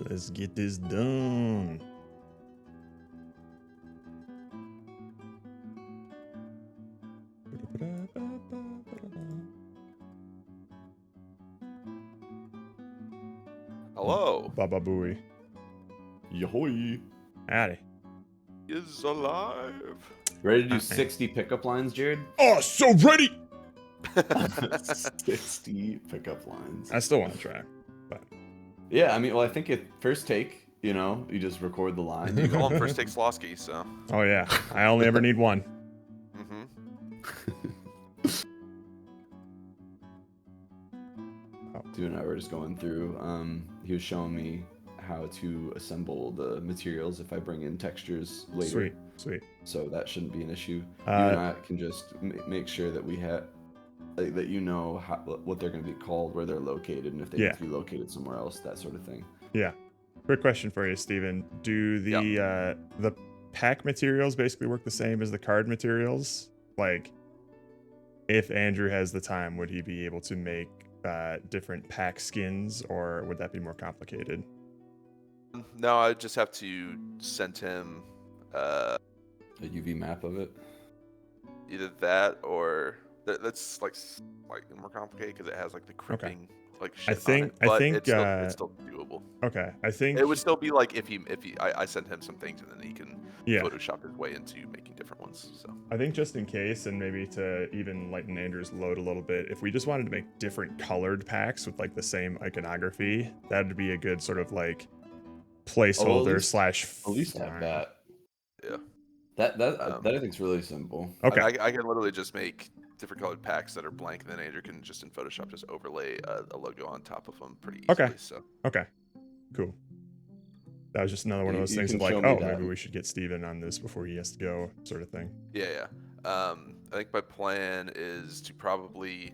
Let's get this done. Hello. Baba Booey. Yahoy. Howdy. Is alive. Ready to do 60 pickup lines, Jared? Oh, so ready! 60 pickup lines. I still want to try. But Yeah, I mean, well, I think at first take, you know, you just record the line. You call him First Take Slosky, so. oh yeah, I only ever need one. Mm-hmm. Stu and I were just going through. He was showing me how to assemble the materials if I bring in textures later. Sweet. So that shouldn't be an issue. You and I can just make sure that we have, like, that you know how, what they're going to be called, where they're located, and if they need to be located somewhere else, that sort of thing. Yeah. Quick question for you, Steven. Do the pack materials basically work the same as the card materials? Like, if Andrew has the time, would he be able to make different pack skins, or would that be more complicated? No, I just have to send him A UV map of it. either that or that's like more complicated because it has like the crimping like shit on it. But it's still doable. Okay, I think it would still be like if I send him some things and then he can Photoshop his way into making different ones. So I think just in case, and maybe to even lighten Andrew's load a little bit, if we just wanted to make different colored packs with like the same iconography, that'd be a good sort of like placeholder slash. At least have that. Yeah. That I think is really simple. Okay. I can literally just make different colored packs that are blank, and then Andrew can just in Photoshop just overlay a logo on top of them pretty easily. Okay. So. Okay. Cool. That was just another one of those things of like, maybe we should get Steven on this before he has to go, sort of thing. Yeah. I think my plan is to probably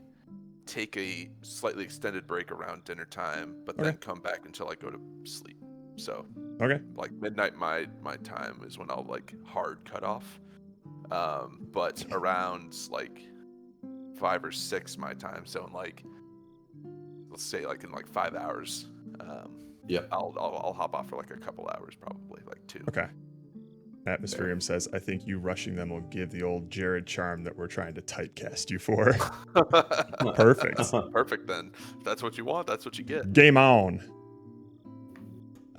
take a slightly extended break around dinner time, but then come back until I go to sleep. So like midnight my time is when I'll like hard cut off. But around like 5 or 6 my time, so in like let's say like in like 5 hours, I'll hop off for like a couple hours, probably like 2. Okay. Atmospherium says, I think you rushing them will give the old Jared charm that we're trying to typecast you for. Perfect. Perfect then. If that's what you want, that's what you get. Game on.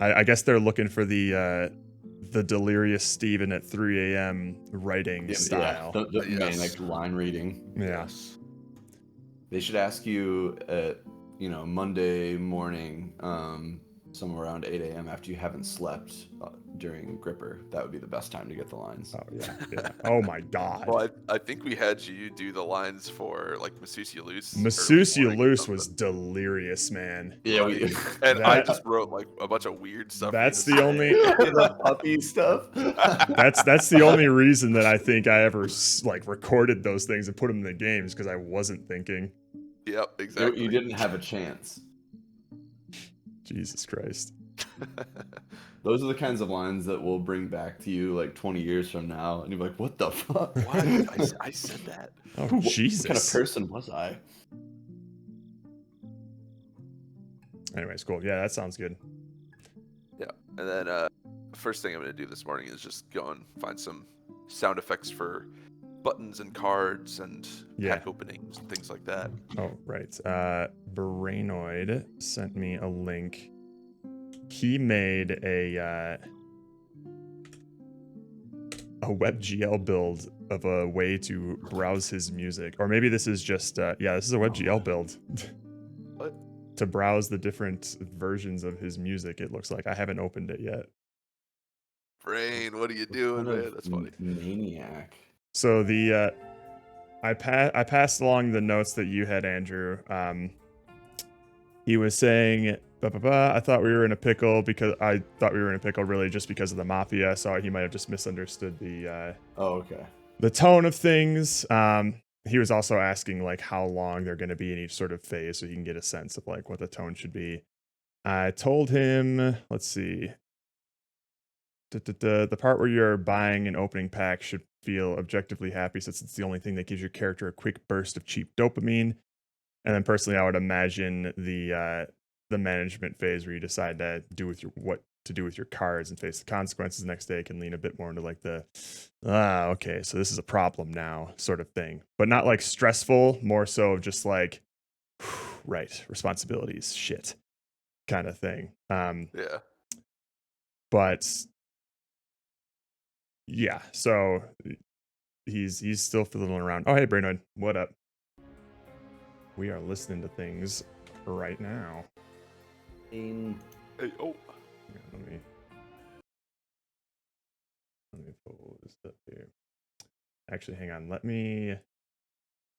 I guess they're looking for the delirious Steven at 3 a.m. writing style. Yeah, like line reading. Yes. They should ask you at, Monday morning, somewhere around 8 a.m. after you haven't slept during Gripper. That would be the best time to get the lines. Oh, yeah. Oh, my God. Well, I think we had you do the lines for, like, Masusia Loose. Masusia Loose was delirious, man. Yeah, I just wrote, like, a bunch of weird stuff. That's the only... the puppy stuff. That's the only reason that I think I ever, like, recorded those things and put them in the games, because I wasn't thinking. Yep, exactly. You didn't have a chance. Jesus Christ. Those are the kinds of lines that we'll bring back to you like 20 years from now, and you're like, what the fuck? What? I said that. Oh, Jesus. What kind of person was I? Anyways, cool. Yeah, that sounds good. Yeah, and then first thing I'm going to do this morning is just go and find some sound effects for buttons and cards and pack openings and things like that. Oh, right. Brainoid sent me a link. He made a WebGL build of a way to browse his music. Or maybe this is just, this is a WebGL build. What? To browse the different versions of his music, it looks like. I haven't opened it yet. Brain, what are you doing, man? That's funny. Maniac. So the I passed along the notes that you had, Andrew. He was saying, I thought we were in a pickle really just because of the mafia. So he might have just misunderstood the the tone of things. He was also asking like how long they're going to be in each sort of phase, so he can get a sense of like what the tone should be. I told him, let's see. The part where you're buying and opening packs should feel objectively happy, since it's the only thing that gives your character a quick burst of cheap dopamine. And then personally, I would imagine the the management phase where you decide to do with what to do with your cards and face the consequences the next day can lean a bit more into like the okay, so this is a problem now sort of thing, but not like stressful, more so just like right, responsibilities, shit kind of thing. Yeah. But yeah, so he's still fiddling around. Oh, hey, Brainoid, what up? We are listening to things right now. Hey, oh. Yeah, let me pull this up here. Actually, hang on. Let me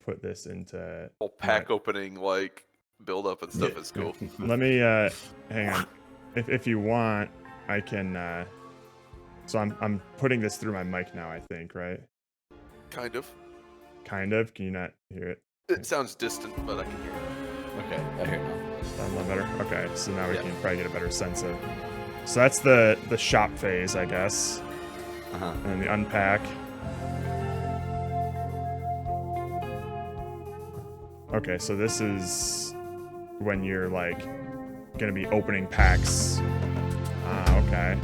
put this into Whole pack opening like build up and stuff is cool. Let me hang on. If you want, I can. So I'm putting this through my mic now. I think, right? Kind of. Kind of. Can you not hear it? It sounds distant, but I can hear it. Okay, I hear now. Sound a little better. Okay, so now we can probably get a better sense of. So that's the shop phase, I guess. And then the unpack. Okay, so this is when you're like gonna be opening packs. Okay.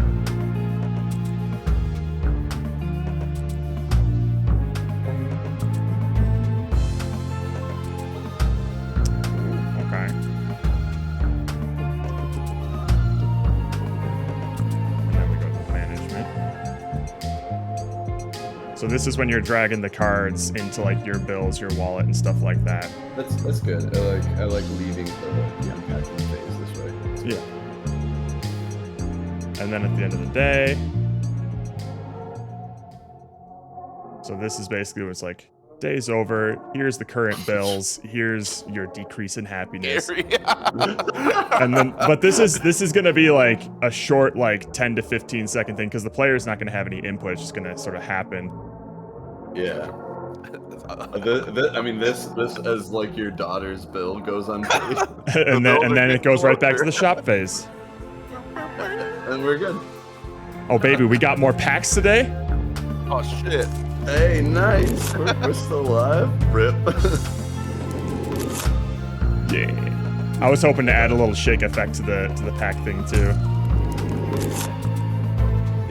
Okay. And then we go to management. So this is when you're dragging the cards into like your bills, your wallet, and stuff like that. That's good. I like leaving the unpacking phase this way. Yeah. And then at the end of the day, so this is basically what's like, day's over, here's the current bills, here's your decrease in happiness. And then, but this is gonna be like a short, like 10 to 15 second thing, because the player's not gonna have any input, it's just gonna sort of happen. Yeah. I mean, this as like your daughter's bill goes unpaid. and then it goes right back to the shop phase. And we're good. Oh baby, we got more packs today? Oh shit. Hey, nice. We're still alive. Rip. Yeah. I was hoping to add a little shake effect to the pack thing too.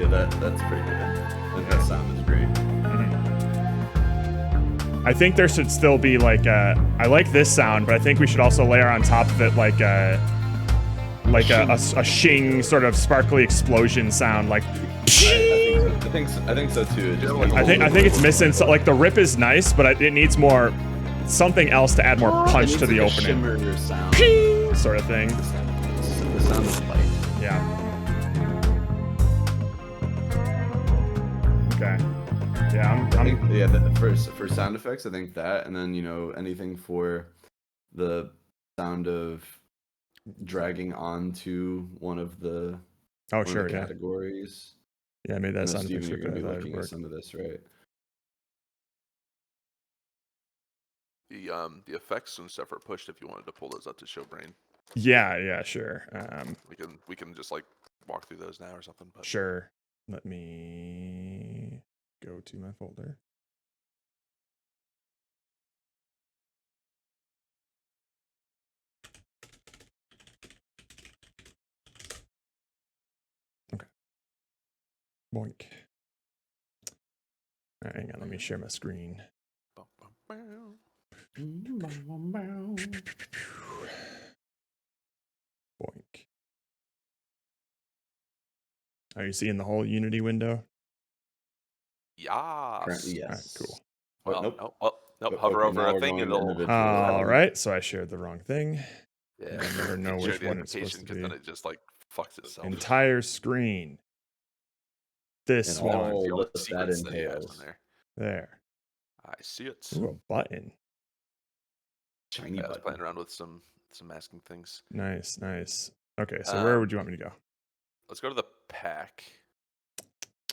Yeah, that's pretty good. And that sound is great. I think there should still be like I like this sound, but I think we should also layer on top of it like a shing sort of sparkly explosion sound, like. I think so too. I think it's missing. So like the rip is nice, but it needs more something else to add more punch to the opening. Shimmer sound. Sort of thing. The sound is light. Yeah. Okay. Yeah, for sound effects, I think that, and then anything for the sound of dragging onto one of the categories. Yeah, I made that sound effect. You're going to be looking at some of this, right? The effects and stuff are pushed if you wanted to pull those up to show Brain. Yeah, sure. We can just like walk through those now or something. But sure. Let me go to my folder. Okay. Boink. All right, hang on. Let me share my screen. Boink. Are you seeing the whole Unity window? Yes. Yes. All right, cool. Well, nope. Okay, Hover over now a thing, it'll. All right, so I shared the wrong thing. Yeah. I never know which one it's supposed to be. Then it just like fucks itself. Entire screen. This and one. all that entails. There. I see it. Ooh, a button. Shiny I was button. playing around with some masking things. Nice. Okay, so where would you want me to go? Let's go to the pack.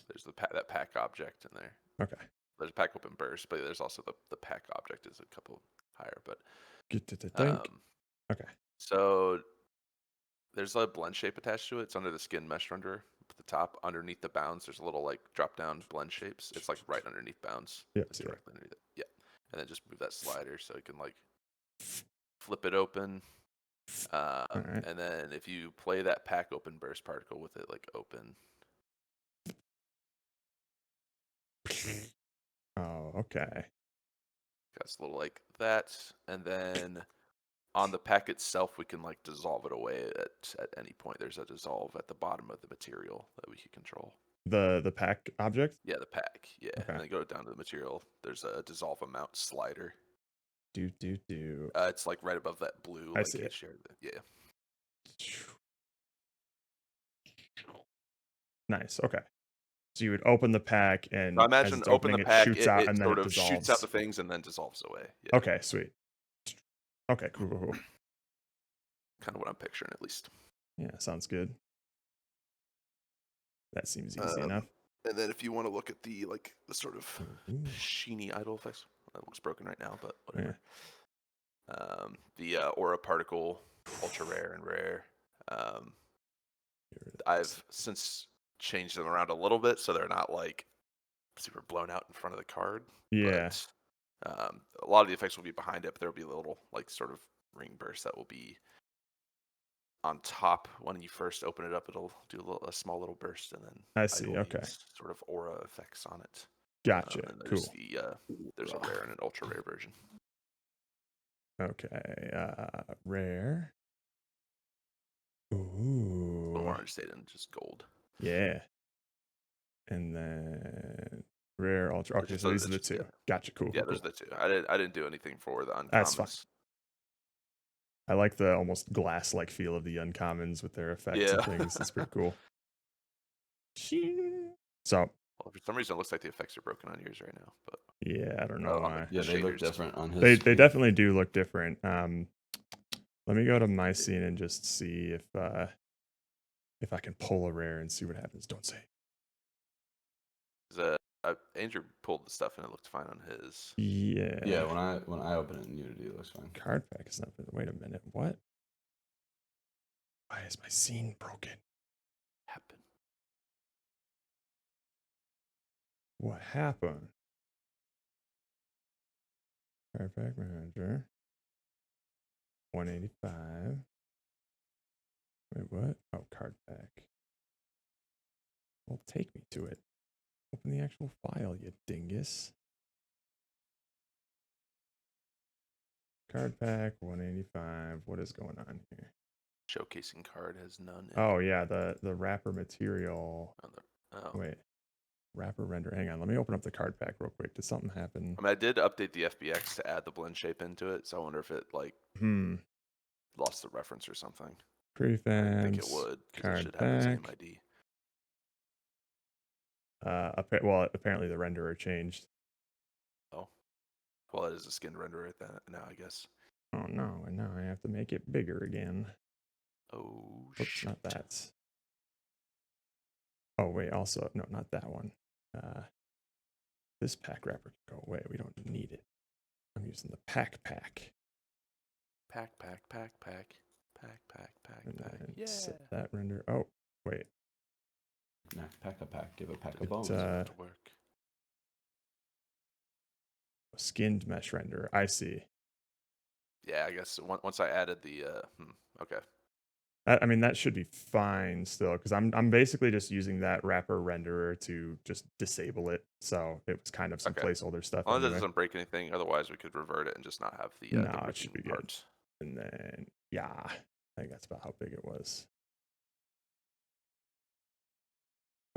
There's that pack object in there. Okay. There's a pack open burst, but there's also the pack object is a couple higher. But okay. So there's a blend shape attached to it. It's under the skin mesh renderer at the top. Underneath the bounds, there's a little like drop down blend shapes. It's like right underneath bounds. Yeah. It's directly underneath it. Yeah. And then just move that slider so you can like flip it open. Alright. And then if you play that pack open burst particle with it like open. Oh, okay. Got a little like that, and then on the pack itself, we can like dissolve it away at any point. There's a dissolve at the bottom of the material that we can control. The pack object? Yeah, the pack. Yeah, Okay. and then go down to the material. There's a dissolve amount slider. Do. It's like right above that blue. I see it. Yeah. Nice. Okay. So you would open the pack, and So I as imagine it's open the opening, pack, it shoots out, it and then sort it of shoots out the dissolves. things and then dissolves away. Yeah. Okay, sweet. Okay, cool. Kind of what I'm picturing, at least. Yeah, sounds good. That seems easy enough. And then if you want to look at the sort of sheeny idle effects, that looks broken right now, but whatever. Yeah. The aura particle, ultra rare and rare. I've since changed them around a little bit so they're not like super blown out in front of the card. Yeah. But a lot of the effects will be behind it, but there'll be a little like sort of ring burst that will be on top when you first open it up. It'll do a small little burst, and then I see. Okay. Sort of aura effects on it. Gotcha. And there's cool. There's a rare and an ultra rare version. Okay. Rare. Ooh. A little more understated and just gold. Yeah. And then rare, ultra. Okay, so these are the two. Yeah. Gotcha. Cool. Yeah, cool, those are the two. I didn't do anything for the uncommons. That's fine. I like the almost glass-like feel of the uncommons with their effects and things. It's pretty cool. So. Well, for some reason, it looks like the effects are broken on yours right now. But yeah, I don't know why. Yeah, they look different on his. They definitely do look different. Let me go to my scene and just see if I can pull a rare and see what happens. Don't say. Andrew pulled the stuff and it looked fine on his. Yeah. Yeah, when I open it in Unity, it looks fine. Card pack is not. Wait a minute. What? Why is my scene broken? What happened? Card pack manager. 185. Wait, what? Oh, card pack. Well, take me to it. Open the actual file, you dingus. Card pack 185. What is going on here? Showcasing card has none. Oh yeah, the wrapper material. Oh. Wait, wrapper render. Hang on, let me open up the card pack real quick. Did something happen? I mean, I did update the FBX to add the blend shape into it, so I wonder if it lost the reference or something. Prefabs. I think it would, because it should have the same ID. Well, apparently the renderer changed. Oh, well, it is a skinned renderer right now, I guess. Oh no, and now I have to make it bigger again. Oh, oops, shit. Not that. Oh wait, also no, not that one. This pack wrapper can go away. We don't need it. I'm using the pack. Pack. Yeah. Set that render. Oh wait. Pack. Give a pack of bones. To work. Skinned mesh render. I see. Yeah, I guess once I added the okay. I mean that should be fine still, because I'm basically just using that wrapper renderer to just disable it. So it was kind of some placeholder stuff. Well, anyway. It doesn't break anything. Otherwise, we could revert it and just not have the. No, it should be good. And then I think that's about how big it was.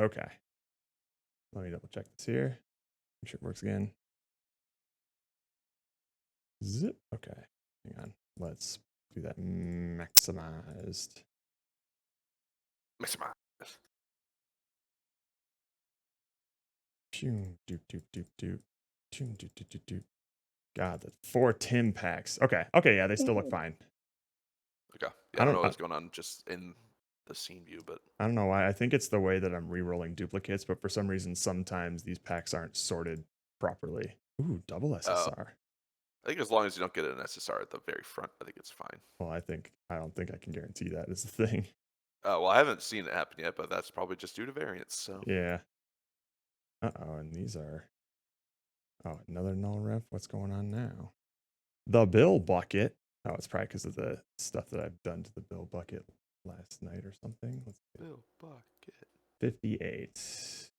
Okay. Let me double check this here. Make sure it works again. Zip. Okay. Hang on. Let's do that maximized. God, the 4 Tim packs. Okay, yeah, they still look fine. Okay. Yeah, I don't know what's going on just in the scene view, but I don't know why. I think it's the way that I'm re-rolling duplicates, but for some reason, sometimes these packs aren't sorted properly. Ooh, double SSR. I think as long as you don't get an SSR at the very front, I think it's fine. Well, I don't think I can guarantee that is the thing. Well, I haven't seen it happen yet, but that's probably just due to variance. So yeah. And these are. Oh, another null ref. What's going on now? The bill bucket. Oh, it's probably because of the stuff that I've done to the bill bucket last night or something. Let's see. Bill bucket. 58.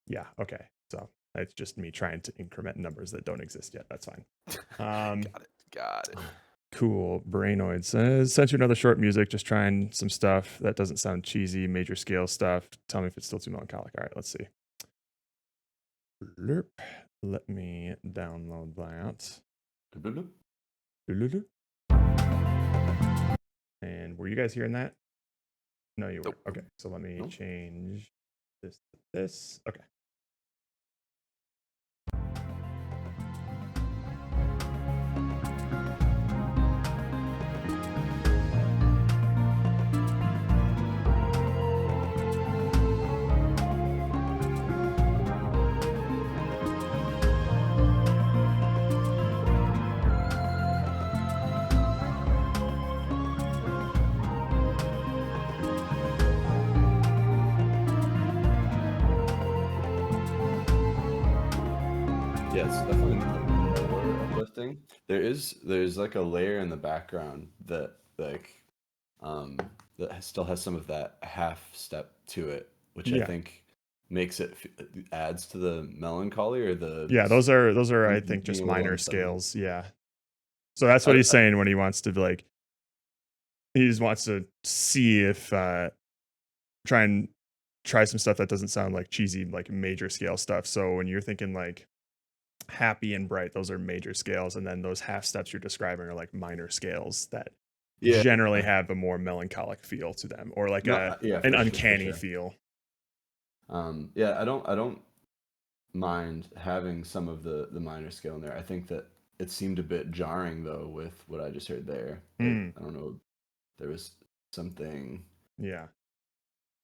Yeah, okay. So it's just me trying to increment numbers that don't exist yet. That's fine. Got it. Cool. Brainoids. Sent you another short music, just trying some stuff that doesn't sound cheesy, major scale stuff. Tell me if it's still too melancholic. All right, let's see. Lerp. Let me download that. And were you guys hearing that? No, you weren't. Okay, so let me change this to this. Okay. Yeah, it's definitely more uplifting. There's like a layer in the background that that still has some of that half step to it, which I think makes it adds to the melancholy or the those are I think just minor scales. Yeah, so that's what he's saying when he wants to like he just wants to see if try some stuff that doesn't sound like cheesy like major scale stuff. So when you're thinking like happy and bright, those are major scales, and then those half steps you're describing are like minor scales that generally have a more melancholic feel to them, or like an uncanny feel. Yeah, I don't mind having some of the minor scale in there. I think that it seemed a bit jarring though with what I just heard there. I don't know, there was something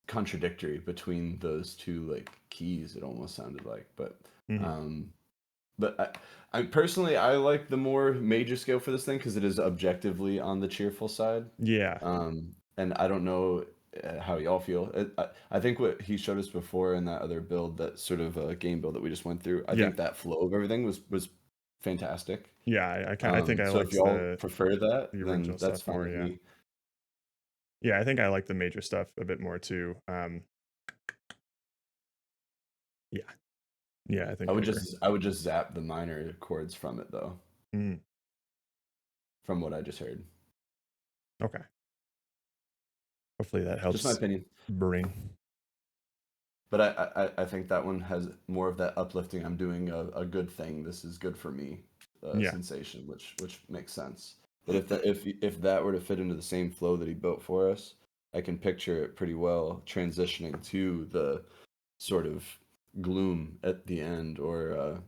contradictory between those two like keys, it almost sounded like, but I personally I like the more major scale for this thing because it is objectively on the cheerful side. And I don't know how y'all feel. I think what he showed us before in that other build, that sort of game build that we just went through, I think that flow of everything was fantastic. I think I so like if y'all prefer that, then that's fine more, with me. Yeah, I think I like the major stuff a bit more too. Yeah, I think I would just zap the minor chords from it though. From what I just heard. Okay. Hopefully that helps. Just my opinion. Brain. But I think that one has more of that uplifting. I'm doing a good thing. This is good for me. Sensation, which makes sense. But if that were to fit into the same flow that he built for us, I can picture it pretty well transitioning to the sort of gloom at the end, or a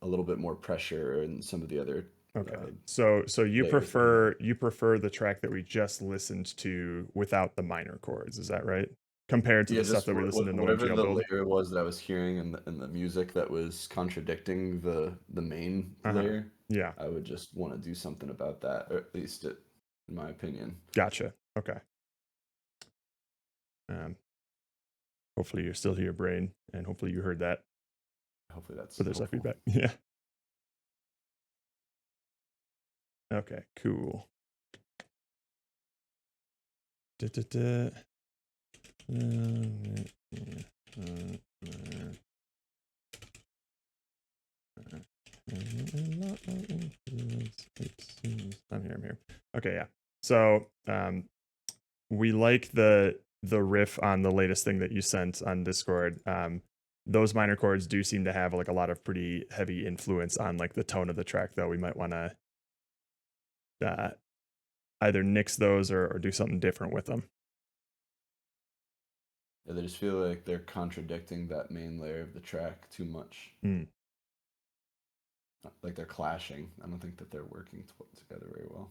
little bit more pressure and some of the other. Okay. So you prefer the track that we just listened to without the minor chords, is that right? Compared to the stuff that we listened to in the whatever OMGL the build? layer was that I was hearing in the music that was contradicting the main layer. Yeah. I would just want to do something about that, or at least in my opinion. Gotcha. Okay. Hopefully you're still here, Brain, and hopefully you heard that. Hopefully that's. But there's that feedback. Yeah. Okay. Cool. I'm here. Okay, yeah. So we like the riff on the latest thing that you sent on Discord. Those minor chords do seem to have like a lot of pretty heavy influence on like the tone of the track, though. We might want to either nix those or do something different with them. Yeah, they just feel like they're contradicting that main layer of the track too much. Like they're clashing. I don't think that they're working together very well.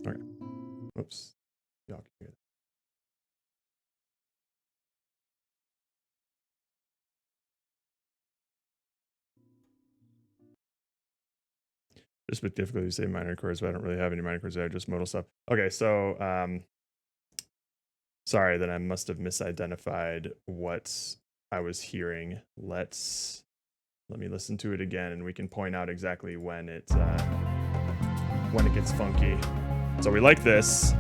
Okay. Oops. Y'all can hear that. Just with difficulty, say minor chords, but I don't really have any minor chords there, just modal stuff. Okay, so sorry that I must have misidentified what I was hearing. Let me listen to it again, and we can point out exactly when it gets funky. So we like this.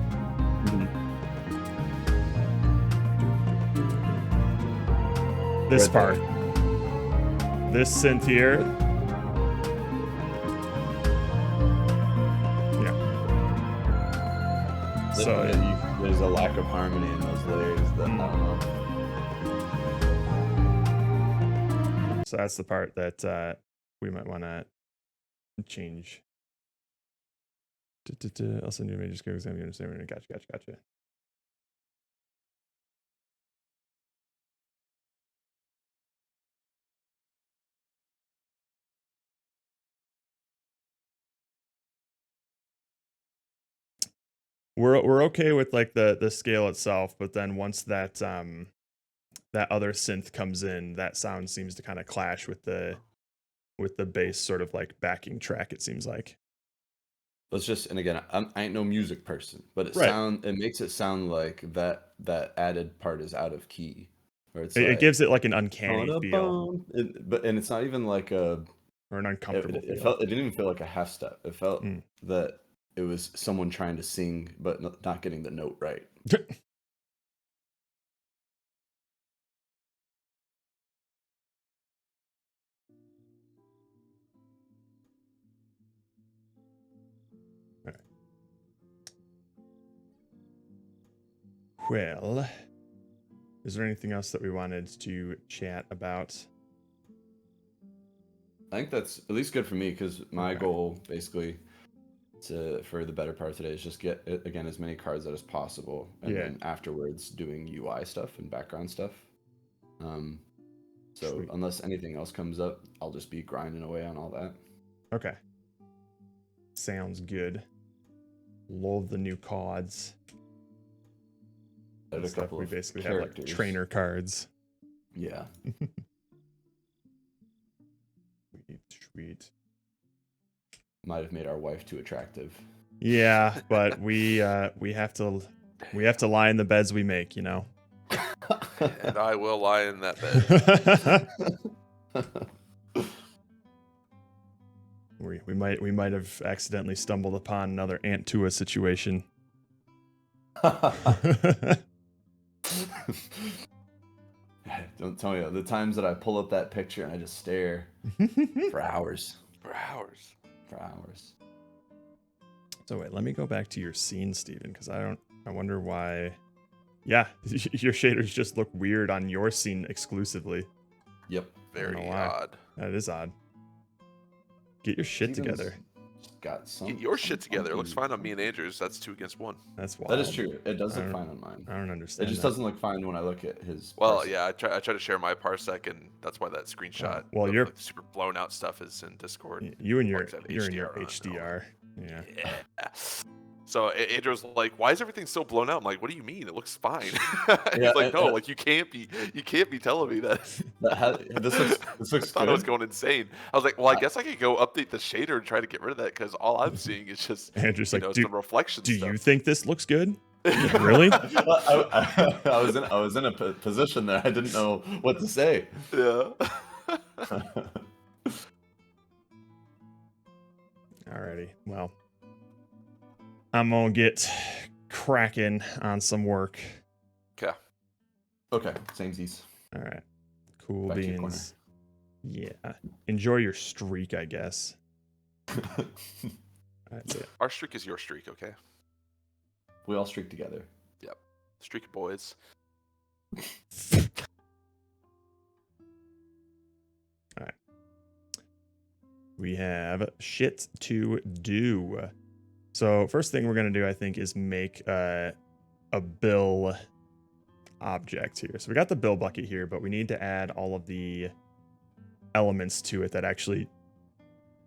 This part. This synth here. So there's a lack of harmony in those layers that I don't know. So that's the part that we might want to change. I'll send you a major scale exam. You understand? Gotcha. We're okay with like the scale itself, but then once that that other synth comes in, that sound seems to kind of clash with the bass sort of like backing track, it seems like. Let's just, and again, I ain't no music person, but it makes it sound like that added part is out of key, or it gives it like an uncanny feel. And it's not even like or an uncomfortable feel. It didn't even feel like a half step. It felt that it was someone trying to sing but not getting the note right. Well, is there anything else that we wanted to chat about? I think that's at least good for me, because my goal basically for the better part today is just get again as many cards as possible, and then afterwards doing UI stuff and background stuff. So Sweet. Unless anything else comes up, I'll just be grinding away on all that. Okay. Sounds good. Love the new cards. A couple we basically have like trainer cards. Yeah. Sweet. Might have made our wife too attractive. Yeah, but we have to lie in the beds we make, you know. And I will lie in that bed. we might have accidentally stumbled upon another Aunt Tua situation. Don't tell me the times that I pull up that picture and I just stare for hours. So wait, let me go back to your scene, Steven, because I wonder why. Yeah, your shaders just look weird on your scene exclusively. Yep. Very odd. That is odd. Get your shit together. Get your shit together. It looks fine on me and Andrew's. That's 2 against 1. That's wild. That is true. It does look fine on mine. I don't understand. It just doesn't look fine when I look at his. Well, parsec. yeah, I try to share my parsec, and that's why that screenshot. Well, you're like, super blown out stuff is in Discord. You're in your HDR. Yeah. So Andrew's like, "Why is everything so blown out?" I'm like, "What do you mean? It looks fine." He's like, "No, like you can't be telling me that." This looks. I thought I was going insane. I was like, "Well, I guess I could go update the shader and try to get rid of that, because all I'm seeing is just Andrew's like, some reflections." Do you think this looks good? Really? I was in a position there. I didn't know what to say. Yeah. Alrighty. Well, I'm gonna get cracking on some work. Okay. Samesies. All right. Cool beans. Yeah. Enjoy your streak, I guess. That's it. Our streak is your streak, okay? We all streak together. Yep. Streak boys. All right. We have shit to do. So first thing we're going to do, I think, is make a bill object here. So we got the bill bucket here, but we need to add all of the elements to it that actually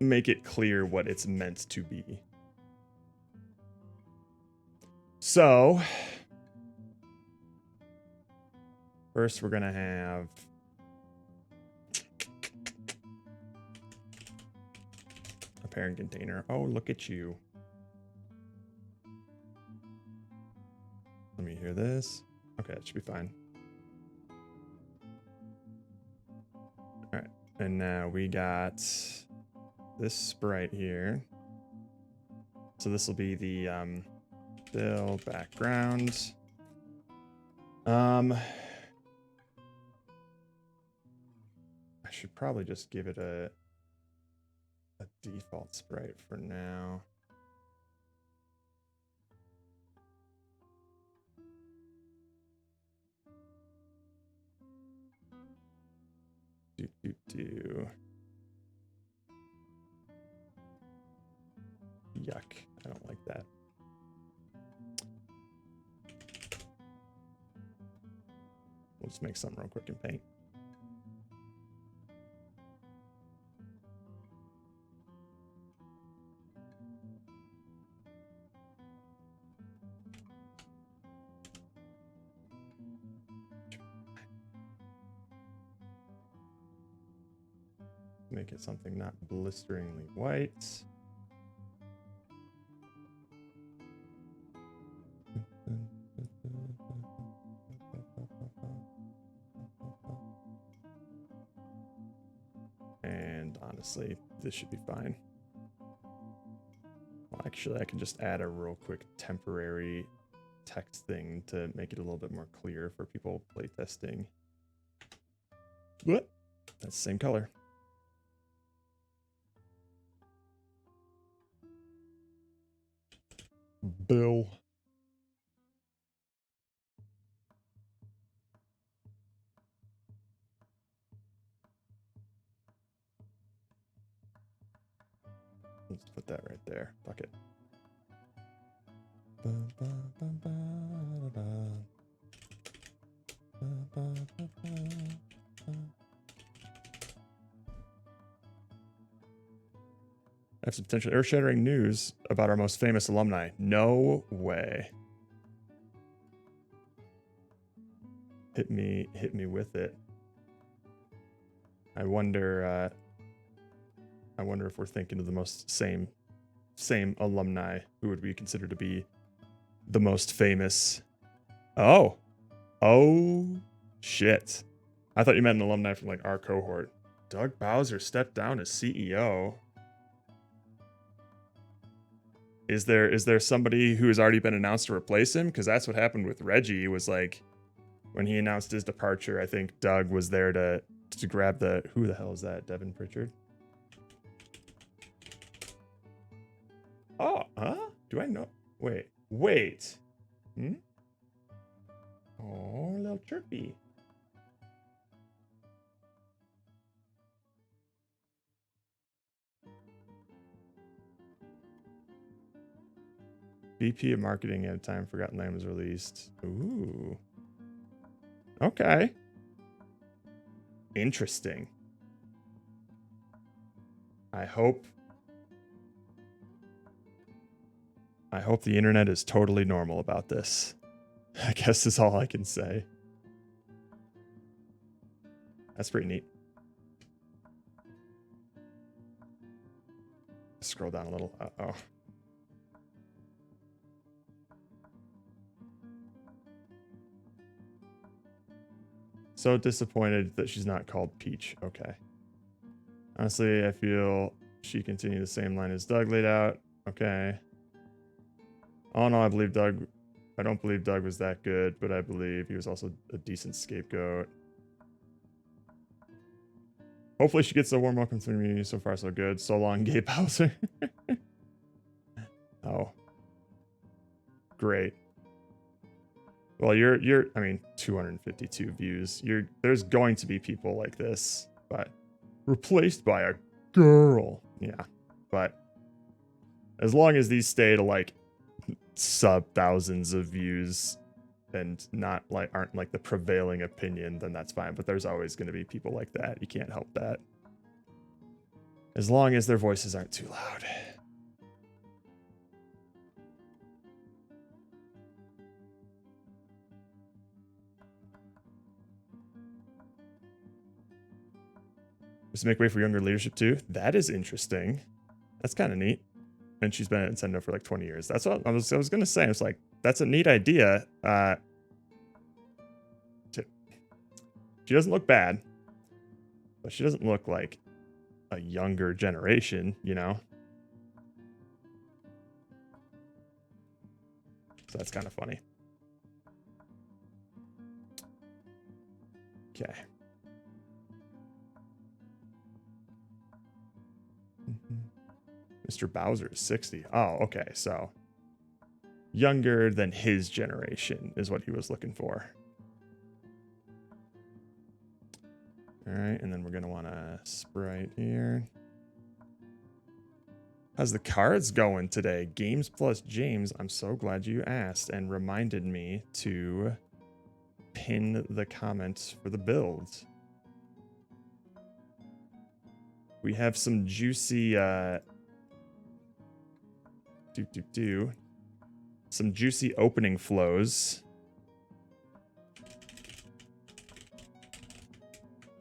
make it clear what it's meant to be. So first we're going to have A pairing container. Oh, look at you. Let me hear this. Okay, it should be fine. All right, and now we got this sprite here. So this will be the fill background. I should probably just give it a default sprite for now. Yuck. I don't like that. We'll just make something real quick in Paint. Make it something not blisteringly white. And honestly, this should be fine. Well, actually, I can just add a real quick temporary text thing to make it a little bit more clear for people playtesting. What? That's the same color. Bill. Let's put that right there. Fuck it. I have some potential earth-shattering news about our most famous alumni. No way. Hit me with it. I wonder if we're thinking of the most same alumni who would we consider to be the most famous. Oh shit. I thought you meant an alumni from like our cohort. Doug Bowser stepped down as CEO. Is there somebody who has already been announced to replace him? Because that's what happened with Reggie. Was like when he announced his departure, I think Doug was there to grab the, who the hell is that? Devin Pritchard? Oh, huh? Do I know? Wait. Hmm? Oh, a little chirpy. VP of Marketing at a time Forgotten Land was released. Ooh. Okay. Interesting. I hope the internet is totally normal about this. I guess is all I can say. That's pretty neat. Scroll down a little. Uh-oh. So disappointed that she's not called Peach. Okay. Honestly, I feel she continued the same line as Doug laid out. Okay. Oh no, I don't believe Doug was that good, but I believe he was also a decent scapegoat. Hopefully she gets a warm welcome to the community. So far, so good. So long, Gabe Bowser. Oh. Great. Well, I mean, 252 views. There's going to be people like this, but replaced by a girl. Yeah. But as long as these stay to like sub thousands of views and aren't like the prevailing opinion, then that's fine. But there's always going to be people like that. You can't help that. As long as their voices aren't too loud. Just make way for younger leadership too. That is interesting. That's kind of neat. And she's been at Nintendo for like 20 years. That's what I was gonna say. I was like, that's a neat idea. She doesn't look bad, but she doesn't look like a younger generation, you know? So that's kind of funny. Okay. Mr. Bowser is 60. Oh, okay. So younger than his generation is what he was looking for. All right, and then we're going to want a Sprite here. How's the cards going today? Games plus James, I'm so glad you asked and reminded me to pin the comments for the build. We have some juicy some juicy opening flows.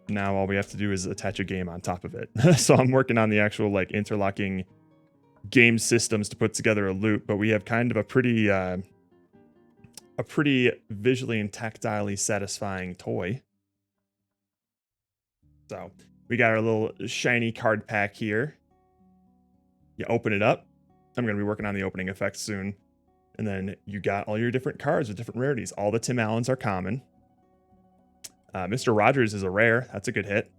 Now all we have to do is attach a game on top of it. So I'm working on the actual like interlocking game systems to put together a loop, but we have kind of a pretty visually and tactilely satisfying toy. So we got our little shiny card pack here. You open it up. I'm going to be working on the opening effects soon. And then you got all your different cards with different rarities. All the Tim Allens are common. Mr. Rogers is a rare. That's a good hit.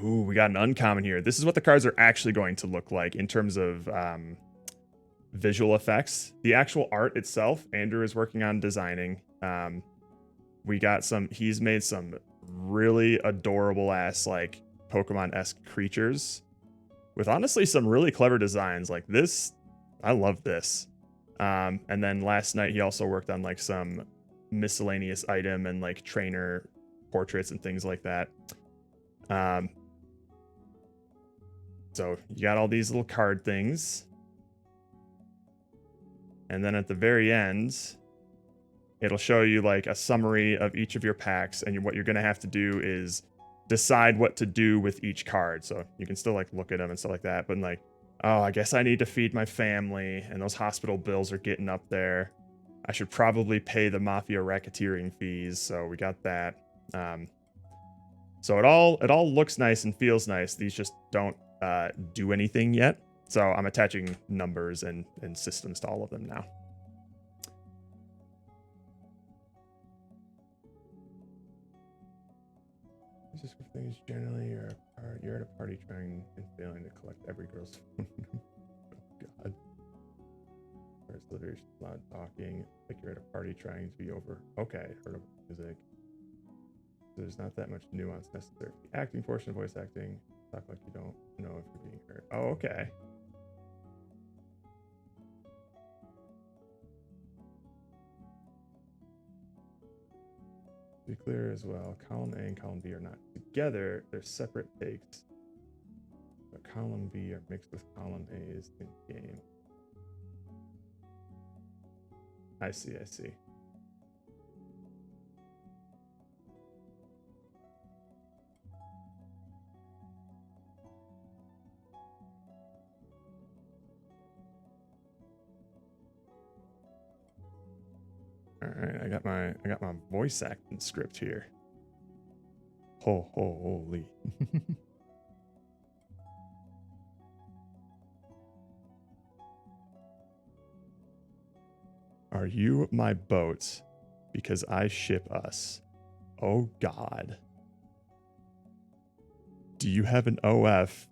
Ooh, we got an uncommon here. This is what the cards are actually going to look like in terms of visual effects. The actual art itself, Andrew is working on designing. We got he's made some really adorable ass like Pokemon-esque creatures with honestly some really clever designs like this. I love this. And then last night he also worked on like some miscellaneous item and like trainer portraits and things like that. So you got all these little card things. And then at the very end, it'll show you like a summary of each of your packs. And what you're going to have to do is decide what to do with each card. So you can still like look at them and stuff like that. But like, oh, I guess I need to feed my family. And those hospital bills are getting up there. I should probably pay the mafia racketeering fees. So we got that. So it all looks nice and feels nice. These just don't do anything yet. So I'm attaching numbers and systems to all of them now. This is things generally you're at a party trying and failing to collect every girl's phone. Oh God. Where's literally loud talking? Like you're at a party trying to be over. Okay, heard of music. There's not that much nuance necessary. The acting portion of voice acting. Talk like you don't know if you're being heard. Oh, okay. To be clear as well, column A and column B are not together. They're separate takes. But column B are mixed with column A's in game. I see. All right, I got my voice acting script here. Holy. Are you my boat? Because I ship us. Oh God. Do you have an OF?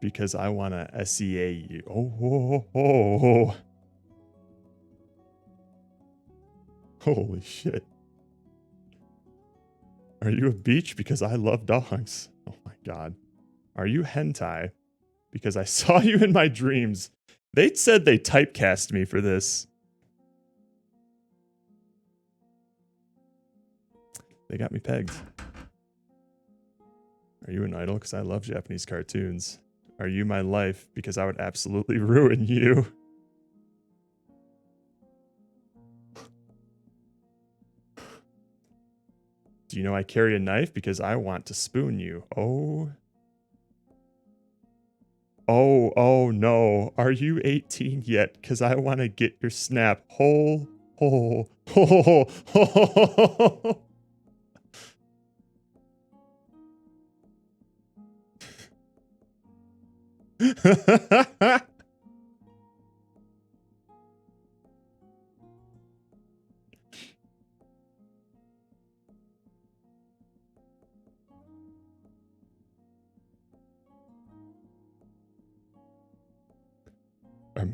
Because I want to SEA you. Oh. Holy shit. Are you a beach? Because I love dogs. Oh my God. Are you hentai? Because I saw you in my dreams. They said they typecast me for this. They got me pegged. Are you an idol? Because I love Japanese cartoons. Are you my life? Because I would absolutely ruin you. Do you know I carry a knife? Because I want to spoon you. Oh. Oh no. Are you 18 yet? Because I want to get your snap. Ho, ho, ho, ho, ho, ho.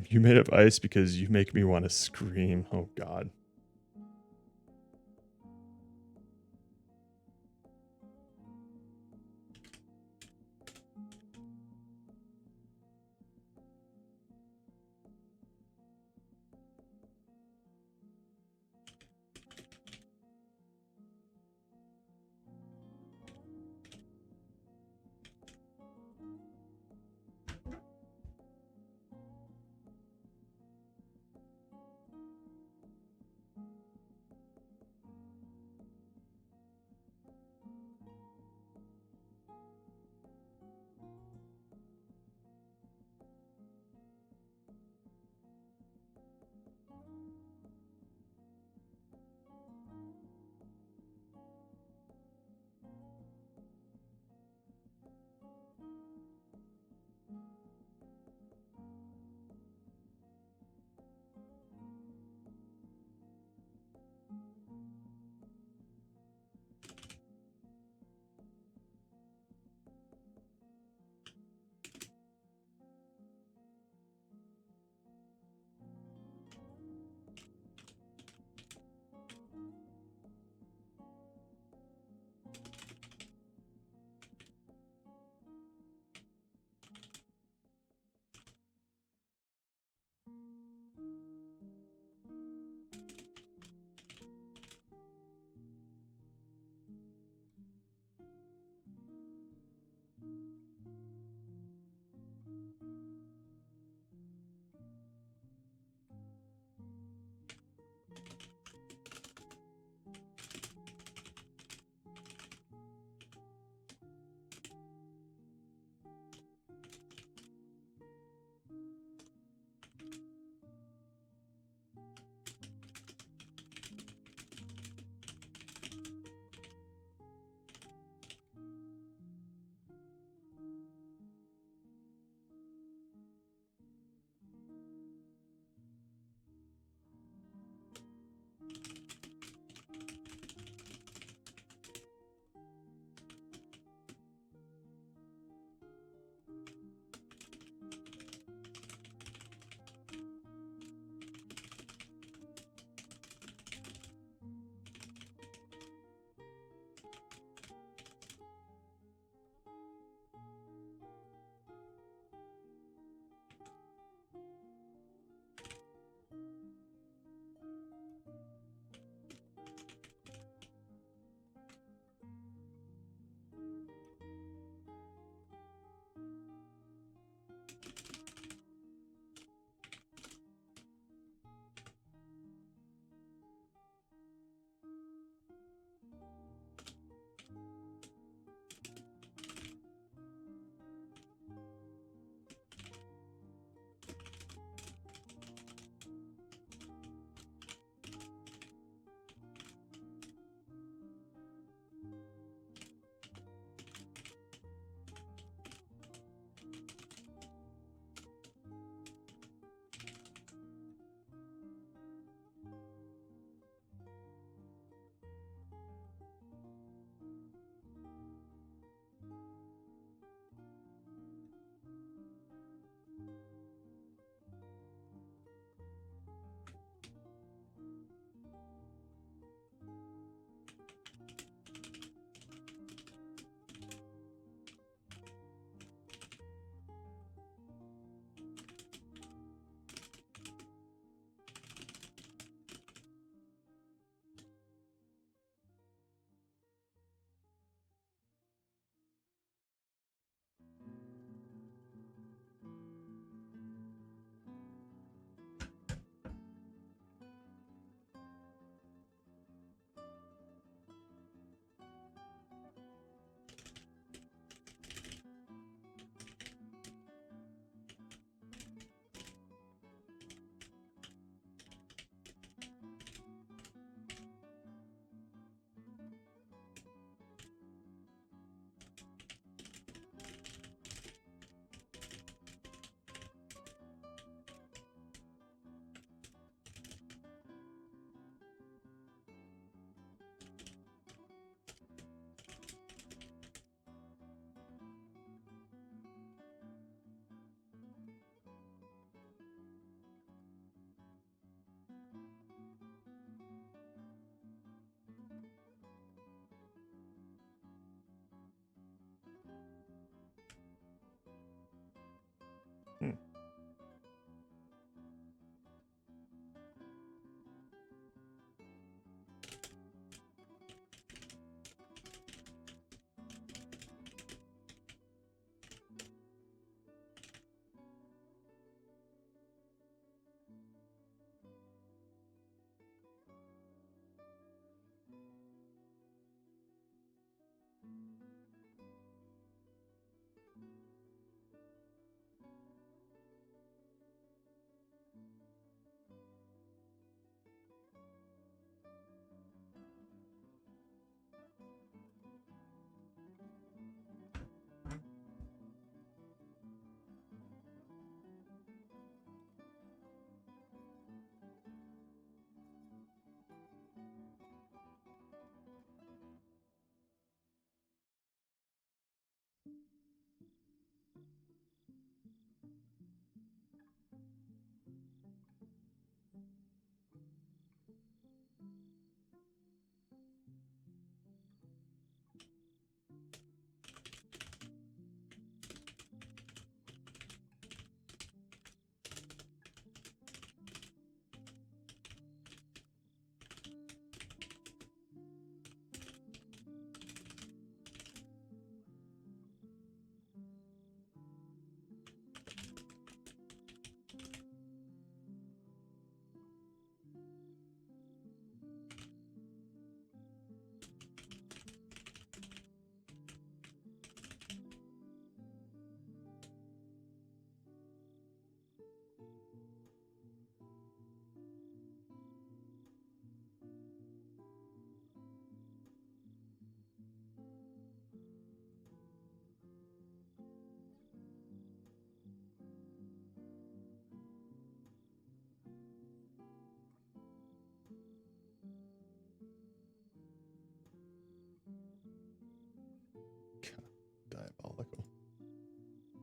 You made of ice because you make me want to scream. Oh God.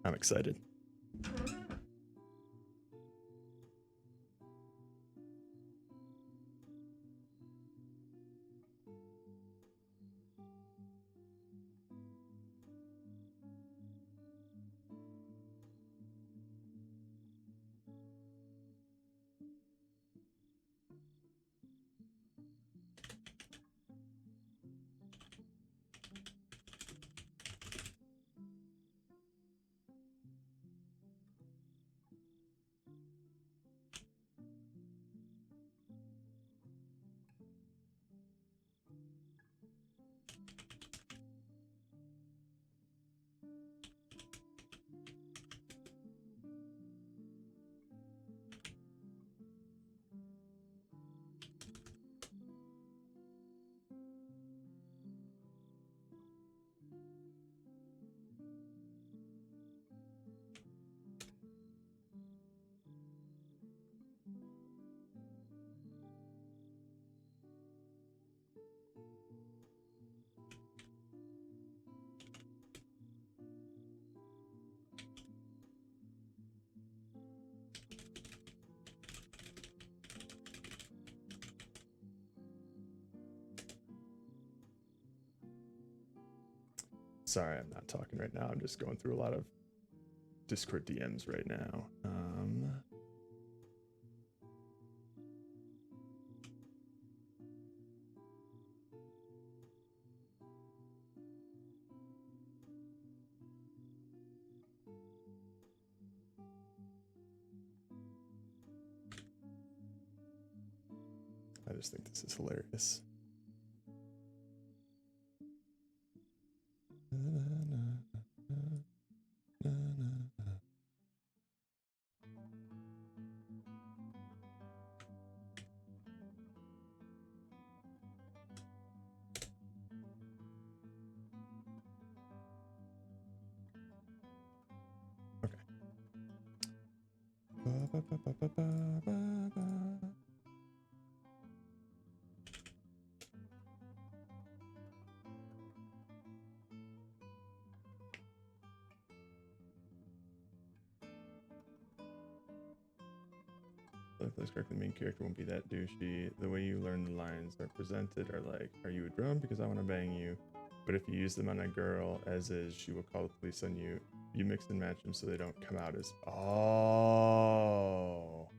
I'm excited. Sorry, I'm not talking right now. I'm just going through a lot of Discord DMs right now. I just think this is hilarious. If this correctly, the main character won't be that douchey. The way you learn the lines are presented are like, are you a drone? Because I want to bang you. But if you use them on a girl as is, she will call the police on you. You mix and match them so they don't come out as... Oh.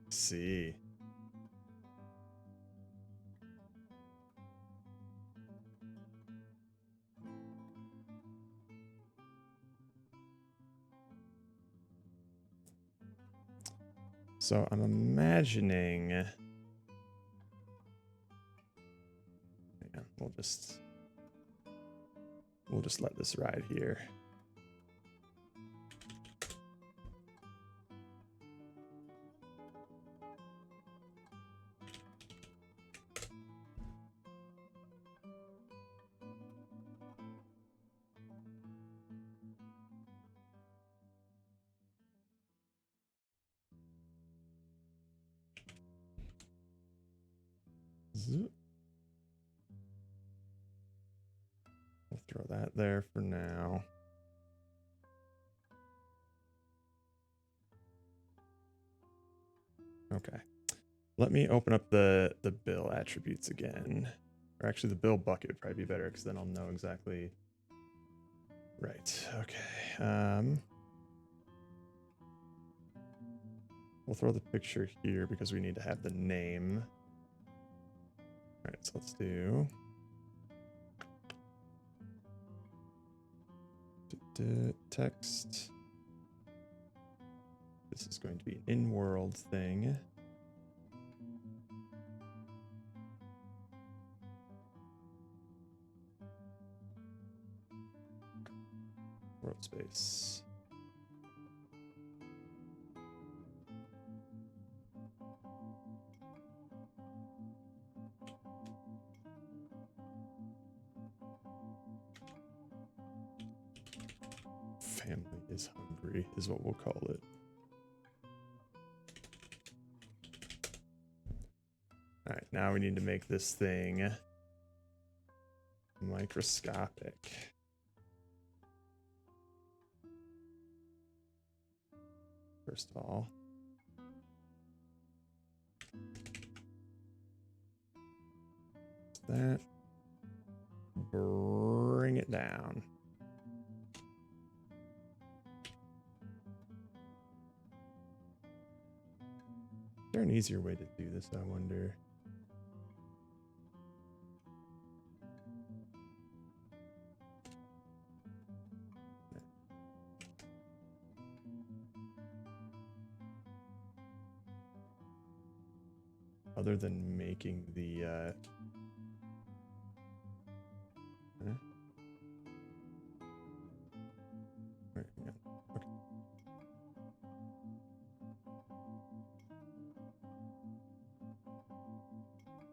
See. So I'm imagining... Yeah, we'll just let this ride here. We'll throw that there for now. Okay. Let me open up the bill attributes again. Or actually the bill bucket would probably be better because then I'll know exactly. Right. Okay. We'll throw the picture here because we need to have the name. All right, so let's do text. This is going to be an in-world thing. World space. Family is hungry is what we'll call it. All right, now we need to make this thing microscopic. First of all. That. Bring it down. Is there an easier way to do this, I wonder? Other than making the Wait, yeah. Okay.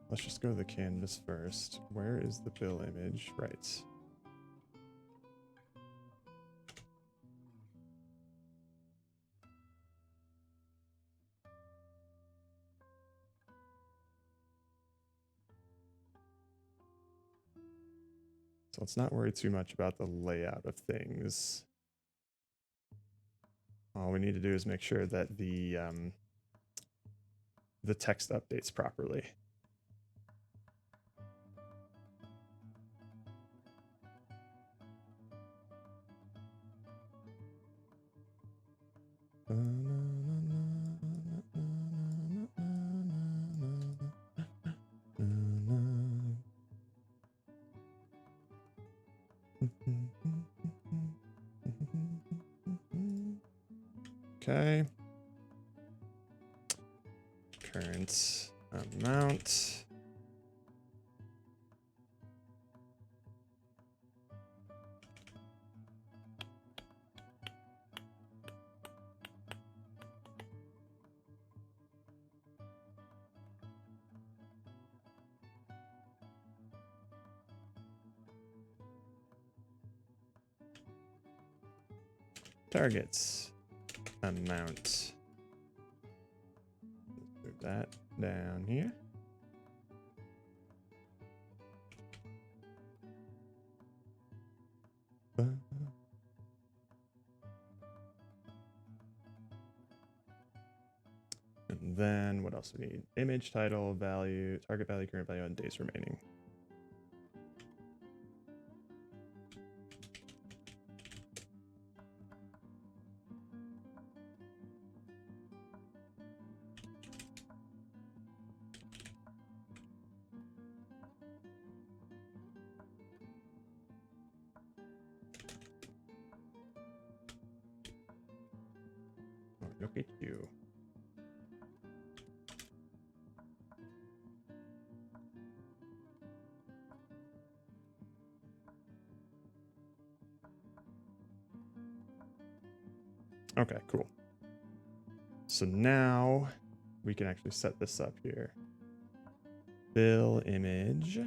Let's just go to the canvas first. Where is the bill image? Right. So let's not worry too much about the layout of things. All we need to do is make sure that the text updates properly. Okay. Current amount. Targets amount. Move that down here. And then what else do we need? Image, title, value, target value, current value, and days remaining. Oh, look at you. Okay, cool. So now we can actually set this up here. Bill image.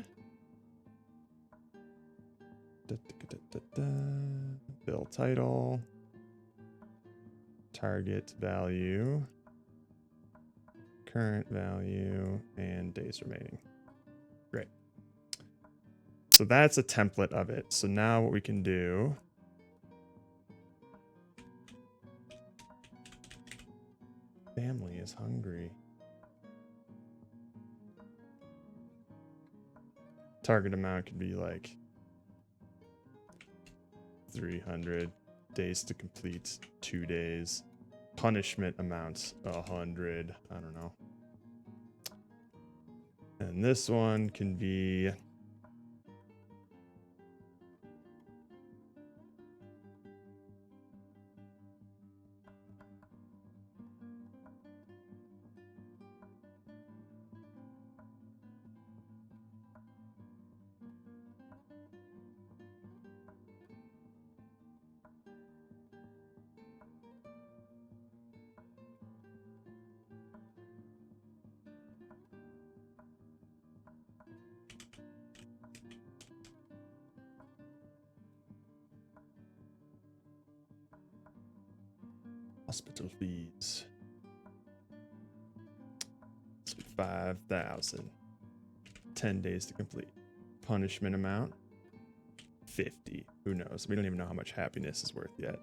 Bill title. Target value. Current value and days remaining. Great. So that's a template of it. So now what we can do family is hungry. Target amount could be like 300. Days to complete 2 days. Punishment amounts 100. I don't know. And this one can be hospital fees. 5,000. 10 days to complete. Punishment amount 50. Who knows? We don't even know how much happiness is worth yet.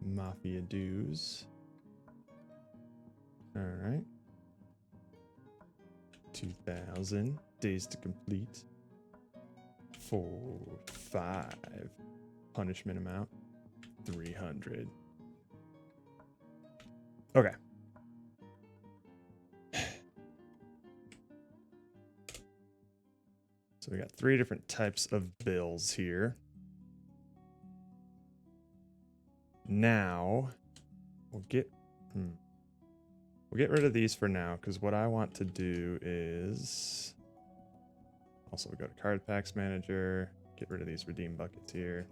Mafia dues. All right. 2,000 days to complete. 5. Punishment amount 300. Okay. So we got 3 different types of bills here. Now we'll get rid of these for now, because what I want to do is also go to card packs manager, get rid of these redeem buckets here.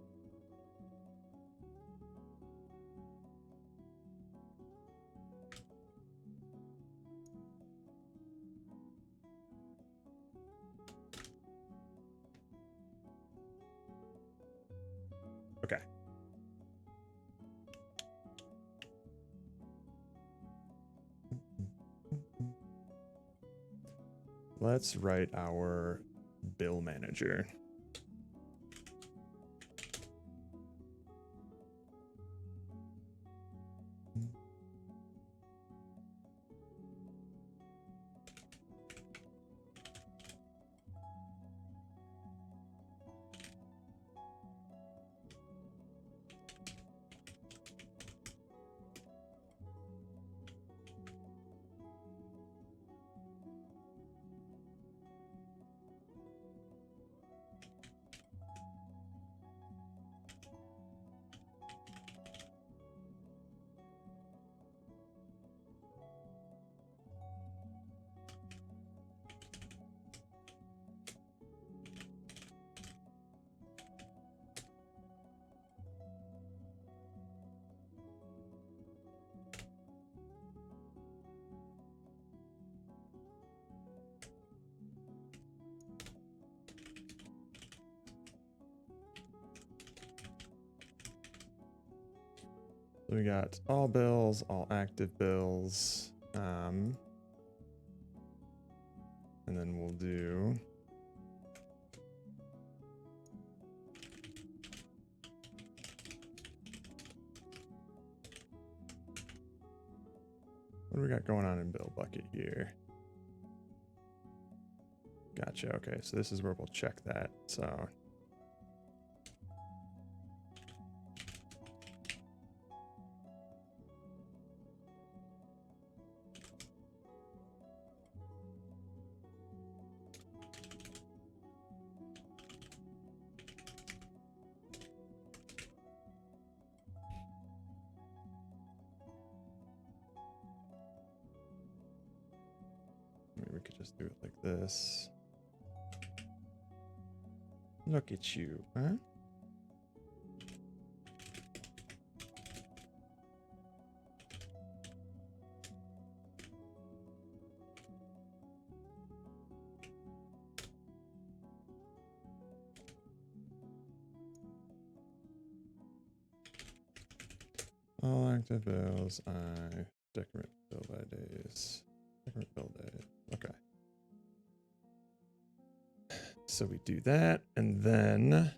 Okay. Let's write our bill manager. So we got all bills, all active bills, and then we'll do what do we got going on in bill bucket here? Gotcha. Okay, so this is where we'll check that. So we could just do it like this. Look at you, huh? All active bills, I decrement bill by days. Decrement bill day. Okay. So we do that, and then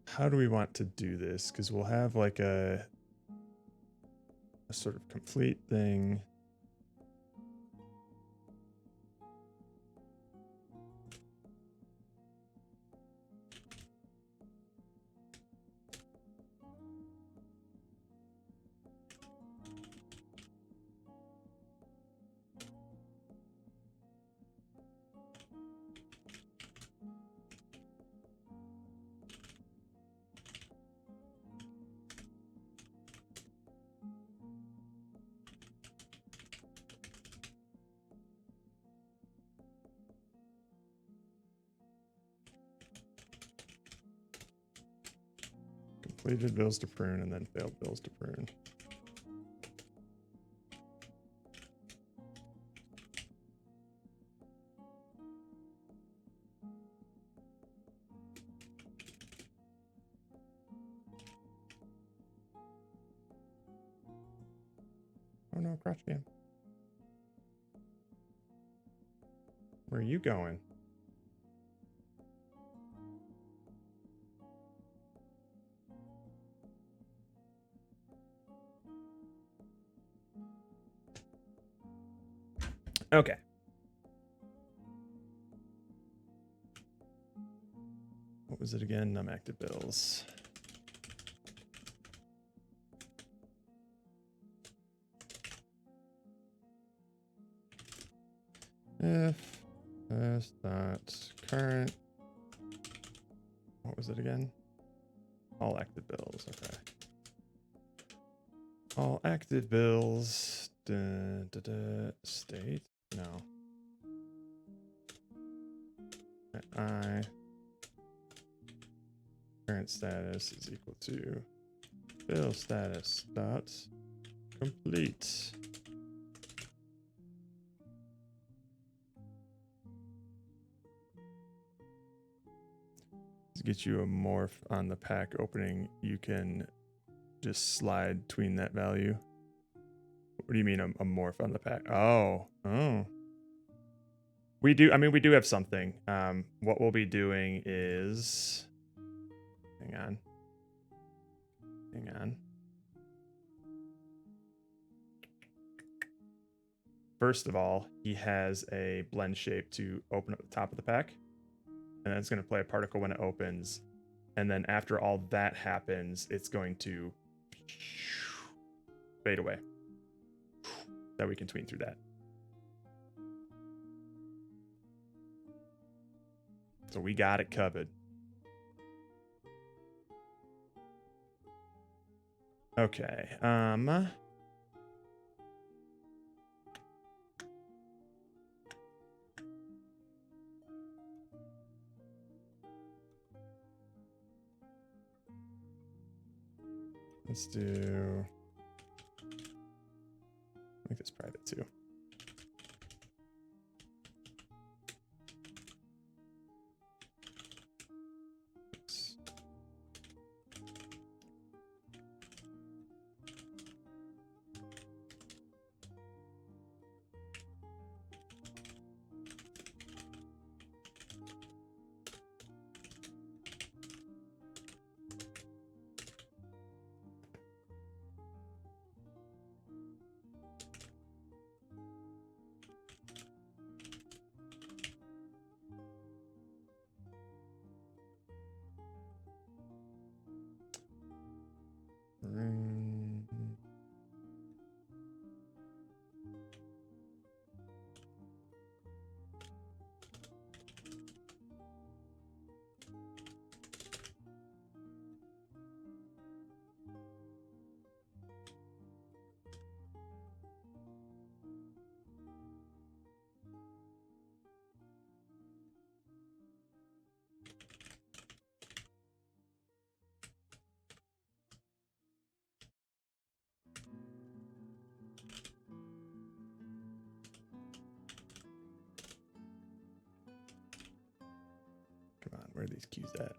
how do we want to do this? Because we'll have like a sort of complete thing. Completed bills to prune and then failed bills to prune. Oh no, crotch jam. Where are you going? Okay. What was it again? Active bills. If s dot current. What was it again? All active bills. Okay. All active bills. State. No. I current status is equal to bill status dot complete. To get you a morph on the pack opening, you can just slide between that value. What do you mean a morph on the pack? Oh. We do have something. What we'll be doing is, hang on. First of all, he has a blend shape to open up the top of the pack, and then it's going to play a particle when it opens, and then after all that happens, it's going to fade away. That we can tween through that. So we got it covered. Okay. Let's do. Make this private too. Come on, where are these keys at?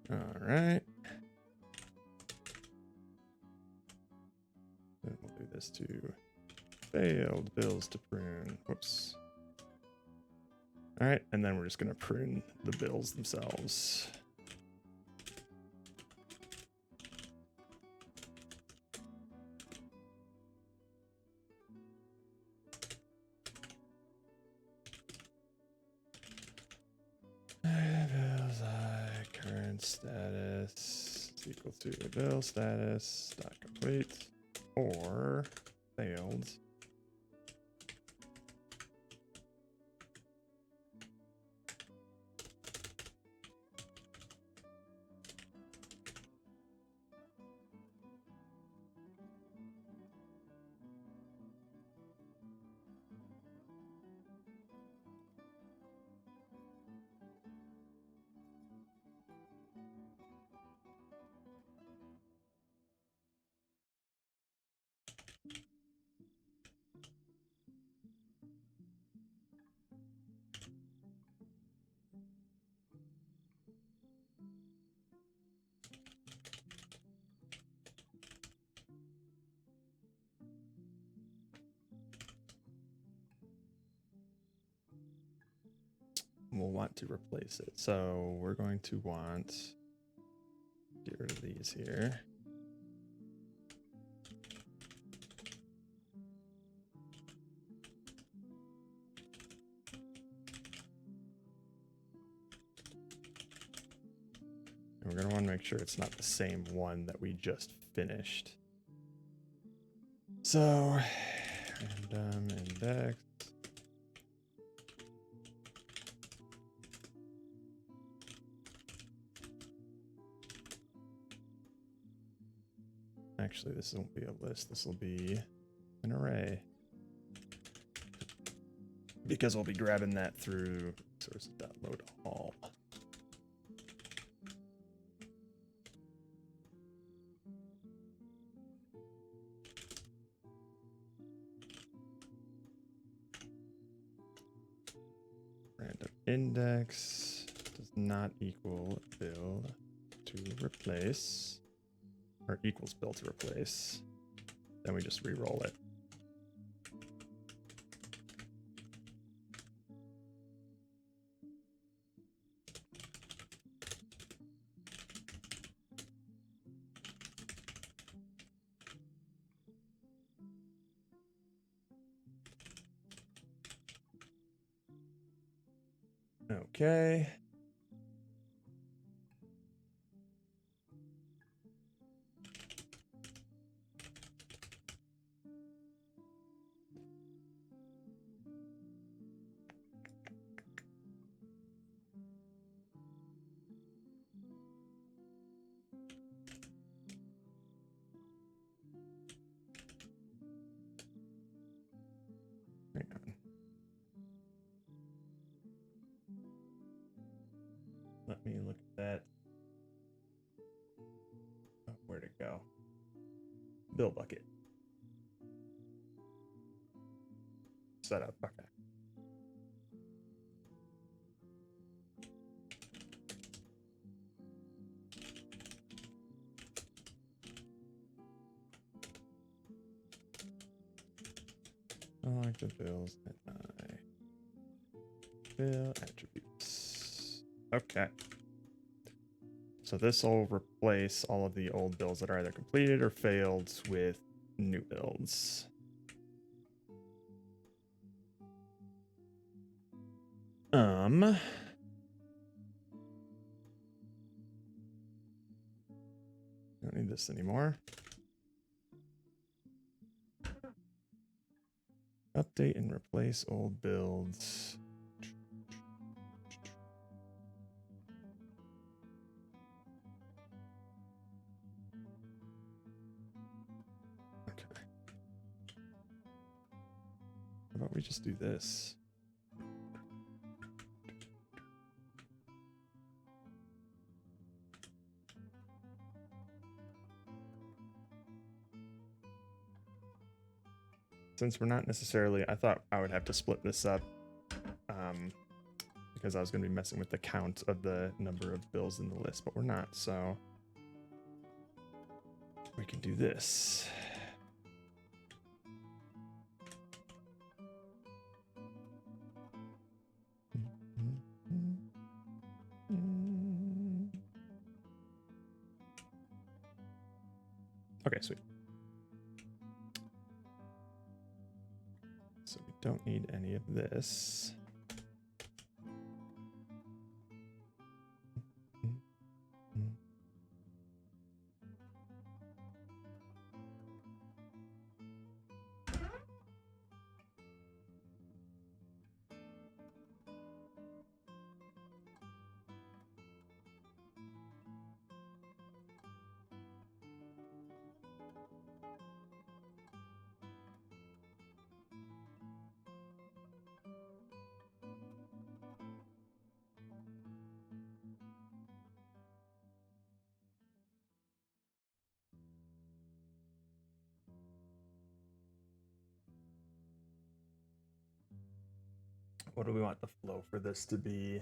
All right. Then we'll do this to failed bills to prune. Whoops. All right, and then we're just going to prune the bills themselves. and status is equal to bill status not complete or failed. We'll want to replace it. So we're going to want get rid of these here. And we're going to want to make sure it's not the same one that we just finished. So random index. Actually, this won't be a list. This will be an array. Because we'll be grabbing that through source.load all. Random index does not equal build to replace. Or equals build to replace. Then we just re-roll it. Okay. Hang on. Let me look at that. Oh, where'd it go? Bill bucket. Setup. Okay. I like the bills and bill attributes. Okay. So this will replace all of the old builds that are either completed or failed with new builds. Don't need this anymore. Update and replace old builds. Okay. How about we just do this? Since we're not necessarily, I thought I would have to split this up because I was going to be messing with the count of the number of bills in the list, but we're not, so we can do this. Okay, sweet. So we don't need any of this. What do we want the flow for this to be?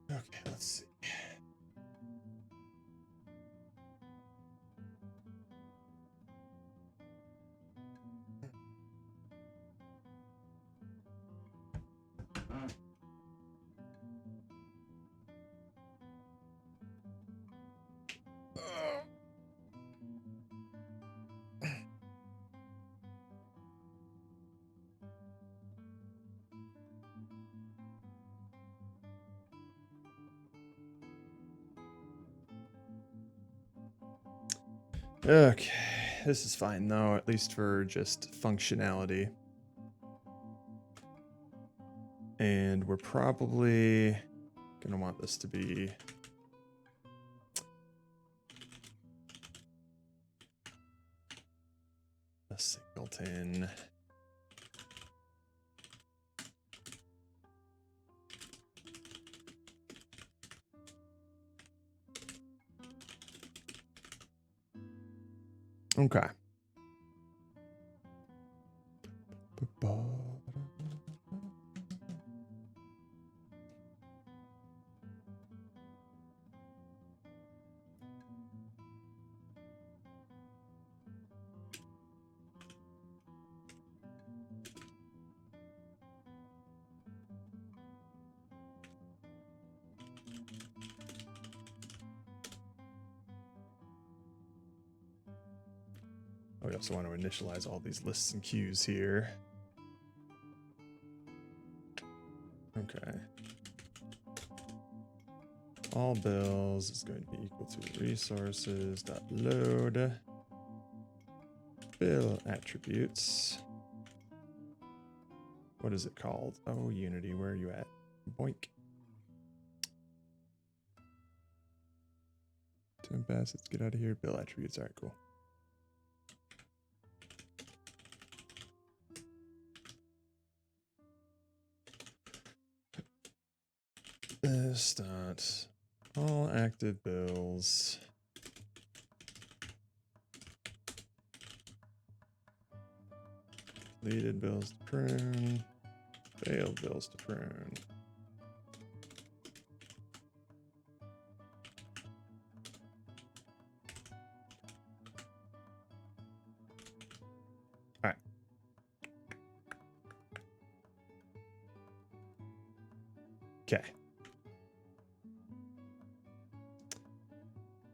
Okay, let's see. Okay, this is fine though, at least for just functionality. And we're probably gonna want this to be a singleton. Okay. We also want to initialize all these lists and queues here. Okay. All bills is going to be equal to resources.load bill attributes. What is it called? Oh, Unity, where are you at? Boink. Time pass, let's get out of here. Bill attributes, all right, cool. Start all active bills. Deleted bills to prune. Failed bills to prune. All right. Okay.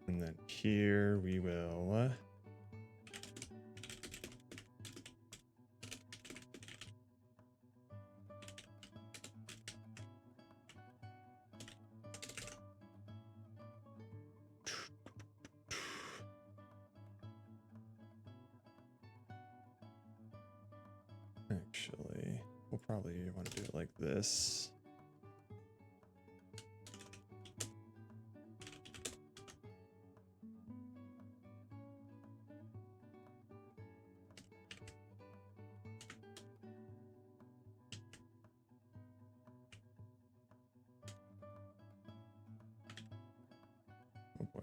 And then here we will actually, we'll probably want to do it like this. Oh boy.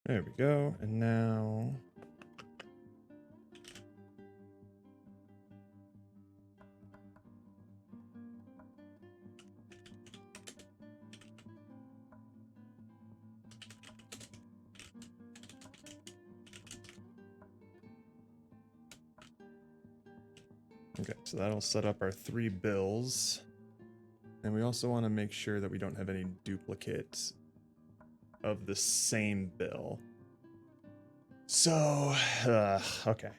There we go. And now okay, so that'll set up our 3 bills. And we also want to make sure that we don't have any duplicates of the same bill. So, okay.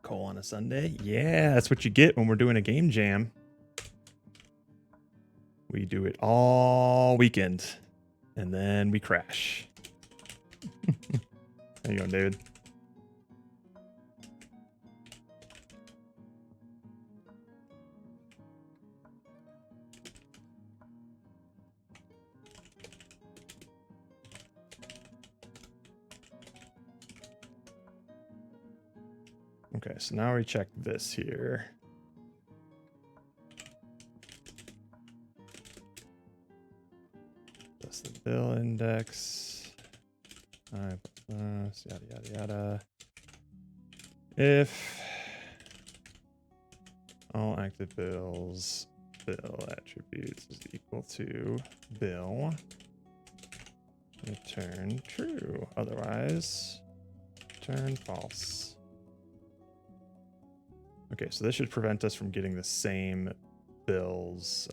hole on a Sunday. Yeah, that's what you get when we're doing a game jam. We do it all weekend, and then we crash. How you going, David? Okay, so now we check this here. That's the bill index. I plus yada yada yada. If all active bills bill attributes is equal to bill, return true. Otherwise, return false. Okay, so this should prevent us from getting the same bills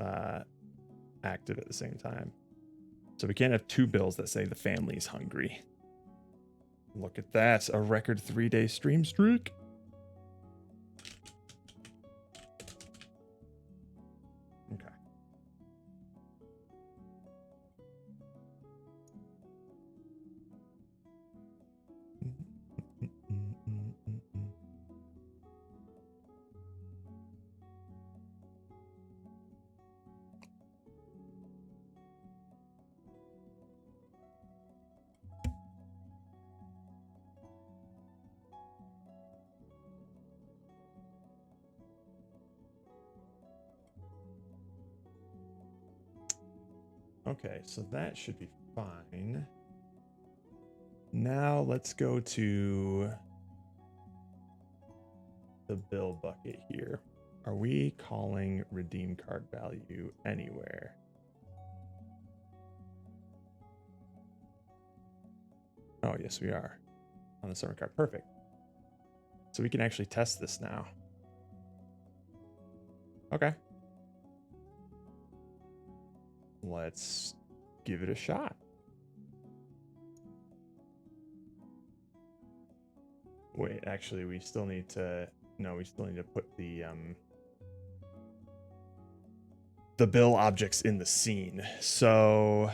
active at the same time. So we can't have two bills that say the family's hungry. Look at that, a record 3-day stream streak. Okay. Okay, so that should be fine. Now let's go to the bill bucket here. Are we calling redeem card value anywhere? Oh, yes, we are. On the summer card. Perfect. So we can actually test this now. Okay. Let's give it a shot. Wait, actually, we still need to... No, we still need to put the bill objects in the scene. So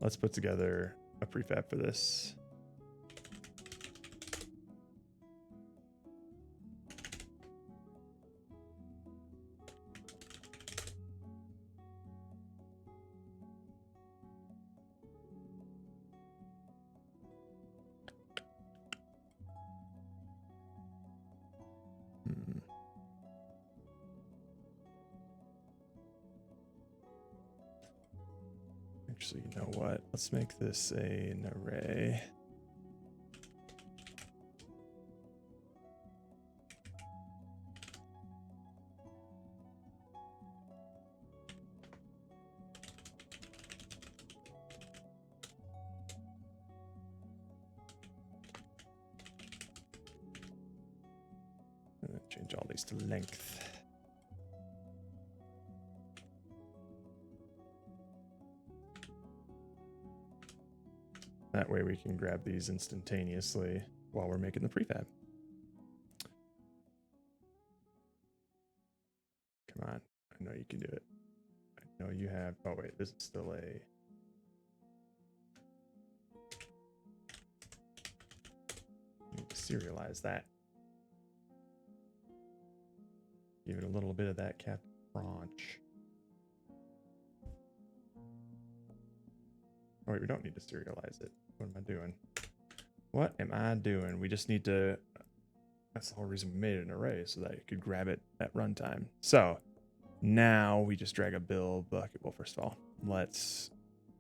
let's put together a prefab for this. Actually, you know what? Let's make this an array. And then change all these to length. That way we can grab these instantaneously while we're making the prefab. Come on. I know you can do it. I know you have... Oh, wait. This is still a... Need to serialize that. Give it a little bit of that Captain Crunch. Oh, wait. We don't need to serialize it. What am I doing? What am I doing? We just need to... That's the whole reason we made it an array, so that you could grab it at runtime. So now we just drag a bill bucket. Well, first of all, let's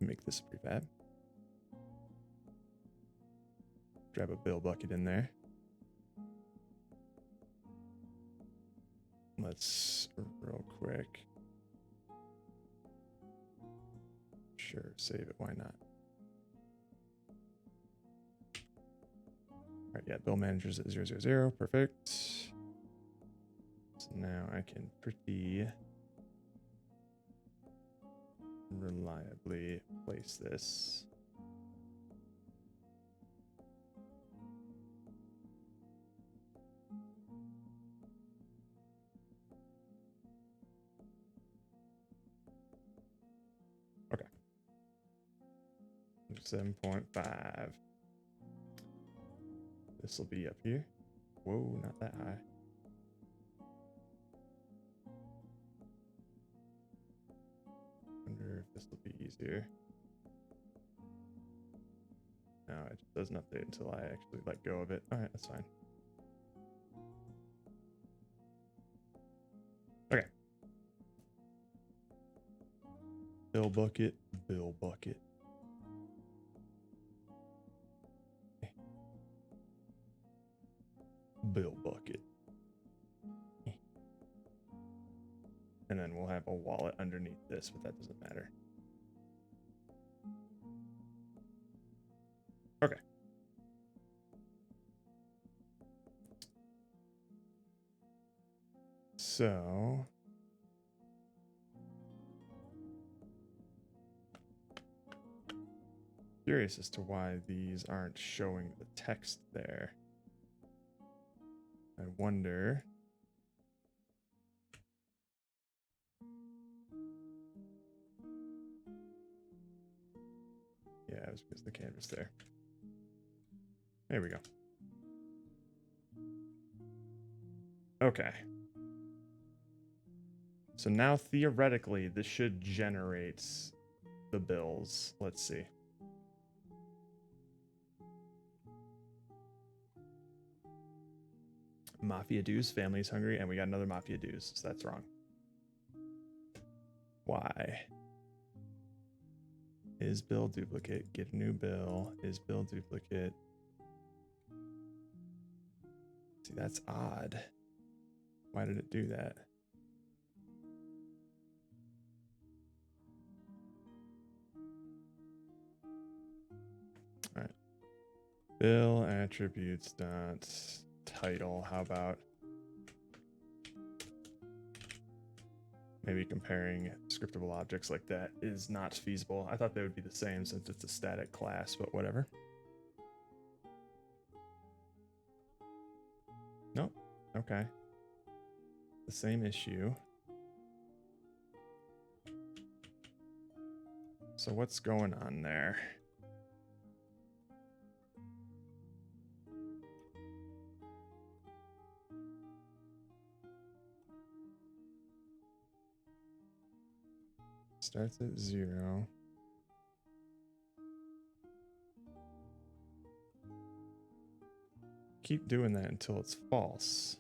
make this a prefab. Grab a bill bucket in there. Let's real quick. Sure, save it. Why not? All right, yeah, bill manager's at 000. Perfect. So now I can pretty reliably place this. 7.5. This will be up here. Whoa, not that high. Wonder if this will be easier. No, it just doesn't update until I actually let go of it. All right, that's fine. Okay. Bill bucket, bill bucket. Bill bucket. And then we'll have a wallet underneath this, but that doesn't matter. Okay. So curious as to why these aren't showing the text there. I wonder. Yeah, it was because of the canvas there. There we go. Okay. So now theoretically, this should generate the bills. Let's see. Mafia dues, family's hungry, and we got another mafia dues, so that's wrong. Why? Is bill duplicate? Get new bill. Is bill duplicate? See, that's odd. Why did it do that? All right. Bill attributes dot title. How about maybe comparing scriptable objects like that is not feasible. I thought they would be the same since it's a static class, but whatever. Nope. Okay. The same issue. So what's going on there? Starts at 0. Keep doing that until it's false.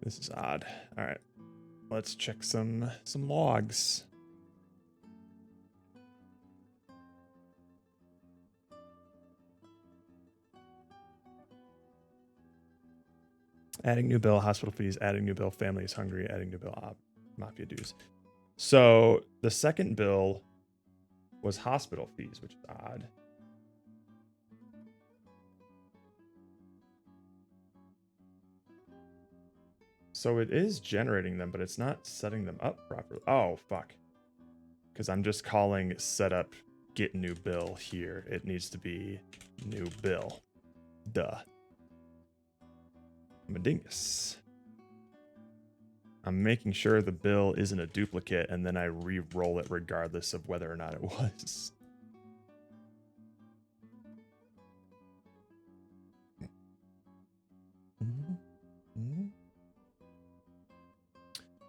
This is odd. All right, let's check some logs. Adding new bill, hospital fees, adding new bill, family is hungry, adding new bill, mafia dues. So the second bill was hospital fees, which is odd. So it is generating them, but it's not setting them up properly. Oh, fuck. Because I'm just calling setup get new bill here. It needs to be new bill. Duh. I'm a dingus. I'm making sure the bill isn't a duplicate, and then I re-roll it regardless of whether or not it was.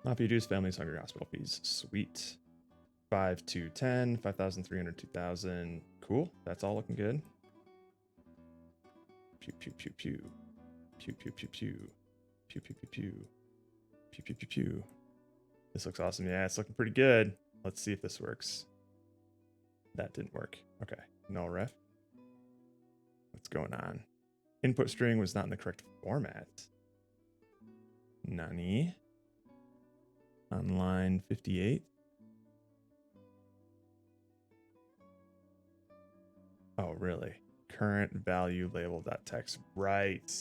Mafia dues, families, hungry, hospital fees. Sweet. 5 to 10, 5,300, 2,000. Cool. That's all looking good. Pew pew pew pew. Pew pew pew pew. Pew pew pew pew. Pew pew pew pew. This looks awesome. Yeah, it's looking pretty good. Let's see if this works. That didn't work. Okay. No ref. What's going on? Input string was not in the correct format. Nani? On line 58. Oh, really? Current value label.txt. Right.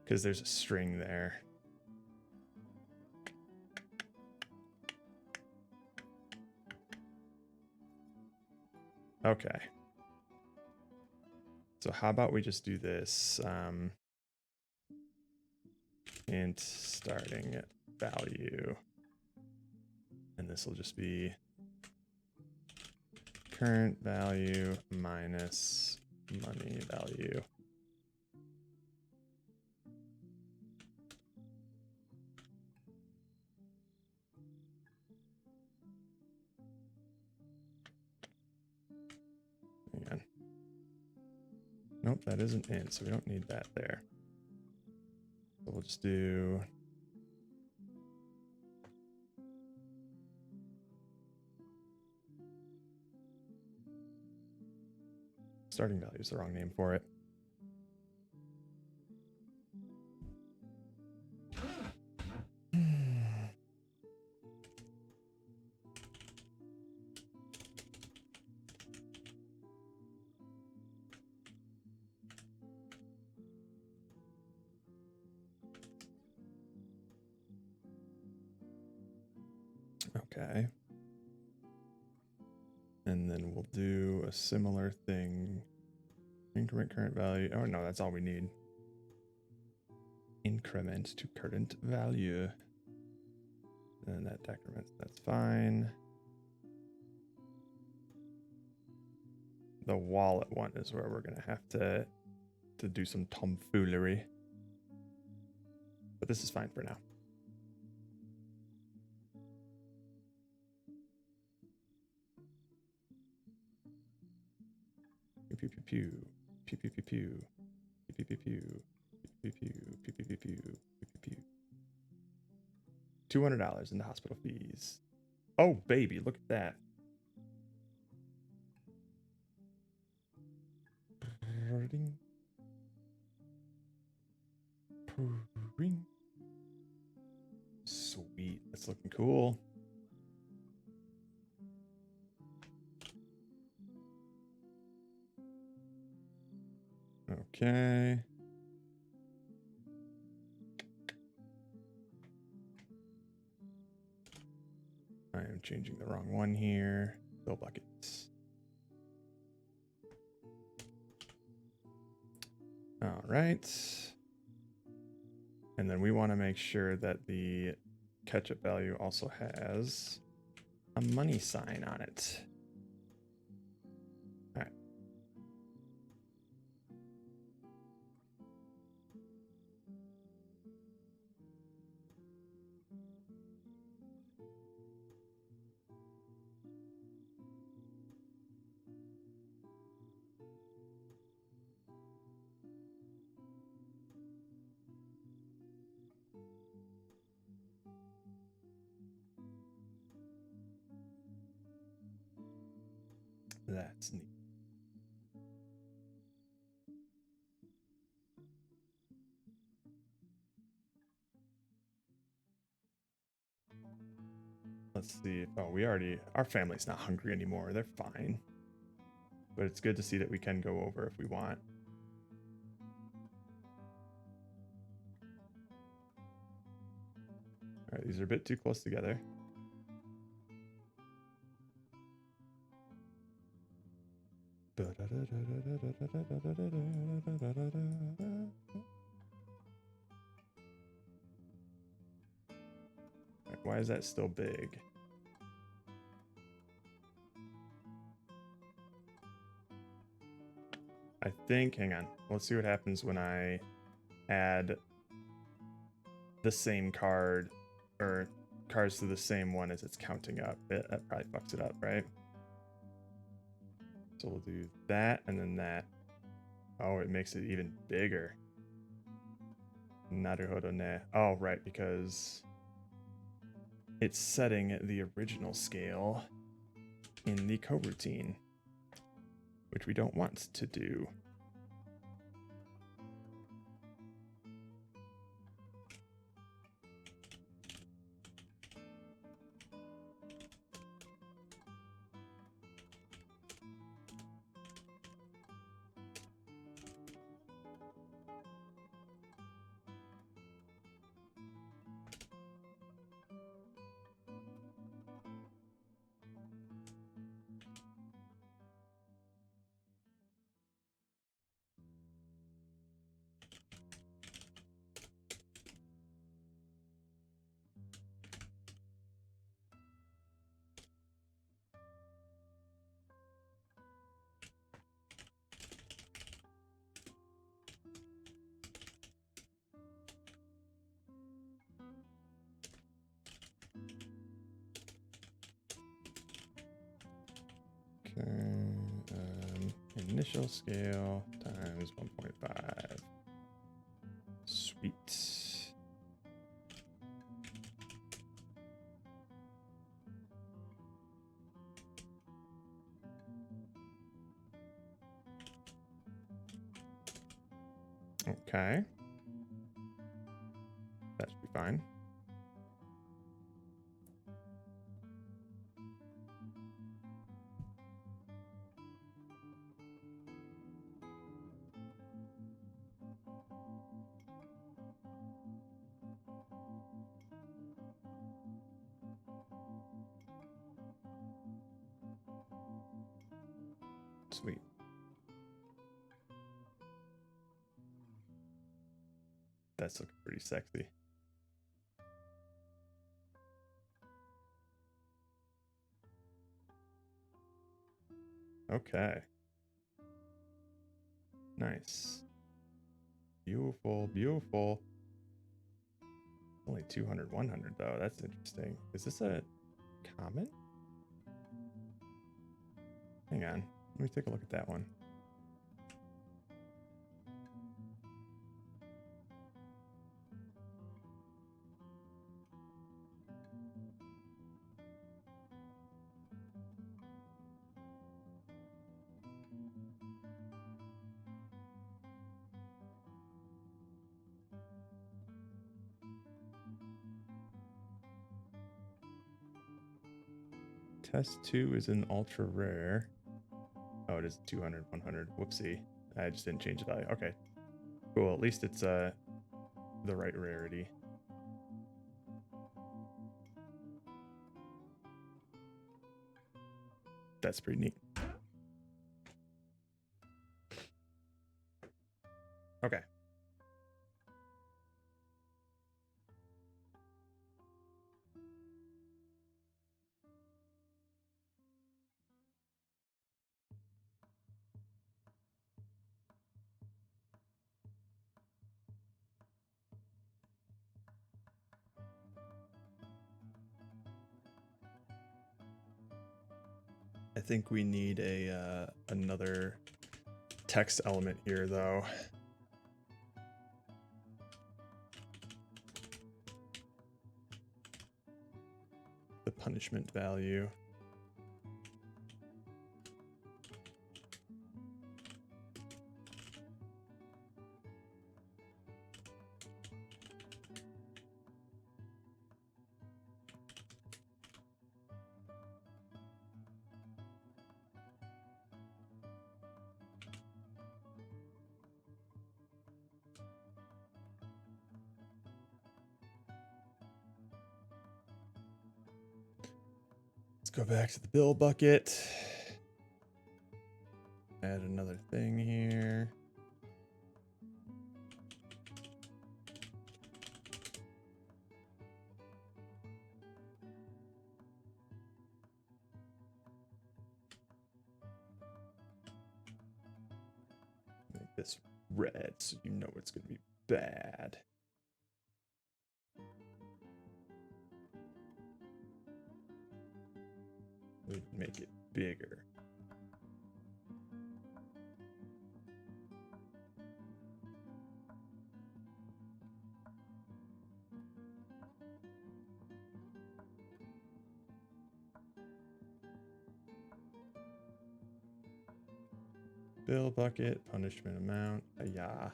Because there's a string there. Okay. So how about we just do this? Int starting value. And this will just be current value minus money value. Hang on. Nope, that isn't int, so we don't need that there. So we'll just do starting value is the wrong name for it. Okay. And then we'll do a similar thing. Increment current value. Oh no, that's all we need. Increment to current value. And that decrements, that's fine. The wallet one is where we're gonna have to do some tomfoolery. But this is fine for now. Pew pew pew pew pew pew pew pew pew pew pew pew pew pew pew pew pew. $200 in the hospital fees. Oh baby, look at that. Sweet, that's looking cool. Okay. I am changing the wrong one here. Fill buckets. All right. And then we want to make sure that the ketchup value also has a money sign on it. All right. That's neat. Let's see. Oh, our family's not hungry anymore. They're fine. But it's good to see that we can go over if we want. All right, these are a bit too close together. Right, why is that still big? I think, hang on. Let's see what happens when I add the same card or cards to the same one as it's counting up. That probably fucks it up, right? So we'll do that and then that. Oh, it makes it even bigger. Naruhodo ne. Oh, right, because it's setting the original scale in the coroutine, which we don't want to do. Initial scale times 1.5. Sweet. Okay. That should be fine. Sweet. That's looking pretty sexy. Okay. Nice. Beautiful, beautiful. Only 200, 100 though. That's interesting. Is this a common? Hang on. Let me take a look at that one. Test 2 is an ultra rare. Oh, it is 200, 100. Whoopsie. I just didn't change the value. Okay. Cool. At least it's the right rarity. That's pretty neat. Okay. I think we need a another text element here though. The punishment value. Let's go back to the bill bucket. Add another thing here. Make this red so you know it's going to be bad. We'd make it bigger. Bill bucket, punishment amount. Yeah.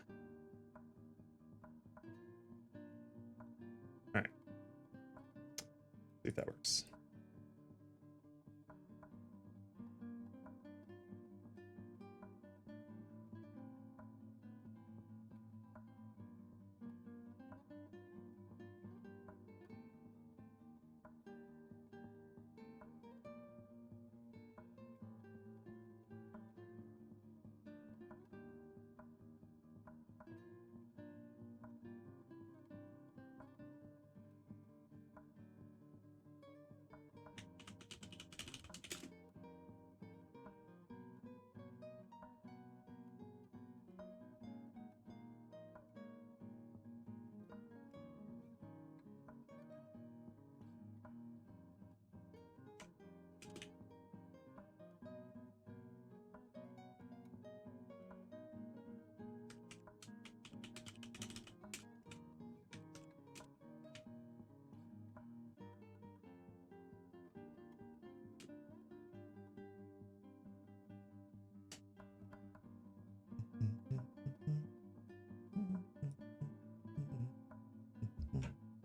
Alright. See if that works.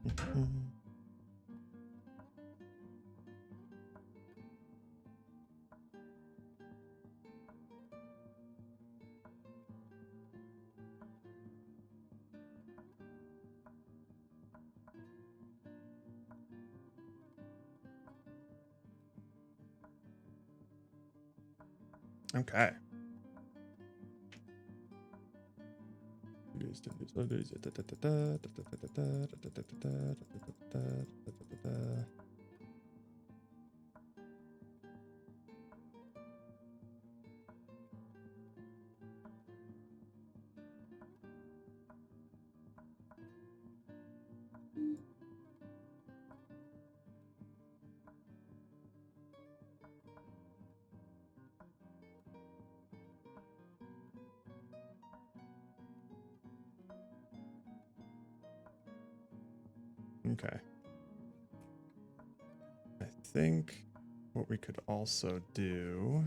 Okay. Okay. I think what we could also do,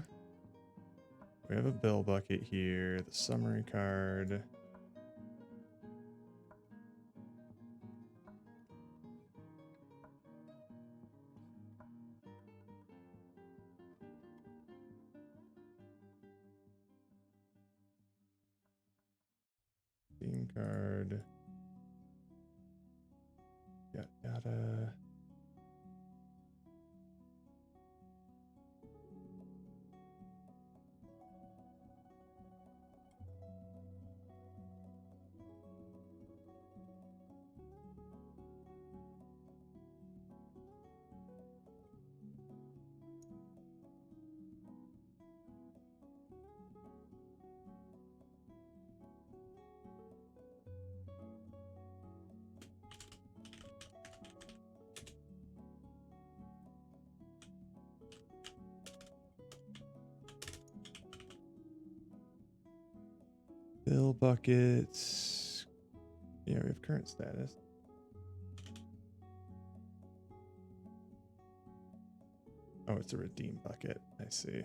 we have a bill bucket here, the summary card. Theme card. Yada. Bill buckets. Yeah, we have current status. Oh, it's a redeem bucket. I see.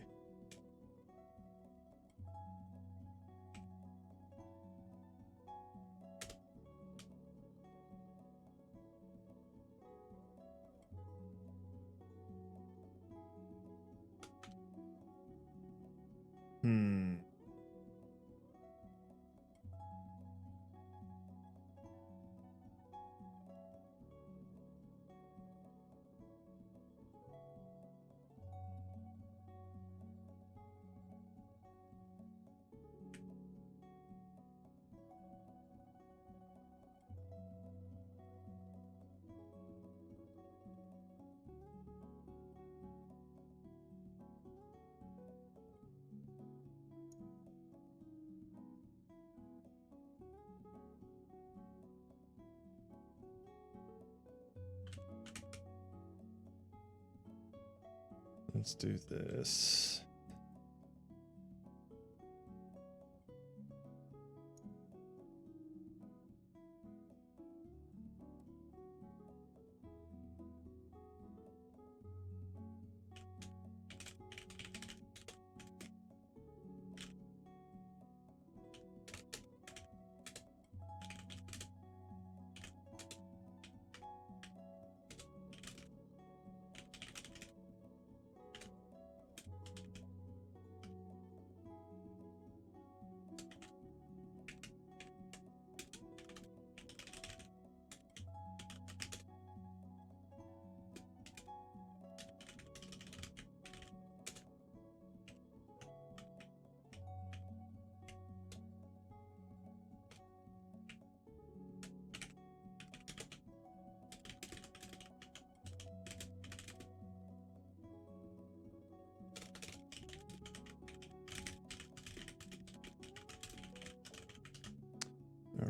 Let's do this.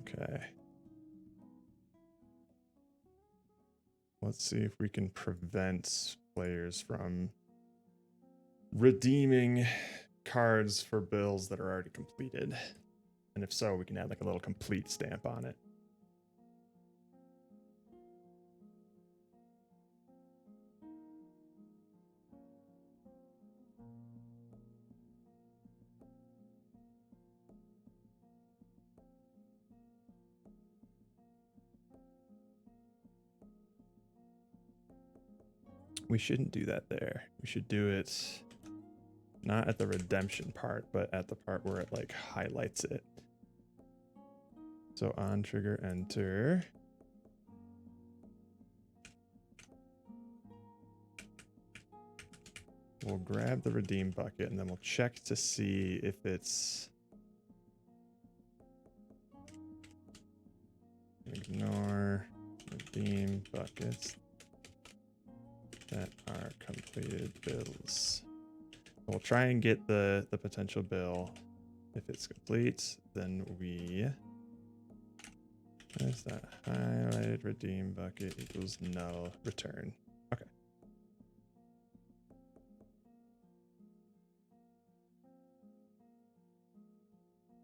Okay. Let's see if we can prevent players from redeeming cards for bills that are already completed. And if so, we can add like a little complete stamp on it. We shouldn't do that there. We should do it not at the redemption part, but at the part where it like highlights it. So on trigger enter. We'll grab the redeem bucket and then we'll check to see if it's ignore redeem buckets that are completed bills. We'll try and get the potential bill. If it's complete, then we there's that highlighted redeem bucket equals null return. Okay.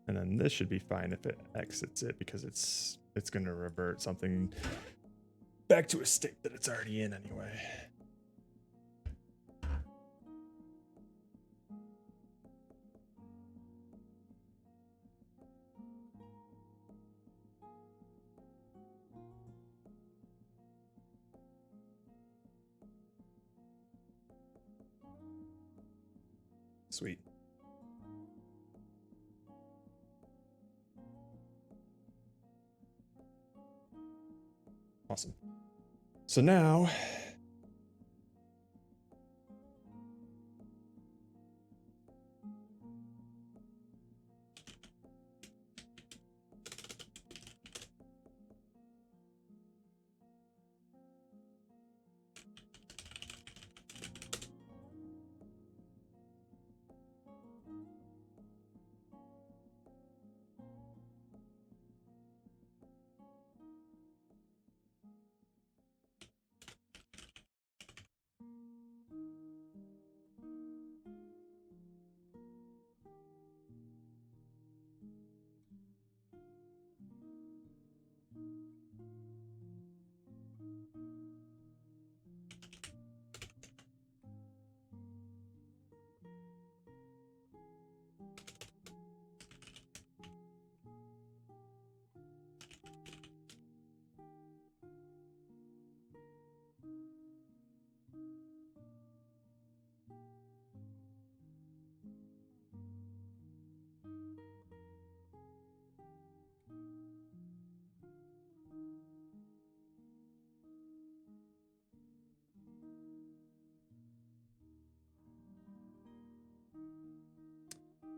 And then this should be fine if it exits it because it's going to revert something back to a state that it's already in anyway. Sweet. Awesome. So now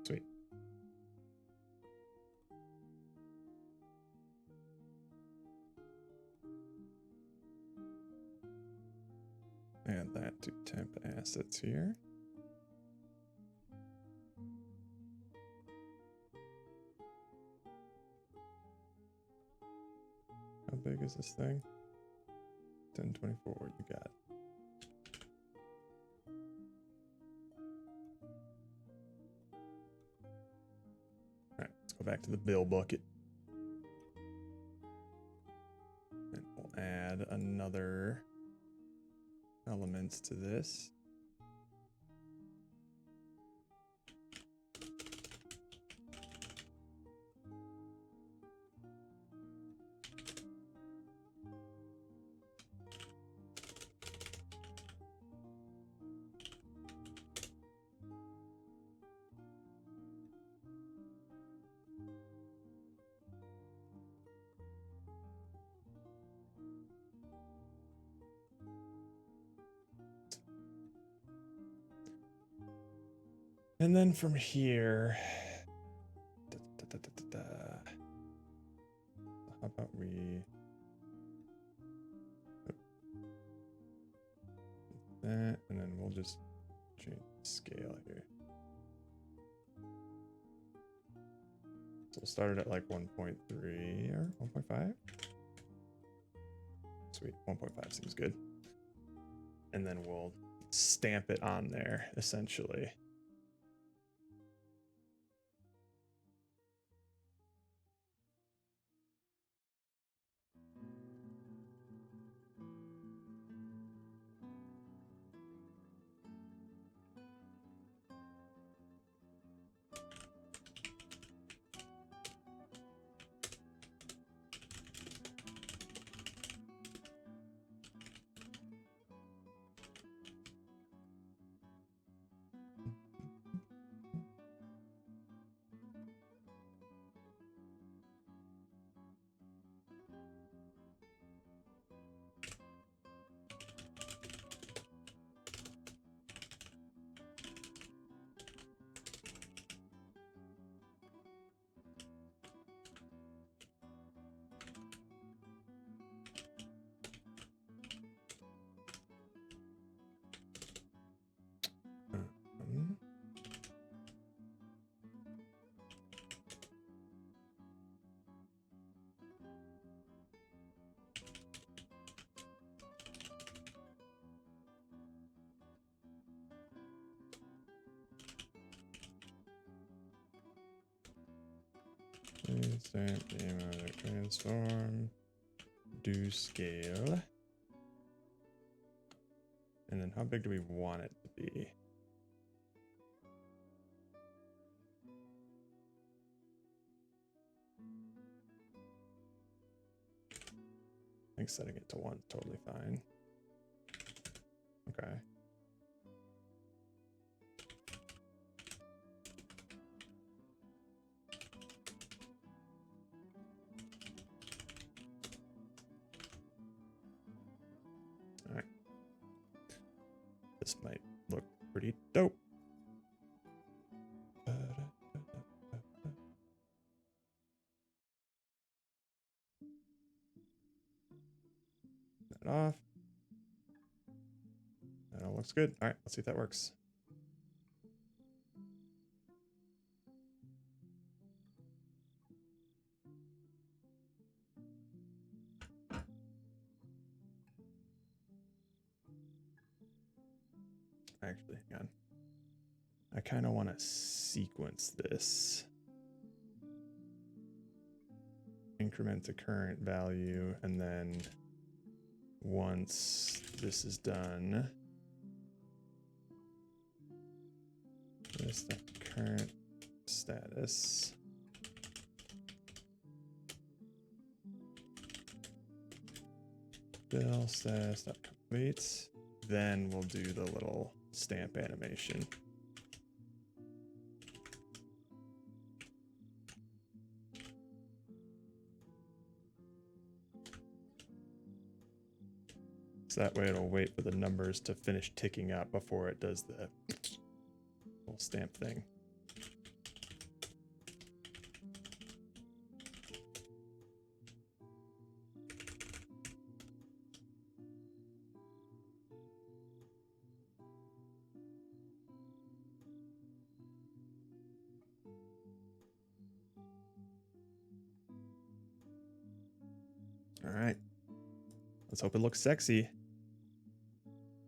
sweet. Add that to temp assets here. How big is this thing? 1024, you got it. All right, let's go back to the bill bucket. And we'll add another element to this. And then from here, how about we that, and then we'll just change the scale here. So we'll start it at like 1.3 or 1.5. Sweet, 1.5 seems good. And then we'll stamp it on there, essentially. Stamp the amount of transform, do scale. And then how big do we want it to be? I think setting it to 1 is totally fine. Okay. All right. This might look pretty dope. That off. That all looks good. All right, let's see if that works. Actually, hang on. I kind of want to sequence this. Increment to current value, and then once this is done, this the current status. Bill status.complete. Then we'll do the little stamp animation. So that way it'll wait for the numbers to finish ticking up before it does the little stamp thing. All right. Let's hope it looks sexy.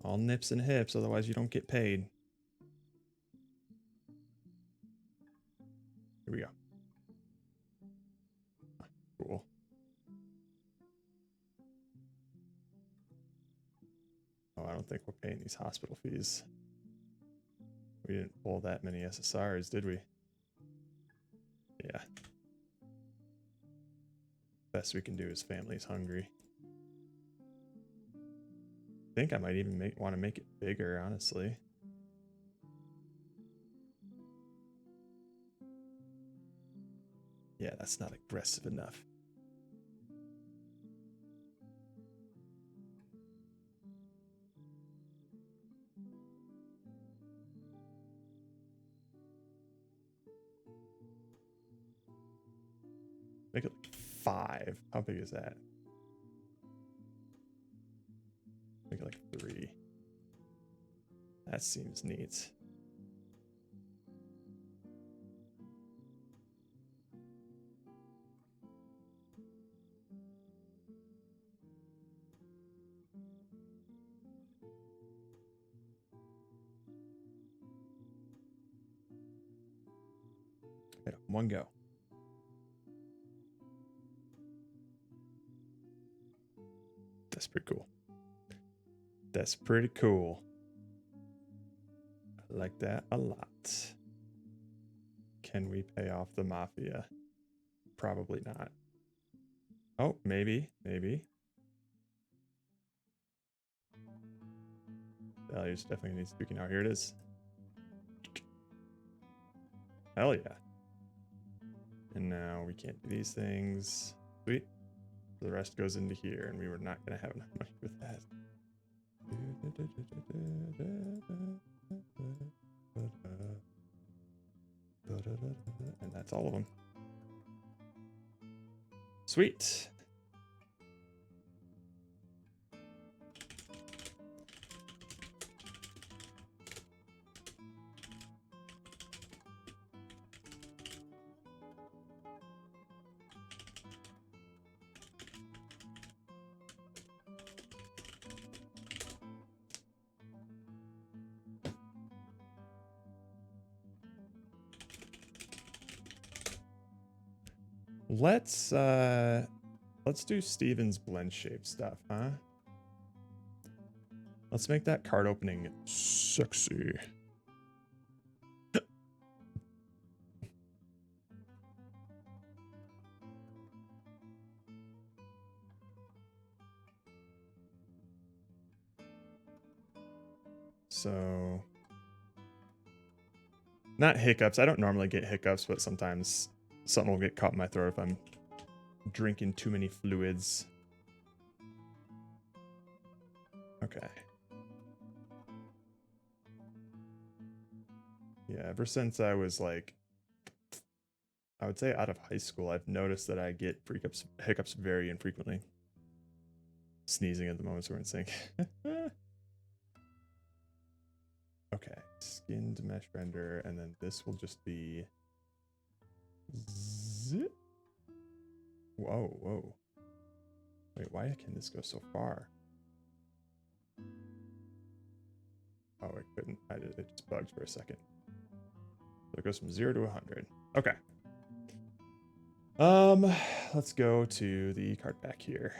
All nips and hips, otherwise you don't get paid. Here we go. Cool. Oh, I don't think we're paying these hospital fees. We didn't pull that many SSRs, did we? Yeah. Best we can do is family's hungry. I think I might even want to make it bigger, honestly. Yeah, that's not aggressive enough. Make it like 5. How big is that? Make it like 3. That seems neat. Yeah, one go. That's pretty cool. That's pretty cool. I like that a lot. Can we pay off the mafia? Probably not. Oh, maybe. Values definitely needs speaking out. Here it is. Hell yeah. And now we can't do these things. Sweet. The rest goes into here, and we were not going to have enough money with that. And that's all of them. Sweet. Let's do Steven's blend shape stuff, huh? Let's make that card opening sexy. So, not hiccups. I don't normally get hiccups, but sometimes something will get caught in my throat if I'm drinking too many fluids. Okay. Yeah, ever since I was like, I would say out of high school, I've noticed that I get hiccups very infrequently. Sneezing at the moments we're in sync. Okay, skinned mesh render, and then this will just be zip. Whoa. Wait, why can this go so far? Oh, it couldn't. It just bugged for a second. So it goes from 0 to 100. Okay. Let's go to the card back here.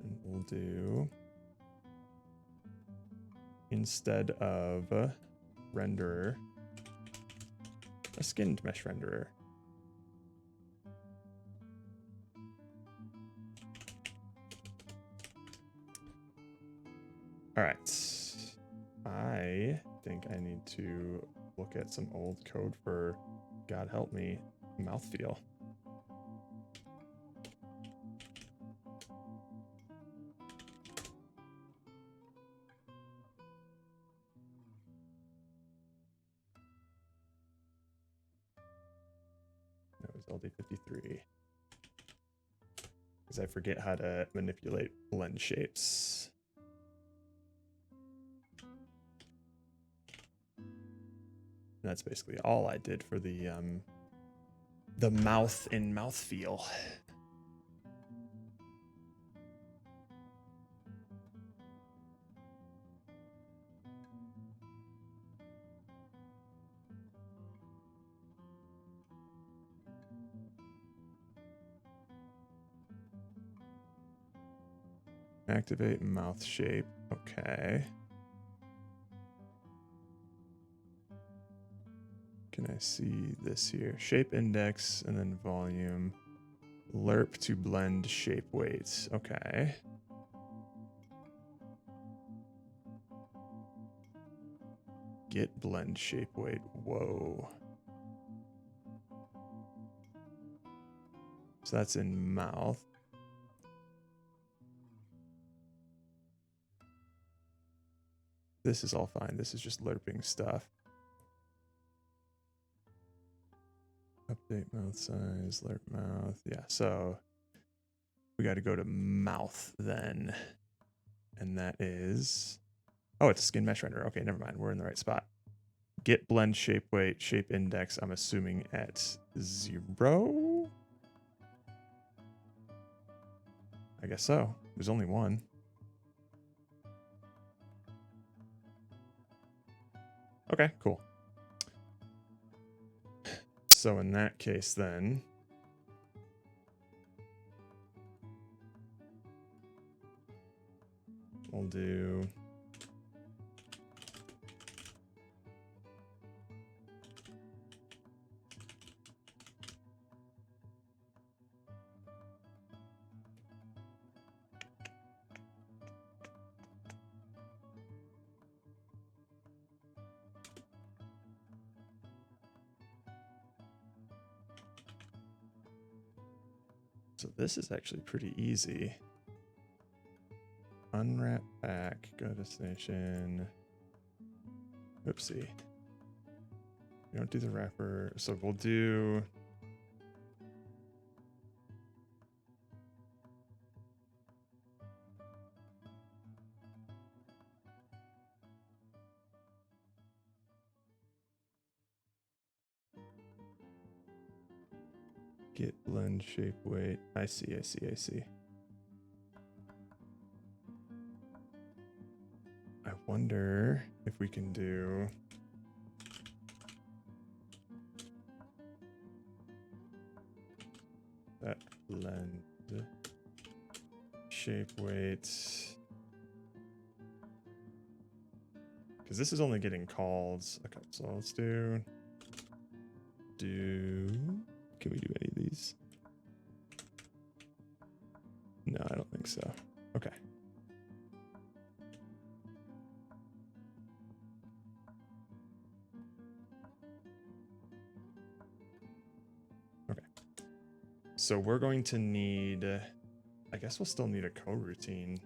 And we'll do, instead of a renderer, a skinned mesh renderer. All right. I think I need to look at some old code for, God help me, mouthfeel. That was LD53. Because I forget how to manipulate blend shapes. And that's basically all I did for the mouth and mouthfeel. Activate mouth shape. Okay. Can I see this here? Shape index and then volume. Lerp to blend shape weights. Okay. Get blend shape weight. Whoa. So that's in mouth. This is all fine. This is just lerping stuff. Update mouth size, lerp mouth. Yeah, so we got to go to mouth then. And that is, oh, it's a skin mesh render. Okay, never mind. We're in the right spot. Get blend shape weight, shape index, I'm assuming at 0. I guess so. There's only one. Okay, cool. So in that case then, we'll do so this is actually pretty easy. Unwrap back, go to destination. Oopsie. We don't do the wrapper, so we'll do get blend shape weight. I see. I wonder if we can do that blend shape weight, because this is only getting called. Okay, so let's do can we do any of these? No, I don't think so. Okay. So we're going to need, I guess we'll still need a coroutine.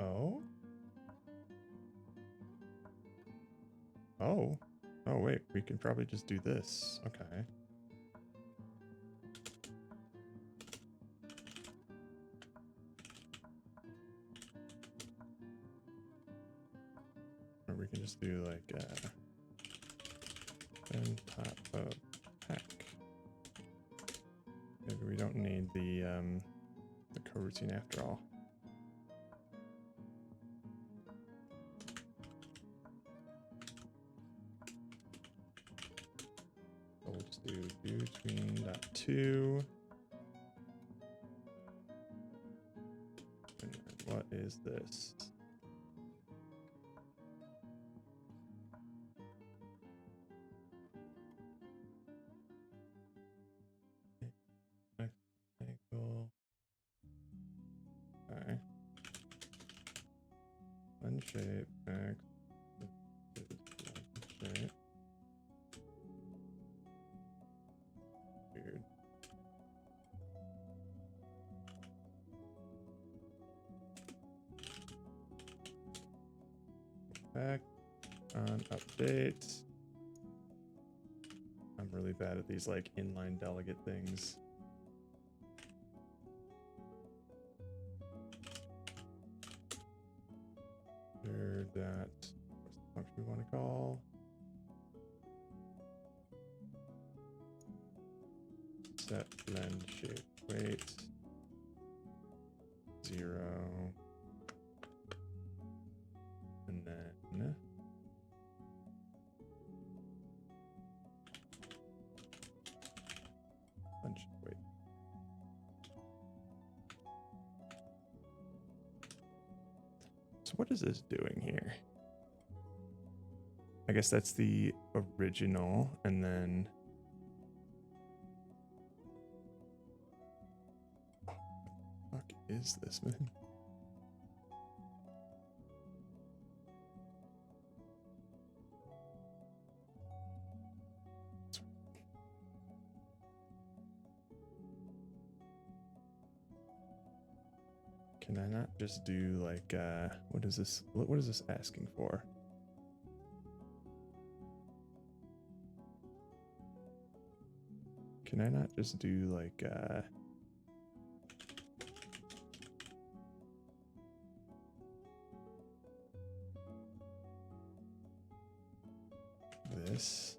Oh. Oh. Oh, wait. We can probably just do this. Okay. Or we can just do like and top of pack. Maybe we don't need the coroutine after all. So we'll just do between dot two. And what is this? Angle. Okay. Unshape X. Shape. Weird. Back on update. I'm really bad at these like inline delegate things. Sure that what's the function we want to call? Set blend shape weight 0 So what is this doing here? I guess that's the original, and then what the fuck is this, man? Can I not just do like what is this? What is this asking for? Can I not just do like this?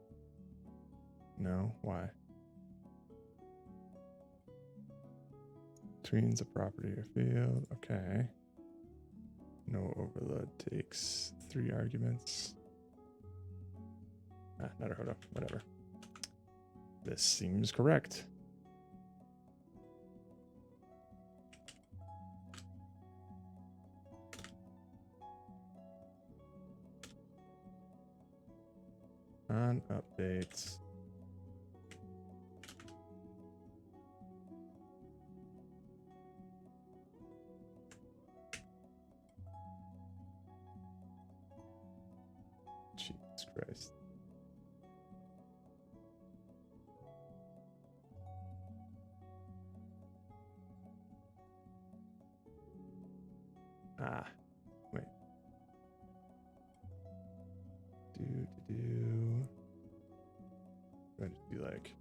No, why? Screens a property or field. Okay. No overload takes 3 arguments. Not a hold. Whatever. This seems correct. On updates. Jesus Christ. Wait. Do. I'm going to do like.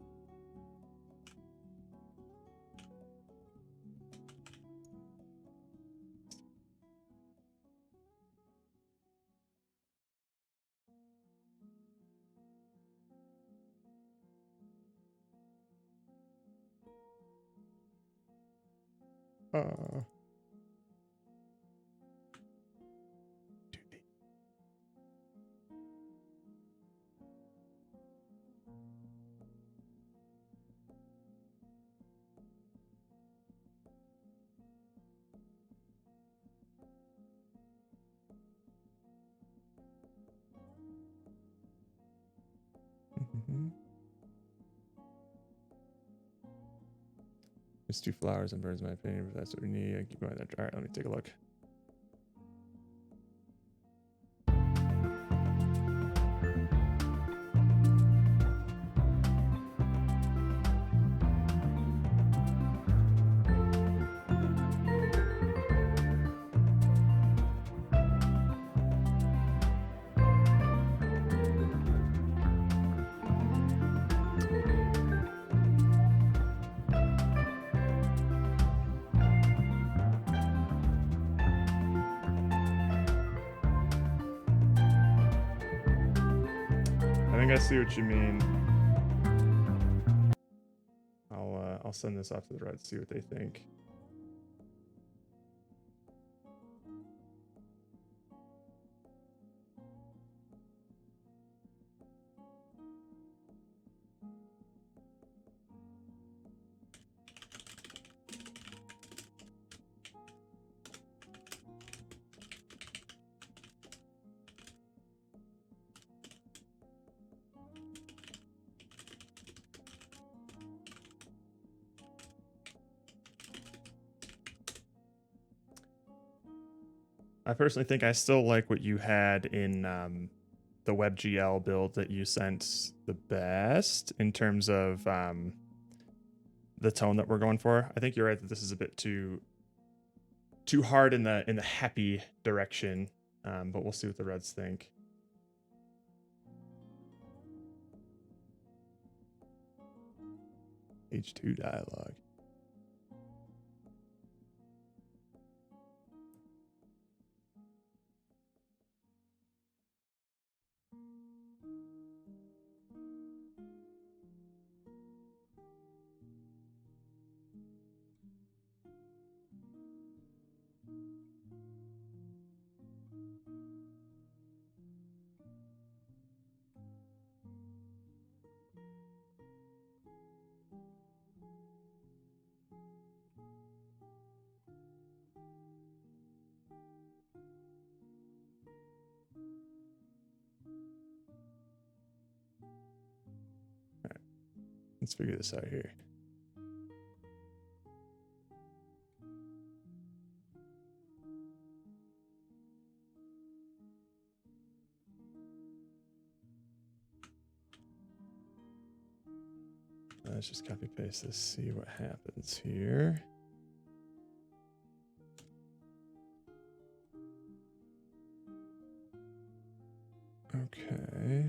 Just 2 flowers and birds, in my opinion, if that's what we need. I keep going there. All right, let me take a look. I see what you mean. I'll send this off to the Reds, see what they think. I personally think I still like what you had in the WebGL build that you sent the best in terms of the tone that we're going for. I think you're right that this is a bit too hard in the happy direction, but we'll see what the Reds think. H2 dialogue. Let's figure this out here. Let's just copy paste this, see what happens here. Okay.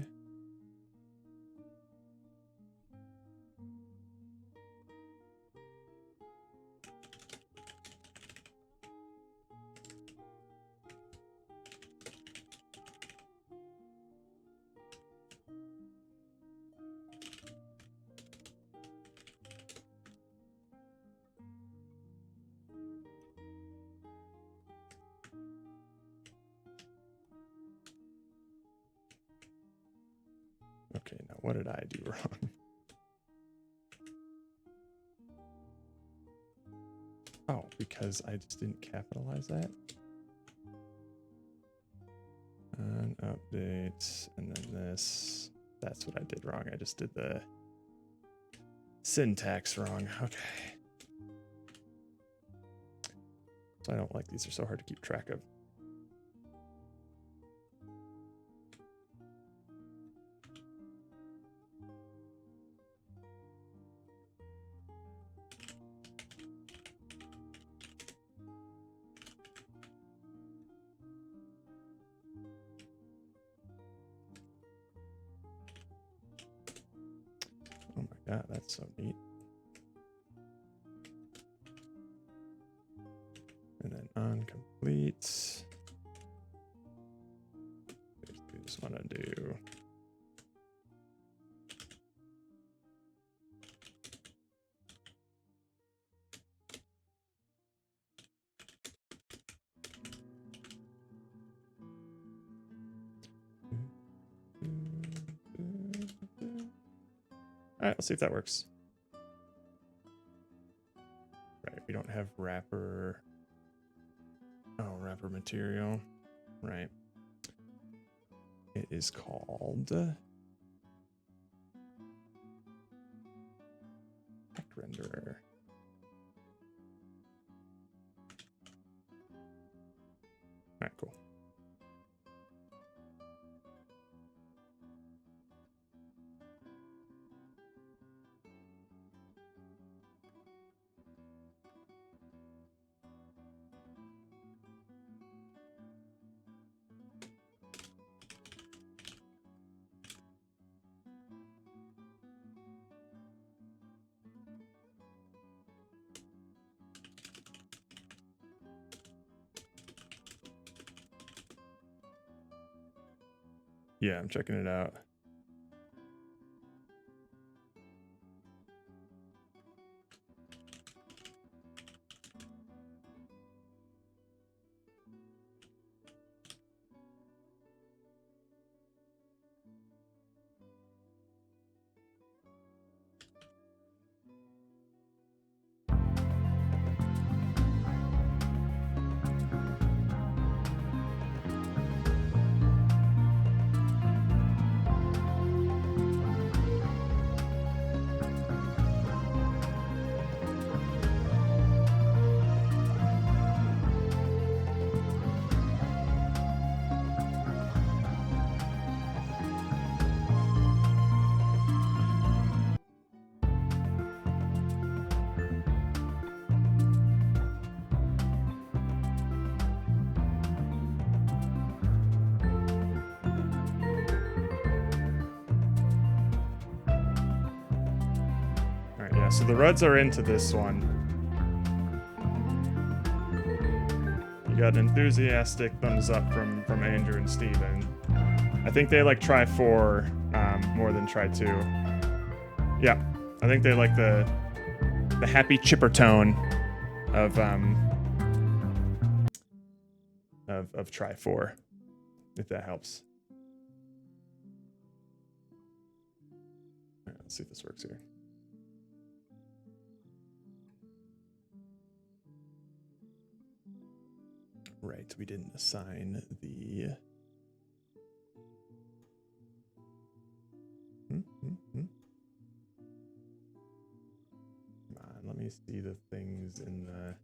Okay, now what did I do wrong? Oh, because I just didn't capitalize that. And update, and then this. That's what I did wrong. I just did the syntax wrong. Okay. So I don't like these are so hard to keep track of. Oh my god, that's so neat. And then on complete. We just want to do. All right, let's see if that works. Right, we don't have wrapper. Oh, wrapper material. Right. It is called text renderer. All right, cool. Yeah, I'm checking it out. All right, yeah, so the Ruds are into this one. You got an enthusiastic thumbs up from Andrew and Steven. I think they like try 4 more than try 2. Yeah, I think they like the happy chipper tone of try 4, if that helps. All right, let's see if this works here. Right, we didn't assign the. see the things in the...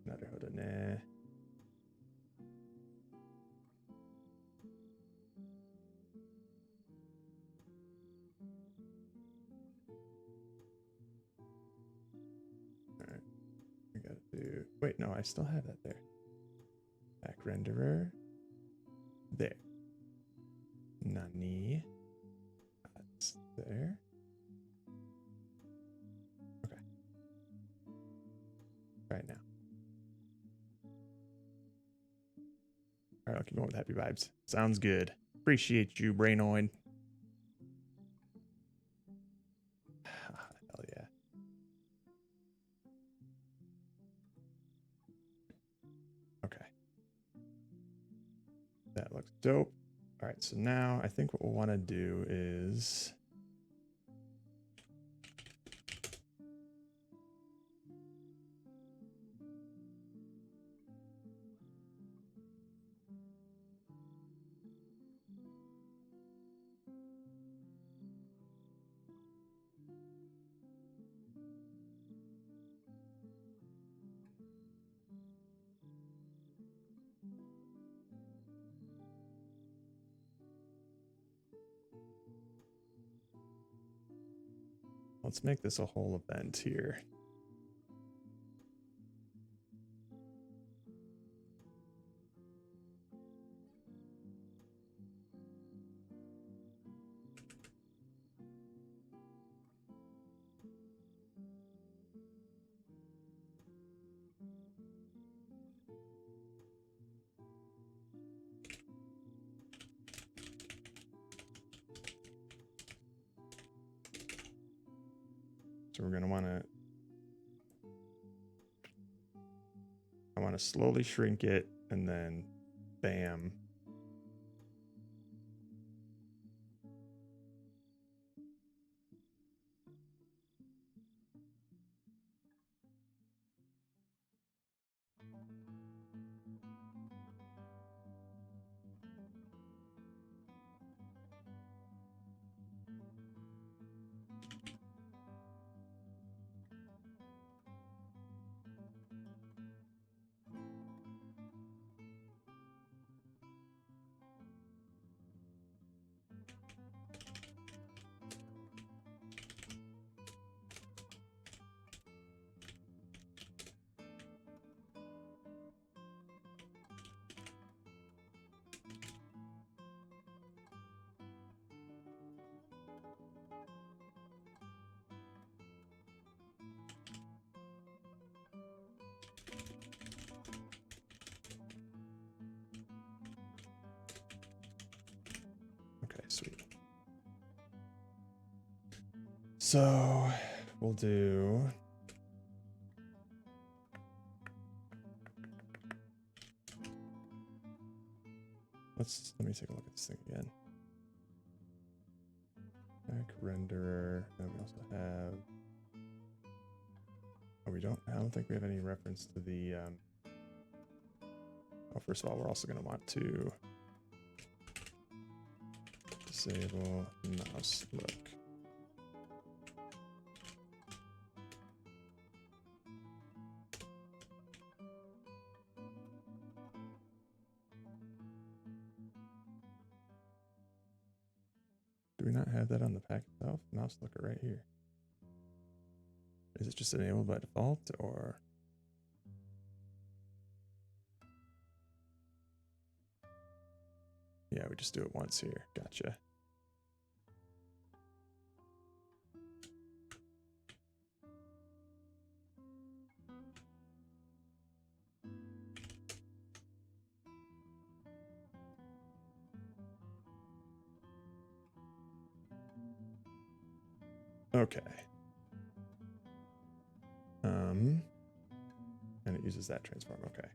나르호도 네. Alright. I gotta do... Wait, no, I still have that there. Back renderer. There. Nani. That's there. Okay. Right now. All right, I'll keep going with happy vibes. Sounds good. Appreciate you, Brainoid. Hell yeah. Okay. That looks dope. All right, so now I think what we'll want to do is... Let's make this a whole event here. So we're going to want to... I want to slowly shrink it and then bam. Okay, sweet. So we'll do... Let me take a look at this thing again. Back renderer. And we also have... Oh, I don't think we have any reference to the... Oh, first of all, we're also going to want to disable mouse look. Do we not have that on the pack itself? Mouse looker right here. Is it just enabled by default or? Yeah, we just do it once here. Gotcha. Okay. And it uses that transform. Okay.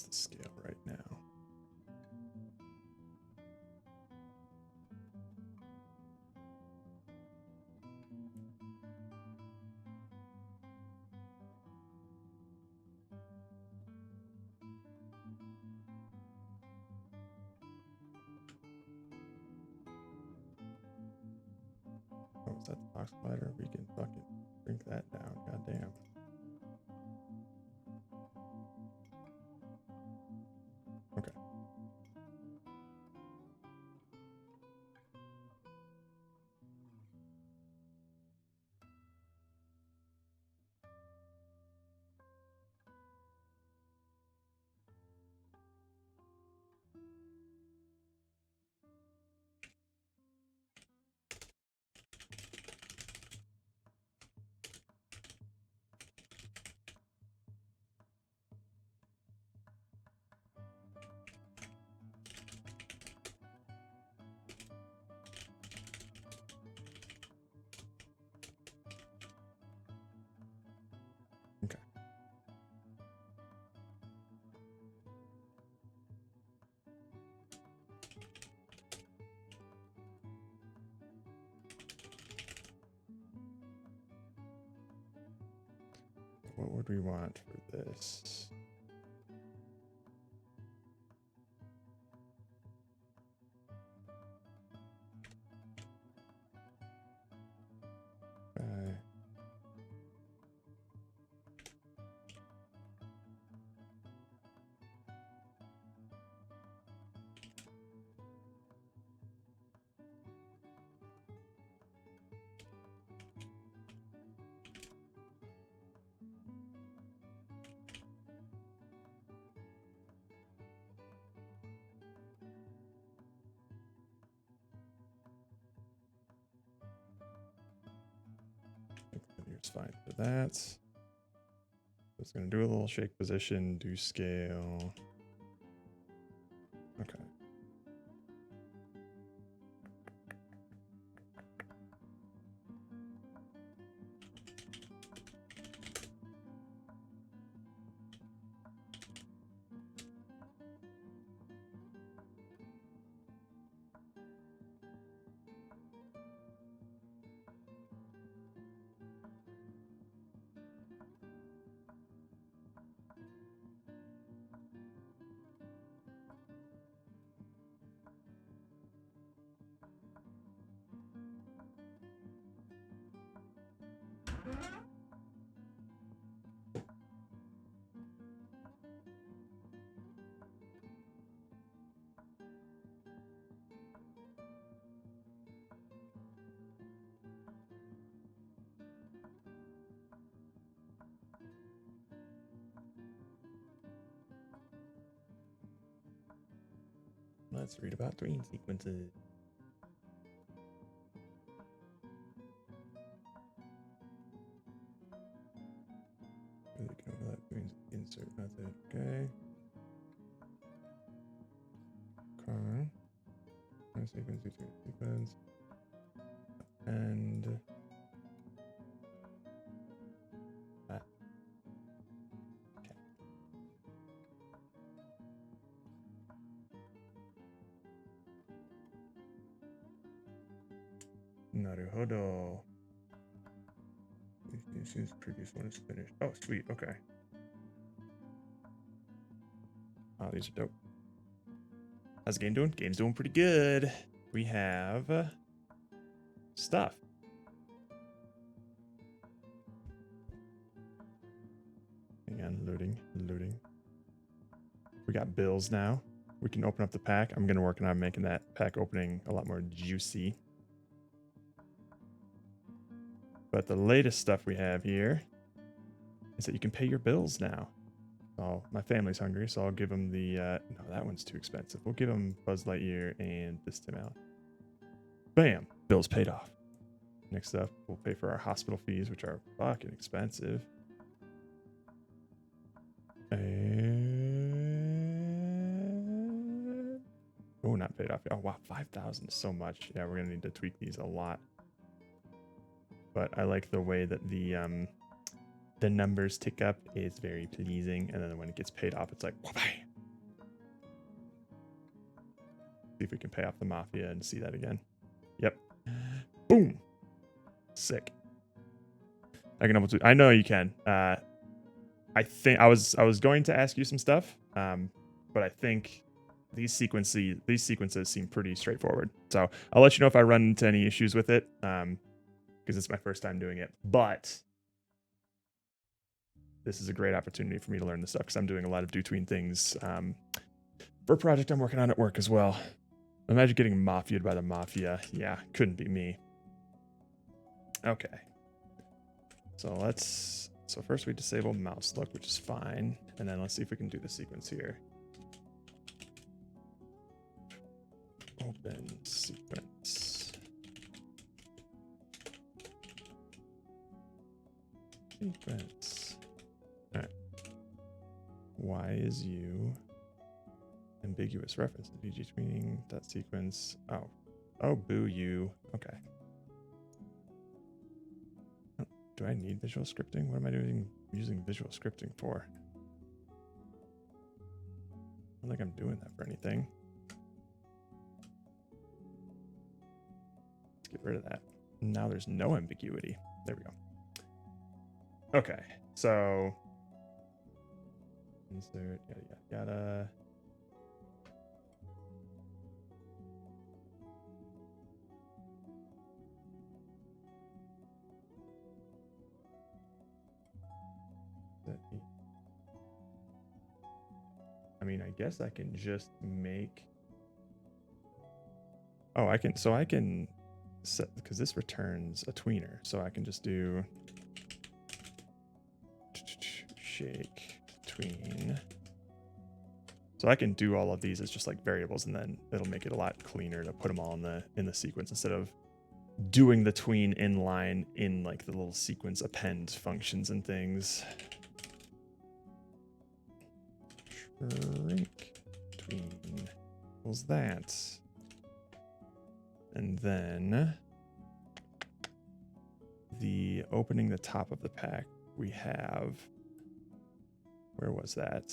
the scale right now? Oh, is that the box slider? We can fucking shrink that down. God damn. Okay. Okay. What would we want for this? Okay. Here's fine for that. It's going to do a little shake position, do scale. Okay. Let's read about dream sequences. Really can overlap dreams insert method. Okay. Okay. Sequence, sequence. And that. Okay. Naruhodo. This previous one is finished. Oh, sweet. Okay. Oh, these are dope. How's the game doing? Game's doing pretty good. We have stuff. Hang on, loading. We got bills now. We can open up the pack. I'm gonna work on making that pack opening a lot more juicy. But the latest stuff we have here is that you can pay your bills now. Oh, my family's hungry, so I'll give them the, no, that one's too expensive. We'll give them Buzz Lightyear and this Tim Allen. Bam, bills paid off. Next up, we'll pay for our hospital fees, which are fucking expensive. And, oh, not paid off. Oh, wow, 5,000 is so much. Yeah, we're gonna need to tweak these a lot. But I like the way that the numbers tick up. It's very pleasing, and then when it gets paid off, it's like, whoopee. See if we can pay off the Mafia and see that again. Yep. Boom. Sick. I know you can. I think I was going to ask you some stuff, but I think these sequences seem pretty straightforward. So I'll let you know if I run into any issues with it, because it's my first time doing it. But this is a great opportunity for me to learn this stuff because I'm doing a lot of do-tween things for a project I'm working on at work as well. Imagine getting mafia'd by the Mafia. Yeah, couldn't be me. Okay. So first we disable mouse look, which is fine. And then let's see if we can do the sequence here. Open sequence. Sequence. All right. Why is you ambiguous reference to VG tweeting that sequence? Oh, boo you. Okay. Do I need visual scripting? What am I using visual scripting for? I don't think I'm doing that for anything. Let's get rid of that. Now there's no ambiguity. There we go. Okay, so insert yada yada. I mean, I guess I can just make. Oh, I can set, because this returns a tweener, so I can just do shake tween. So I can do all of these as just like variables, and then it'll make it a lot cleaner to put them all in the sequence instead of doing the tween inline in like the little sequence append functions and things. Shrink tween equals that. And then the opening the top of the pack we have. Where was that?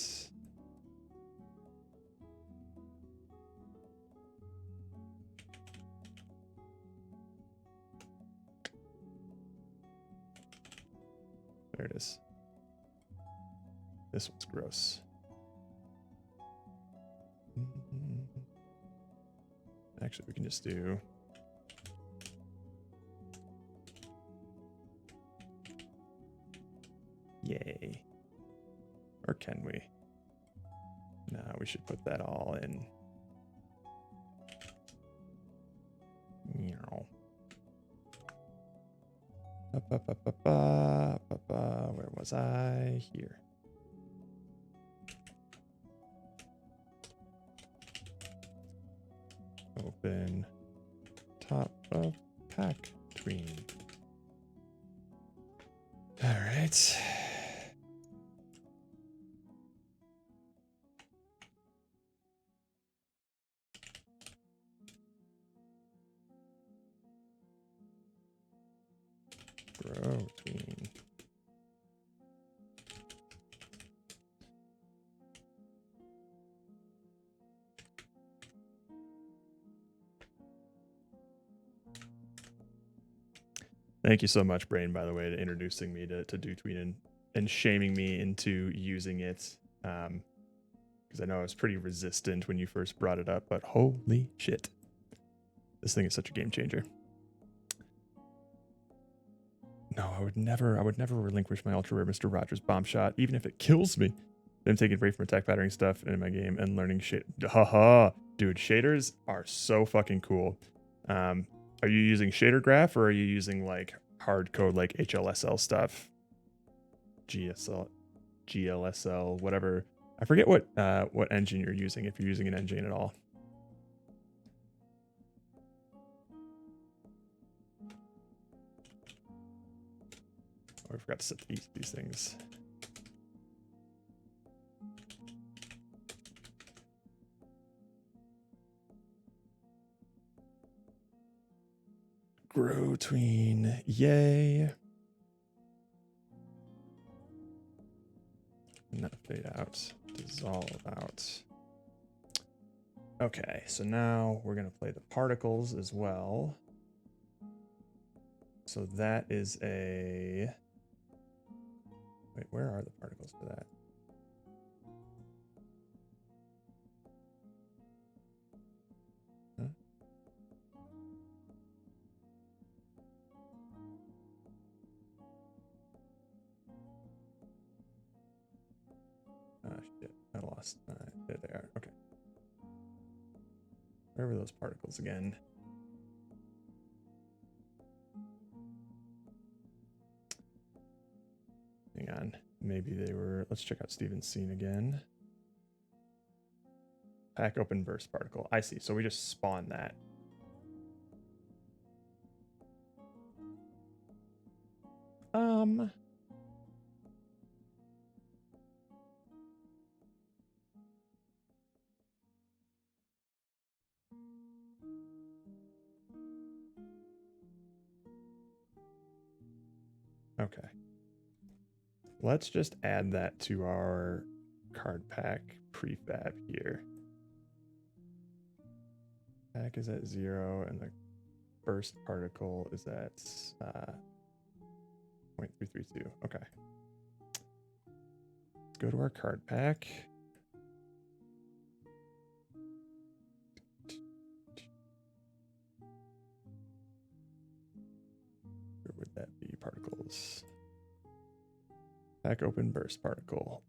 There it is. This one's gross. Actually, we can just do yay. Or can we? No, we should put that all in. Meow. Where was I? Here. Open top of pack tween. All right. Grow tween. Thank you so much, Brain, by the way, to introducing me to do tween and shaming me into using it. Because I know I was pretty resistant when you first brought it up, but holy shit. This thing is such a game changer. No, I would never relinquish my ultra rare Mr. Rogers bomb shot, even if it kills me. I'm taking a break from attack pattern stuff in my game and learning shit. Haha, dude, shaders are so fucking cool. Are you using shader graph or are you using like hard code like HLSL stuff? GLSL, whatever. I forget what engine you're using, if you're using an engine at all. Oh, I forgot to set these things. Grow tween, yay. Not fade out, dissolve out. Okay, so now we're going to play the particles as well. So that is a... Wait, where are the particles for that? Huh? Oh, shit. I lost. There they are. Okay. Where were those particles again? Hang on. Maybe they were... Let's check out Steven's scene again. Pack open burst particle. I see. So we just spawn that. Okay. Let's just add that to our card pack prefab here. Pack is at 0 and the burst particle is at 0.332. Okay. Let's go to our card pack. Where would that be? Particles. Pack open burst particle.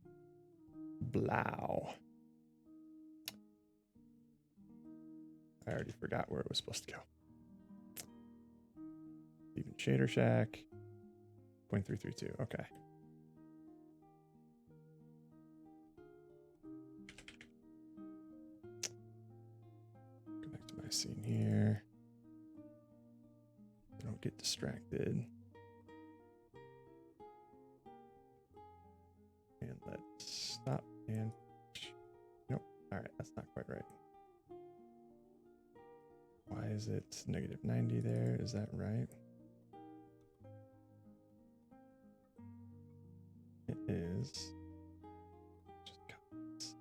Blow. I already forgot where it was supposed to go. Even shader shack. 0.332. Okay. Go back to my scene here. Don't get distracted. And let's stop and... Nope. All right, that's not quite right. Why is it -90 there? Is that right? It is. Just comments.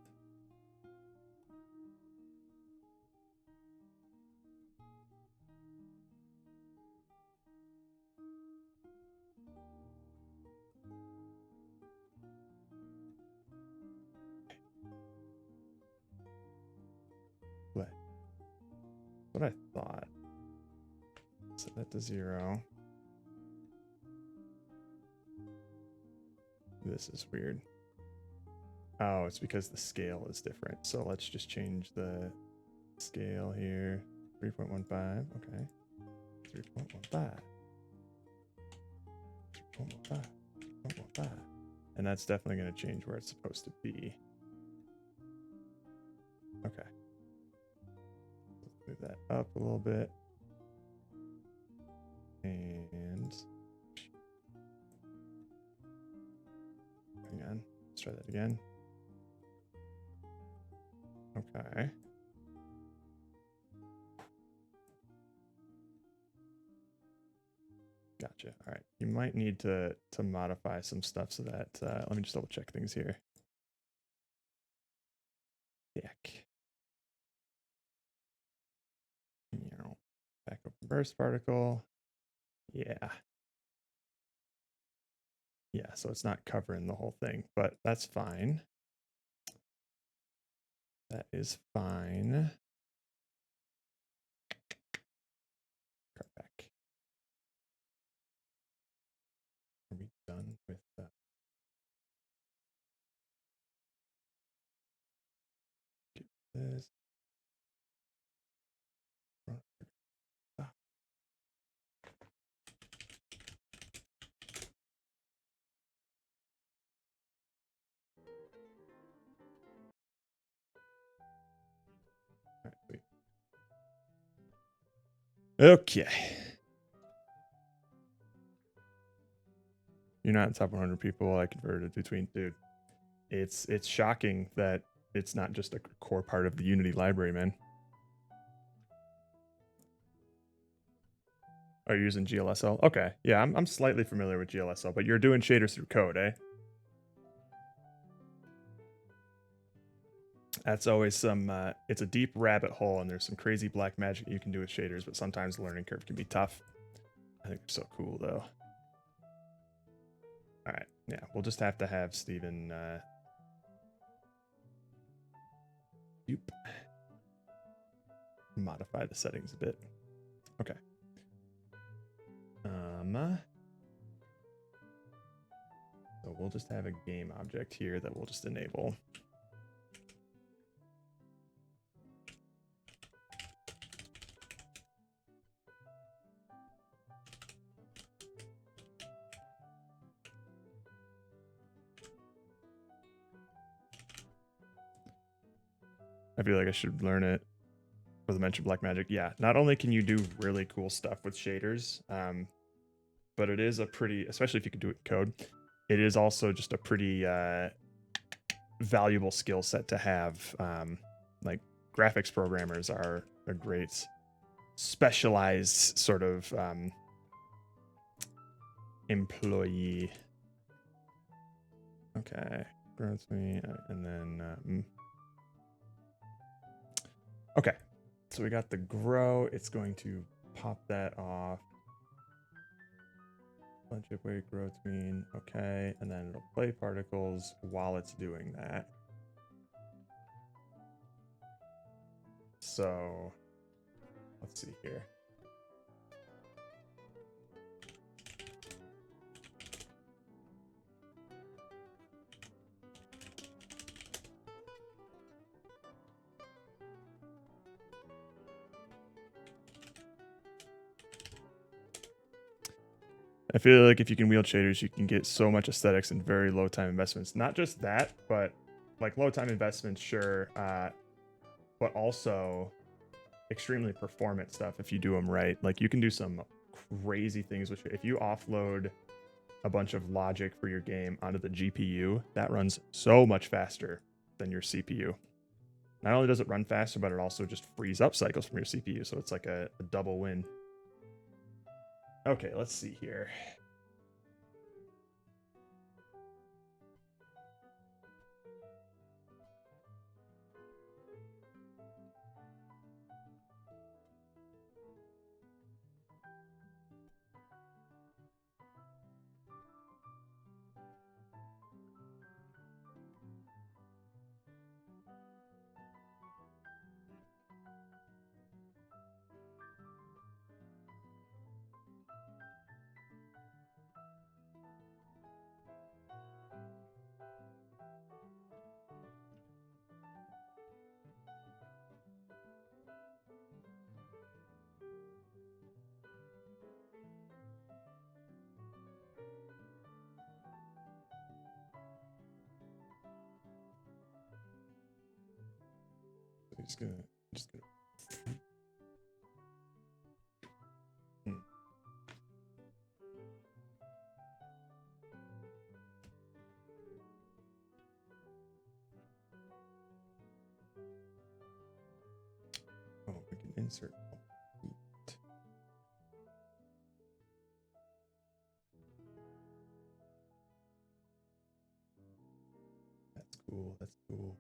Play. What I thought. Set that to 0. This is weird. Oh, it's because the scale is different. So let's just change the scale here. 3.15. Okay. 3.15. 3.15. 3.15. And that's definitely going to change where it's supposed to be. Okay. Let's move that up a little bit. And hang on. Let's try that again. Okay. Gotcha. All right. You might need to modify some stuff so that let me just double check things here. Back. Back up burst particle. Yeah. Yeah, so it's not covering the whole thing, but that's fine. That is fine. Card back. Are we done with that? Get this. Ah. All right, sweet. Okay. You're not in top 100 people. I converted between, dude. It's shocking that it's not just a core part of the Unity library, man. Are you using GLSL? Okay, yeah, I'm slightly familiar with GLSL, but you're doing shaders through code, eh? That's always some, it's a deep rabbit hole, and there's some crazy black magic you can do with shaders, but sometimes the learning curve can be tough. I think they're so cool, though. All right, yeah, we'll just have to have Steven, modify the settings a bit. Okay. So we'll just have a game object here that we'll just enable. I feel like I should learn it for the mention black magic. Yeah, not only can you do really cool stuff with shaders, but it is a pretty, especially if you can do it in code, it is also just a pretty valuable skill set to have. Like graphics programmers are a great specialized sort of employee. Okay, growth me, and then okay, so we got the grow. It's going to pop that off. Bunch of weight grow tween. Okay, and then it'll play particles while it's doing that. So let's see here. I feel like if you can wield shaders, you can get so much aesthetics and very low time investments. Not just that, but like low time investments, sure, but also extremely performant stuff if you do them right. Like you can do some crazy things with if you offload a bunch of logic for your game onto the GPU, that runs so much faster than your CPU. Not only does it run faster, but it also just frees up cycles from your CPU, so it's like a double win. Okay, let's see here. Just gonna oh, we can insert. That's cool. That's cool.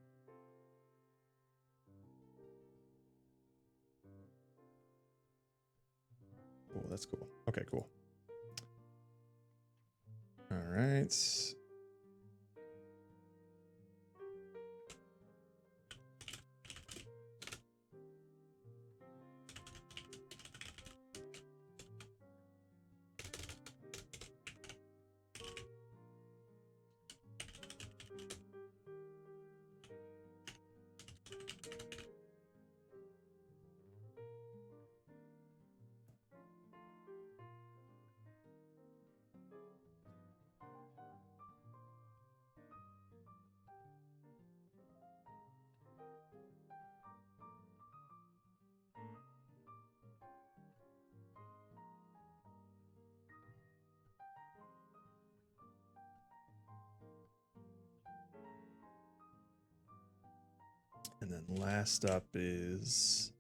Cool. That's cool. Okay, cool. All right. And then last up is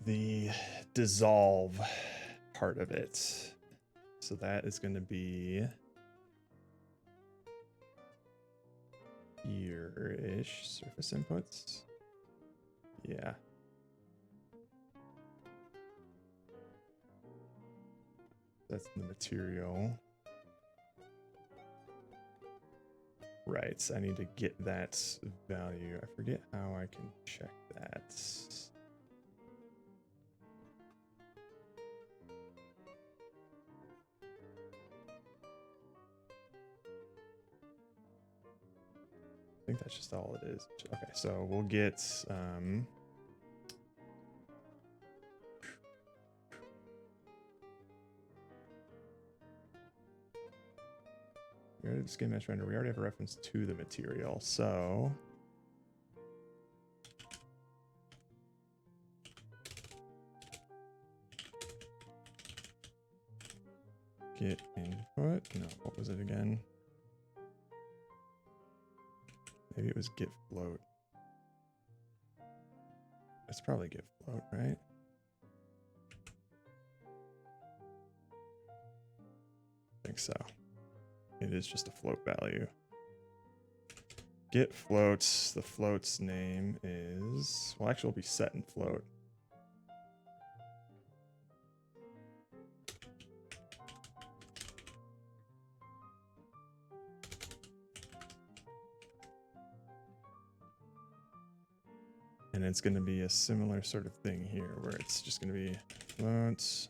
the dissolve part of it. So that is going to be here-ish. Surface inputs. Yeah. That's the material. Right, I need to get that value. I forget how I can check that. I think that's just all it is. Okay, so we'll get we already skin mesh render. We already have a reference to the material, so get input. No, what was it again? Maybe it was get float. It's probably get float, right? I think so. It is just a float value. Get floats. The float's name is, well, actually, it'll be set and float. And it's going to be a similar sort of thing here, where it's just going to be floats.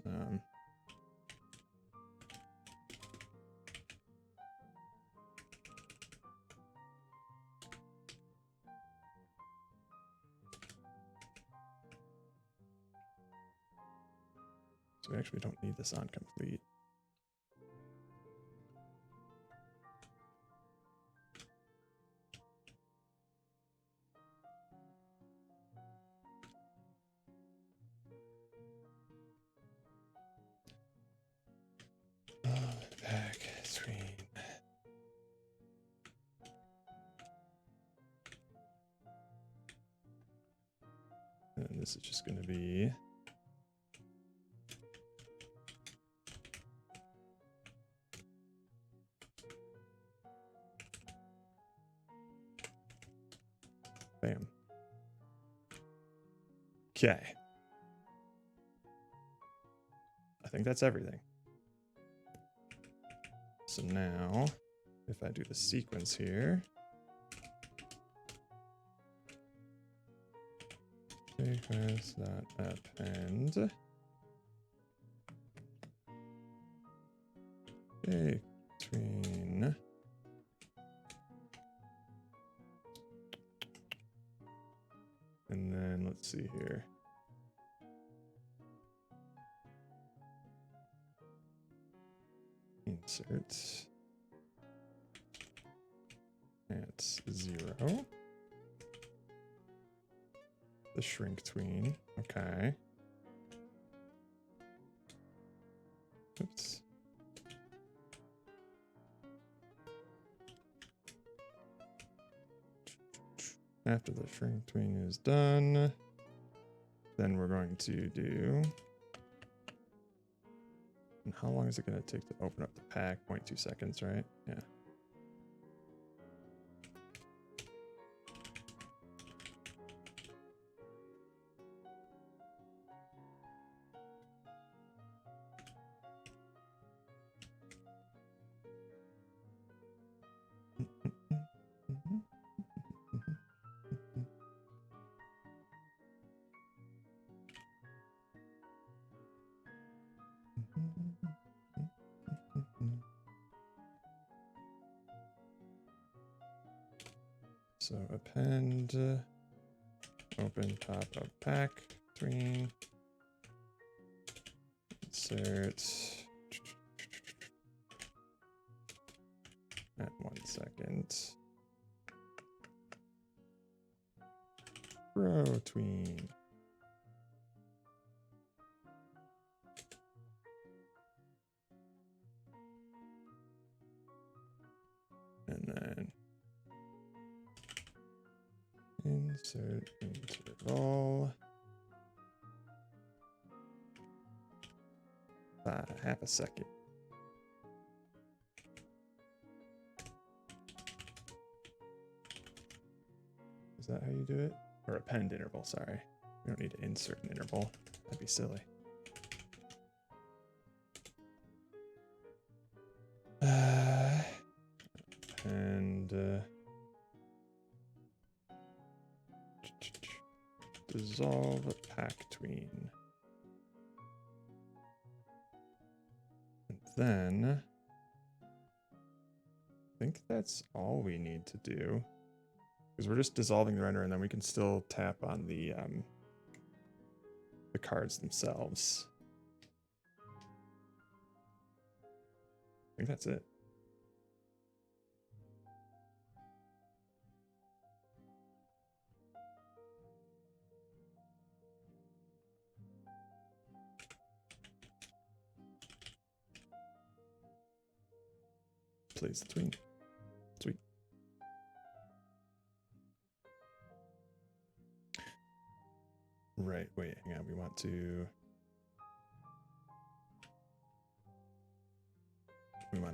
So we actually don't need this on complete. Back screen. And this is just going to be bam. Okay. I think that's everything. So now, if I do the sequence here, sequence.append between and then let's see here. Insert at 0. The shrink tween. Okay. Oops. After the shrink tween is done, then we're going to do. And how long is it going to take to open up the pack? 0.2 seconds, right? Yeah. So append, open top of pack, tween, insert at 1 second, row tween. And then insert interval. Half a second. Is that how you do it? Or append interval, sorry. We don't need to insert an interval. That'd be silly. Dissolve pack tween. And then I think that's all we need to do. Because we're just dissolving the render and then we can still tap on the cards themselves. I think that's it. Plays the tween. Sweet. Right, wait, hang on. We want to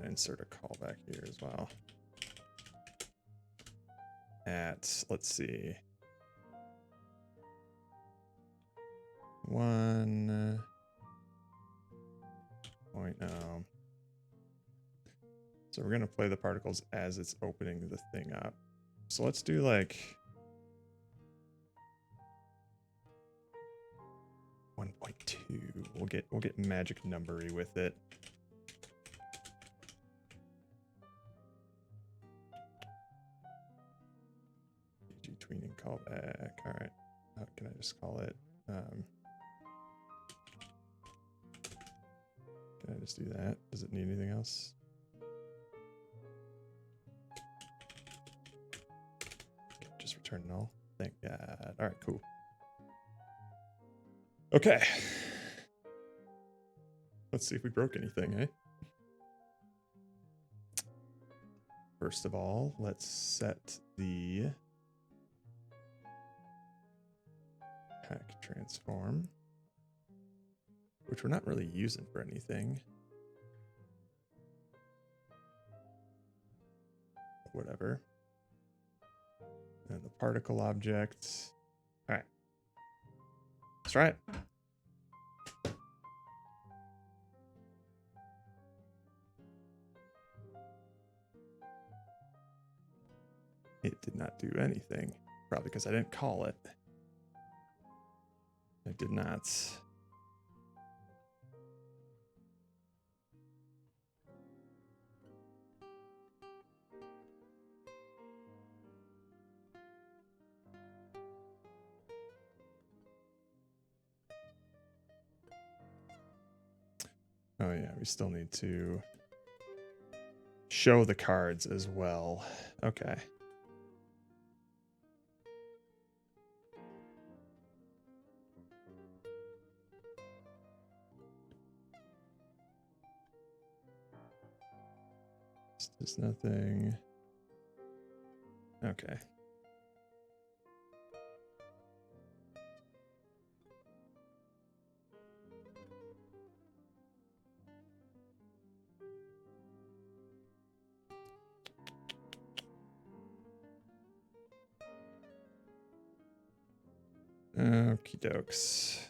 insert a callback here as well. Let's see. 1.0. So we're going to play the particles as it's opening the thing up. So let's do like 1.2. We'll get magic numbery with it. PG tweening callback. All right. How can I just call it? Can I just do that? Does it need anything else? Just return null. Thank God. All right, cool. Okay. Let's see if we broke anything, eh? First of all, let's set the pack transform, which we're not really using for anything. Whatever. And the particle object. All right. Let's try it. It did not do anything. Probably because I didn't call it. I did not. Oh yeah, we still need to show the cards as well. Okay. There's nothing. Okay. Okie dokes.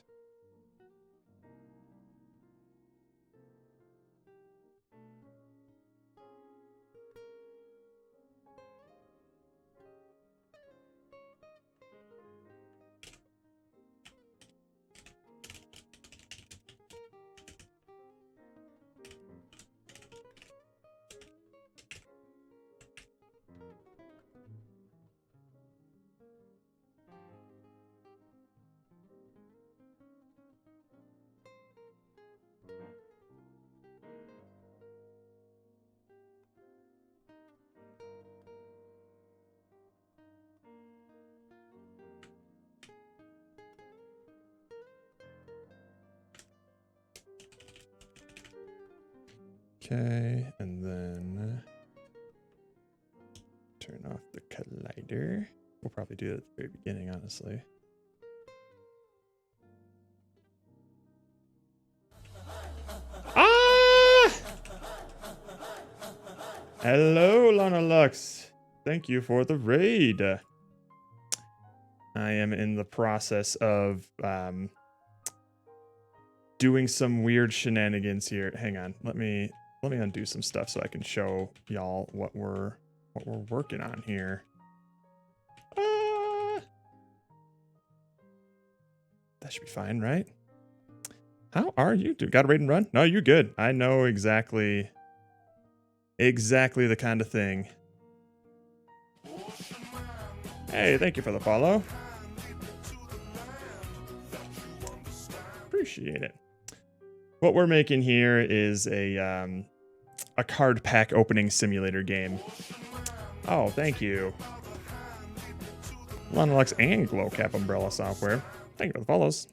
Okay, and then turn off the collider. We'll probably do it at the very beginning, honestly. Ah! Hello, Lana Lux. Thank you for the raid. I am in the process of doing some weird shenanigans here. Hang on, let me undo some stuff so I can show y'all what we're working on here. That should be fine, right? How are you? Got a raid and run? No, you're good. I know exactly the kind of thing. Hey, thank you for the follow. Appreciate it. What we're making here is a card pack opening simulator game. Oh, thank you. Lonelux and Glowcap Umbrella Software. Thank you for the follows.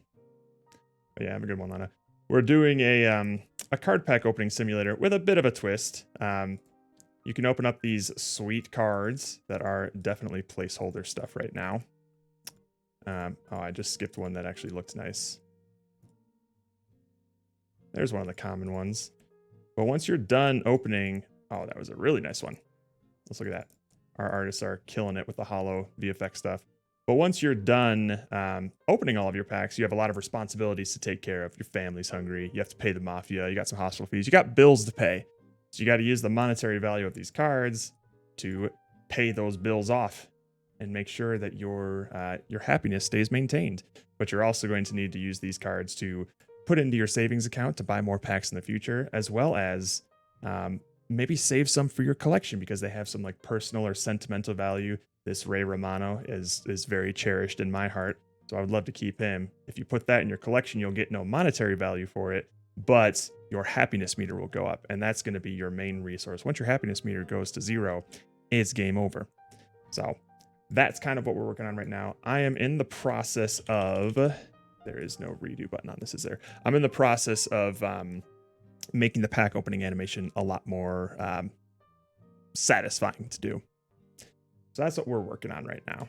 But yeah, have a good one, Lana. We're doing a card pack opening simulator with a bit of a twist. You can open up these sweet cards that are definitely placeholder stuff right now. Oh, I just skipped one that actually looked nice. There's one of the common ones. But once you're done opening... Oh, that was a really nice one. Let's look at that. Our artists are killing it with the holo VFX stuff. But once you're done opening all of your packs, you have a lot of responsibilities to take care of. Your family's hungry. You have to pay the mafia. You got some hospital fees. You got bills to pay. So you got to use the monetary value of these cards to pay those bills off and make sure that your happiness stays maintained. But you're also going to need to use these cards to put into your savings account to buy more packs in the future, as well as maybe save some for your collection because they have some like personal or sentimental value. This Ray Romano is very cherished in my heart, so I would love to keep him. If you put that in your collection, you'll get no monetary value for it, but your happiness meter will go up, and that's going to be your main resource. Once your happiness meter goes to 0, it's game over. So that's kind of what we're working on right now. I am in the process of... There is no redo button on this, is there? I'm in the process of making the pack opening animation a lot more satisfying to do. So that's what we're working on right now.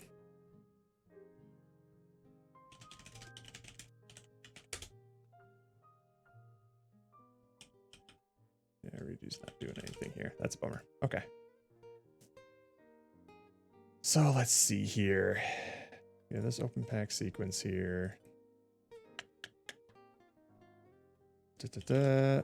Yeah, redo's not doing anything here. That's a bummer. Okay. So let's see here. Yeah, this open pack sequence here. Da-da-da.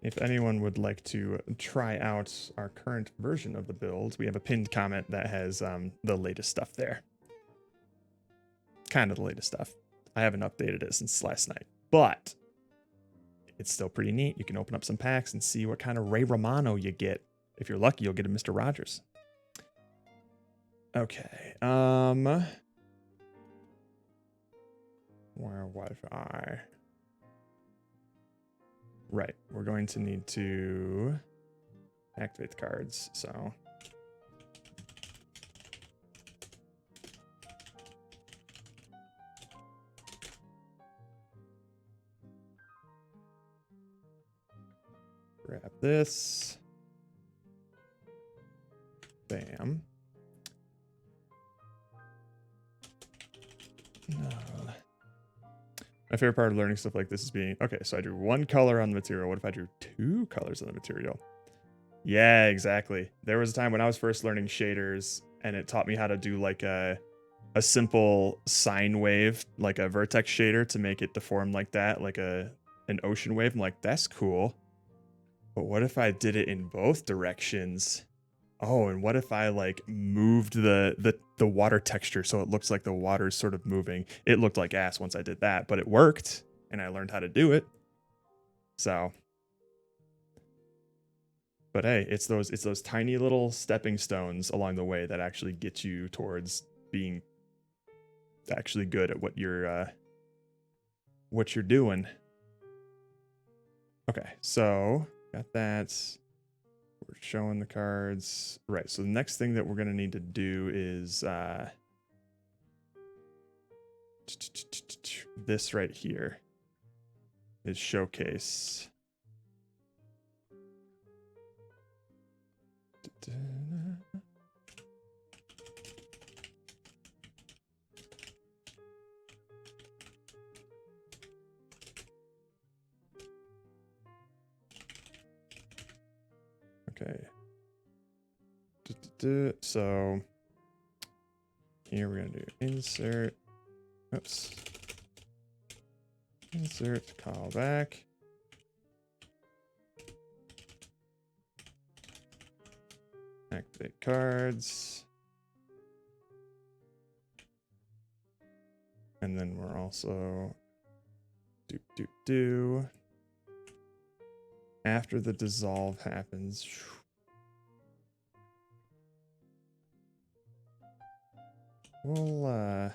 If anyone would like to try out our current version of the build, we have a pinned comment that has the latest stuff there. Kind of the latest stuff. I haven't updated it since last night, but it's still pretty neat. You can open up some packs and see what kind of Ray Romano you get. If you're lucky, you'll get a Mr. Rogers. Okay. Where was I? Right. We're going to need to activate the cards, so... Grab this. Bam. No. My favorite part of learning stuff like this is being, okay, so I drew one color on the material. What if I drew 2 colors on the material? Yeah, exactly. There was a time when I was first learning shaders and it taught me how to do like a simple sine wave, like a vertex shader to make it deform like that, like an ocean wave. I'm like, that's cool. But what if I did it in both directions? Oh, and what if I like moved the water texture so it looks like the water's sort of moving? It looked like ass once I did that, but it worked and I learned how to do it. So, but hey, it's those tiny little stepping stones along the way that actually get you towards being actually good at what you're doing. Okay, so got that. We're showing the cards. Right, so the next thing that we're going to need to do is this right here is showcase. Okay. So here we're going to do insert. Oops. Insert callback. Activate cards. And then we're also after the dissolve happens. We'll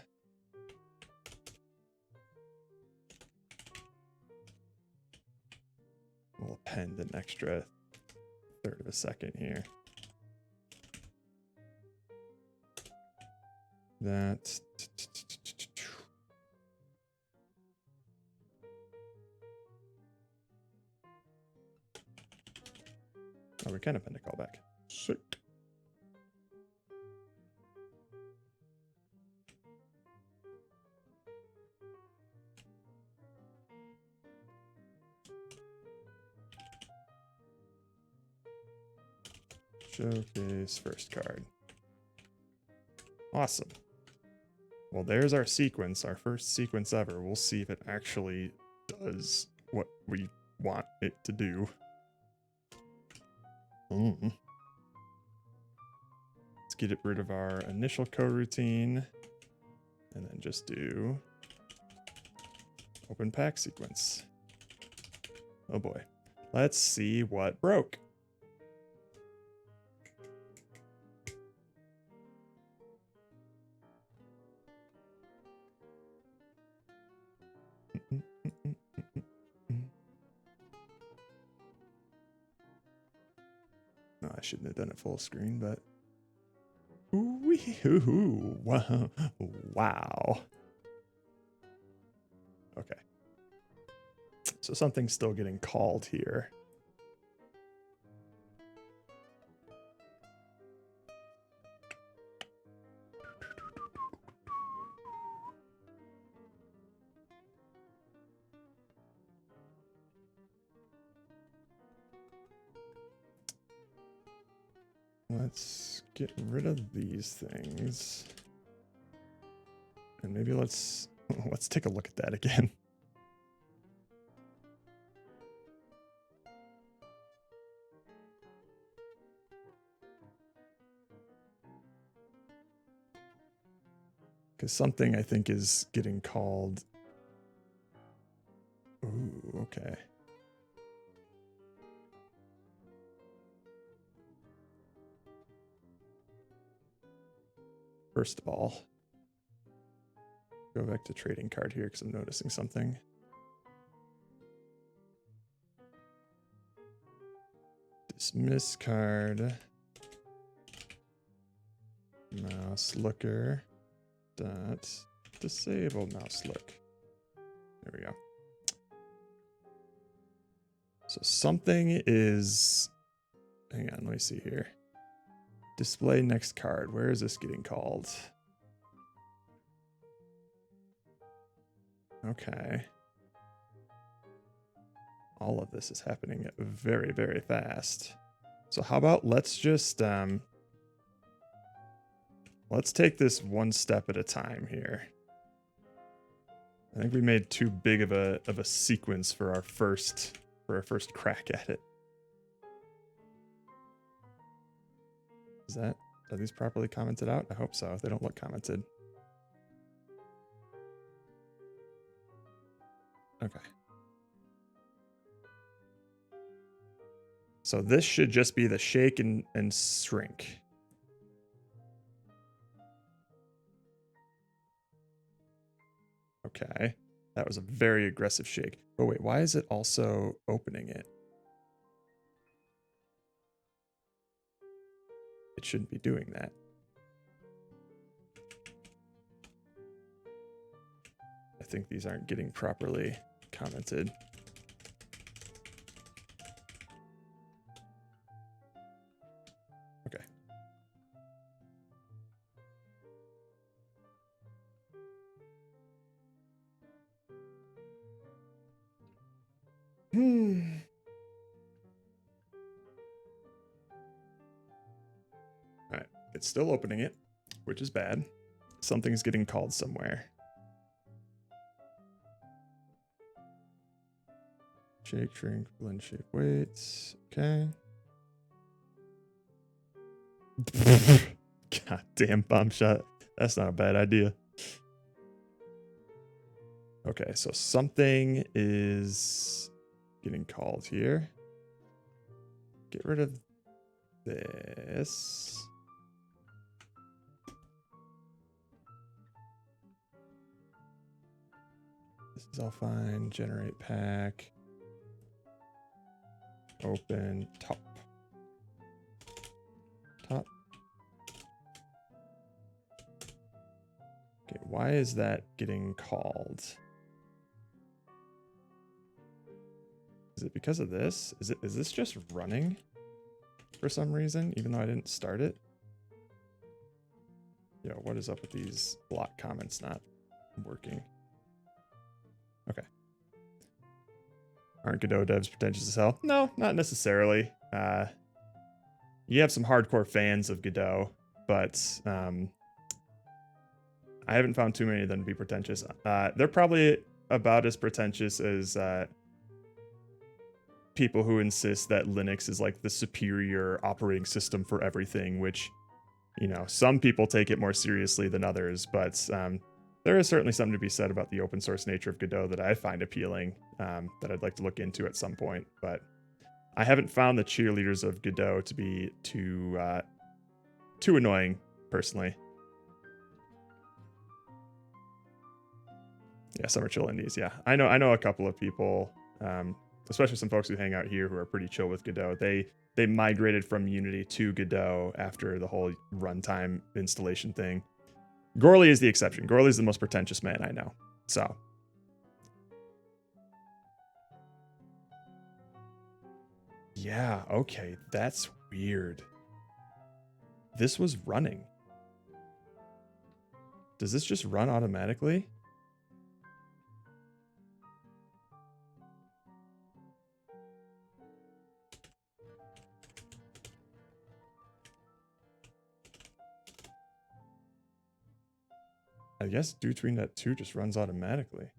append an extra third of a second here. That. Oh, we can append a callback. Sick. Showcase first card. Awesome. Well, there's our sequence, our first sequence ever. We'll see if it actually does what we want it to do. Let's get rid of our initial coroutine and then just do open pack sequence. Oh boy. Let's see what broke. No, I shouldn't have done it full screen, but ooh, wow. Wow. Okay. So something's still getting called here. Let's get rid of these things. And maybe let's take a look at that again. Because something I think is getting called. Ooh, okay. First of all, go back to trading card here because I'm noticing something. Dismiss card. Mouse looker. Dot disable mouse look. There we go. So something is. Hang on, let me see here. Display next card. Where is this getting called? Okay. All of this is happening very, very fast. So how about let's just let's take this one step at a time here. I think we made too big of a sequence for our first crack at it. Are these properly commented out? I hope so. If they don't look commented. Okay. So this should just be the shake and shrink. Okay. That was a very aggressive shake. Oh wait, why is it also opening it? It shouldn't be doing that. I think these aren't getting properly commented. Okay. it's still opening it, which is bad. Something's getting called somewhere. Shake, shrink, blend, shape, weights. Okay. God damn bomb shot. That's not a bad idea. Okay, so something is getting called here. Get rid of this. This is all fine. Generate pack. Open top. Top. Okay, why is that getting called? Is it because of this? Is this just running for some reason, even though I didn't start it? Yo, what is up with these block comments not working? Okay. Aren't Godot devs pretentious as hell? No, not necessarily. You have some hardcore fans of Godot, but I haven't found too many of them to be pretentious. They're probably about as pretentious as people who insist that Linux is like the superior operating system for everything, which, you know, some people take it more seriously than others, but there is certainly something to be said about the open source nature of Godot that I find appealing, that I'd like to look into at some point, but I haven't found the cheerleaders of Godot to be too annoying, personally. Yeah, Summer Chill Indies, yeah. I know a couple of people, especially some folks who hang out here who are pretty chill with Godot. They migrated from Unity to Godot after the whole runtime installation thing. Gorley is the exception. Gorley is the most pretentious man I know. So. Yeah, okay. That's weird. This was running. Does this just run automatically? I guess DoTween.2 just runs automatically.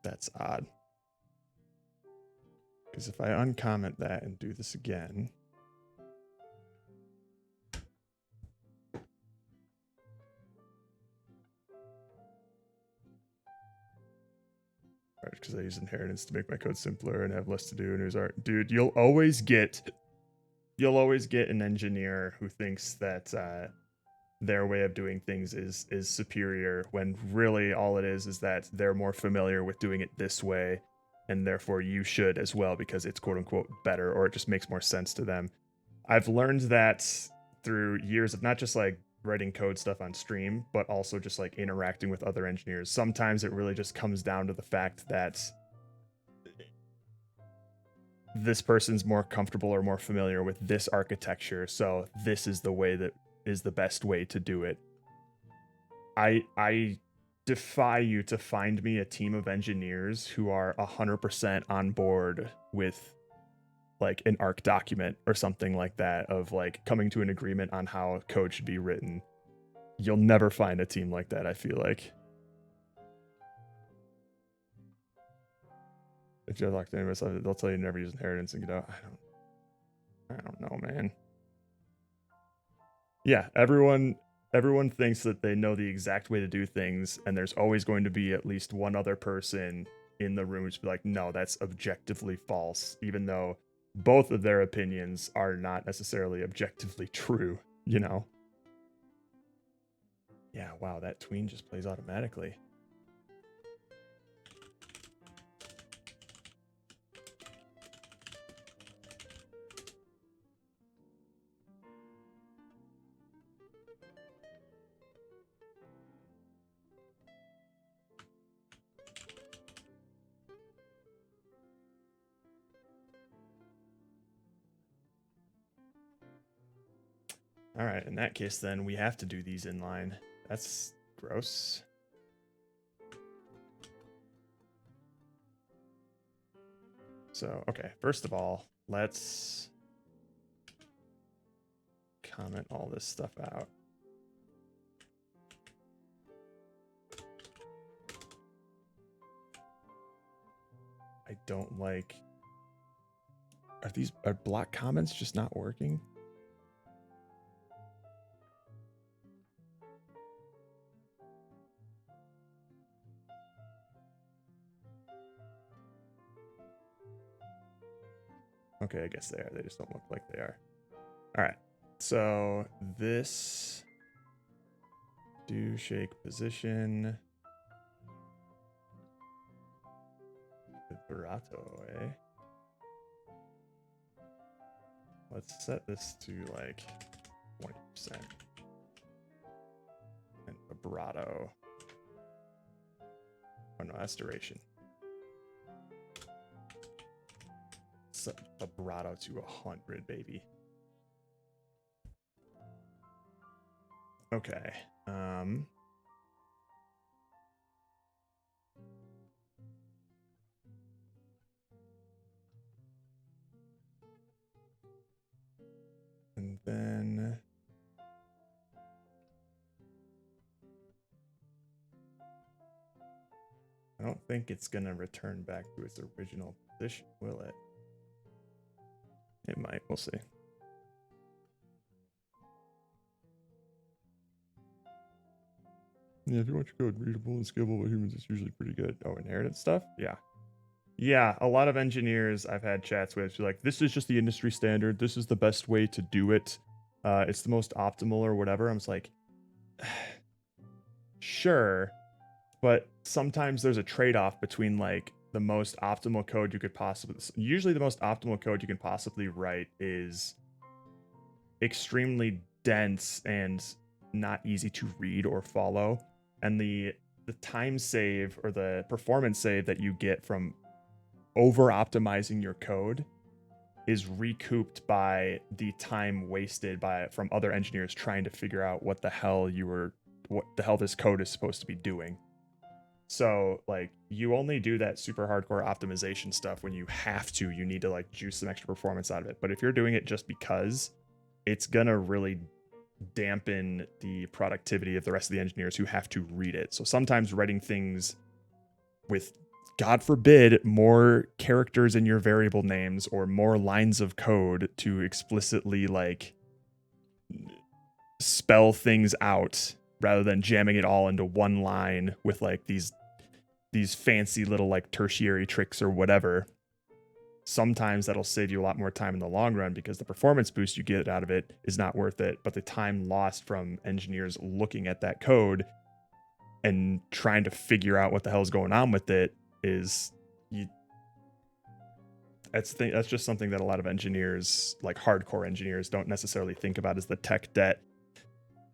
That's odd. Because if I uncomment that and do this again. Because I use inheritance to make my code simpler and have less to do and use art. Dude, you'll always get an engineer who thinks that their way of doing things is superior, when really all it is that they're more familiar with doing it this way, and therefore you should as well because it's quote unquote better, or it just makes more sense to them. I've learned that through years of not just like writing code stuff on stream, but also just like interacting with other engineers. Sometimes it really just comes down to the fact that this person's more comfortable or more familiar with this architecture, so this is the way that is the best way to do it. I defy you to find me a team of engineers who are 100% on board with like an ARC document or something like that, of like coming to an agreement on how code should be written. You'll never find a team like that, I feel like. If you're locked in, they'll tell you never use inheritance and Godot. I don't know, man. Yeah, everyone thinks that they know the exact way to do things, and there's always going to be at least one other person in the room who's be like, no, that's objectively false, even though both of their opinions are not necessarily objectively true, you know? Yeah, wow, that tween just plays automatically. All right, in that case, then we have to do these inline. That's gross. So, okay, first of all, let's comment all this stuff out. I don't like... Are block comments just not working? Okay, I guess they are. They just don't look like they are. All right. So this do shake position. Vibrato, eh? Let's set this to like 20%. And vibrato. Oh no, that's duration. Set vibrato to 100, baby. Okay. And then I don't think it's gonna return back to its original position, will it? It might. We'll see. Yeah, if you want your code readable and scalable by humans, it's usually pretty good. Oh, inheritance stuff? Yeah. Yeah, a lot of engineers I've had chats with, like, this is just the industry standard. This is the best way to do it. It's the most optimal or whatever. I'm just like, sure. But sometimes there's a trade-off between, like, the most optimal code you could possibly... Usually the most optimal code you can possibly write is extremely dense and not easy to read or follow. And the time save or the performance save that you get from over-optimizing your code is recouped by the time wasted from other engineers trying to figure out what the hell this code is supposed to be doing. So, like, you only do that super hardcore optimization stuff when you have to. You need to, like, juice some extra performance out of it. But if you're doing it just because, it's gonna really dampen the productivity of the rest of the engineers who have to read it. So sometimes writing things with, God forbid, more characters in your variable names or more lines of code to explicitly, like, spell things out rather than jamming it all into one line with, like, these fancy little, like, tertiary tricks or whatever. Sometimes that'll save you a lot more time in the long run because the performance boost you get out of it is not worth it, but the time lost from engineers looking at that code and trying to figure out what the hell is going on with it is... That's just something that a lot of engineers, like hardcore engineers, don't necessarily think about as the tech debt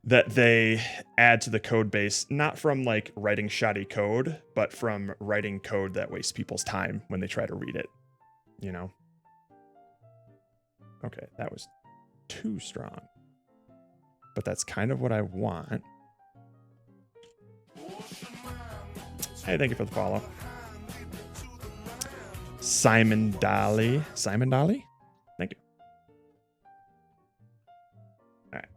that they add to the code base, not from, like, writing shoddy code, but from writing code that wastes people's time when they try to read it, you know? Okay, that was too strong. But that's kind of what I want. Hey, thank you for the follow. Simon Dolly. Simon Dolly? Thank you. All right.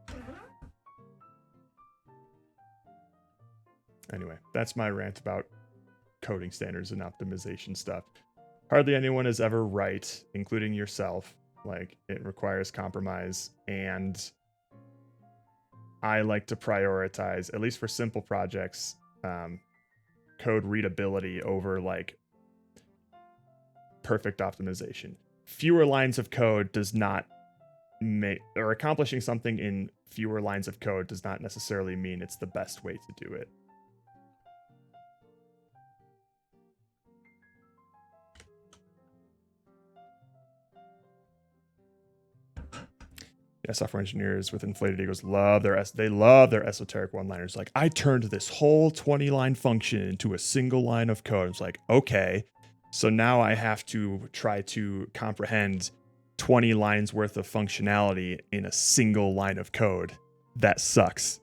Anyway, that's my rant about coding standards and optimization stuff. Hardly anyone is ever right, including yourself. Like, it requires compromise, and I like to prioritize, at least for simple projects, code readability over, like, perfect optimization. Fewer lines of code does not make, or accomplishing something in fewer lines of code does not necessarily mean it's the best way to do it. Yeah, software engineers with inflated egos love their esoteric one-liners. Like, I turned this whole 20-line function into a single line of code. It's like, okay, so now I have to try to comprehend 20 lines worth of functionality in a single line of code. That sucks.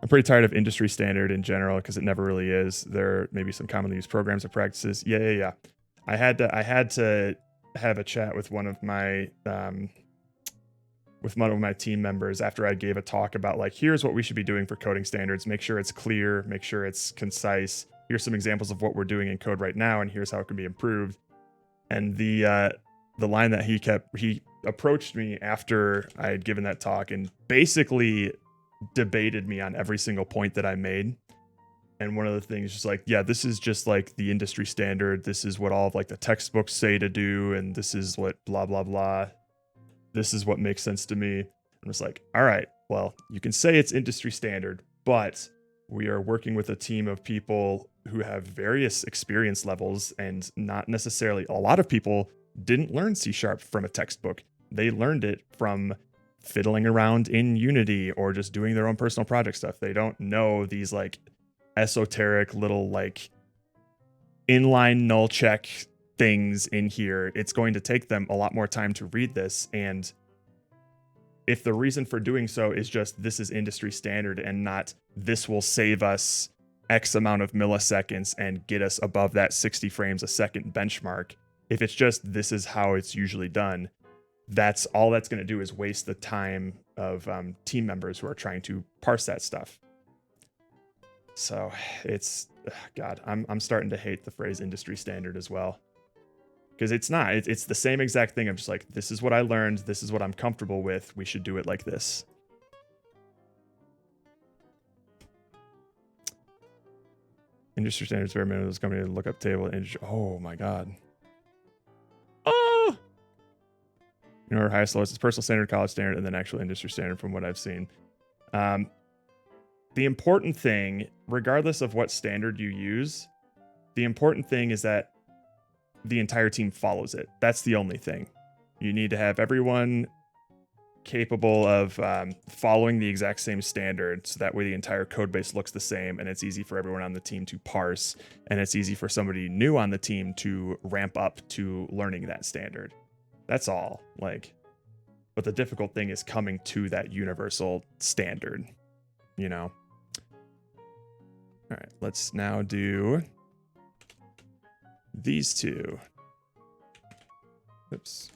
I'm pretty tired of industry standard in general because it never really is. There may be some commonly used programs or practices. Yeah. I had to have a chat with one of my team members after I gave a talk about like, here's what we should be doing for coding standards. Make sure it's clear, make sure it's concise. Here's some examples of what we're doing in code right now, and here's how it can be improved. And the line that he approached me after I had given that talk and basically debated me on every single point that I made. And one of the things just like, yeah, this is just like the industry standard. This is what all of like the textbooks say to do. And this is what blah, blah, blah. This is what makes sense to me. I'm just like, all right, well, you can say it's industry standard, but we are working with a team of people who have various experience levels, and not necessarily a lot of people didn't learn C# from a textbook. They learned it from fiddling around in Unity or just doing their own personal project stuff. They don't know these like esoteric little like inline null check things in here. It's going to take them a lot more time to read this. And if the reason for doing so is just this is industry standard and not this will save us X amount of milliseconds and get us above that 60 frames a second benchmark, if it's just this is how it's usually done, that's all that's going to do is waste the time of team members who are trying to parse that stuff. So it's, God, I'm starting to hate the phrase industry standard as well. Because it's not. It's the same exact thing. I'm just like, this is what I learned. This is what I'm comfortable with. We should do it like this. Industry standards, very minimum. This company to look up table. Oh my God. Oh. You know, highest lowest is personal standard, college standard, and then actual industry standard from what I've seen. The important thing, regardless of what standard you use, the important thing is that the entire team follows it. That's the only thing. You need to have everyone capable of following the exact same standard, so that way the entire code base looks the same and it's easy for everyone on the team to parse, and it's easy for somebody new on the team to ramp up to learning that standard. That's all. Like, but the difficult thing is coming to that universal standard, you know? All right, let's now do these two. Oops.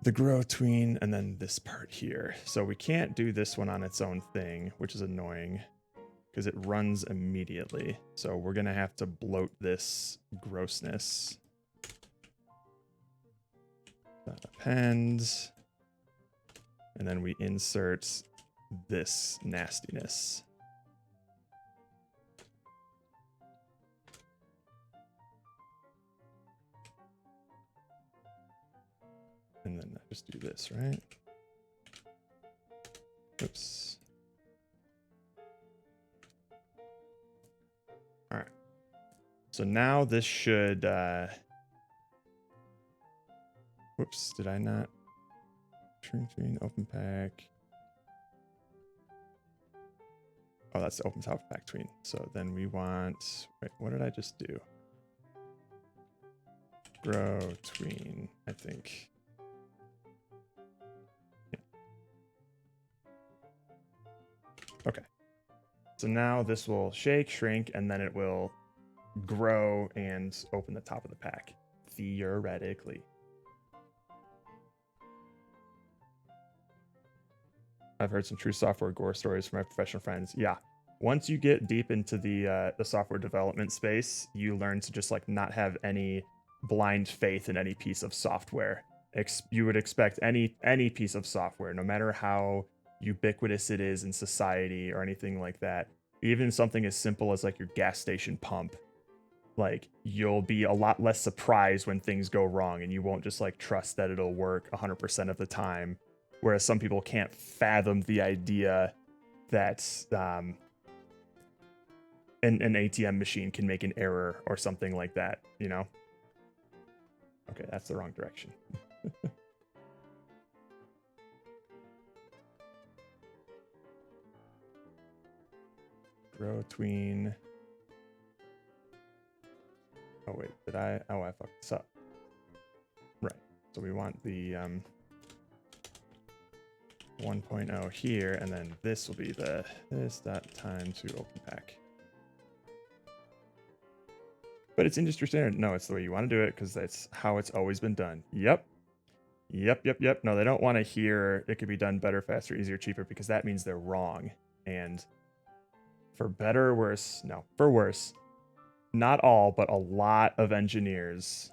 The grow tween, and then this part here. So we can't do this one on its own thing, which is annoying because it runs immediately. So we're going to have to bloat this grossness. Append. And then we insert this nastiness. And then I just do this, right? Oops. All right. So now this should, whoops, did I not? Between open pack. Oh, that's the open top pack tween. So then we want, wait, what did I just do? Grow tween, I think. Okay, so now this will shake, shrink, and then it will grow and open the top of the pack, theoretically. I've heard some true software gore stories from my professional friends. Yeah, once you get deep into the software development space, you learn to just like not have any blind faith in any piece of software. You would expect any piece of software, no matter how ubiquitous it is in society or anything like that, even something as simple as like your gas station pump, like you'll be a lot less surprised when things go wrong, and you won't just like trust that it'll work 100% of the time, whereas some people can't fathom the idea that an ATM machine can make an error or something like that, you know? Okay, that's the wrong direction. Grow tween. Oh wait, did I? Oh, I fucked this up. Right. So we want the 1.0 here, and then this will be the this.time to open pack. But it's industry standard. No, it's the way you want to do it because that's how it's always been done. Yep. No, they don't want to hear it could be done better, faster, easier, cheaper, because that means they're wrong. And for better or worse, no, for worse, not all, but a lot of engineers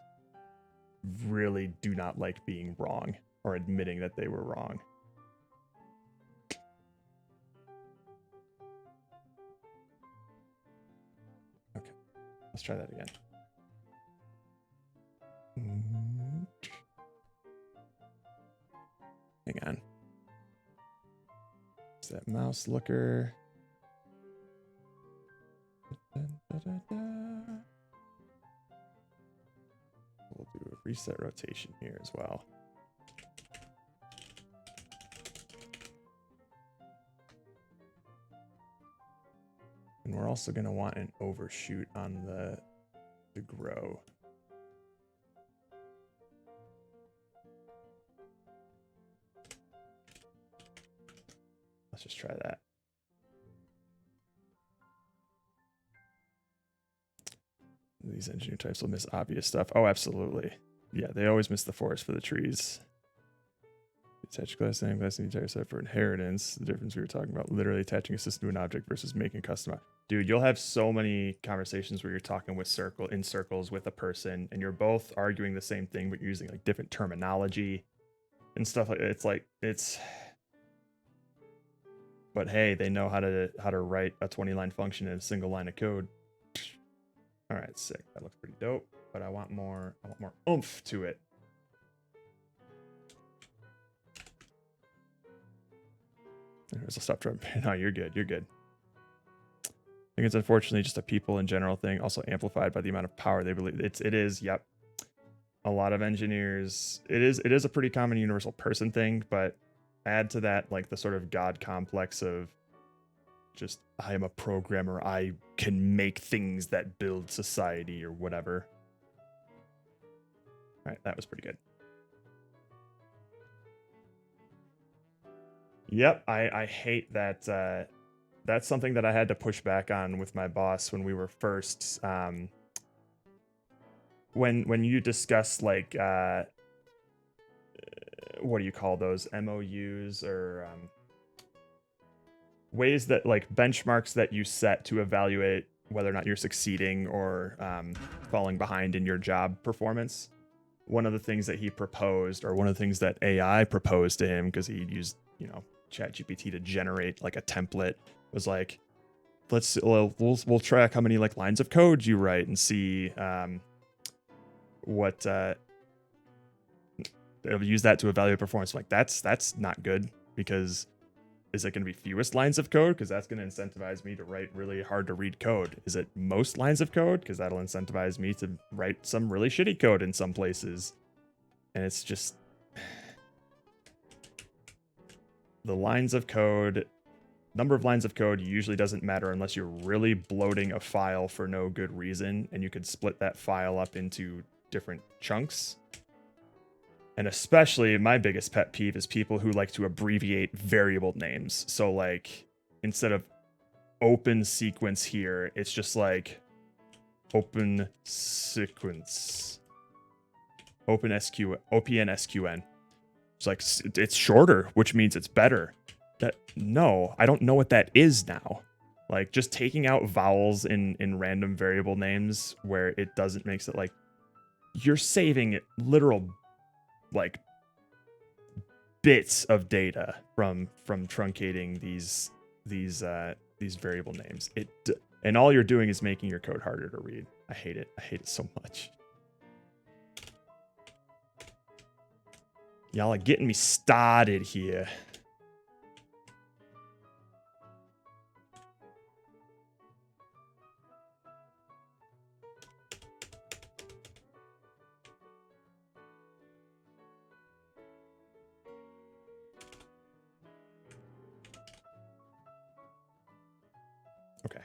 really do not like being wrong or admitting that they were wrong. Okay, let's try that again. Hang on. Is that mouse looker? We'll do a reset rotation here as well. And we're also going to want an overshoot on the grow. Let's just try that. These engineer types will miss obvious stuff. Oh, absolutely. Yeah, they always miss the forest for the trees. Attach glass and glass in the entire set for inheritance. The difference we were talking about, literally attaching a system to an object versus making custom. Dude, you'll have so many conversations where you're talking with circles with a person, and you're both arguing the same thing, but you're using like different terminology and stuff like that. But hey, they know how to write a 20-line function in a single line of code. All right, sick. That looks pretty dope. But I want more oomph to it. Anyways, I'll stop trying. No, you're good. You're good. I think it's unfortunately just a people in general thing, also amplified by the amount of power they believe. It is. Yep. A lot of engineers. It is a pretty common universal person thing, but add to that like the sort of God complex of just I am a programmer. I can make things that build society or whatever. All right, that was pretty good. Yep, I hate that. That's something that I had to push back on with my boss when we were first. When you discuss like what do you call those MOUs or ways that like benchmarks that you set to evaluate whether or not you're succeeding or falling behind in your job performance. One of the things that he proposed, or one of the things that AI proposed to him, because he used ChatGPT to generate like a template, was like, we'll track how many like lines of code you write and see what it'll use that to evaluate performance. Like that's not good, because is it going to be fewest lines of code? Because that's going to incentivize me to write really hard to read code. Is it most lines of code? Because that'll incentivize me to write some really shitty code in some places. And it's just the lines of code, number of lines of code usually doesn't matter unless you're really bloating a file for no good reason, and you could split that file up into different chunks. And especially my biggest pet peeve is people who like to abbreviate variable names. So like instead of open sequence here, it's just like open sequence, open SQ, OPN SQN. It's like it's shorter, which means it's better. No, I don't know what that is now. Like just taking out vowels in random variable names where it doesn't makes it like you're saving it literal like bits of data from truncating these variable names. And all you're doing is making your code harder to read. I hate it. I hate it so much. Y'all are getting me started here. Okay.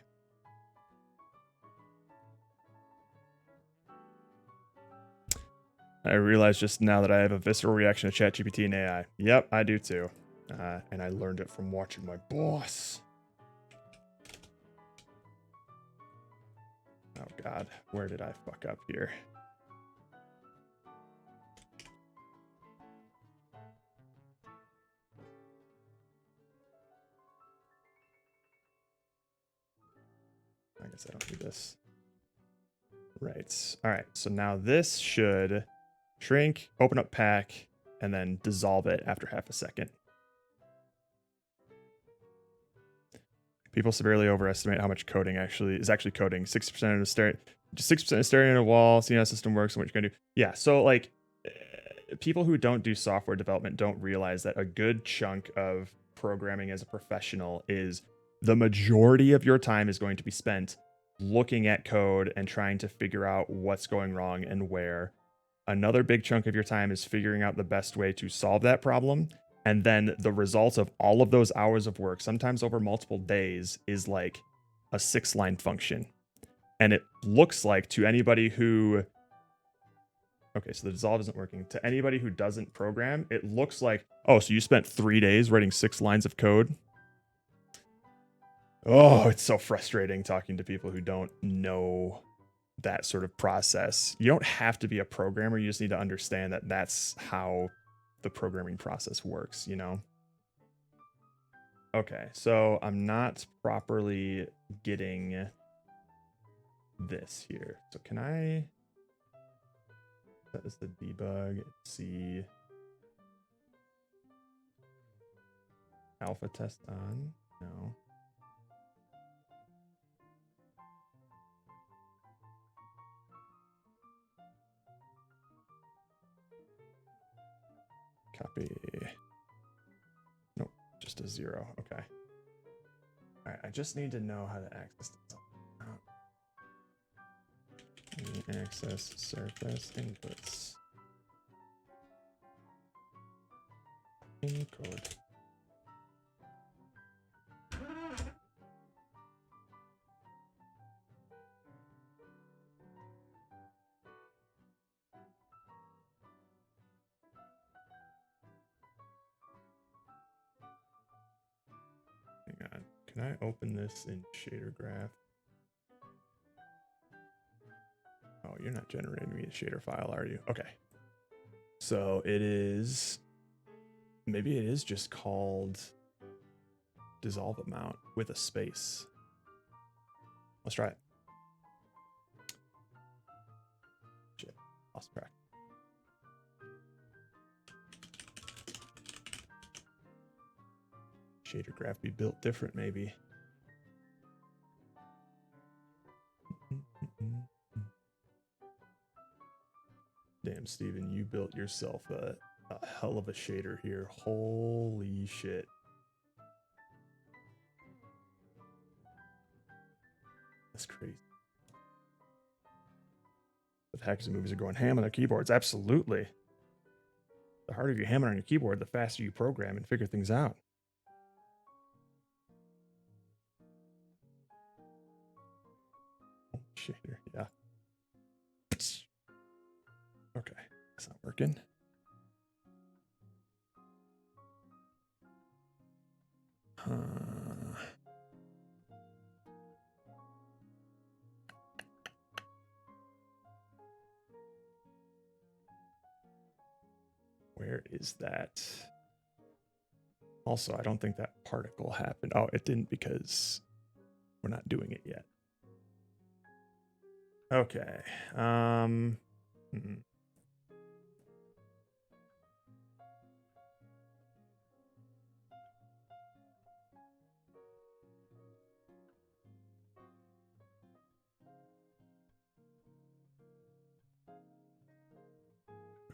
I realized just now that I have a visceral reaction to ChatGPT and AI. Yep, I do too. And I learned it from watching my boss. Oh God, where did I fuck up here? I guess I don't do this. Right. All right. So now this should shrink, open up pack, and then dissolve it after half a second. People severely overestimate how much coding is actually coding. 60% of staring, just 6% of staring at a wall, seeing how the system works and what you're gonna do. Yeah. So like, people who don't do software development don't realize that a good chunk of programming as a professional is the majority of your time is going to be spent looking at code and trying to figure out what's going wrong and where. Another big chunk of your time is figuring out the best way to solve that problem. And then the result of all of those hours of work, sometimes over multiple days, is like a 6-line function. And it looks like to anybody who... Okay, so the dissolve isn't working. To anybody who doesn't program, it looks like, oh, so you spent 3 days writing 6 lines of code? Oh, it's so frustrating talking to people who don't know that sort of process. You don't have to be a programmer. You just need to understand that that's how the programming process works, you know? Okay, so I'm not properly getting this here. So can I set as the debug? Let's see. Alpha test on? No. Copy. Nope, just a 0. Okay. All right, I just need to know how to access this. Access surface inputs. Encode. Hang on. Can I open this in shader graph? Oh, you're not generating me a shader file, are you? Okay. So it is, maybe it is just called dissolve amount with a space. Let's try it. Shit, lost track. Shader graph be built different, maybe. Damn, Steven, you built yourself a hell of a shader here. Holy shit. That's crazy. The hackers and movies are going ham on their keyboards. Absolutely. The harder you hammer on your keyboard, the faster you program and figure things out. Shader, yeah. Okay, that's not working. Where is that? Also, I don't think that particle happened. Oh, it didn't because we're not doing it yet. Okay. I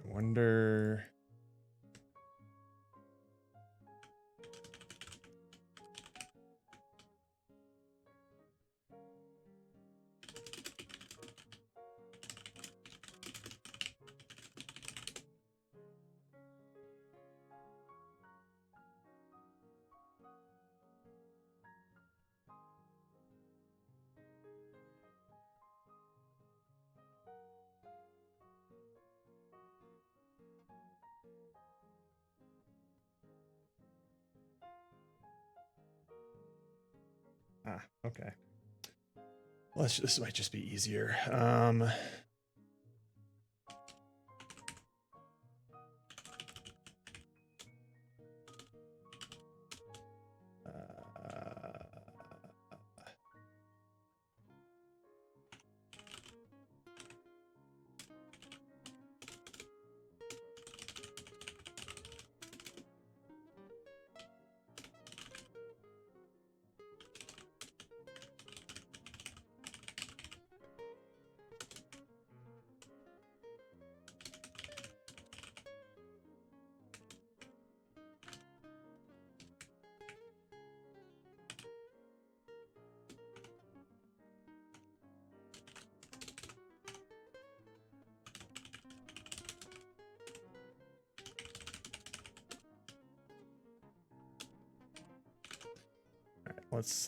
wonder. Okay. This might just be easier.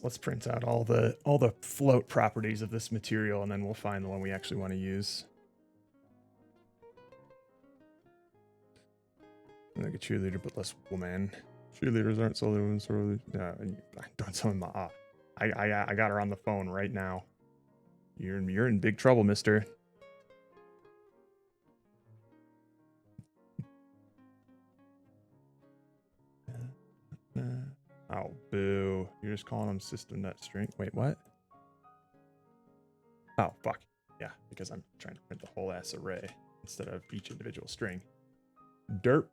Let's print out all the float properties of this material, and then we'll find the one we actually want to use. I'm like a cheerleader, but less woman. Cheerleaders aren't solely women, so don't tell me I got her on the phone right now. You're in big trouble, mister. Oh, boo. You're just calling them system net string. Wait, what? Oh, fuck. Yeah, because I'm trying to print the whole ass array instead of each individual string. Derp.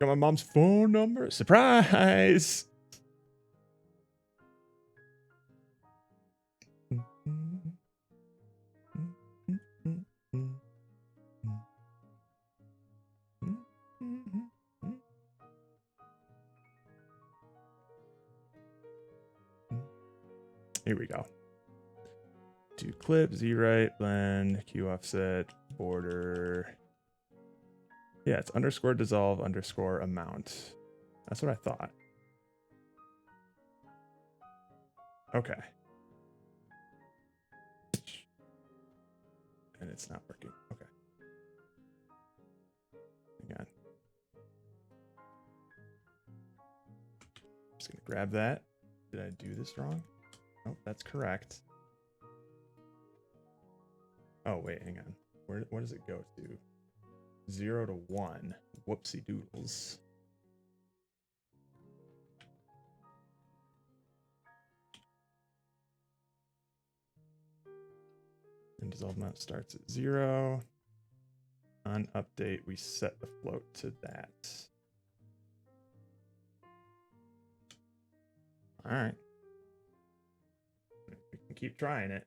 Got my mom's phone number. Surprise! Here we go. Do clip, Z right, blend, Q offset, border. Yeah, it's underscore dissolve underscore amount. That's what I thought. Okay. And it's not working. Okay. Hang on. Just gonna grab that. Did I do this wrong? Oh, that's correct. Oh, wait, hang on. Where does it go to? 0 to 1. Whoopsie doodles. And dissolve amount starts at 0. On update, we set the float to that. All right. We can keep trying it.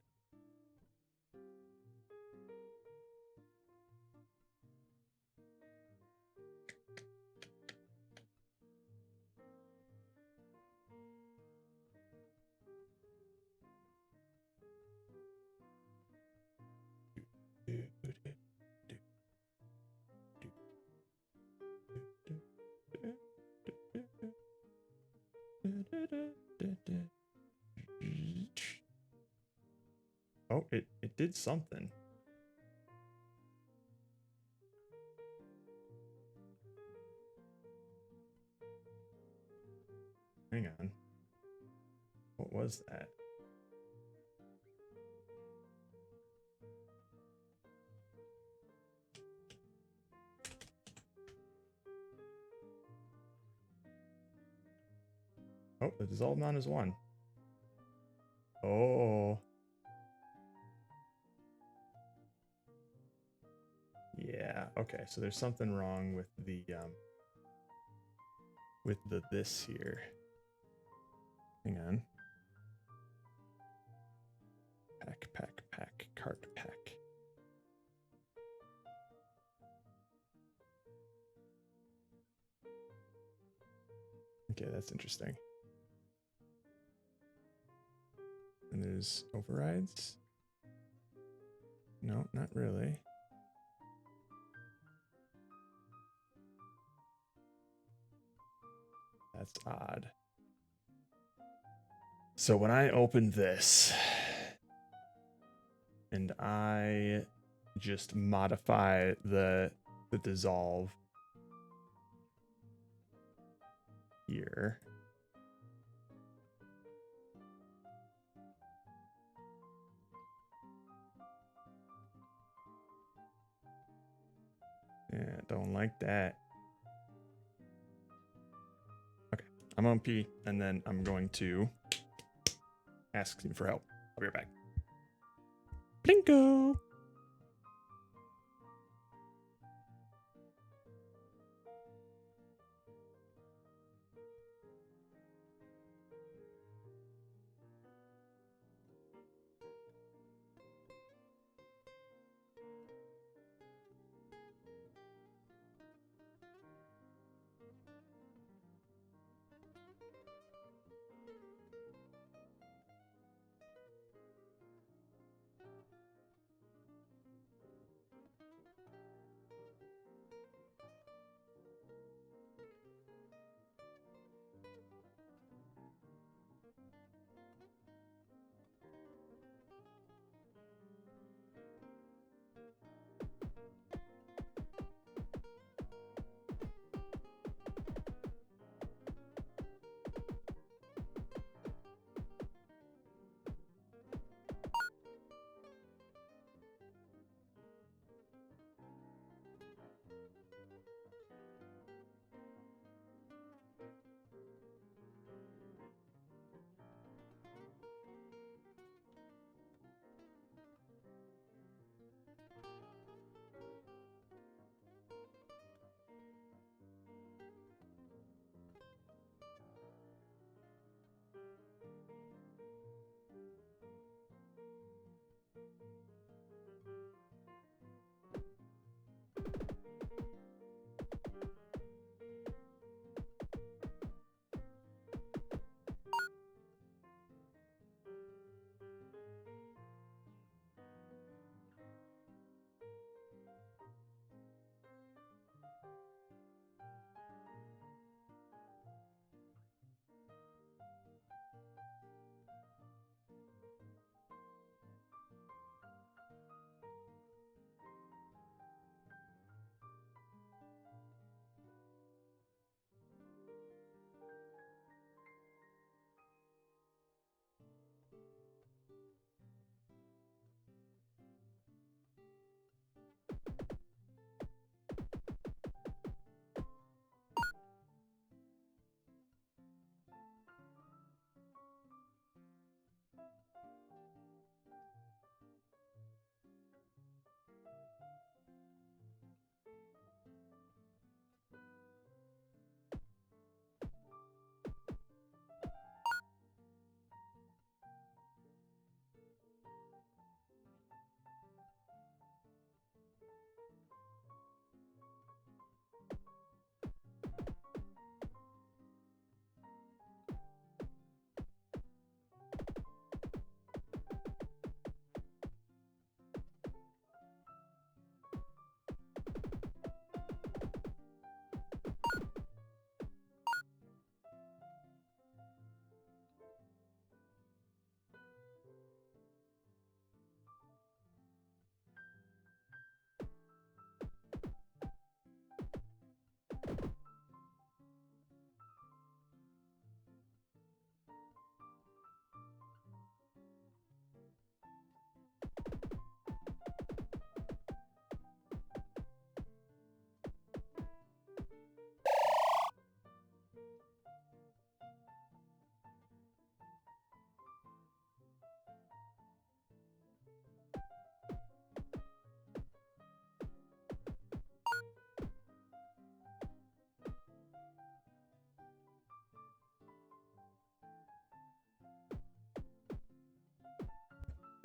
Oh, it did something. Hang on. What was that? Oh, the dissolve amount is 1. Oh. Yeah, okay, so there's something wrong with the this here. Hang on. Pack, cart pack. Okay, that's interesting. And there's overrides? No, not really. That's odd. So when I open this and I just modify the the dissolve here. Yeah, don't like that. Okay, I'm on P, and then I'm going to ask him for help. I'll be right back. Plinko!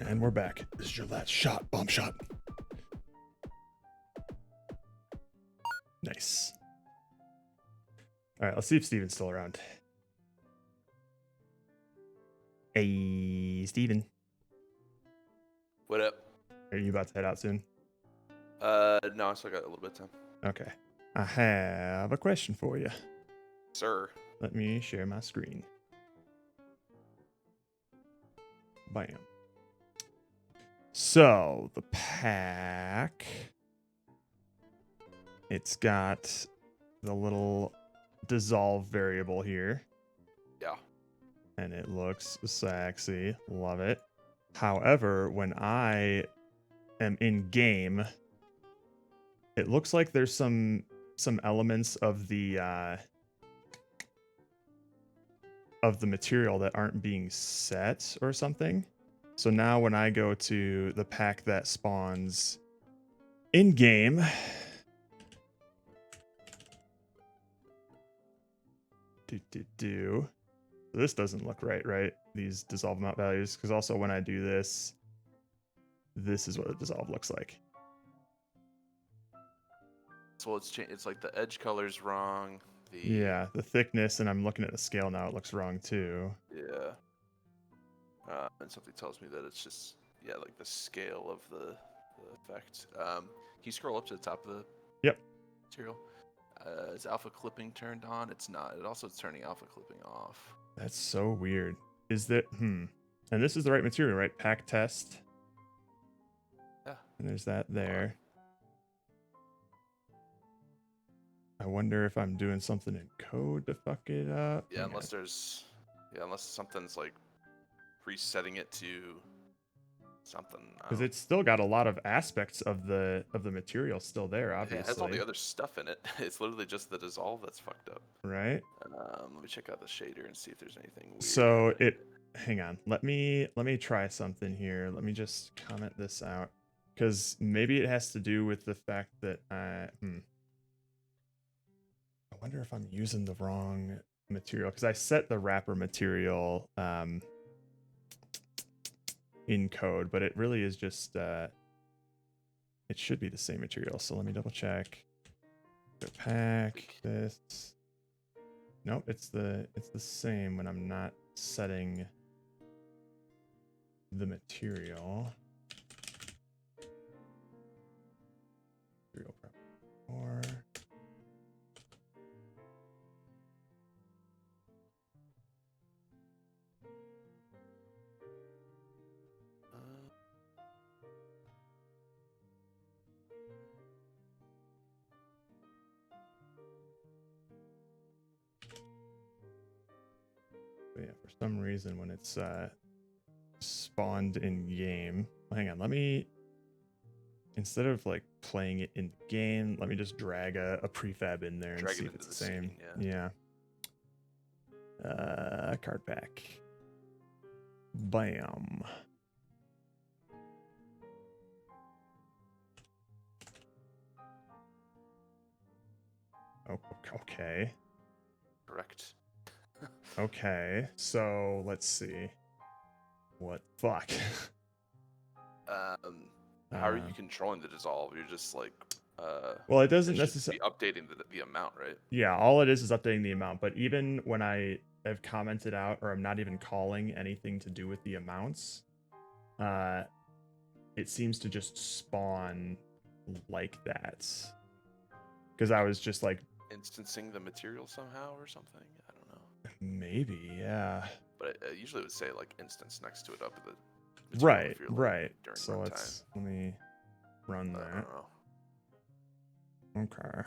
And we're back. This is your last shot. Bomb shot. Nice. All right, let's see if Steven's still around. Hey, Steven. What up? Are you about to head out soon? No, I still got a little bit of time. Okay. I have a question for you. Sir. Let me share my screen. Bam. So, the pack It's got the little dissolve variable here. Yeah. And it looks sexy. Love it. However, when I am in game, it looks like there's some elements of the material that aren't being set or something. So now when I go to the pack that spawns in game, this doesn't look right? These dissolve amount values, because also when I do this is what the dissolve looks like. So it's like the edge color's wrong. Yeah, the thickness, and I'm looking at the scale now, it looks wrong too. Yeah. And something tells me that it's just, like the scale of the effect. Can you scroll up to the top of the material? Is alpha clipping turned on? It's not. It also is turning alpha clipping off. That's so weird. Is that, And this is the right material, right? Pack test. Yeah. And there's that there. I wonder if I'm doing something in code to fuck it up. Yeah, unless something's like resetting it to something. Because it's still got a lot of aspects of the material still there, obviously. Yeah, it has all the other stuff in it. It's literally just the dissolve that's fucked up. Right? Let me check out the shader and see if there's anything weird. So hang on. Let me try something here. Let me just comment this out. Because maybe it has to do with the fact that I wonder if I'm using the wrong material. Because I set the wrapper material in code, but it really is just it should be the same material. So let me double check. Go pack this. Nope, it's the same when I'm not setting the material. Material prep 4. But yeah, for some reason when it's spawned in game, hang on, let me, instead of like playing it in game, let me just drag a prefab in there and see if it's the same. Scene, yeah. Card pack. Bam. Oh, okay. Correct. Okay, so let's see. What fuck? How are you controlling the dissolve? You're just like well, it doesn't necessarily be updating the amount, right? Yeah, all it is updating the amount, but even when I have commented out or I'm not even calling anything to do with the amounts, it seems to just spawn like that. Because I was just like instancing the material somehow or something. I don't know. Maybe, yeah. But it usually would say like instance next to it up at the right. During so let me run that. Okay.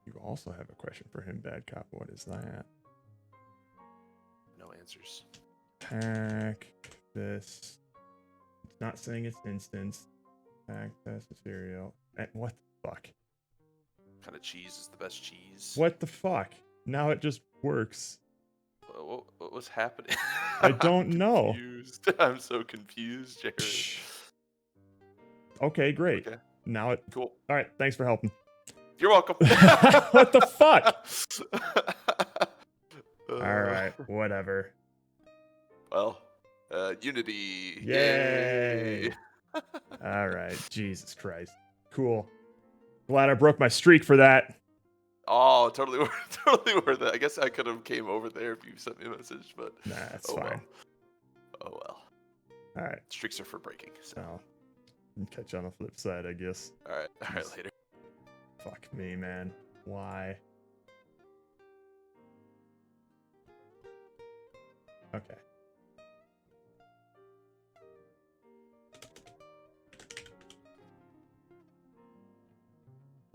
You also have a question for him, Bad Cop. What is that? No answers. Pack this. It's not saying it's instance. Pack test material. What the fuck? What kind of cheese is the best cheese? What the fuck? Now it just works. What was happening? I don't know. I'm so confused, Jared. Okay, great. Okay. Now it. Cool. All right, thanks for helping. You're welcome. What the fuck? All right, whatever. Well, Unity. Yay! All right, Jesus Christ. Cool. Glad I broke my streak for that. Oh, totally worth it. I guess I could have came over there if you sent me a message, but nah, it's fine. Well. Oh well. All right. Streaks are for breaking. So. Catch you on the flip side, I guess. All right. Later. Fuck me, man. Why? Okay.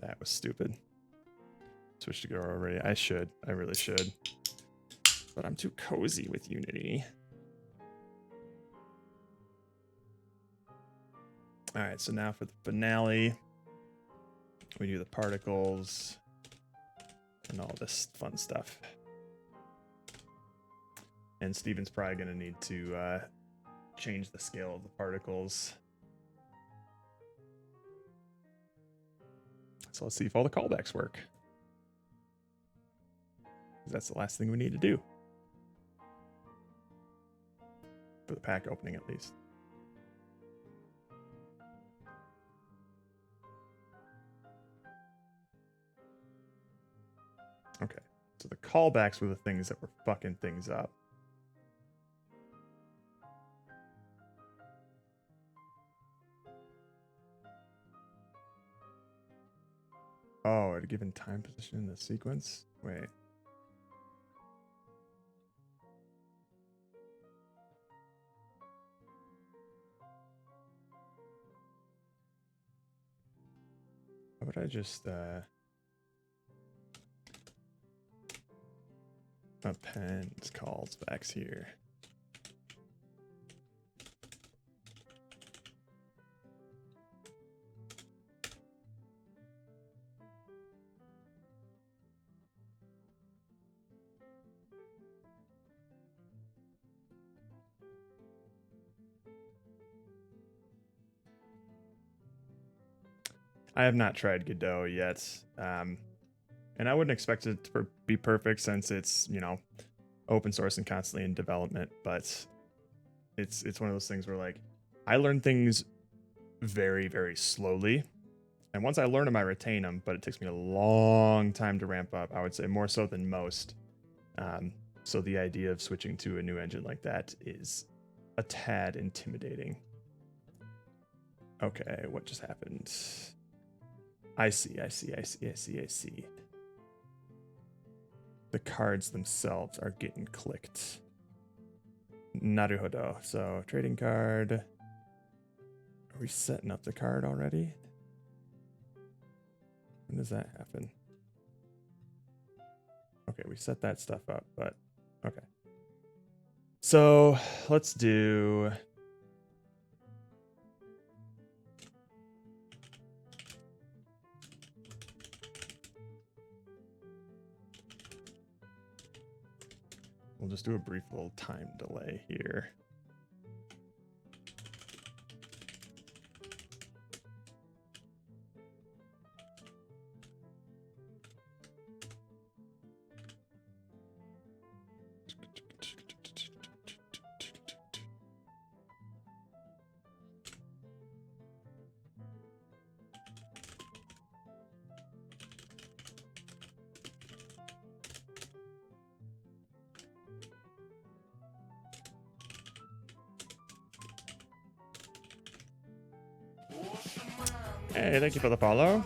That was stupid. Switch to Go already. I should. I really should. But I'm too cozy with Unity. All right, so now for the finale, we do the particles and all this fun stuff. And Steven's probably going to need to change the scale of the particles. So let's see if all the callbacks work. That's the last thing we need to do. For the pack opening, at least. Okay, so the callbacks were the things that were fucking things up. Oh, at a given time position in the sequence? Wait. How would I just append calls back here? I have not tried Godot yet, and I wouldn't expect it to be perfect since it's, you know, open source and constantly in development. But it's one of those things where, like, I learn things very, very slowly, and once I learn them, I retain them. But it takes me a long time to ramp up. I would say more so than most. So the idea of switching to a new engine like that is a tad intimidating. Okay, what just happened? I see. The cards themselves are getting clicked. Naruhodo. So, trading card. Are we setting up the card already? When does that happen? Okay, we set that stuff up, but okay. So, let's do... We'll just do a brief little time delay here. Hey, thank you for the follow.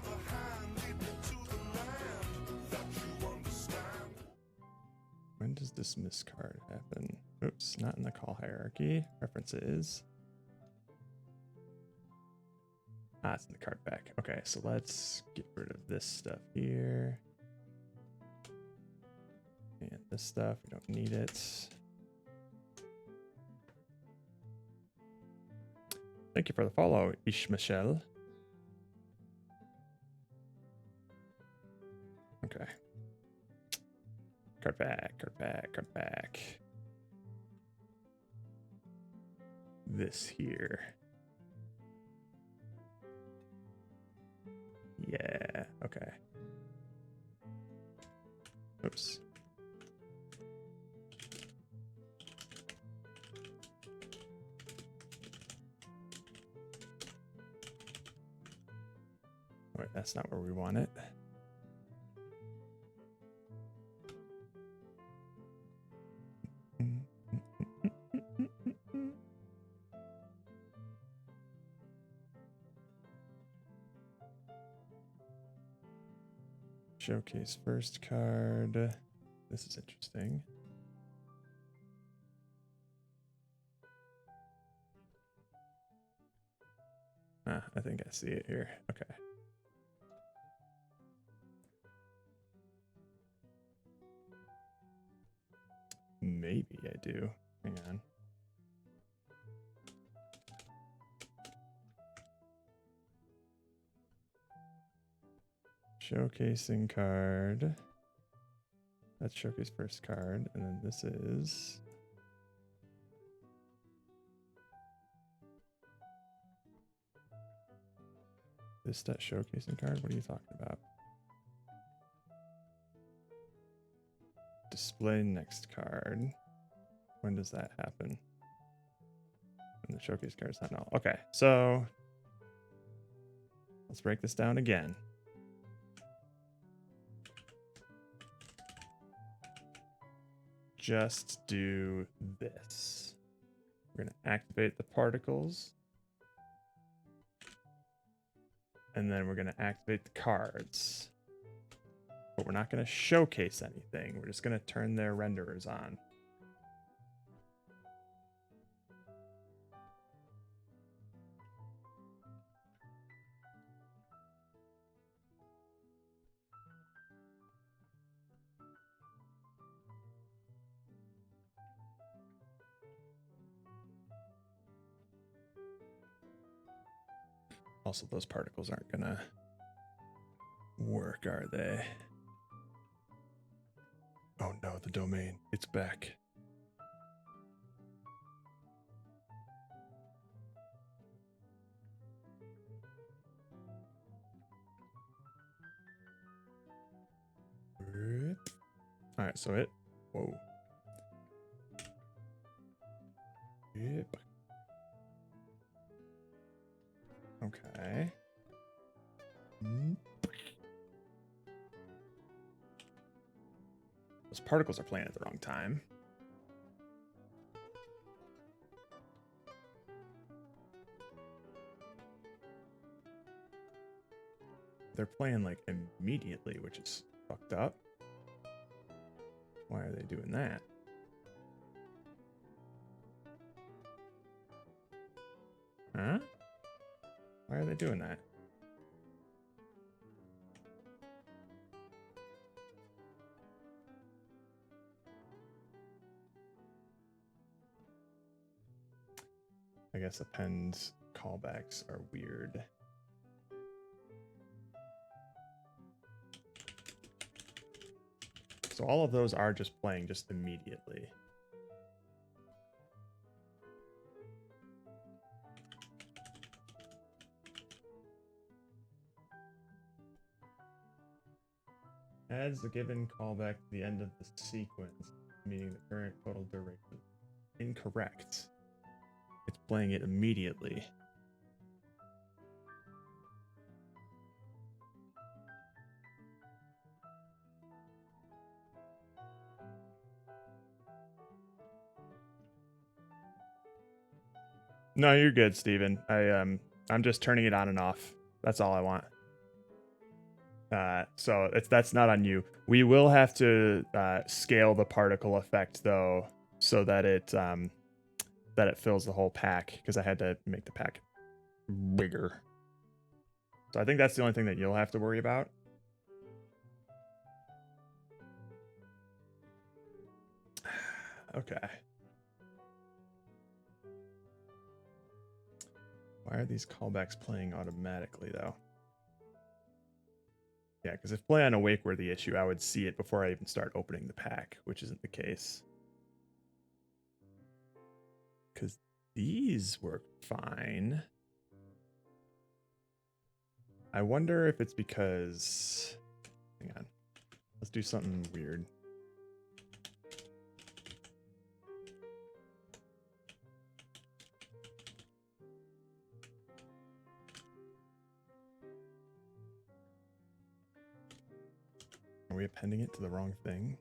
When does this miss card happen? Oops, not in the call hierarchy. References. Ah, it's in the card back. Okay, so let's get rid of this stuff here. And this stuff, we don't need it. Thank you for the follow, Ishmichelle. Okay. Card back, card back, card back. This here. Yeah, okay. Oops. Wait, that's not where we want it. Showcase first card. This is interesting. Ah, I think I see it here. Okay. Maybe I do. Hang on. Showcasing card. That's showcase first card. And then this is... This stat showcasing card? What are you talking about? Display next card. When does that happen? And the showcase card is not null. Okay, so let's break this down again. Just do this. We're going to activate the particles. And then we're going to activate the cards. But we're not going to showcase anything. We're just going to turn their renderers on. Also, those particles aren't going to work, are they? Oh no, the domain. It's back. All right, so it... Whoa. Yep. Okay. Those particles are playing at the wrong time. They're playing like immediately, which is fucked up. Why are they doing that? Huh? Why are they doing that? I guess append callbacks are weird. So all of those are just playing just immediately. Adds the given callback to the end of the sequence, meaning the current total duration. Incorrect. It's playing it immediately. No, you're good, Steven. I'm just turning it on and off. That's all I want. So that's not on you. We will have to scale the particle effect though, so that it fills the whole pack, because I had to make the pack bigger. So I think that's the only thing that you'll have to worry about. Okay. Why are these callbacks playing automatically though? Yeah, because if play on awake were the issue, I would see it before I even start opening the pack, which isn't the case. Because these work fine. I wonder if it's because... Hang on. Let's do something weird. Are we appending it to the wrong thing?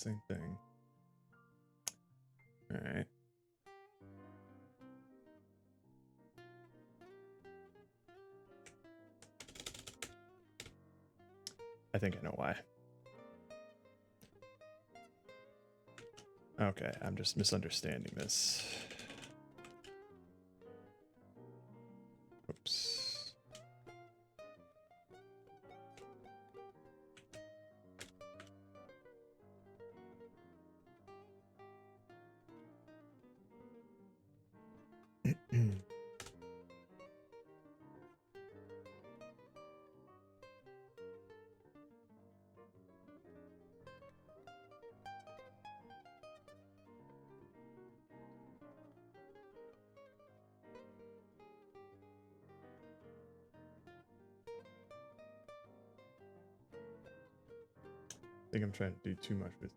same thing. All right. I think I know why. Okay, I'm just misunderstanding this. Oops. I think I'm trying to do too much with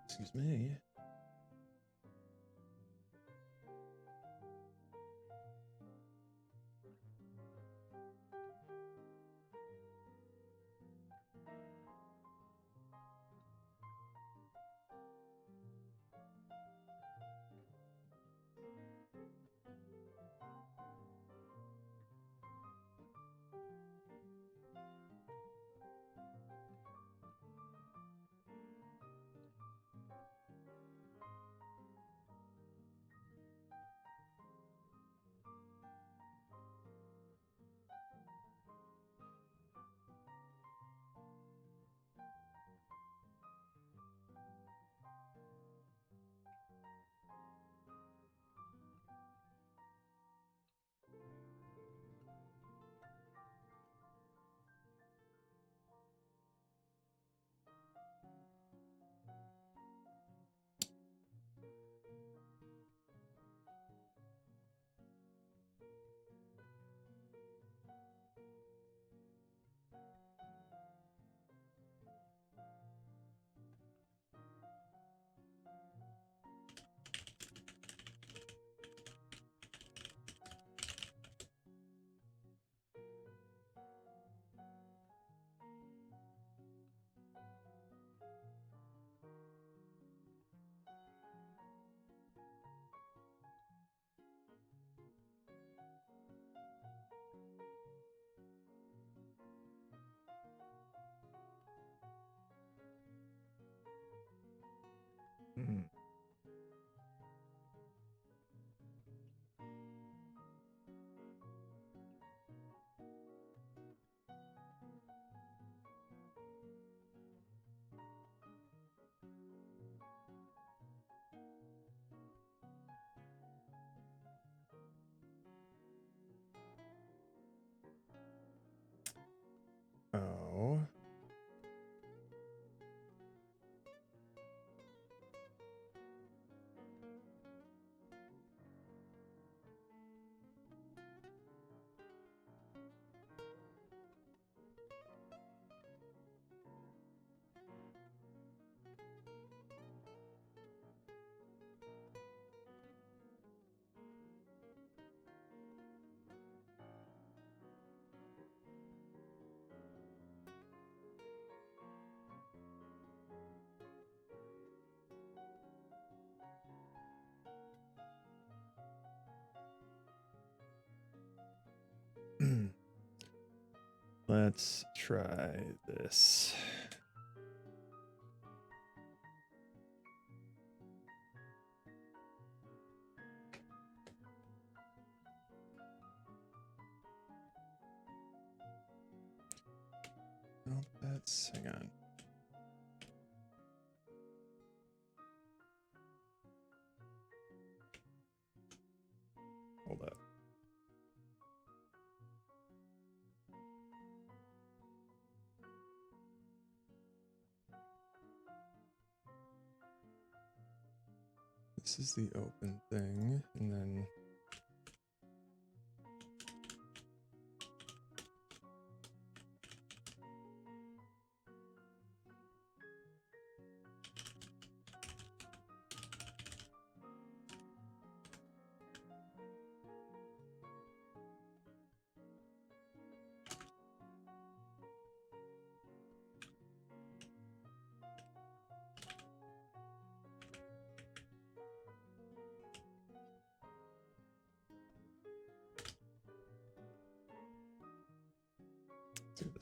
excuse me. Hmm. Oh. Let's try this. Oh, hang on. Hold up. This is the open thing, and then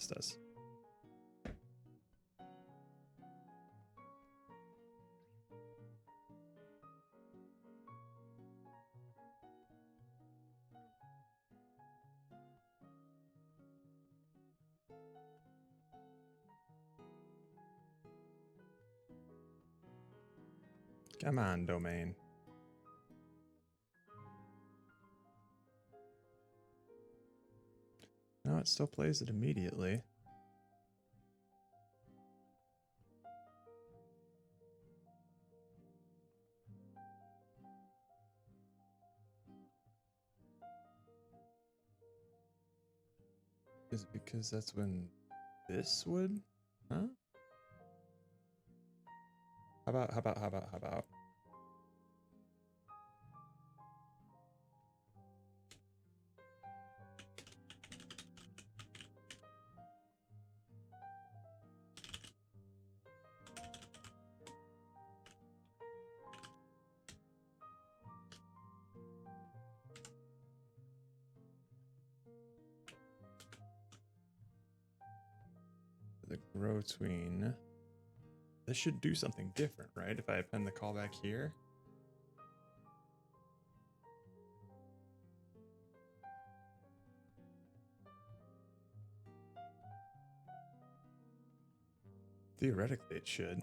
this does. Come on, domain. No, it still plays it immediately. Is it because that's when this would? Huh? How about? The grow tween. This should do something different, right? If I append the callback here. Theoretically, it should.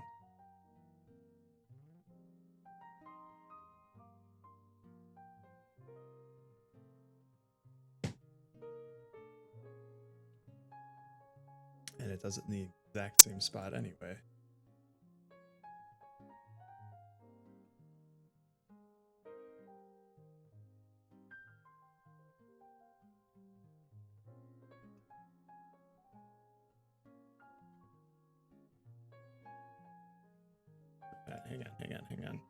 And it does it in the exact same spot anyway. Hang on.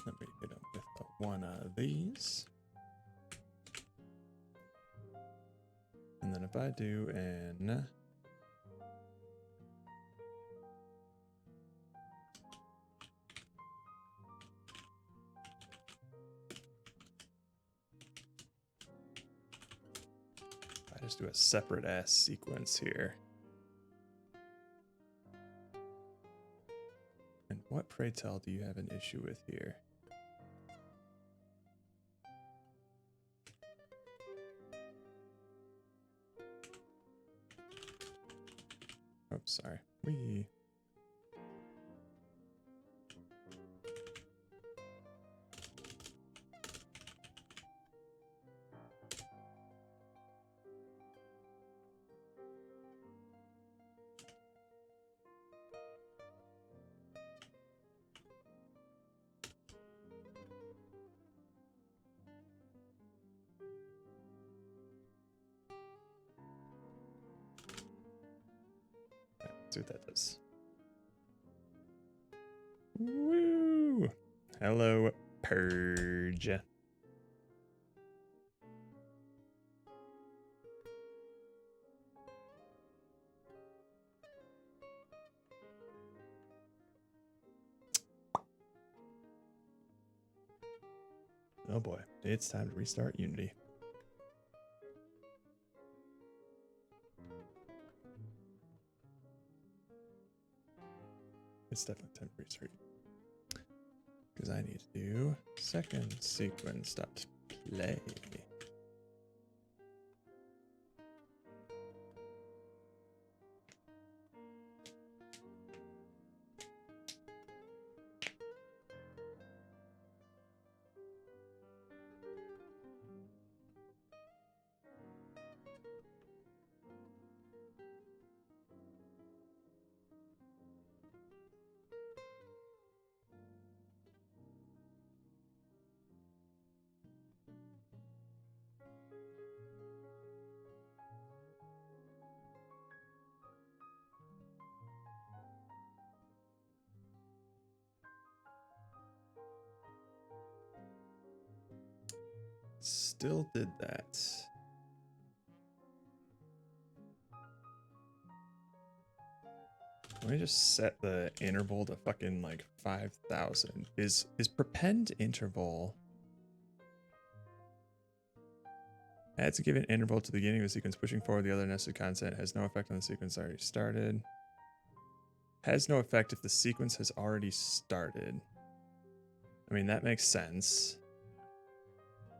Let me hit him with one of these. And then if I do an I just do a separate ass sequence here. And what, pray tell, do you have an issue with here? Oops, sorry. See what that does. Woo! Hello, Purge. Oh boy, it's time to restart Unity. It's definitely time to restart. Because I need to do second sequence dot play. Still did that. Let me just set the interval to fucking like 5,000. Is prepend interval adds a given interval to the beginning of the sequence, pushing forward the other nested content, has no effect on the sequence already started. Has no effect if the sequence has already started. I mean, that makes sense.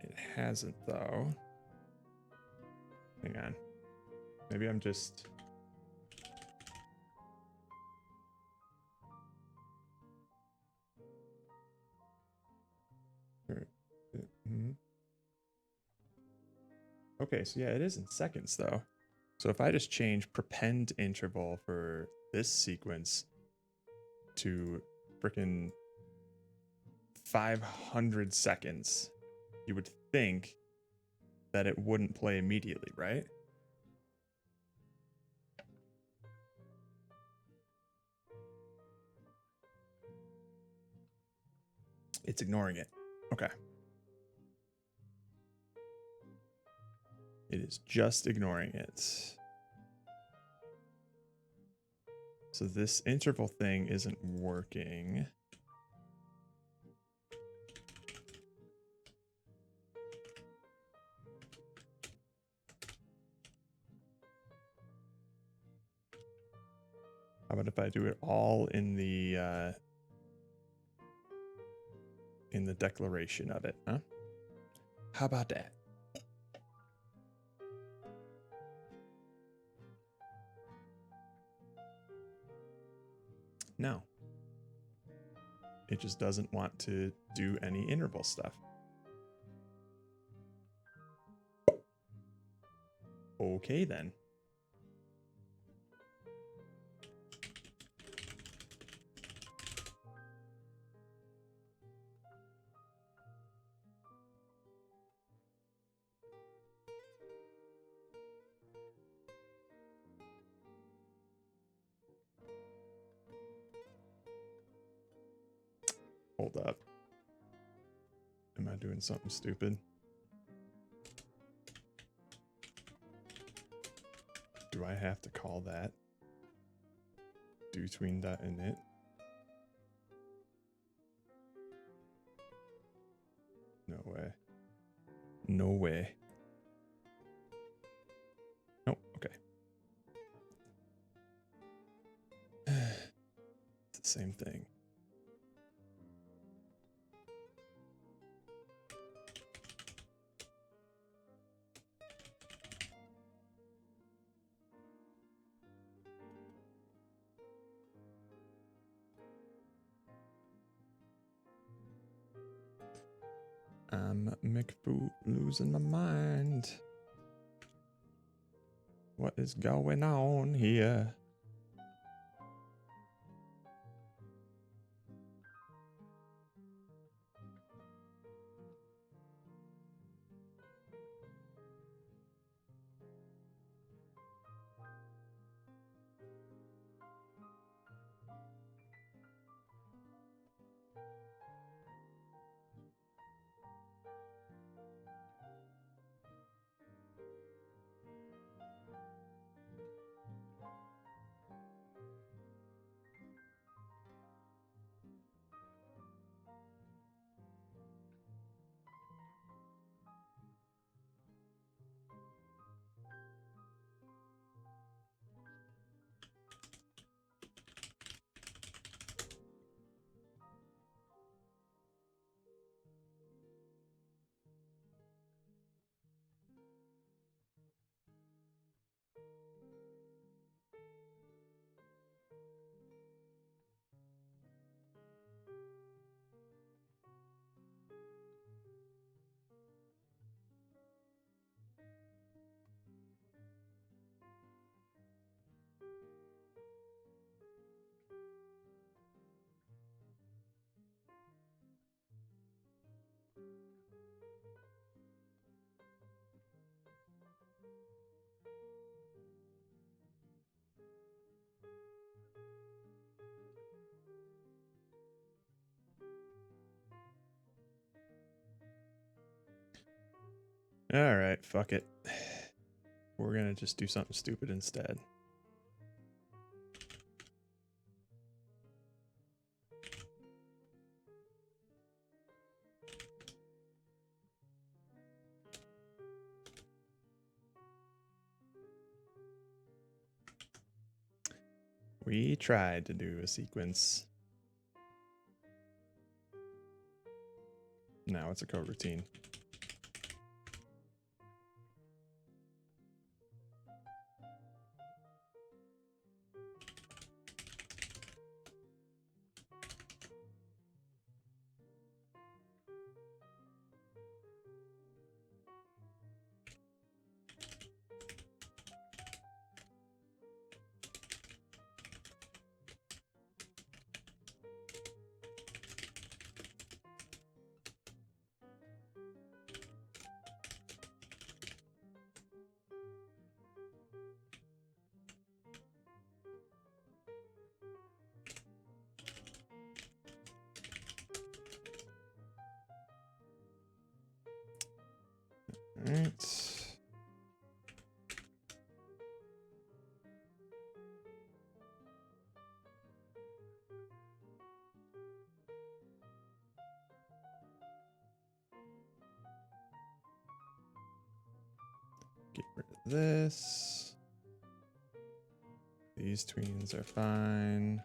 It hasn't, though. Hang on. Maybe I'm just... Okay, so yeah, it is in seconds, though. So if I just change prepend interval for this sequence to freaking 500 seconds, you would think that it wouldn't play immediately, right? It's ignoring it. Okay. It is just ignoring it. So this interval thing isn't working. How about if I do it all in the declaration of it, huh? How about that? No. It just doesn't want to do any interval stuff. Okay, then. Hold up. Am I doing something stupid? Do I have to call that dotween.init? No way. No way. Nope, okay. It's the same thing. I'm McFoot losing my mind. What is going on here? All right, fuck it. We're gonna just do something stupid instead. We tried to do a sequence. Now it's a coroutine. All right. Get rid of this. These tweens are fine.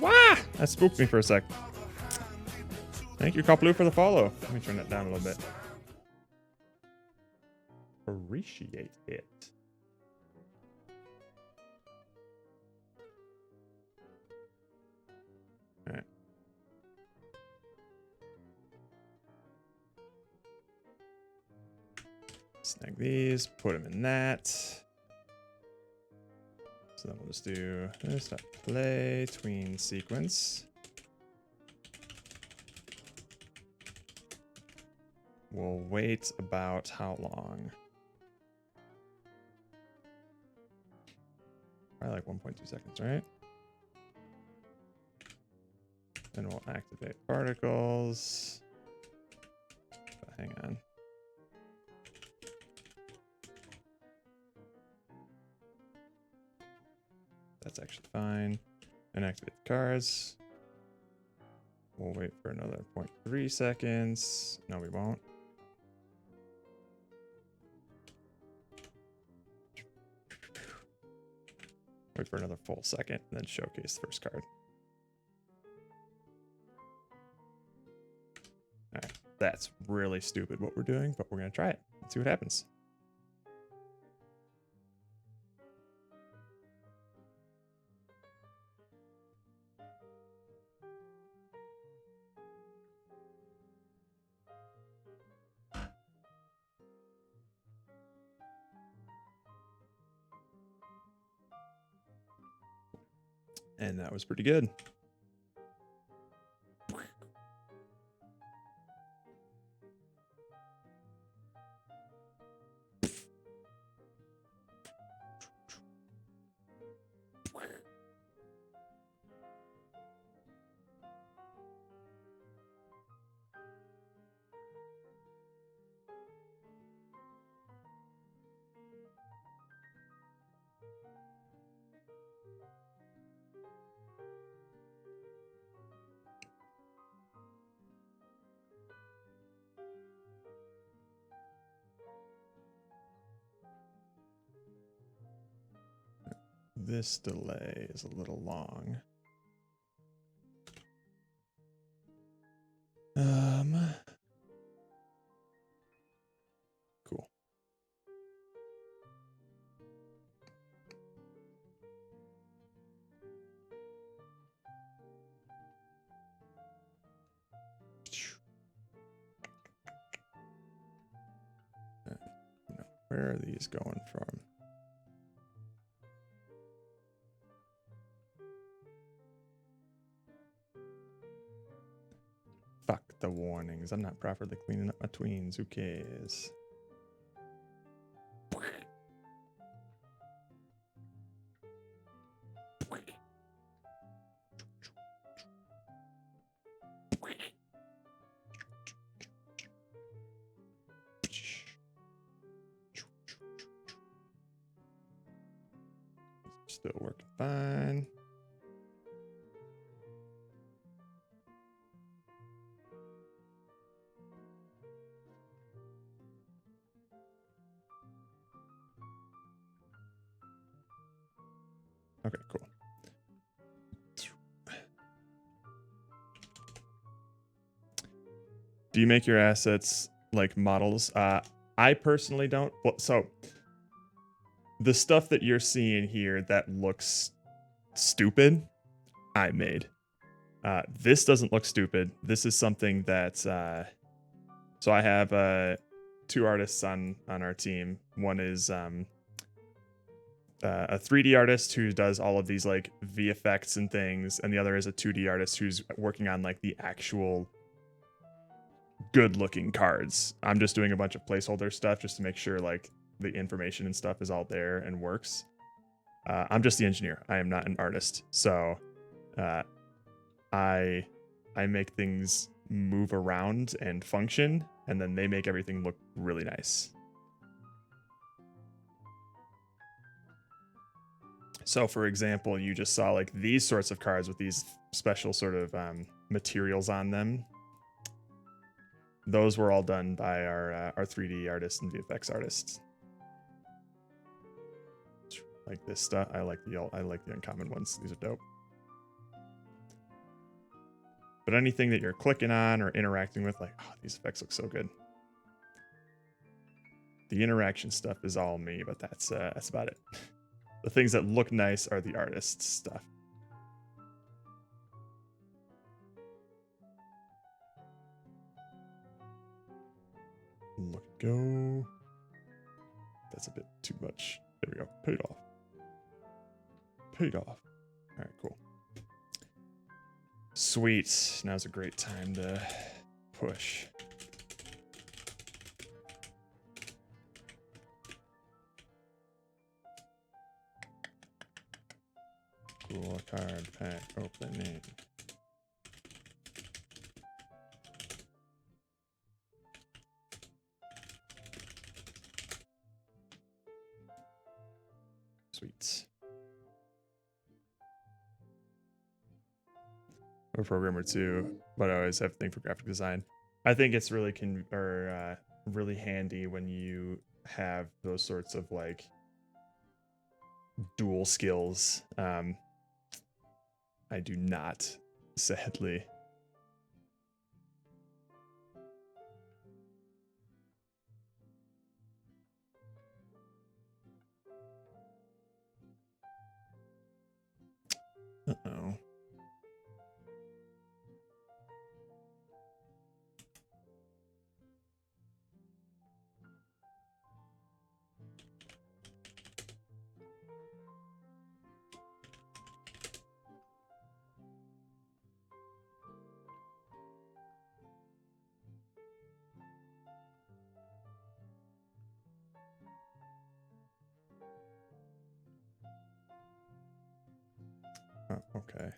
Wah! That spooked me for a sec. Thank you, Coplu, for the follow. Let me turn that down a little bit. Appreciate it. All right. Snag these, put them in that. So then we'll just do this, play tween sequence. We'll wait about how long? Probably like 1.2 seconds, right? Then we'll activate particles. But hang on. That's actually fine. And activate the cards. We'll wait for another 0.3 seconds. No, we won't. Wait for another full second, and then showcase the first card. Alright, that's really stupid what we're doing, but we're going to try it. Let's see what happens. And that was pretty good. This delay is a little long. Cool. Now, where are these going from? Fuck the warnings. I'm not properly cleaning up my tweens. Who cares? Still working fine. Okay, cool. Do you make your assets like models? I personally don't. Well, so the stuff that you're seeing here that looks stupid, I made. This doesn't look stupid. This is something that. So I have 2 artists on our team. One is a 3D artist who does all of these like VFX and things, and the other is a 2D artist who's working on like the actual good looking cards. I'm just doing a bunch of placeholder stuff just to make sure like the information and stuff is all there and works. I'm just the engineer. I am not an artist. So I make things move around and function, and then they make everything look really nice. So for example, you just saw like these sorts of cards with these special sort of materials on them. Those were all done by our 3D artists and VFX artists. Like this stuff, I like the uncommon ones. These are dope. But anything that you're clicking on or interacting with, like, oh, these effects look so good. The interaction stuff is all me, but that's about it. The things that look nice are the artist's stuff. Look, go. That's a bit too much. There we go. Paid off. Paid off. All right, cool. Sweet. Now's a great time to push. Cool card pack opening. Sweet. I'm a programmer too, but I always have a thing for graphic design. I think it's really really handy when you have those sorts of like dual skills. I do not, sadly. Uh-oh. Oh, okay.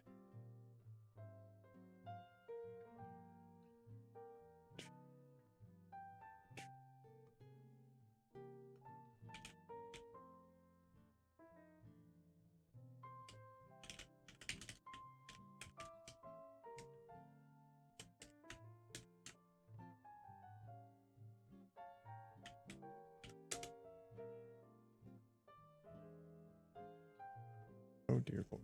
Oh dear Lord.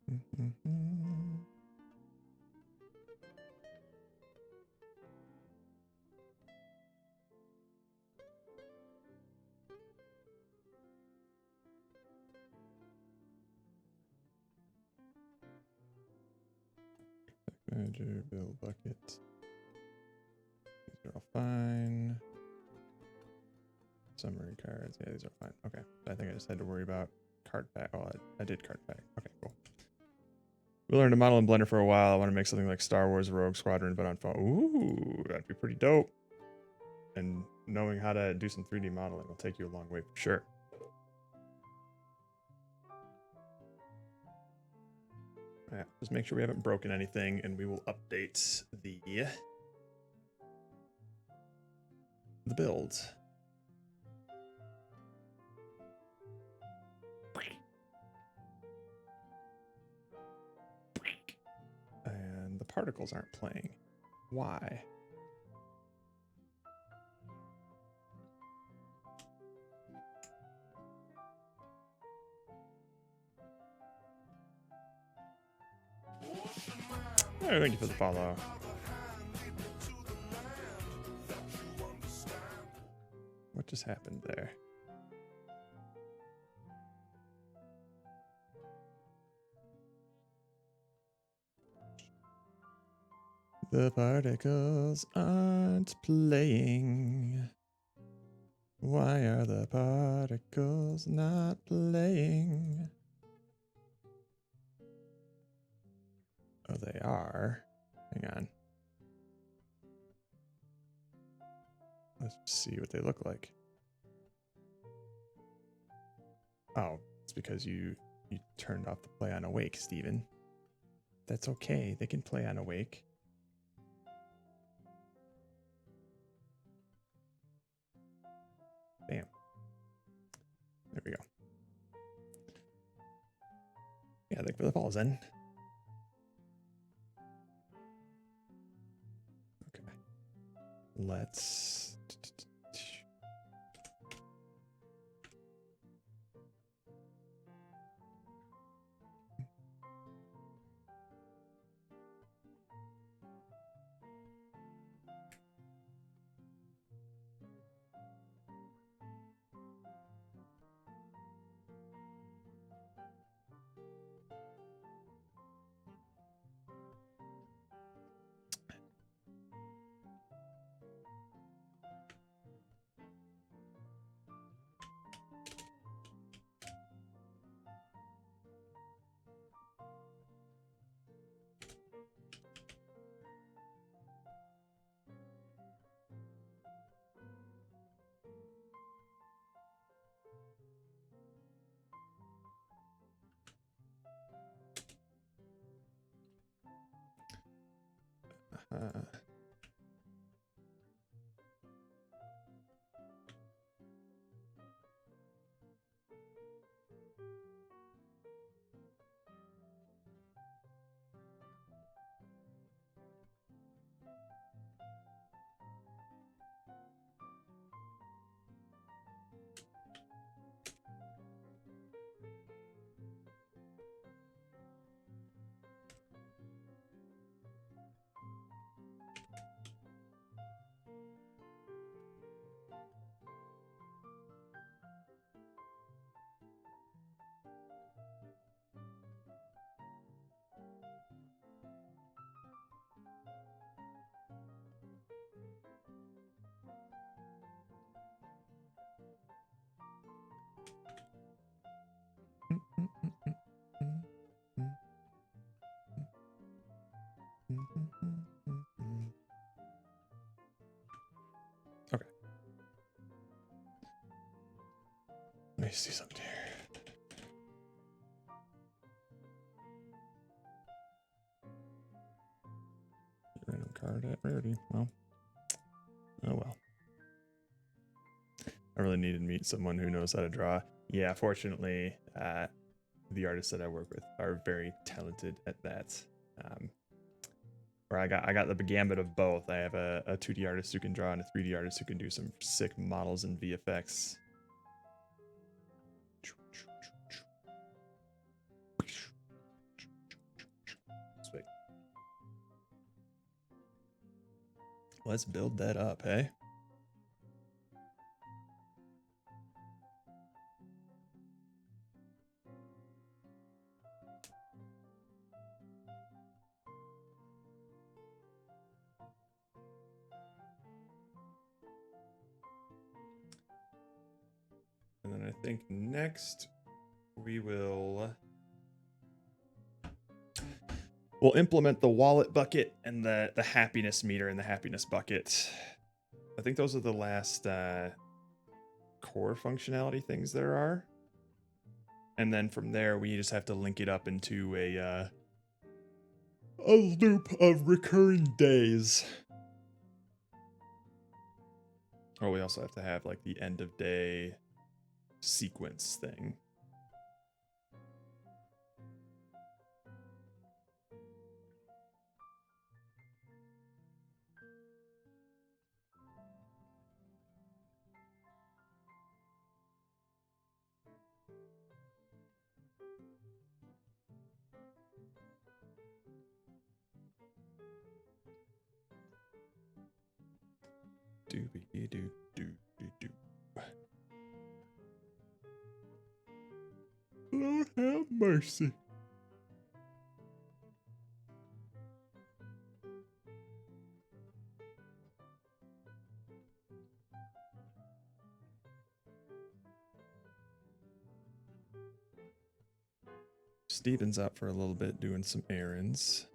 Mm-hmm. Manager, build bucket. These are all fine. Summary cards. Yeah, these are fine. Okay. I think I just had to worry about card pack. Oh, I did card pack. Okay, cool. We learned to model in Blender for a while. I want to make something like Star Wars Rogue Squadron, but on phone. Ooh, that'd be pretty dope. And knowing how to do some 3D modeling will take you a long way for sure. Yeah, just make sure we haven't broken anything, and we will update the build. And the particles aren't playing. Why? Oh, thank you for the follow. What just happened there? The particles aren't playing. Why are the particles not playing? Oh, they are. Hang on. Let's see what they look like. Oh, it's because you turned off the play on awake, Steven. That's okay. They can play on awake. Bam. There we go. Yeah, thank you for the follow, Zen. Okay. Let's... Okay. Let me see something here. Random card at rarity. Well. Oh well. I really needed to meet someone who knows how to draw. Yeah, fortunately, the artists that I work with are very talented at that. Or I got the gambit of both. I have a 2D artist who can draw and a 3D artist who can do some sick models and VFX. Sweet. Let's build that up, hey? And then I think next we'll implement the wallet bucket and the happiness meter in the happiness bucket. I think those are the last core functionality things there are. And then from there, we just have to link it up into a loop of recurring days. Oh, we also have to have like the end of day sequence thing. Do. Lord have mercy. Steven's out for a little bit doing some errands.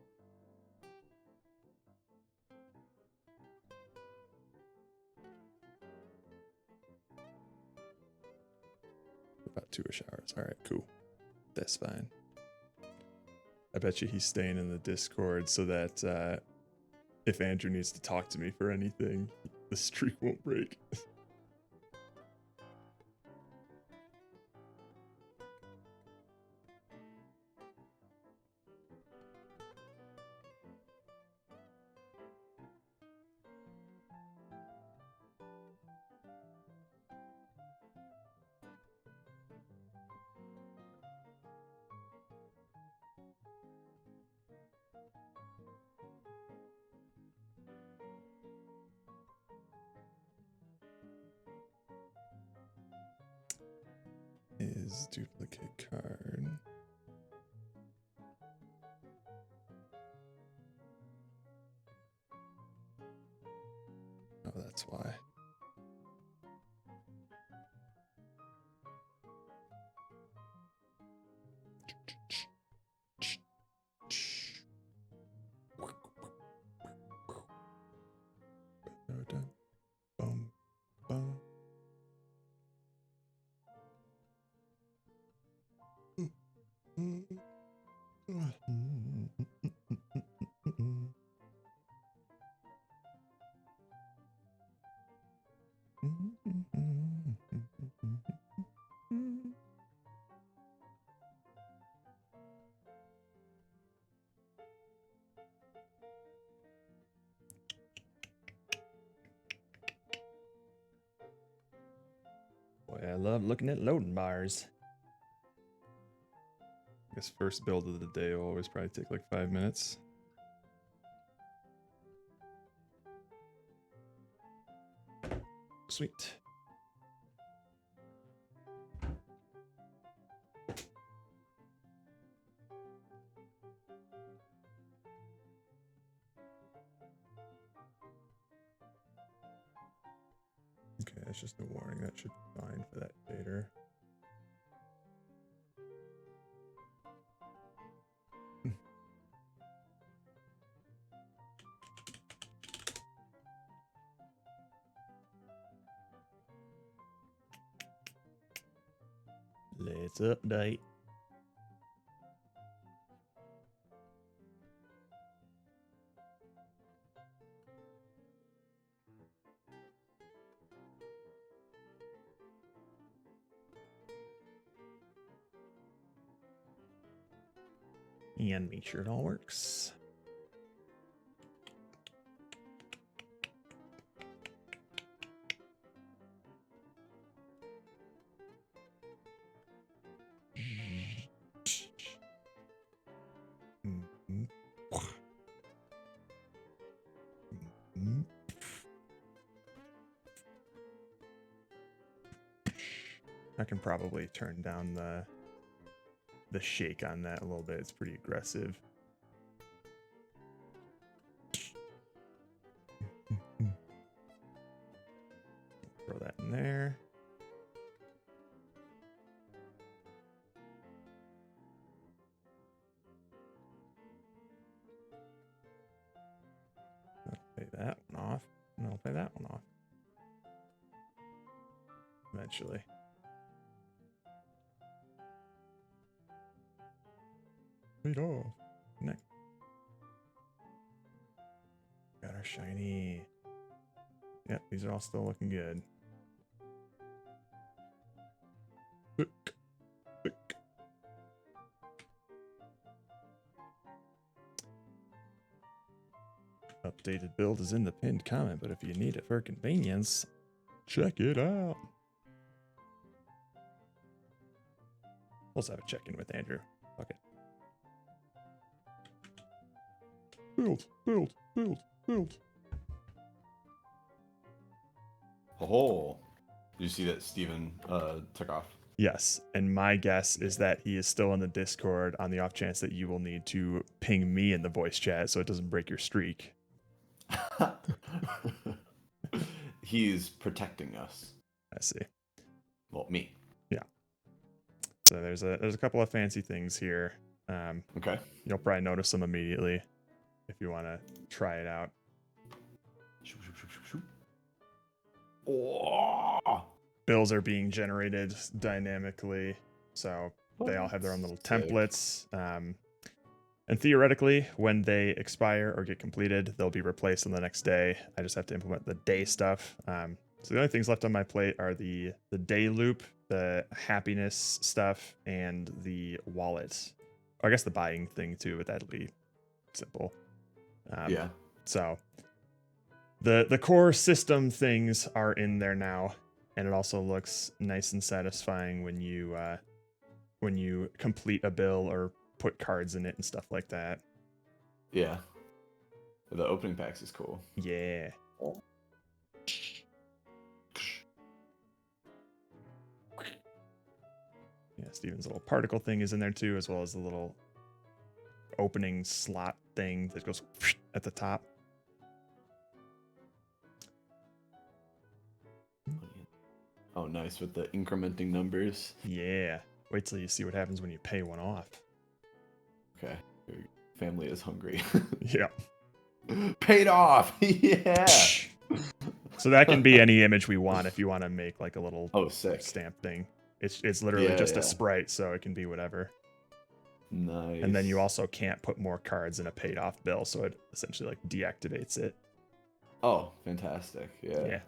About 2-ish hours. All right, cool. That's fine. I bet you he's staying in the Discord so that if Andrew needs to talk to me for anything, the streak won't break. Is duplicate card. Oh, that's why. Boom, boom. Boy, I love looking at loading bars. I guess first build of the day will always probably take like 5 minutes. Sweet. Okay, that's just a warning. That should be fine for that fader. Let's update. And make sure it all works. I can probably turn down the shake on that a little bit. It's pretty aggressive. Throw that in there. I'll play that one off, and I'll play that one off. eventually. Wait, oh, neck. Got our shiny. Yep, these are all still looking good. Updated build is in the pinned comment, but if you need it for convenience, check it out. Let's have a check-in with Andrew. Okay. Build. Oh, did you see that Steven took off? Yes, and my guess is that he is still in the Discord on the off chance that you will need to ping me in the voice chat so it doesn't break your streak. He's protecting us. I see. Well, me. Yeah. So there's a couple of fancy things here. Okay. You'll probably notice them immediately if you want to try it out. Oh. Bills are being generated dynamically, so they all have their own little templates. And theoretically, when they expire or get completed, they'll be replaced on the next day. I just have to implement the day stuff. So the only things left on my plate are the day loop, the happiness stuff, and the wallet. Or I guess the buying thing too, but that'll be simple. Yeah. So the core system things are in there now, and it also looks nice and satisfying when you complete a bill or put cards in it and stuff like that. Yeah. The opening packs is cool. Yeah. Yeah, Steven's little particle thing is in there too, as well as the little opening slot thing that goes at the top. Oh, nice with the incrementing numbers. Yeah. Wait till you see what happens when you pay one off. Okay. Your family is hungry. Yeah. Paid off. Yeah. So that can be any image we want if you want to make like a little sick stamp thing. It's literally just a sprite, so it can be whatever. Nice. And then you also can't put more cards in a paid off bill, so it essentially like deactivates it. Oh, fantastic. Yeah.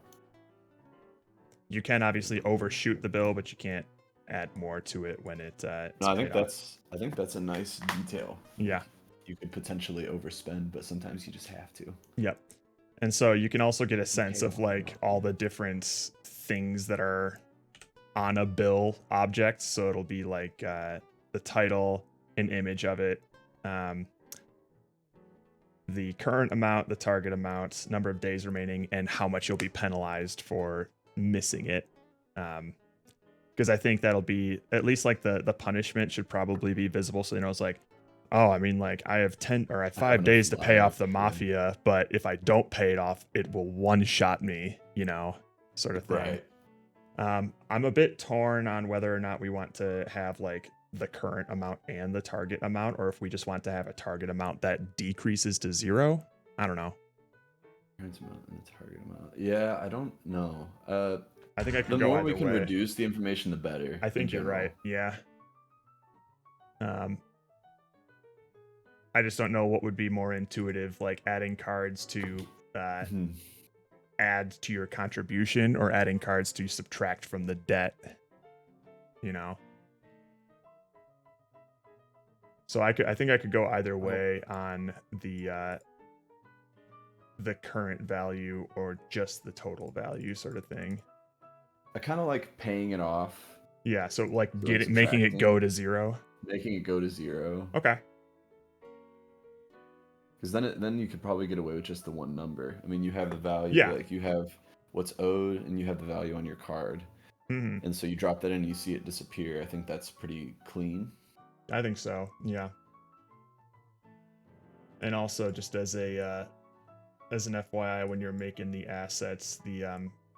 You can obviously overshoot the bill, but you can't add more to it when it No, I think that's a nice detail. Yeah. You could potentially overspend, but sometimes you just have to. Yep. And so you can also get a sense of like all the different things that are on a bill object. So it'll be like the title, an image of it, the current amount, the target amount, number of days remaining, and how much you'll be penalized for missing it. Because I think that'll be at least like the punishment should probably be visible. So, it's like, oh, I mean, like I have 5 days to pay off the mafia, but if I don't pay it off, it will one-shot me, sort of thing. Right. I'm a bit torn on whether or not we want to have like the current amount and the target amount, or if we just want to have a target amount that decreases to 0. I don't know. Current amount and the target amount. Yeah, I don't know. I think I could the go more either we can way. reduce the information, the better. I think you're right. Yeah. I just don't know what would be more intuitive, like adding cards to add to your contribution or adding cards to subtract from the debt. So I think I could go either way on the current value or just the total value sort of thing. I kind of like paying it off. Yeah, so like making it go to 0. Making it go to 0. Okay. Because then you could probably get away with just the one number. I mean, you have the value, like you have what's owed, and you have the value on your card. Mm-hmm. And so you drop that in, and you see it disappear. I think that's pretty clean. I think so. Yeah. And also, just as an FYI, when you're making the assets,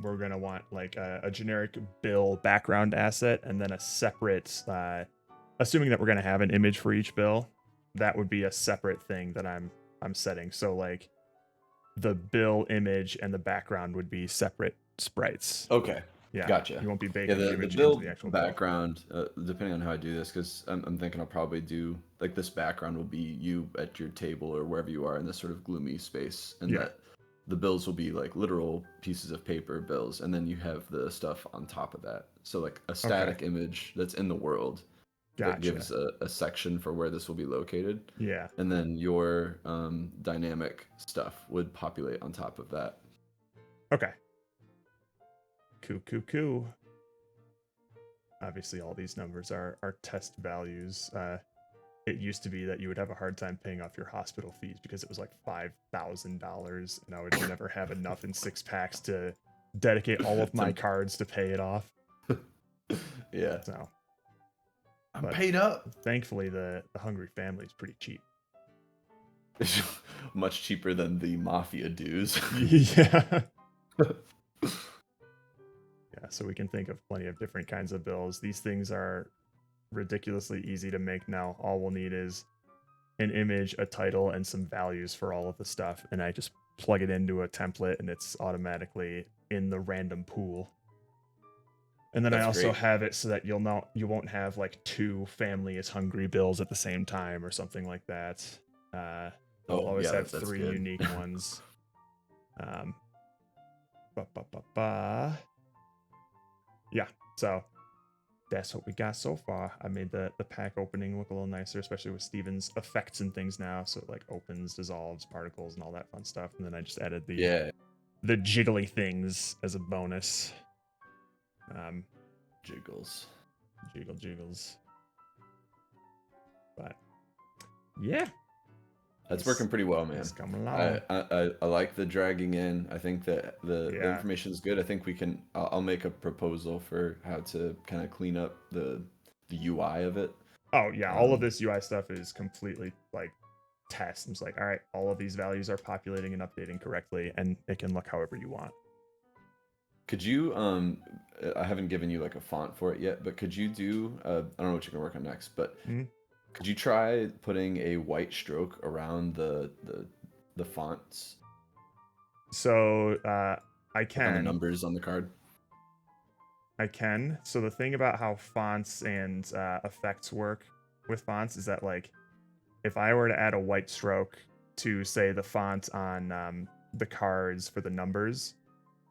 we're gonna want like a generic bill background asset, and then a separate. Assuming that we're gonna have an image for each bill, that would be a separate thing that I'm setting. So like, the bill image and the background would be separate sprites. Okay. Yeah. Gotcha. You won't be baking the the image build into the actual bill. background, depending on how I do this, because I'm thinking I'll probably do like this background will be you at your table or wherever you are in this sort of gloomy space, and that the bills will be like literal pieces of paper bills, and then you have the stuff on top of that. So like a static image that's in the world that gives a section for where this will be located. Yeah. And then your dynamic stuff would populate on top of that. Okay. Cool. Obviously, all these numbers are test values. It used to be that you would have a hard time paying off your hospital fees because it was like $5,000, and I would never have enough in 6 packs to dedicate all of my cards to pay it off. Yeah. So I'm paid up. Thankfully, the Hungry Family is pretty cheap. Much cheaper than the Mafia dues. Yeah. Yeah, so we can think of plenty of different kinds of bills. These things are ridiculously easy to make now. All we'll need is an image, a title, and some values for all of the stuff, and I just plug it into a template and it's automatically in the random pool. And then I also have it so that you won't have like 2 family is hungry bills at the same time or something like that. I'll always have 3 unique ones. Yeah, so that's what we got so far. I made the pack opening look a little nicer, especially with Steven's effects and things now. So it like opens, dissolves, particles, and all that fun stuff. And then I just added the jiggly things as a bonus. Jiggles. Jiggles. But yeah. That's working pretty well, man. It's coming along. I like the dragging in. I think that the information is good. I think we can. I'll make a proposal for how to kind of clean up the UI of it. Oh yeah, all of this UI stuff is completely like test. It's like, all right, all of these values are populating and updating correctly, and it can look however you want. Could you? I haven't given you like a font for it yet, but could you do? I don't know what you can work on next, but. Could you try putting a white stroke around the fonts? So I can. On the numbers on the card? I can. So the thing about how fonts and effects work with fonts is that like if I were to add a white stroke to say the font on the cards for the numbers,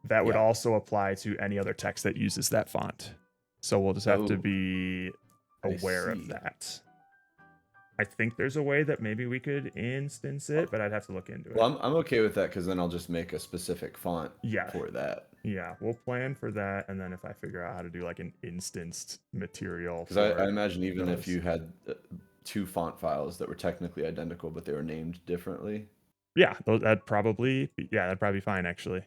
that would also apply to any other text that uses that font. So we'll just have to be aware of that. I think there's a way that maybe we could instance it, but I'd have to look into it. Well, I'm okay with that because then I'll just make a specific font for that. Yeah, we'll plan for that, and then if I figure out how to do like an instanced material. Because I imagine even if you had 2 font files that were technically identical, but they were named differently. Yeah, that'd probably be fine actually.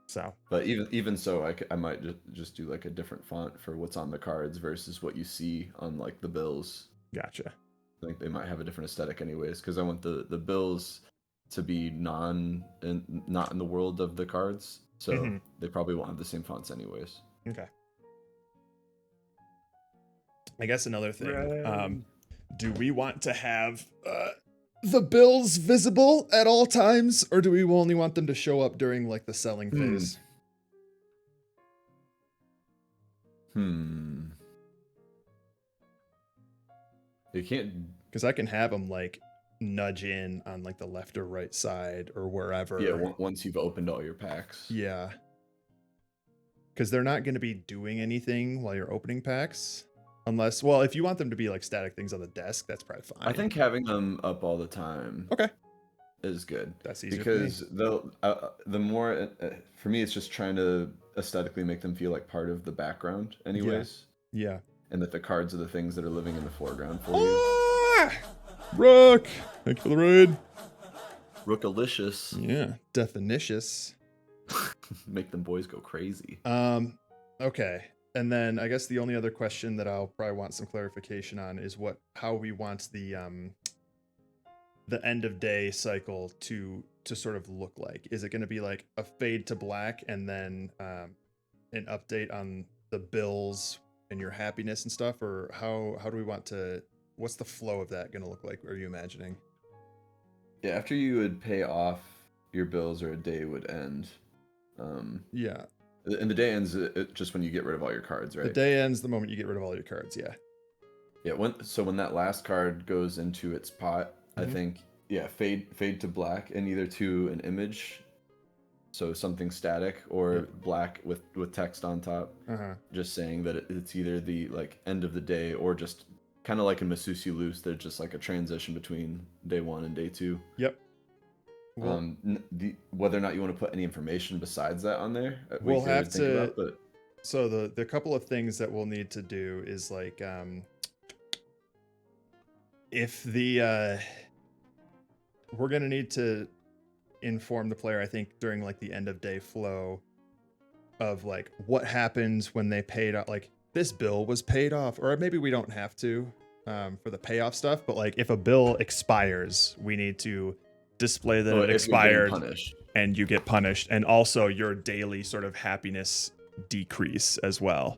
So, but even so, I might just do like a different font for what's on the cards versus what you see on like the bills. Gotcha. I think they might have a different aesthetic anyways, because I want the bills to be not in the world of the cards, so they probably won't have the same fonts anyways. Okay. I guess another thing, do we want to have the bills visible at all times, or do we only want them to show up during like the selling phase? You can't, because I can have them like nudge in on like the left or right side or wherever. Yeah, once you've opened all your packs. Yeah. Because they're not going to be doing anything while you're opening packs. Unless, well, if you want them to be like static things on the desk, that's probably fine. I think having them up all the time is good. That's easier because the more for me, it's just trying to aesthetically make them feel like part of the background anyways. Yeah. And that the cards are the things that are living in the foreground for you. Rook! Thank you for the raid. Rookalicious. Yeah. Definitious. Make them boys go crazy. Okay. And then I guess the only other question that I'll probably want some clarification on is how we want the end of day cycle to sort of look like. Is it going to be like a fade to black and then an update on the bills and your happiness and stuff, or how do we want to? What's the flow of that going to look like? Are you imagining? Yeah, after you would pay off your bills or a day would end, Yeah. And the day ends just when you get rid of all your cards, right? The day ends the moment you get rid of all your cards. Yeah. Yeah. When that last card goes into its pot, I Mhm. think fade to black and either to an image, so something static, or black with text on top, just saying that it's either the like end of the day or just kind of like in Masusi Loose. There's just like a transition between day 1 and day 2. Yep. Well, whether or not you want to put any information besides that on there, we'll have think to. about, but so the couple of things that we'll need to do is like if the we're gonna need to inform the player, I think, during like the end of day flow of like what happens when they paid off, like this bill was paid off, or maybe we don't have to for the payoff stuff, but like if a bill expires, we need to display that it expired and you get punished, and also your daily sort of happiness decrease as well.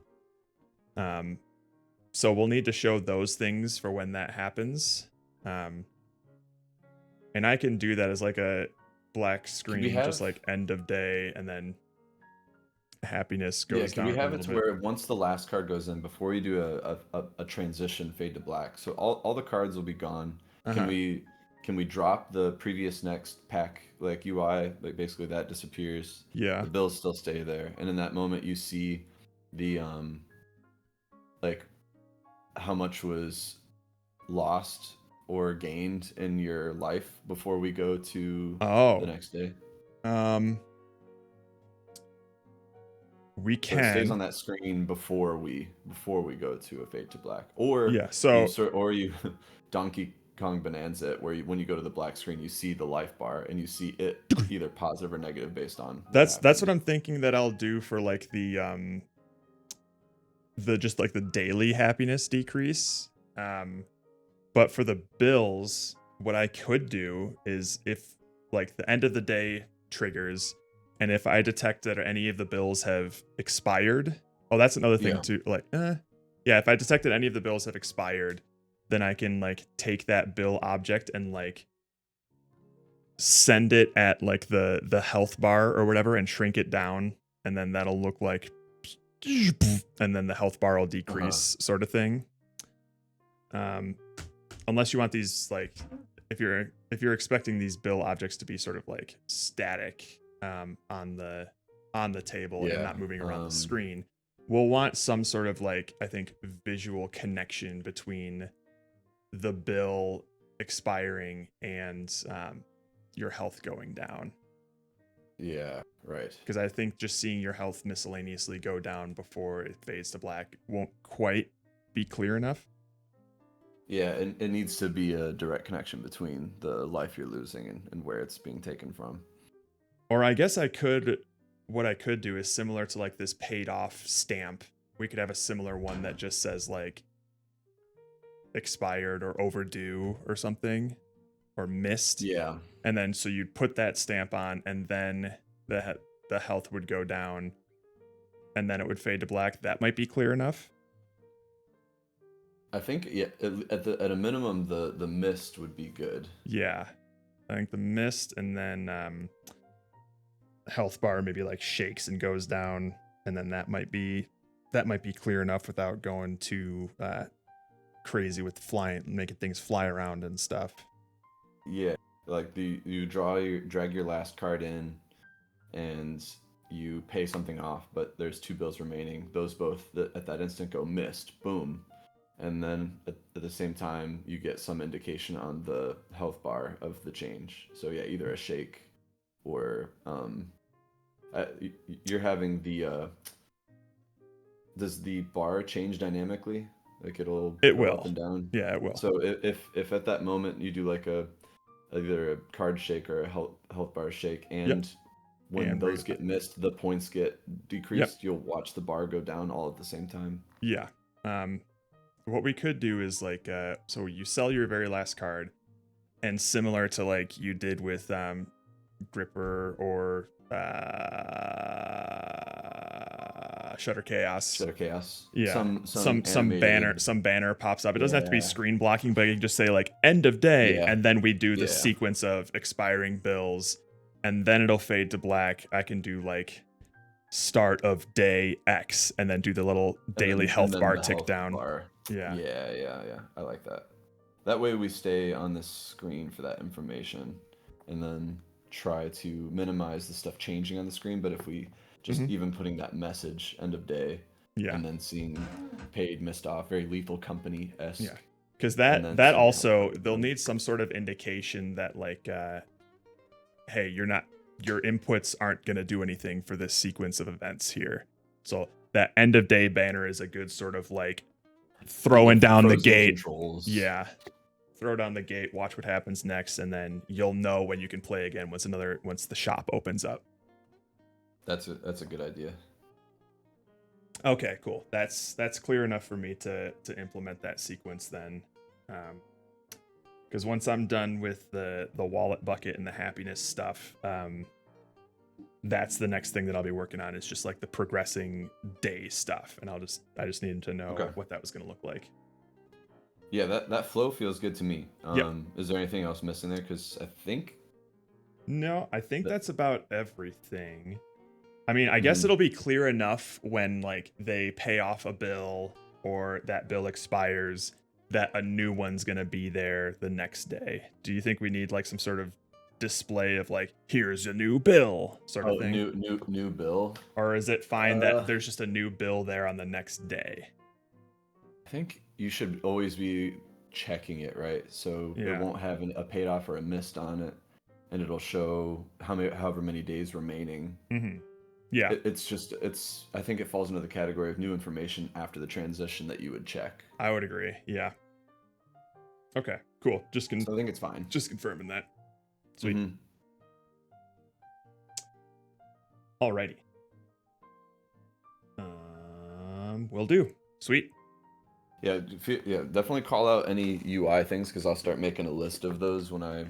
So we'll need to show those things for when that happens. And I can do that as like a black screen, just like end of day, and then happiness goes down. Can we have it to where once the last card goes in, before you do a transition fade to black, so all the cards will be gone. Can we drop the previous next pack, like UI, like basically that disappears. Yeah. The bills still stay there, and in that moment you see the like how much was lost or gained in your life before we go to the next day. We can. So it stays on that screen before we go to a fade to black, or you Donkey Kong Bonanza it, where when you go to the black screen, you see the life bar and you see it either positive or negative based on. That's what I'm thinking that I'll do for like the just like the daily happiness decrease. But for the bills, what I could do is if like the end of the day triggers, and if I detect that any of the bills have expired, that's another thing too. Like, if I detect that any of the bills have expired, then I can like take that bill object and like send it at like the health bar or whatever and shrink it down, and then that'll look like, and then the health bar will decrease, sort of thing. Unless you want these, like, if you're expecting these bill objects to be sort of like static on the table and not moving around the screen, we'll want some sort of like, I think, visual connection between the bill expiring and your health going down. Yeah, right. Because I think just seeing your health miscellaneously go down before it fades to black won't quite be clear enough. Yeah, and it needs to be a direct connection between the life you're losing and where it's being taken from. Or I guess what I could do is similar to like this paid off stamp. We could have a similar one that just says like expired or overdue or something, or missed. Yeah. And then so you'd put that stamp on, and then the health would go down, and then it would fade to black. That might be clear enough. I think at a minimum the mist would be good. Yeah, I think the mist, and then health bar maybe like shakes and goes down, and then that might be clear enough without going too crazy with making things fly around and stuff. Yeah, like you drag your last card in, and you pay something off, but there's 2 bills remaining. Those both at that instant go missed. Boom. And then at the same time, you get some indication on the health bar of the change. So yeah, either a shake or you're having the does the bar change dynamically? Like it will up and down. Yeah, it will. So if at that moment you do like either a card shake or a health bar shake, and when those get missed, the points get decreased. You'll watch the bar go down all at the same time. Yeah. What we could do is like, so you sell your very last card, and similar to like you did with Gripper or Shutter Chaos. Yeah. Some banner pops up. It doesn't have to be screen blocking, but you can just say like end of day, and then we do the sequence of expiring bills, and then it'll fade to black. I can do like start of day X, and then do the little daily health bar tick down. Yeah. Yeah. I like that. That way we stay on the screen for that information, and then try to minimize the stuff changing on the screen. But if we just even putting that message end of day, and then seeing paid, missed off, very Lethal Company-esque. Yeah, because that also they'll need some sort of indication that like, hey, your inputs aren't gonna do anything for this sequence of events here. So that end of day banner is a good sort of like throwing down the gate. Controls. Yeah. Throw down the gate, watch what happens next, and then you'll know when you can play again once the shop opens up. That's a good idea. Okay, cool. That's clear enough for me to implement that sequence then. Because once I'm done with the wallet bucket and the happiness stuff, that's the next thing that I'll be working on. Is just like the progressing day stuff, and I just needed to know what that was going to look like. Yeah, that flow feels good to me. Is there anything else missing there? Because I think that's about everything. I mean, I guess it'll be clear enough when like they pay off a bill or that bill expires that a new one's gonna be there the next day. Do you think we need like some sort of display of like, here's a new bill sort of thing? New bill. Or is it fine that there's just a new bill there on the next day? I think you should always be checking it, right? So it won't have a paid off or a missed on it, and it'll show however many days remaining. Yeah, I think it falls into the category of new information after the transition that you would check. I would agree. Yeah. Okay. Cool. So I think it's fine. Just confirming that. Sweet. Alrighty. Will do. Sweet. Yeah, definitely call out any UI things, because I'll start making a list of those when I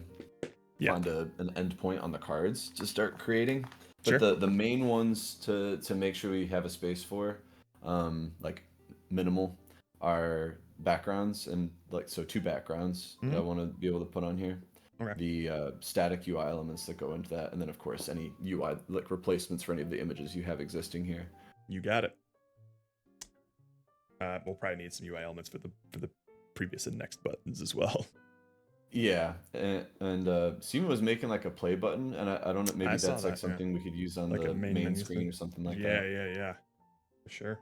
find an endpoint on the cards to start creating. But the main ones to make sure we have a space for, like minimal, are backgrounds, and like so 2 backgrounds that I want to be able to put on here. Okay. The static UI elements that go into that, and then of course any UI like replacements for any of the images you have existing here. You got it. We'll probably need some UI elements for the previous and next buttons as well. Yeah, and Steven was making like a play button, and I don't know, maybe that's like something we could use on like the main screen or something like that. Yeah, for sure.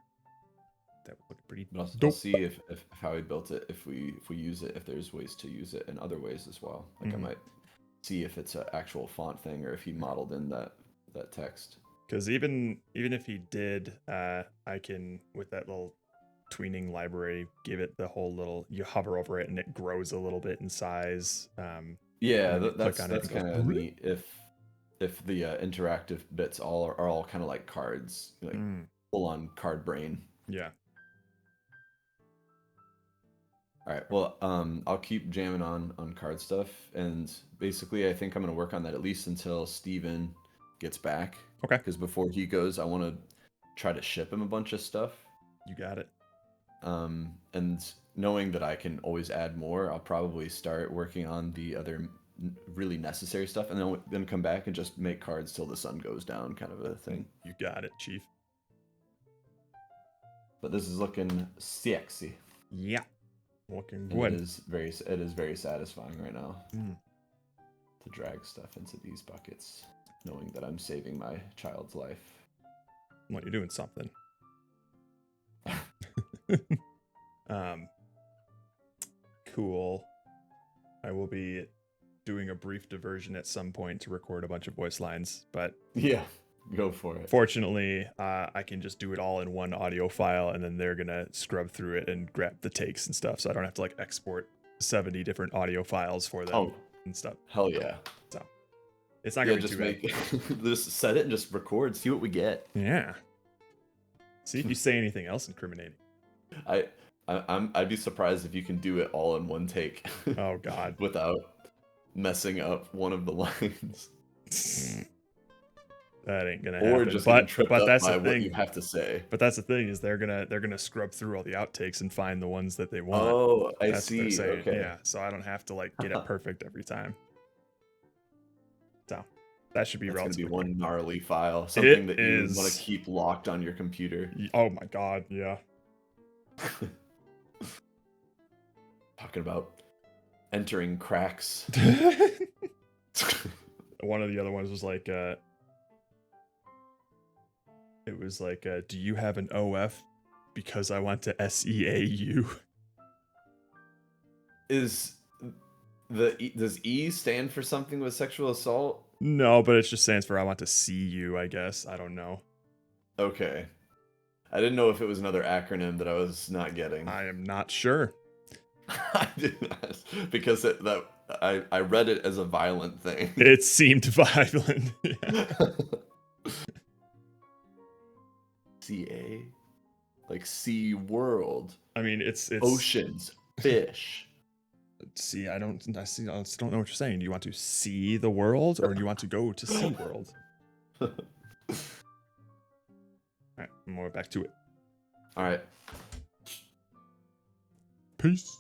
That would look pretty. I'll see if how he built it, if we use it, if there's ways to use it in other ways as well. Like I might see if it's an actual font thing or if he modeled in that text. Because even if he did, I can, with that little tweening library, give it the whole little, you hover over it and it grows a little bit in size. That's kind of neat if the interactive bits are all kind of like cards, like full on card brain. Yeah. All right, well, I'll keep jamming on card stuff, and basically I think I'm going to work on that at least until Steven gets back. Okay. Because before he goes, I want to try to ship him a bunch of stuff. You got it. And knowing that I can always add more, I'll probably start working on the other really necessary stuff, and then come back and just make cards till the sun goes down, kind of a thing. You got it, Chief. But this is looking sexy. Yeah. Looking good. It is very satisfying right now to drag stuff into these buckets, knowing that I'm saving my child's life. Well, you're doing something. Cool. I will be doing a brief diversion at some point to record a bunch of voice lines, but yeah, go for it. Fortunately, I can just do it all in one audio file, and then they're gonna scrub through it and grab the takes and stuff, so I don't have to like export 70 different audio files for them and stuff. Hell yeah. So it's not gonna be too bad. Just set it and just record, see what we get. Yeah. See if you say anything else incriminating. I'd be surprised if you can do it all in one take. Oh God. Without messing up one of the lines. That ain't gonna happen. Or just getting tripped up by what you have to say. But that's the thing, is they're gonna scrub through all the outtakes and find the ones that they want. Oh, I that's see. Okay. Yeah, so I don't have to like get it perfect every time. So That should be That's going to be relatively one gnarly file. Something that you is. want to keep locked on your computer. Oh my god, yeah. Talking about entering cracks. One of the other ones was like, it was like, do you have an OF? Because I want to SEAU. Does E stand for something with sexual assault? No, but it just stands for I want to see you, I guess. I don't know. Okay. I didn't know if it was another acronym that I was not getting. I am not sure. I didn't ask, because I read it as a violent thing. It seemed violent. CA? Like Sea World. I mean, it's oceans, fish. See, I still don't know what you're saying. Do you want to see the world, or do you want to go to SeaWorld? All right, more back to it. All right. Peace.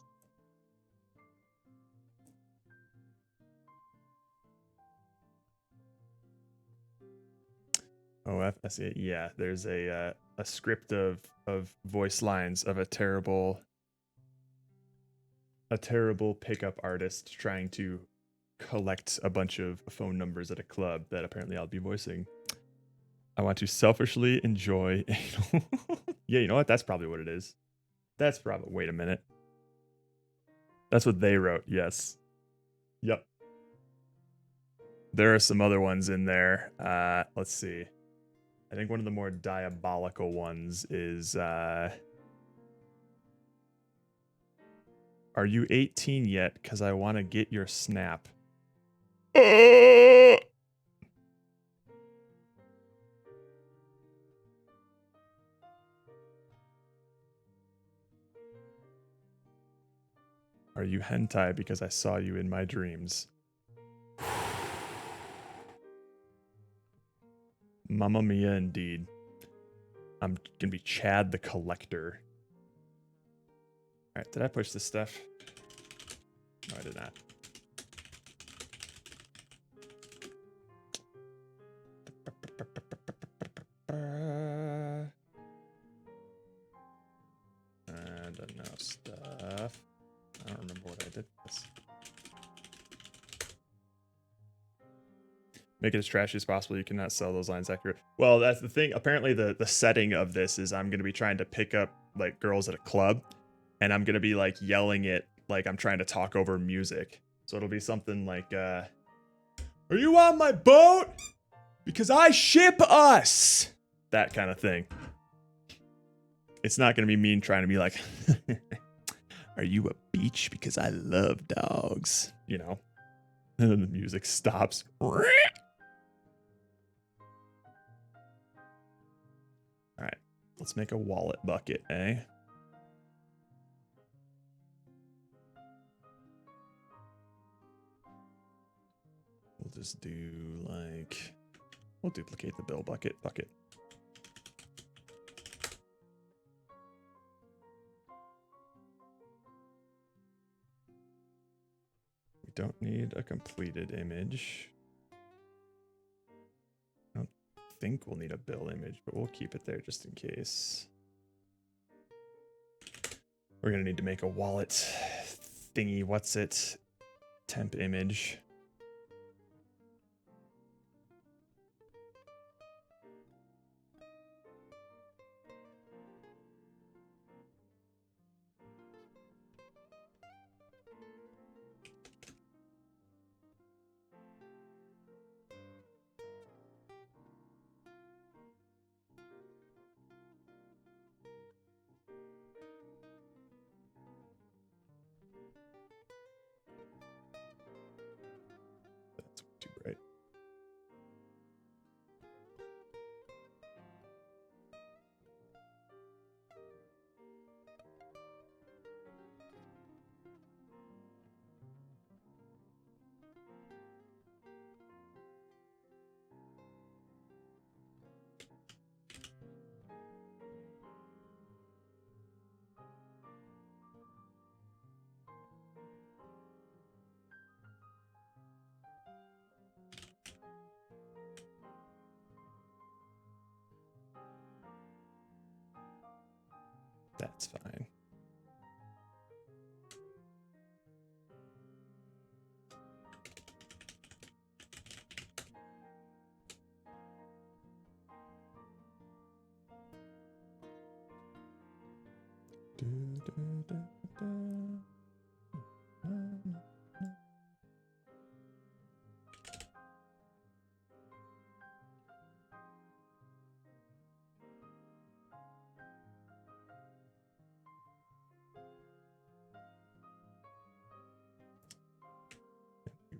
OFSA. Yeah, there's a script of voice lines of a terrible pickup artist trying to collect a bunch of phone numbers at a club that apparently I'll be voicing. I want to selfishly enjoy anal. Yeah, you know what? That's probably what it is. That's probably. Wait a minute. That's what they wrote. Yes. Yep. There are some other ones in there. Let's see. I think one of the more diabolical ones is, are you 18 yet? Because I want to get your snap. Are you hentai because I saw you in my dreams? Mamma mia, indeed. I'm gonna be Chad the Collector. Alright, did I push this stuff? No, I did not. And enough stuff. I don't remember what I did this. Make it as trashy as possible. You cannot sell those lines accurate. Well, that's the thing. Apparently, the setting of this is I'm gonna be trying to pick up like girls at a club, and I'm gonna be like yelling it like I'm trying to talk over music. So it'll be something like, "Are you on my boat? Because I ship us." That kind of thing. It's not gonna be me trying to be like, "Are you a beach? Because I love dogs." You know. And then the music stops. Alright, let's make a wallet bucket, eh? We'll just do like... We'll duplicate the bill bucket. We don't need a completed image. I don't think we'll need a bill image, but we'll keep it there just in case. We're gonna need to make a wallet thingy, what's it? Temp image.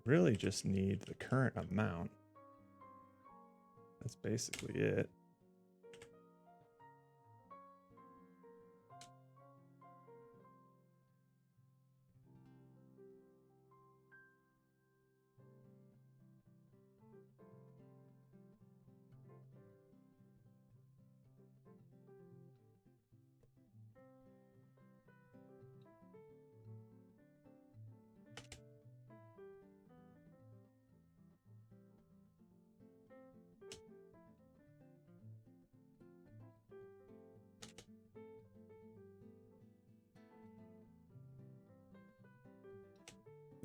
Really just need the current amount. That's basically it.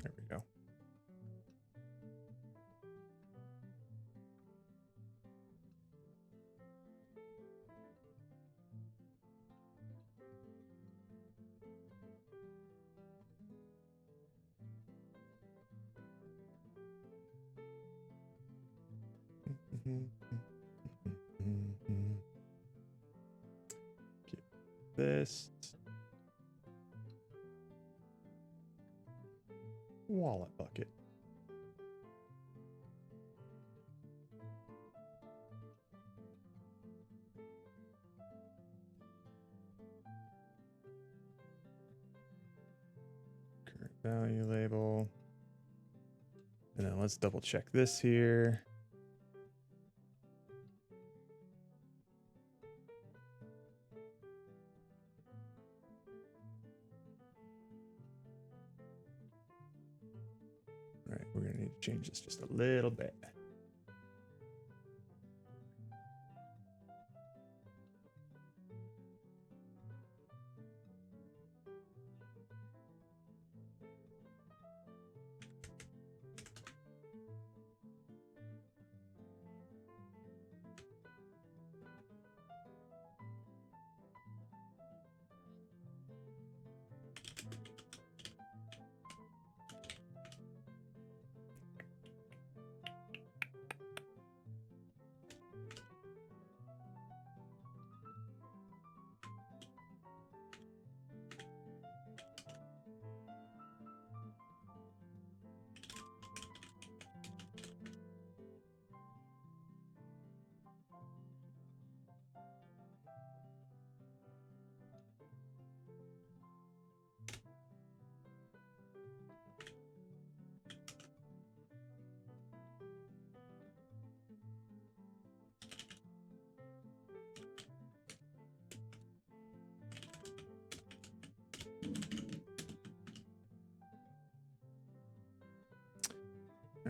There we go. Get this. Wallet bucket. Current value label. And then let's double check this here. All right, we're gonna need to change this just a little bit.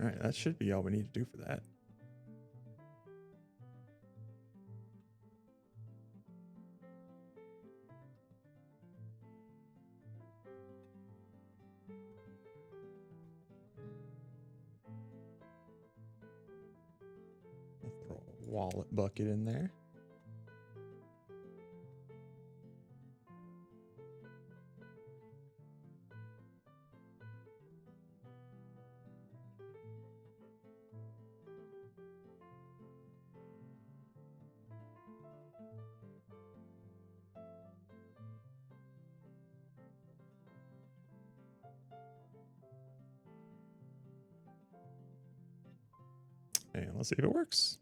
All right, that should be all we need to do for that. We'll throw a wallet bucket in there. And let's see if it works.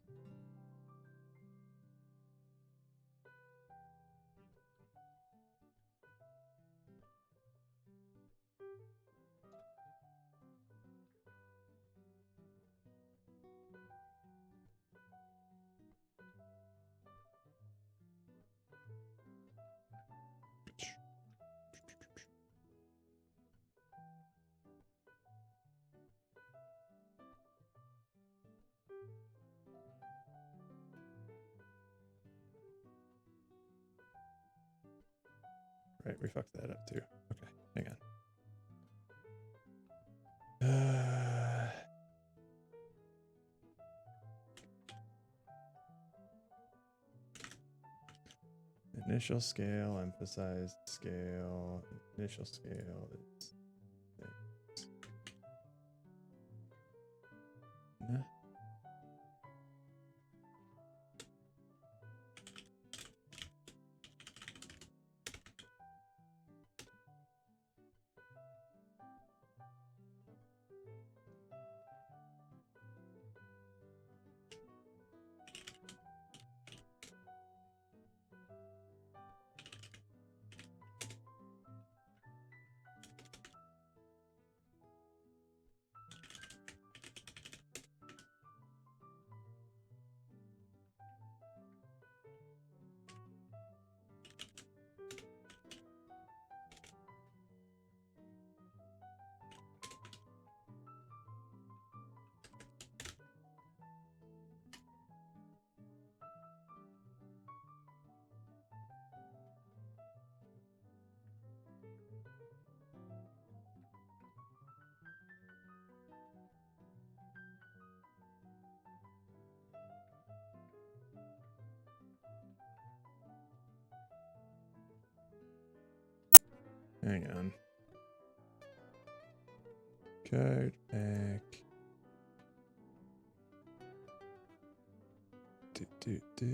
Right, we fucked that up too. Okay, hang on. Initial scale, emphasized scale, initial scale is six. Nah. Hang on. Code back. Do.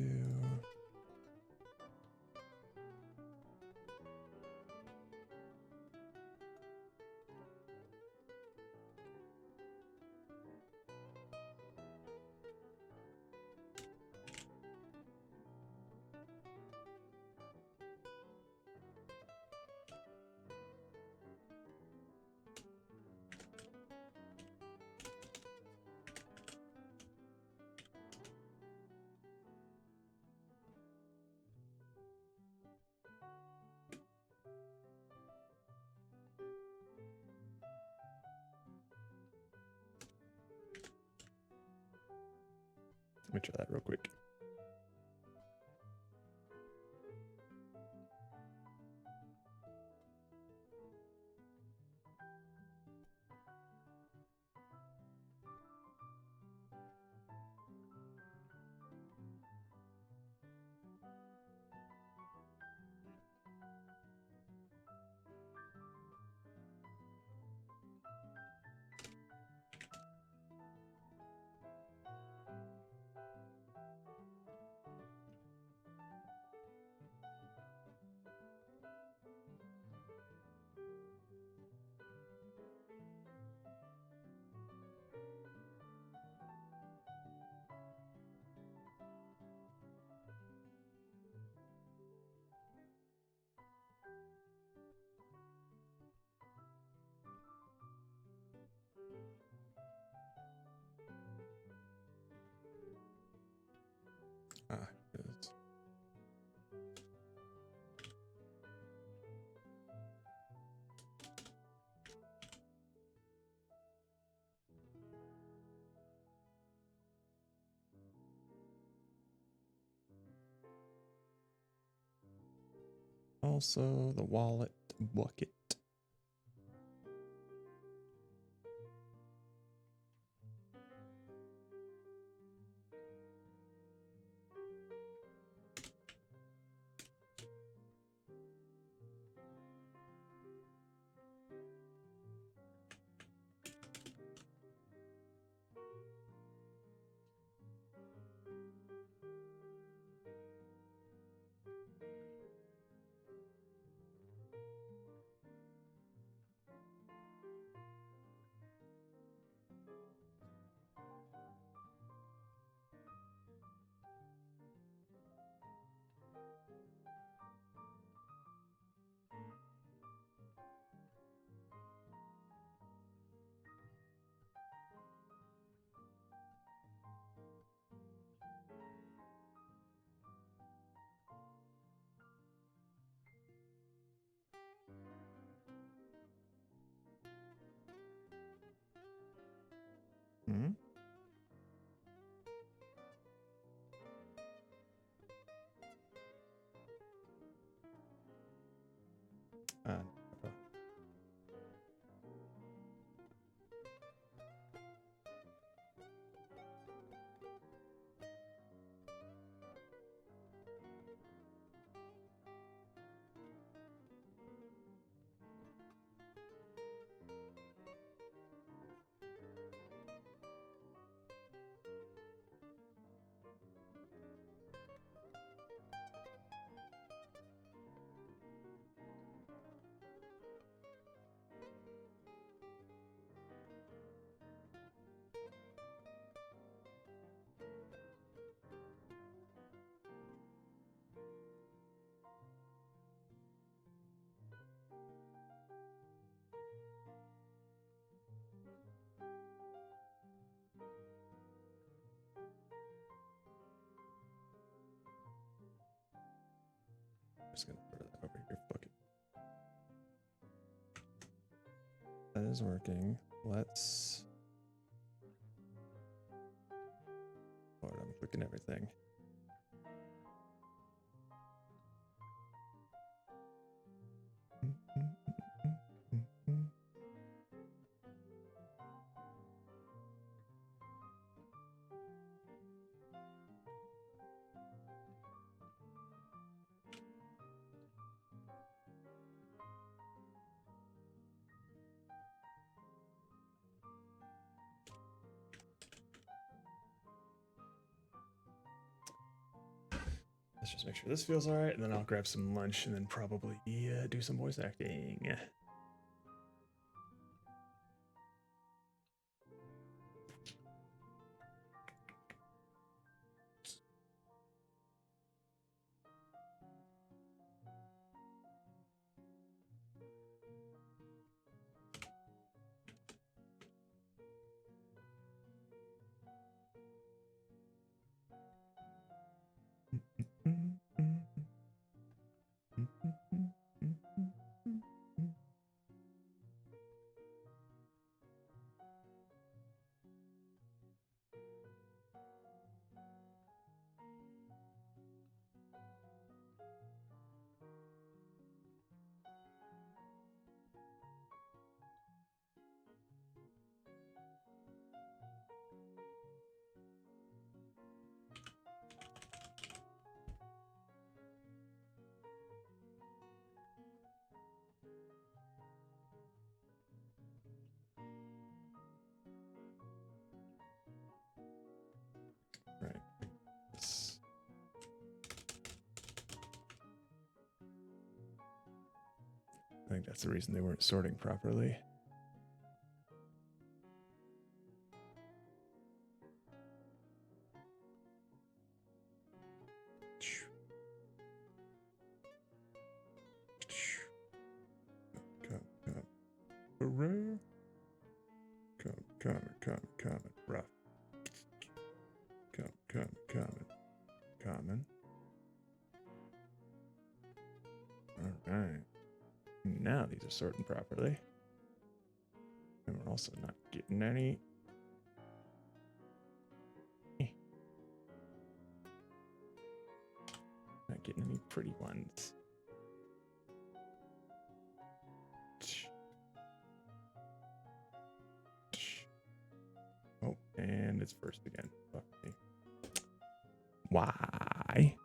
Let me try that real quick. Good. Also, the wallet bucket. Hmm? Uh, just gonna throw that over here. Fuck it. That is working. Let's. Lord, I'm clicking everything. Let's just make sure this feels all right, and then I'll grab some lunch and then probably do some voice acting. Right. I think that's the reason they weren't sorting properly. Common, rough. Common. All right. Now these are sorting properly. And we're also not getting any. Not getting any pretty ones. Oh, and it's first again. Fuck me. Why?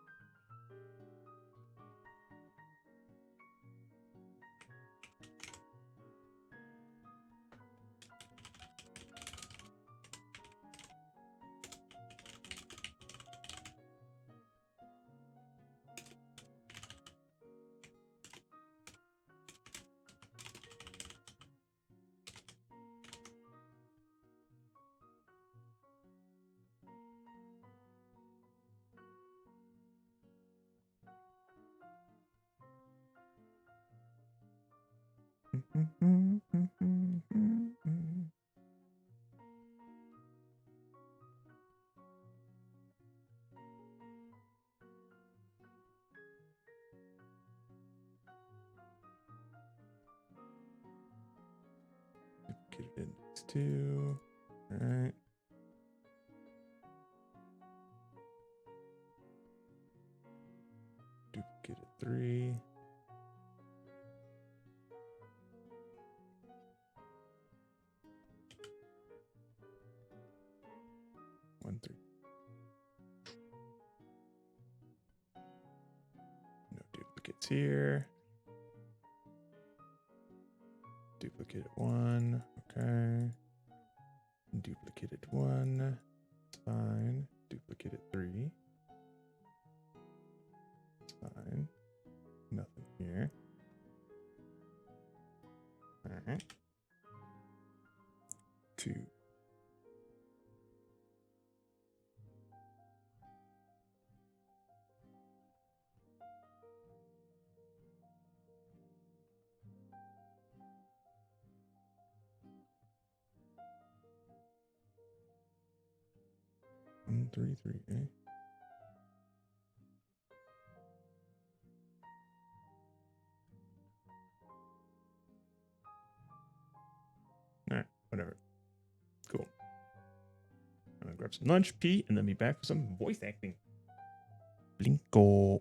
Duplicated index 2. All right. Duplicated 3. One, 3. No duplicates here. Duplicated 1. Okay. Duplicated 1. It's fine. Duplicated 3. It's fine. Nothing here. All right. 2. One, 3, 3, eh? grab some lunch, pee, and then be back for some voice acting. Blinko.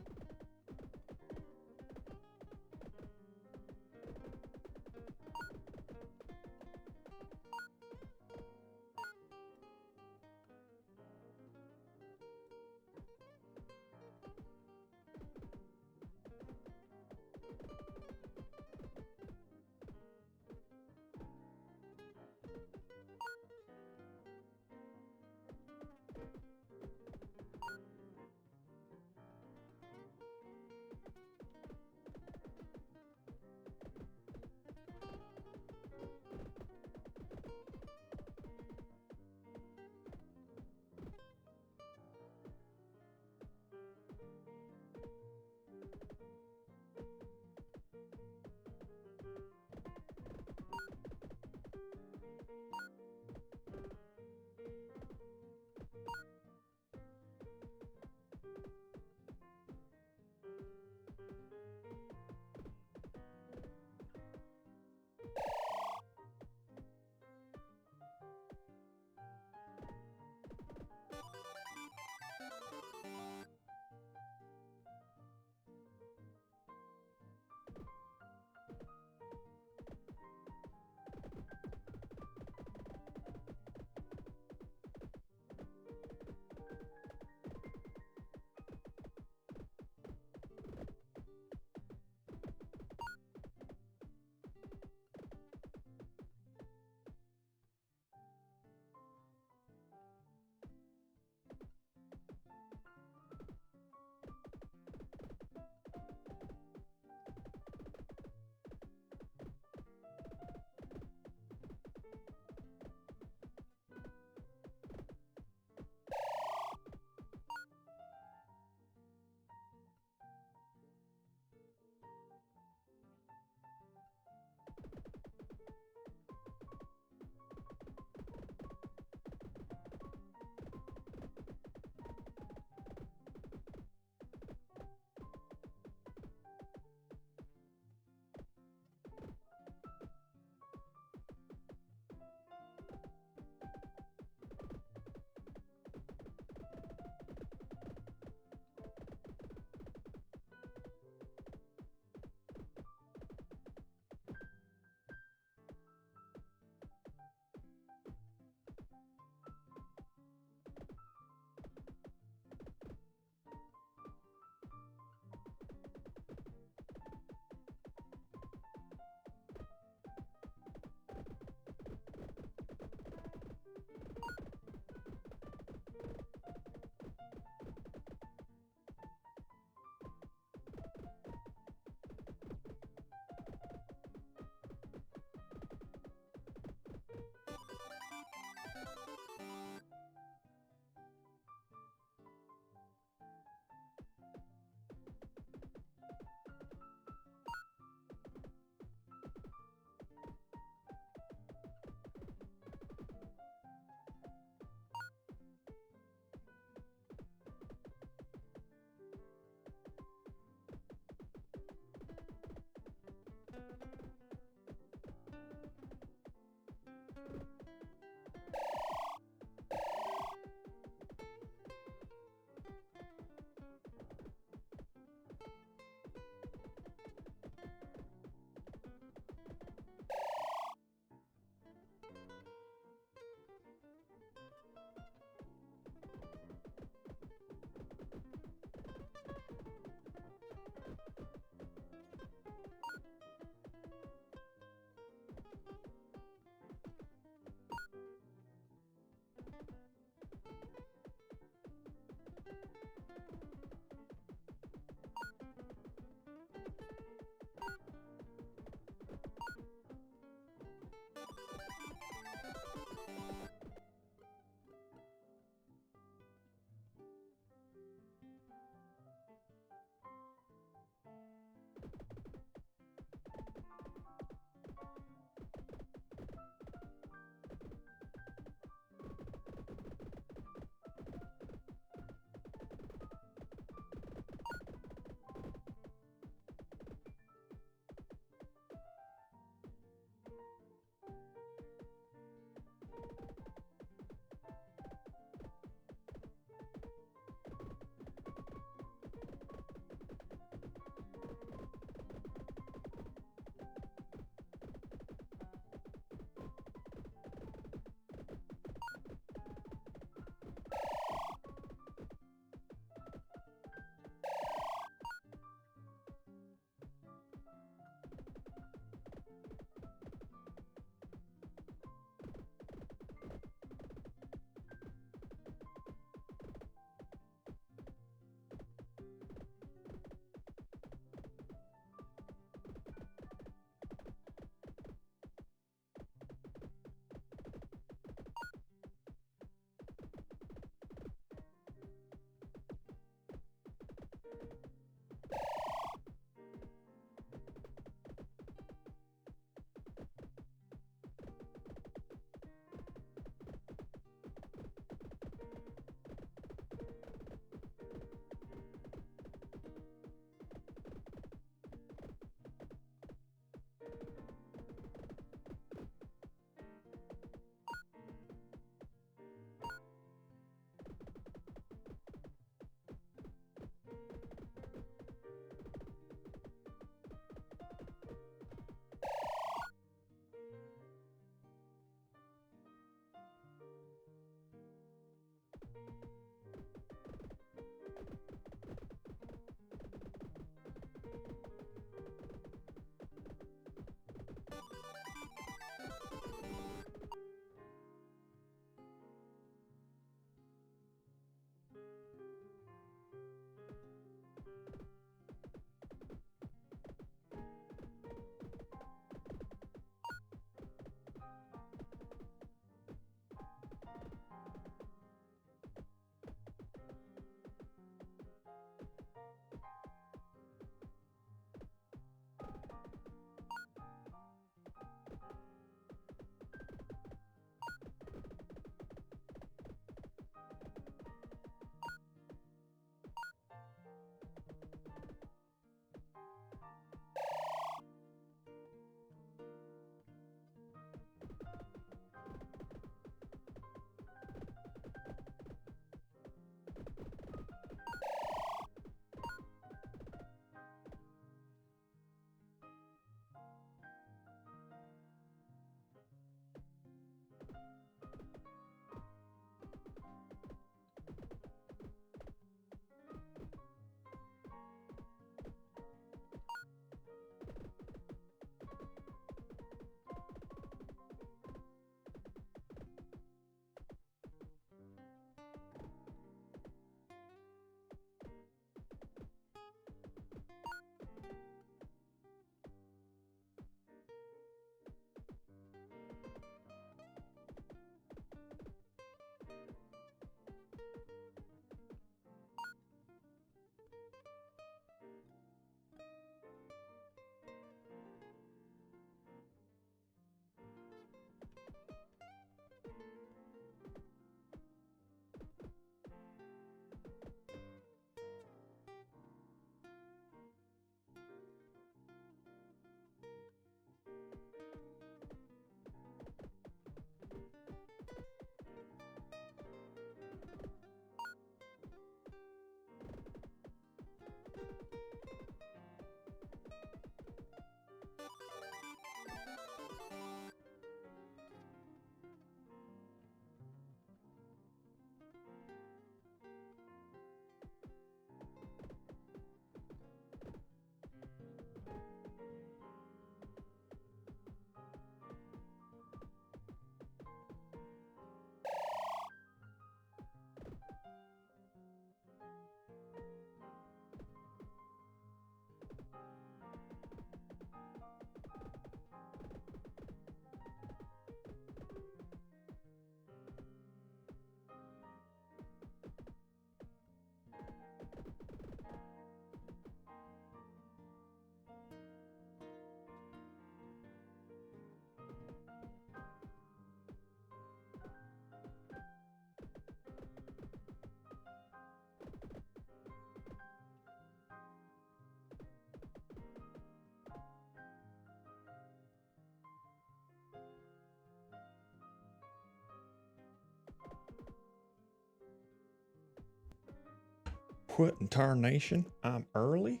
What in tarnation? I'm early?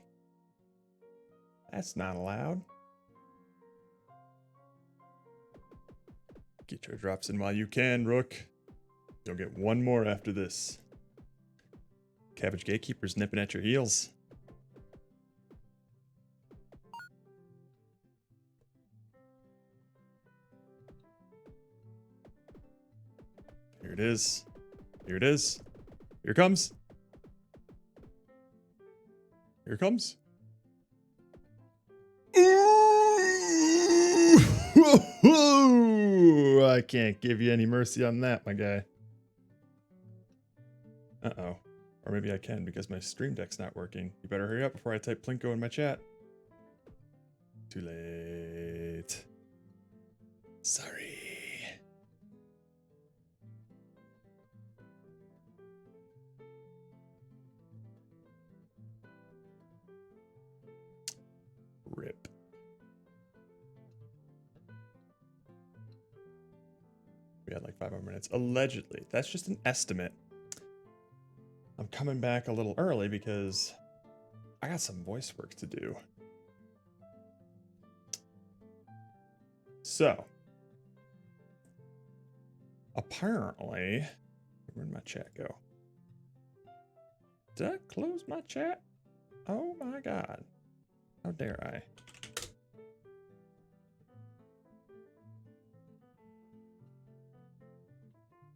That's not allowed. Get your drops in while you can, Rook. You'll get one more after this. Cabbage Gatekeeper's nipping at your heels. Here it is. Here it is. Here it comes. Here it comes. Ooh, I can't give you any mercy on that, my guy. Uh-oh. Or maybe I can because my stream deck's not working. You better hurry up before I type Plinko in my chat. Too late. Sorry. Rip. We had like 5 more minutes. Allegedly. That's just an estimate. I'm coming back a little early because I got some voice work to do. So, apparently, where'd my chat go? Did I close my chat? Oh my God. How dare I?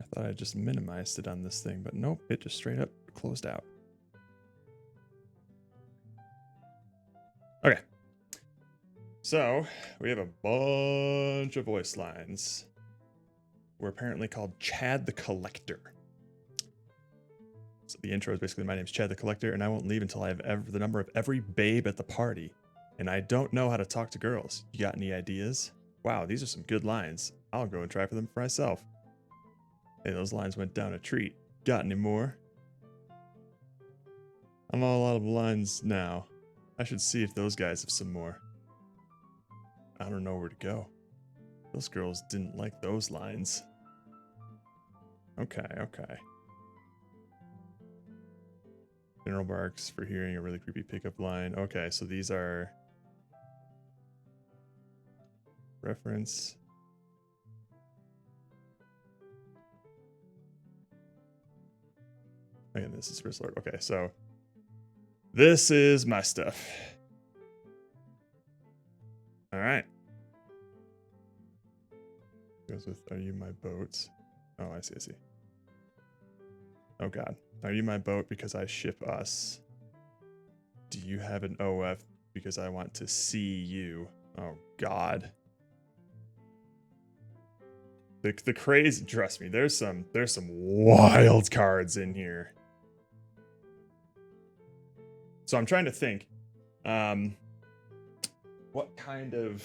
I thought I just minimized it on this thing, but nope, it just straight up closed out. Okay. So, we have a bunch of voice lines. We're apparently called Chad the Collector. So the intro is basically, my name's Chad the Collector, and I won't leave until I have the number of every babe at the party. And I don't know how to talk to girls. You got any ideas? Wow, these are some good lines. I'll go and try for them for myself. Hey, those lines went down a treat. Got any more? I'm all out of lines now. I should see if those guys have some more. I don't know where to go. Those girls didn't like those lines. Okay, okay. General barks for hearing a really creepy pickup line. Okay, so these are reference. Okay, this is First Lord. Okay, so this is my stuff. All right. Goes with, are you my boat? Oh, I see, I see. Oh God. Are you my boat because I ship us? Do you have an OF because I want to see you? Oh God. The crazy, trust me, there's some wild cards in here. So I'm trying to think, what kind of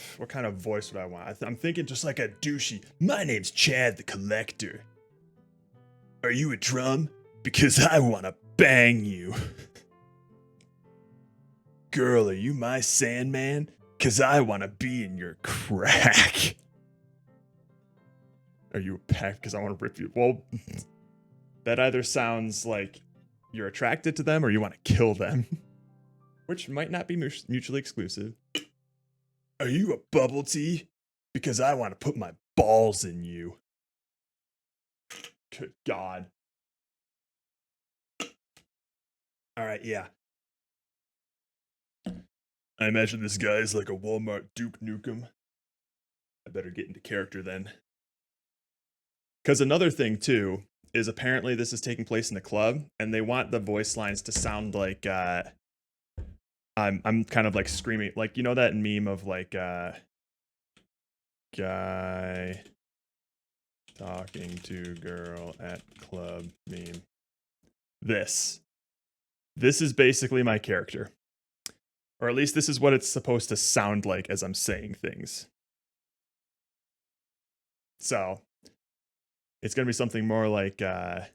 voice would I want? I'm thinking just like a douchey. My name's Chad the Collector. Are you a drum? Because I want to bang you. Girl, are you my Sandman? Because I want to be in your crack. Are you a pack? Because I want to rip you. Well, that either sounds like you're attracted to them or you want to kill them. Which might not be mutually exclusive. Are you a bubble tea? Because I want to put my balls in you. Good God. All right, yeah. I imagine this guy is like a Walmart Duke Nukem. I better get into character then. Because another thing, too, is apparently this is taking place in the club, and they want the voice lines to sound like, I'm kind of like screaming, like, you know that meme of like, guy talking to girl at club meme. This is basically my character. Or at least this is what it's supposed to sound like as I'm saying things. So, it's going to be something more like, girl,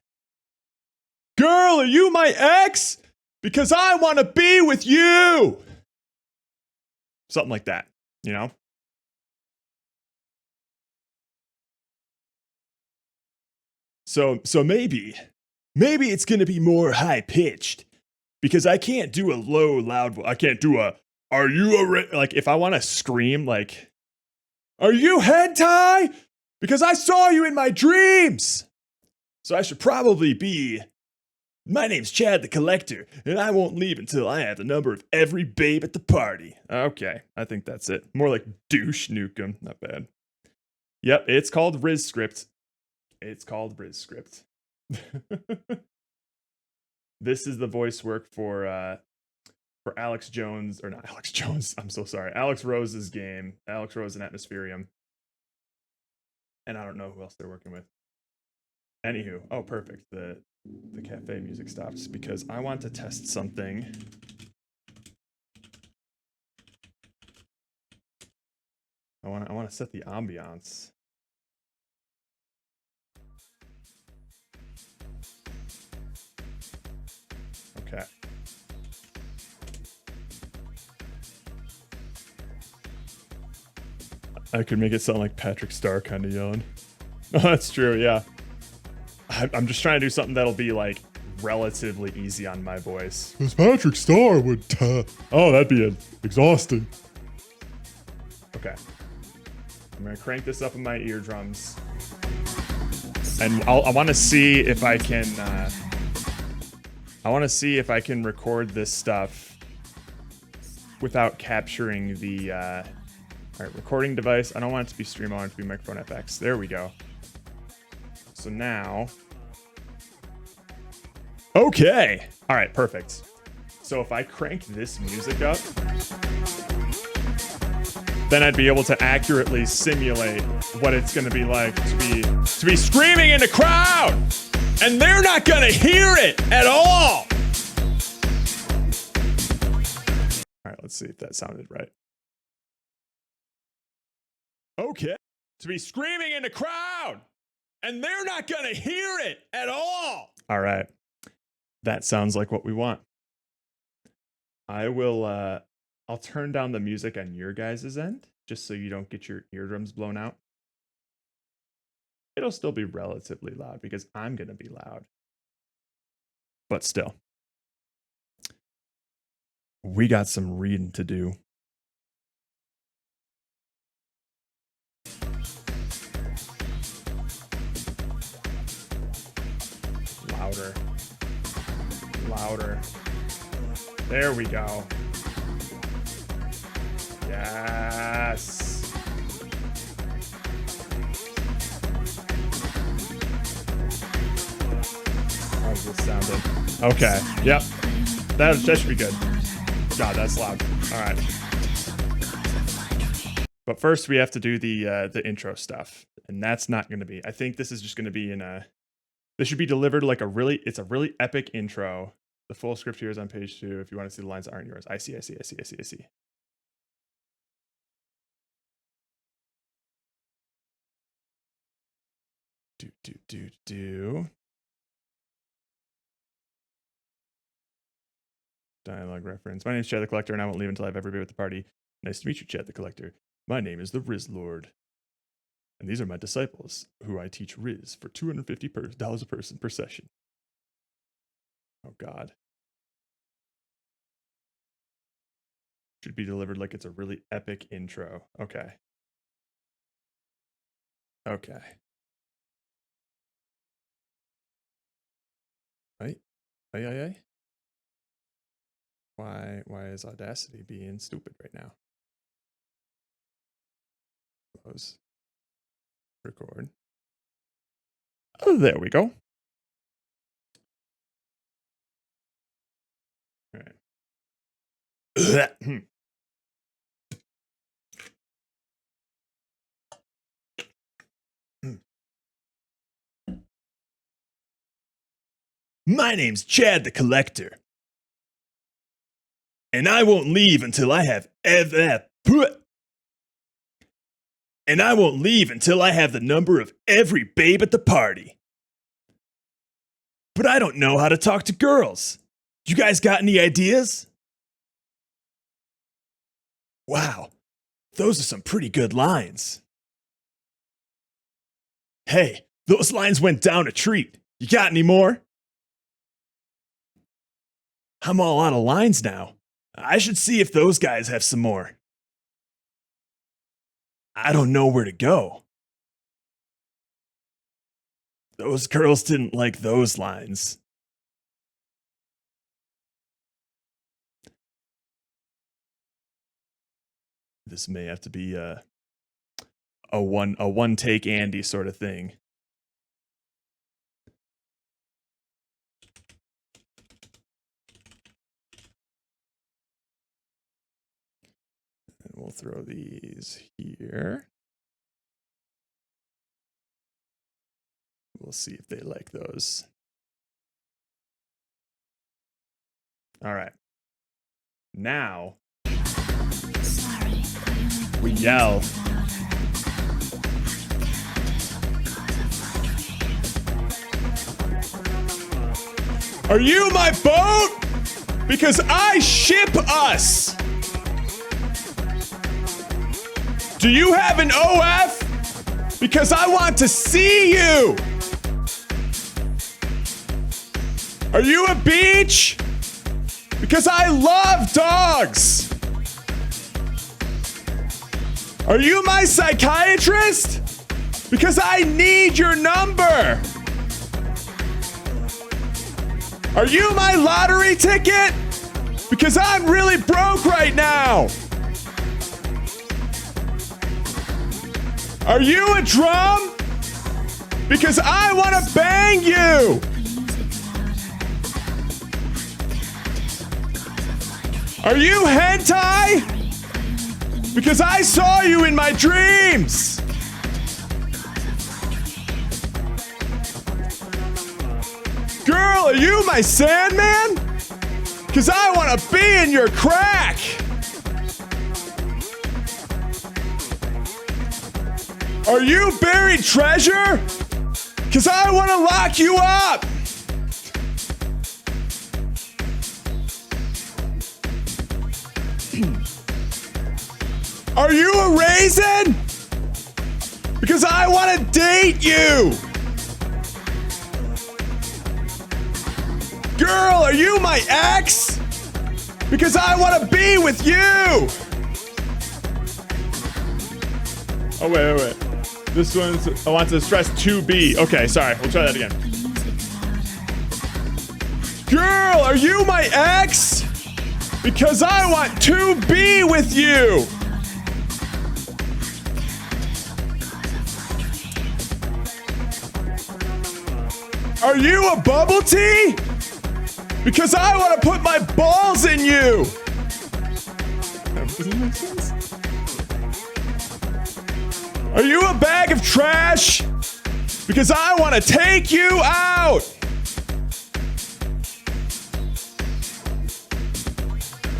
are you my ex? Because I want to be with you! Something like that, you know? So maybe it's going to be more high-pitched. because I can't do a low, loud voice. I can't do a, are you a, like, if I want to scream, like, are you hentai? Because I saw you in my dreams. So I should probably be, my name's Chad the Collector, and I won't leave until I have the number of every babe at the party. Okay, I think that's it. More like douche nukem, not bad. Yep, it's called Riz Script. It's called Riz Script. This is the voice work for Alex Jones, or not Alex Jones, I'm so sorry. Alex Rose's game, Alex Rose and Atmospherium. And I don't know who else they're working with. Anywho, oh perfect. The cafe music stops because I want to test something. I want to set the ambiance. Okay. I could make it sound like Patrick Star kind of yelling. Oh, that's true, yeah. I'm just trying to do something that'll be like relatively easy on my voice. Because Patrick Star would, oh, that'd be exhausting. Okay. I'm gonna crank this up in my eardrums. And I want to see if I can, record this stuff without capturing the, all right, recording device. I don't want it to be stream, I want it to be microphone FX. There we go. So now, okay. All right, perfect. So if I crank this music up, then I'd be able to accurately simulate what it's going to be like to be screaming in the crowd, and they're not going to hear it at all. All right, let's see if that sounded right. Okay. To be screaming in the crowd, and they're not going to hear it at all. All right. That sounds like what we want. I will, I'll turn down the music on your guys' end, just so you don't get your eardrums blown out. It'll still be relatively loud because I'm going to be loud. But still. We got some reading to do. Louder. Louder. There we go. Yes. How's this sounding? Okay. Yep. That should be good. God, that's loud. All right. But first, we have to do the intro stuff, and that's not going to be. I think this is just going to be in a. This should be delivered like it's a really epic intro. The full script here is on page 2. If you want to see the lines that aren't yours, I see. Do. Dialogue reference. My name is Chad the Collector, and I won't leave until I have every bit at the party. Nice to meet you, Chad the Collector. My name is the Riz Lord. And these are my disciples, who I teach Riz for $250 a person per session. Oh, God. Should be delivered like it's a really epic intro. Okay. Okay. Aye. Why is Audacity being stupid right now? Close. Record. Oh, there we go. All right. My name's Chad the Collector. And I won't leave until I have the number of every babe at the party. But I don't know how to talk to girls. You guys got any ideas? Wow, those are some pretty good lines. Hey, those lines went down a treat. You got any more? I'm all out of lines now. I should see if those guys have some more. I don't know where to go. Those girls didn't like those lines. This may have to be a one take Andy sort of thing. And we'll throw these here. We'll see if they like those. All right. Now we yell. Are you my boat? Because I ship us. Do you have an OF? Because I want to see you. Are you a beach? Because I love dogs. Are you my psychiatrist? Because I need your number. Are you my lottery ticket? Because I'm really broke right now. Are you a drum? Because I want to bang you. Are you hentai? Because I saw you in my dreams. Girl, are you my Sandman? Because I want to be in your crack. Are you buried treasure? Because I want to lock you up. Are you a raisin? Because I want to date you. Girl, are you my ex? Because I want to be with you. Oh, wait. This one's, I want to stress 2B. Okay, sorry. We'll try that again. Girl, are you my ex? Because I want to be with you. Are you a bubble tea? Because I want to put my balls in you. That doesn't make sense. Are you a bag of trash? Because I want to take you out.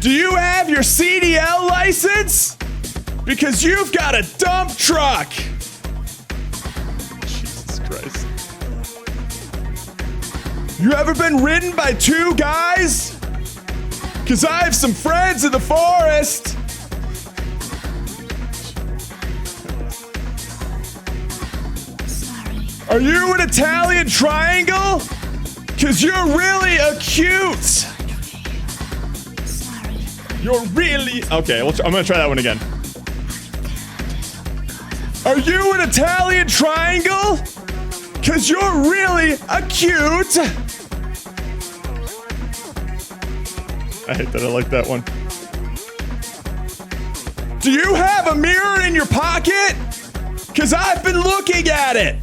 Do you have your CDL license? Because you've got a dump truck. Jesus Christ. You ever been ridden by two guys? Because I have some friends in the forest. Are you an Italian triangle? Because you're really acute. You're really... Okay, I'm going to try that one again. Are you an Italian triangle? Because you're really acute. I hate that I like that one. Do you have a mirror in your pocket? Because I've been looking at it.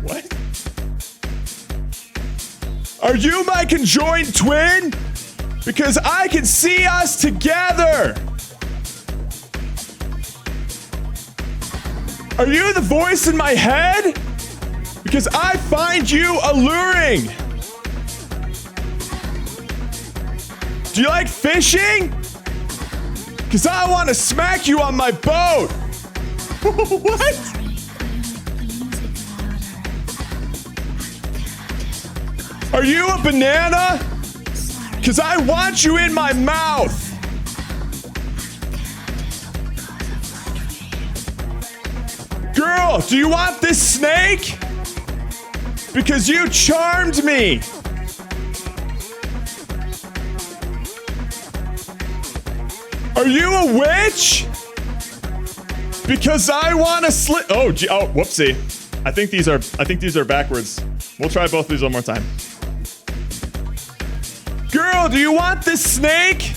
What? Are you my conjoined twin? Because I can see us together. Are you the voice in my head? Because I find you alluring. Do you like fishing? Because I want to smack you on my boat. What? Are you a banana? Because I want you in my mouth. Girl, do you want this snake? Because you charmed me. Are you a witch? Because I want to slit. Oh, whoopsie. I think these are backwards. We'll try both of these one more time. Girl, do you want this snake?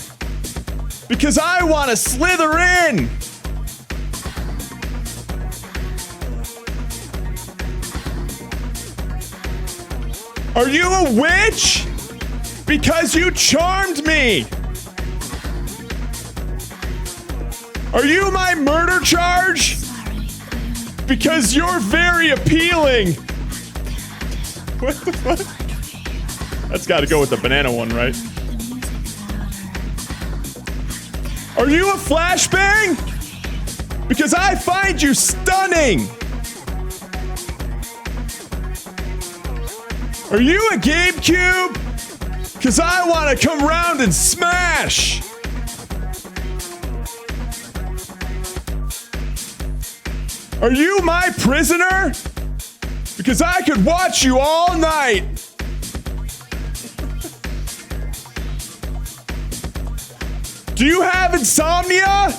Because I want to slither in. Are you a witch? Because you charmed me. Are you my murder charge? Because you're very appealing. What the fuck? That's got to go with the banana one, right? Are you a flashbang? Because I find you stunning. Are you a GameCube? Because I want to come round and smash. Are you my prisoner? Because I could watch you all night. Do you have insomnia?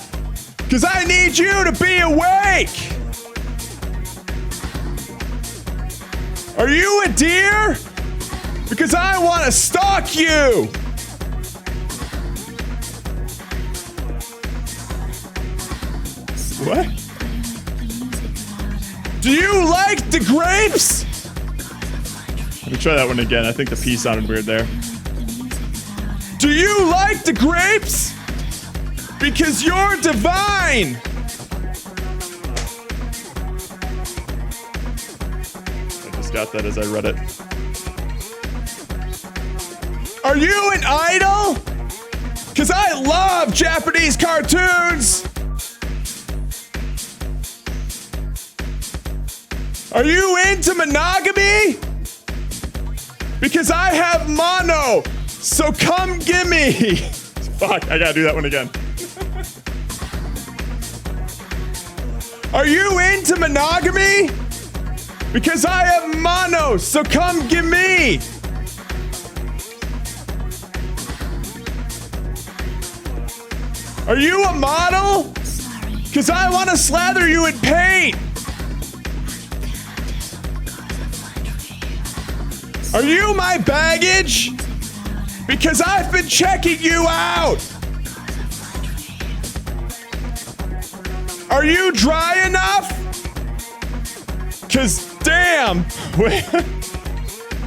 Because I need you to be awake. Are you a deer? Because I want to stalk you. What? Do you like the grapes? Let me try that one again. I think the P sounded weird there. Do you like the grapes? Because you're divine. I just got that as I read it. Are you an idol? Because I love Japanese cartoons. Are you into monogamy? Because I have mono, so come gimme. Fuck, I gotta do that one again. Are you into monogamy? Because I have mono, so come gimme. Are you a model? Because I want to slather you in paint. Are you my baggage? Because I've been checking you out. Are you dry enough? Because damn. Wait.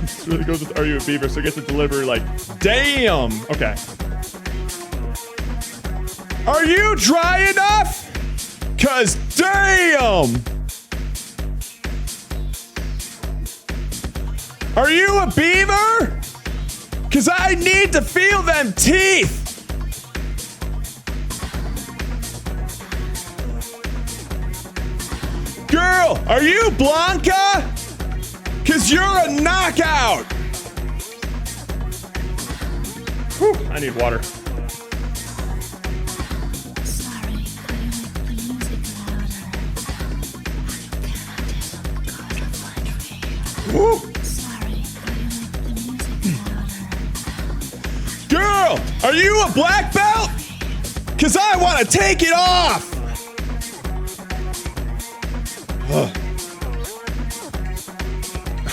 This really goes with Are You a Beaver? So I get to deliver like, damn. Okay. Are you dry enough? Because damn. Are you a beaver? Because I need to feel them teeth. Girl, are you Blanca? Because you're a knockout. Whew, I need water. Woo. Girl, are you a black belt? Because I want to take it off.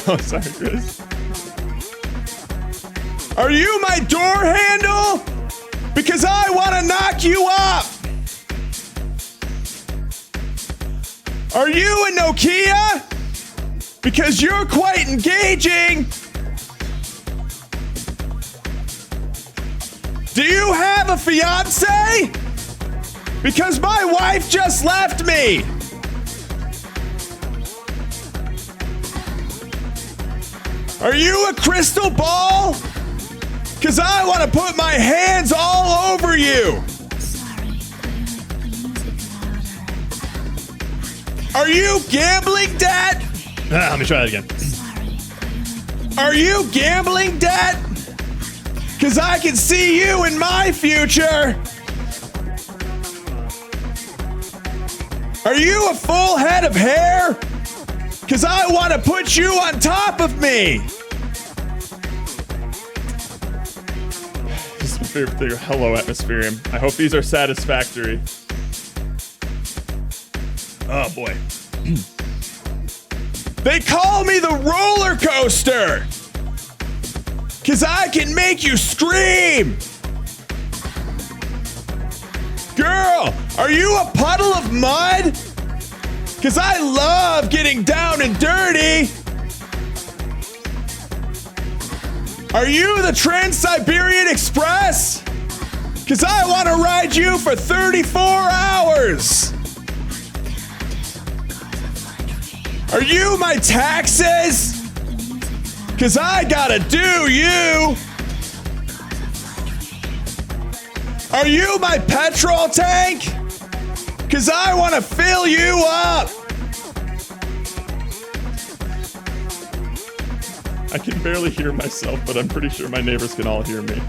Oh, sorry, Chris. Are you my door handle? Because I want to knock you up. Are you a Nokia? Because you're quite engaging. Do you have a fiance? Because my wife just left me. Are you a crystal ball? Because I want to put my hands all over you. Are you gambling debt? Let me try that again. Are you gambling debt? Because I can see you in my future. Are you a full head of hair? Because I want to put you on top of me. Hello, Atmospherium. I hope these are satisfactory. Oh, boy. They call me the roller coaster! 'Cause I can make you scream! Girl, are you a puddle of mud? 'Cause I love getting down and dirty! Are you the Trans-Siberian Express? 'Cause I want to ride you for 34 hours! Are you my taxes? 'Cause I gotta do you! Are you my petrol tank? 'Cause I want to fill you up! I can barely hear myself, but I'm pretty sure my neighbors can all hear me.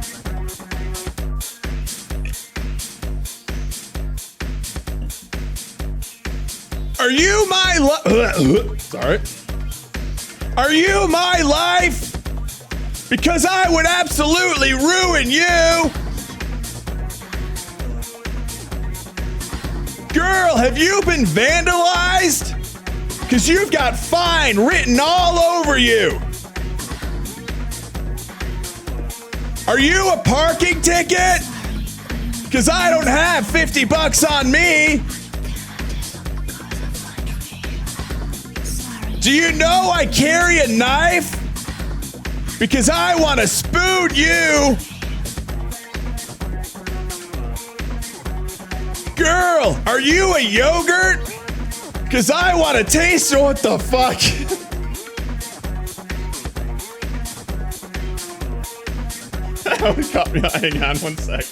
Are you my sorry. Are you my life? Because I would absolutely ruin you! Girl, have you been vandalized? 'Cause you've got fine written all over you! Are you a parking ticket? 'Cause I don't have 50 bucks on me! Do you know I carry a knife? Because I want to spoon you! Girl, are you a yogurt? 'Cause I want to taste what the fuck? That caught me. Hang on one sec.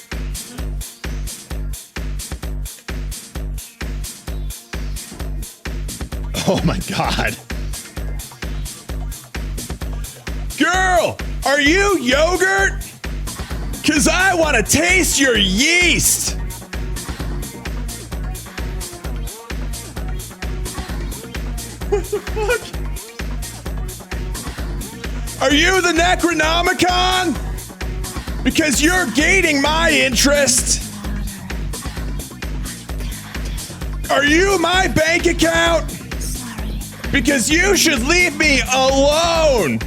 Oh my god. Girl, are you yogurt? 'Cause I want to taste your yeast. What the fuck? Are you the Necronomicon? Because you're gating my interest. Are you my bank account? Because you should leave me alone.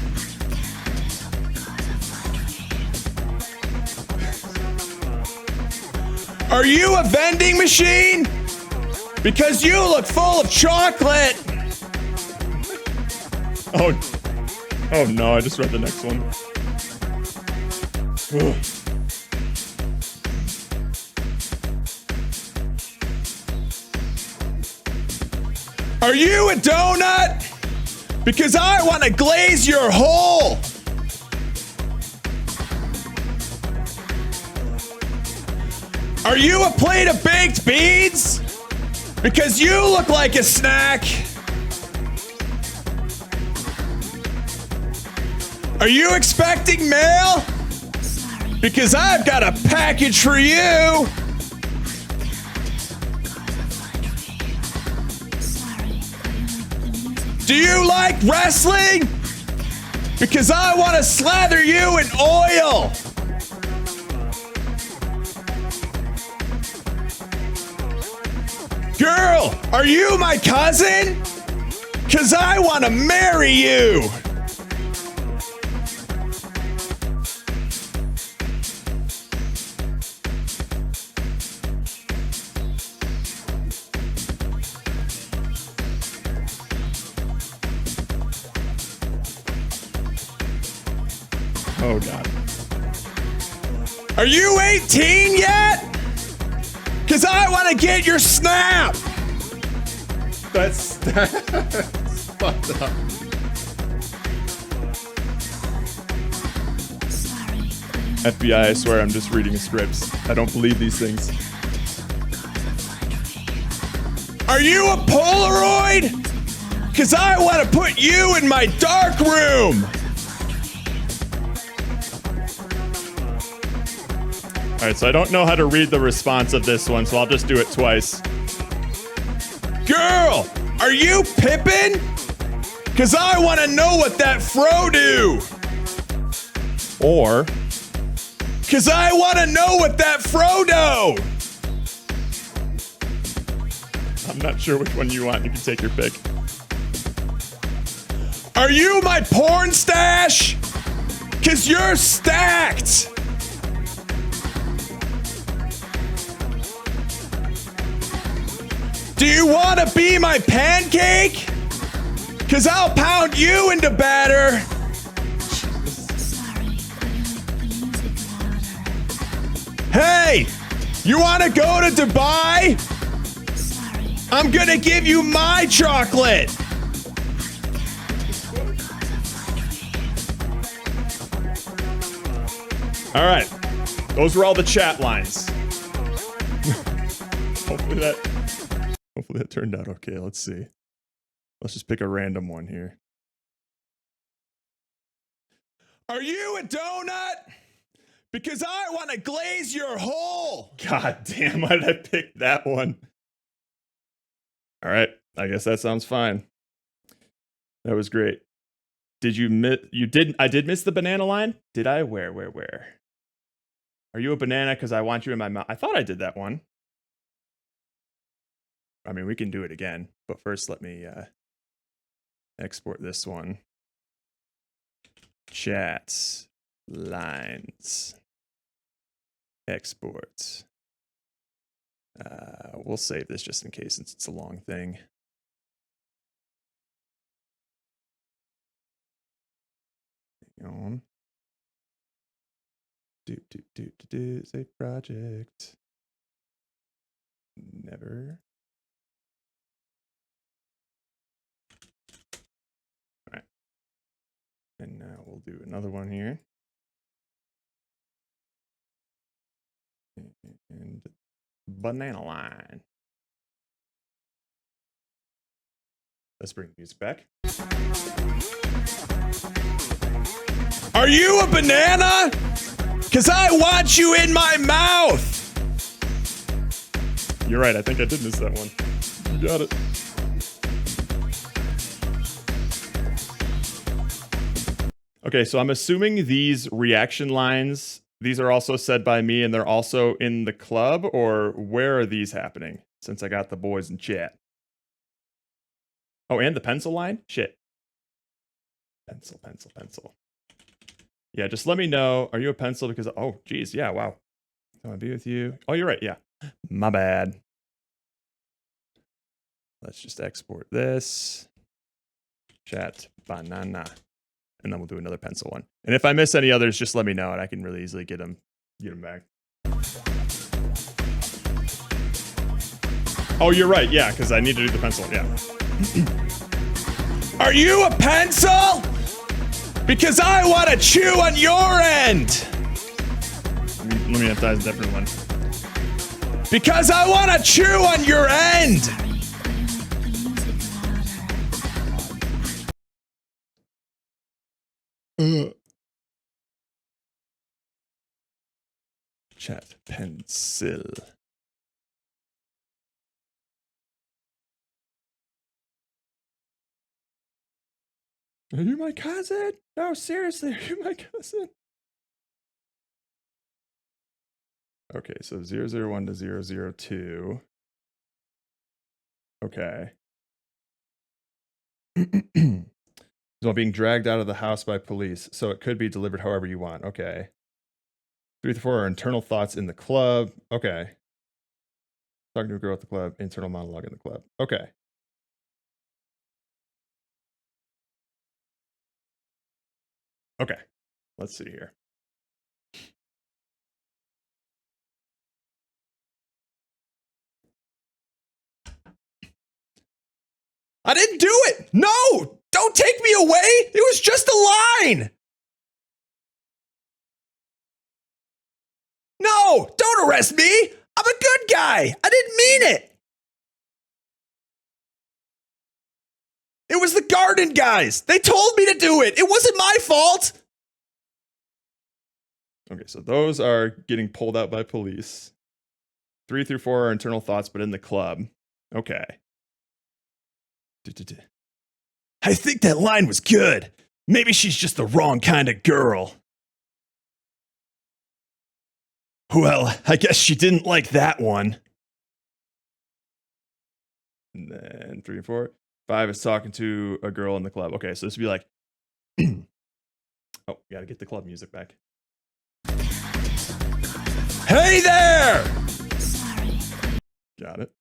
Are you a vending machine? Because you look full of chocolate. Oh no, I just read the next one. Ugh. Are you a donut? Because I want to glaze your hole. Are you a plate of baked beans? Because you look like a snack. Are you expecting mail? Because I've got a package for you. Do you like wrestling? Because I want to slather you in oil. Girl, are you my cousin? 'Cause I want to marry you. Oh God. Are you 18 yet? 'Cause I want to get your snap. That's fucked up. FBI, I swear I'm just reading scripts. I don't believe these things. Are you a Polaroid? 'Cause I want to put you in my dark room. All right, so I don't know how to read the response of this one, so I'll just do it twice. Girl, are you Pippin? 'Cause I want to know what that fro do. Or, Cause I want to know what that Frodo. I'm not sure which one you want. You can take your pick. Are you my porn stash? Cause you're stacked. Do you want to be my pancake? Cause I'll pound you into batter. Hey, you want to go to Dubai? I'm gonna give you my chocolate. All right, those were all the chat lines. Hopefully that turned out okay. Let's see. Let's just pick a random one here. Are you a donut? Because I want to glaze your hole. God damn, why did I pick that one? All right, I guess that sounds fine. That was great. Did you miss? You didn't. I did miss the banana line. Did I? Where? Are you a banana? Because I want you in my mouth. I thought I did that one. I mean, we can do it again, but first let me export this one. Chats, lines, exports. We'll save this just in case since it's a long thing. Hang on. Save project. Never. All right. And now we'll do another one here. And banana line. Let's bring the music back. Are you a banana? Cause I want you in my mouth. You're right, I think I did miss that one. You got it. Okay, so I'm assuming these reaction lines, these are also said by me and they're also in the club, or where are these happening? Since I got the boys in chat. Oh, and the pencil line? Shit. Pencil. Yeah, just let me know. Are you a pencil? Because, oh, geez, yeah, wow. I want to be with you. Oh, you're right, yeah. My bad. Let's just export this. Chat banana. And then we'll do another pencil one. And if I miss any others, just let me know, and I can really easily get them back. Oh, you're right, yeah, because I need to do the pencil, yeah. Are you a pencil? Because I want to chew on your end. Let me have a different one. Because I want to chew on your end. Chat pencil. Are you my cousin? No, seriously, are you my cousin? Okay, so 001 to 002. Okay. So being dragged out of the house by police, so it could be delivered however you want. Okay. 3 to 4 are internal thoughts in the club. Okay. Talking to a girl at the club, internal monologue in the club. Okay. Okay. Let's see here. I didn't do it! No! Don't take me away! It was just a line! No! Don't arrest me! I'm a good guy! I didn't mean it! It was the garden guys! They told me to do it! It wasn't my fault! Okay, so those are getting pulled out by police. 3 through 4 are internal thoughts, but in the club. Okay. I think that line was good. Maybe she's just the wrong kind of girl. Well, I guess she didn't like that one. And then 3 and 4. 5 is talking to a girl in the club. Okay, so this would be like, oh, gotta get the club music back. Hey there! Got it.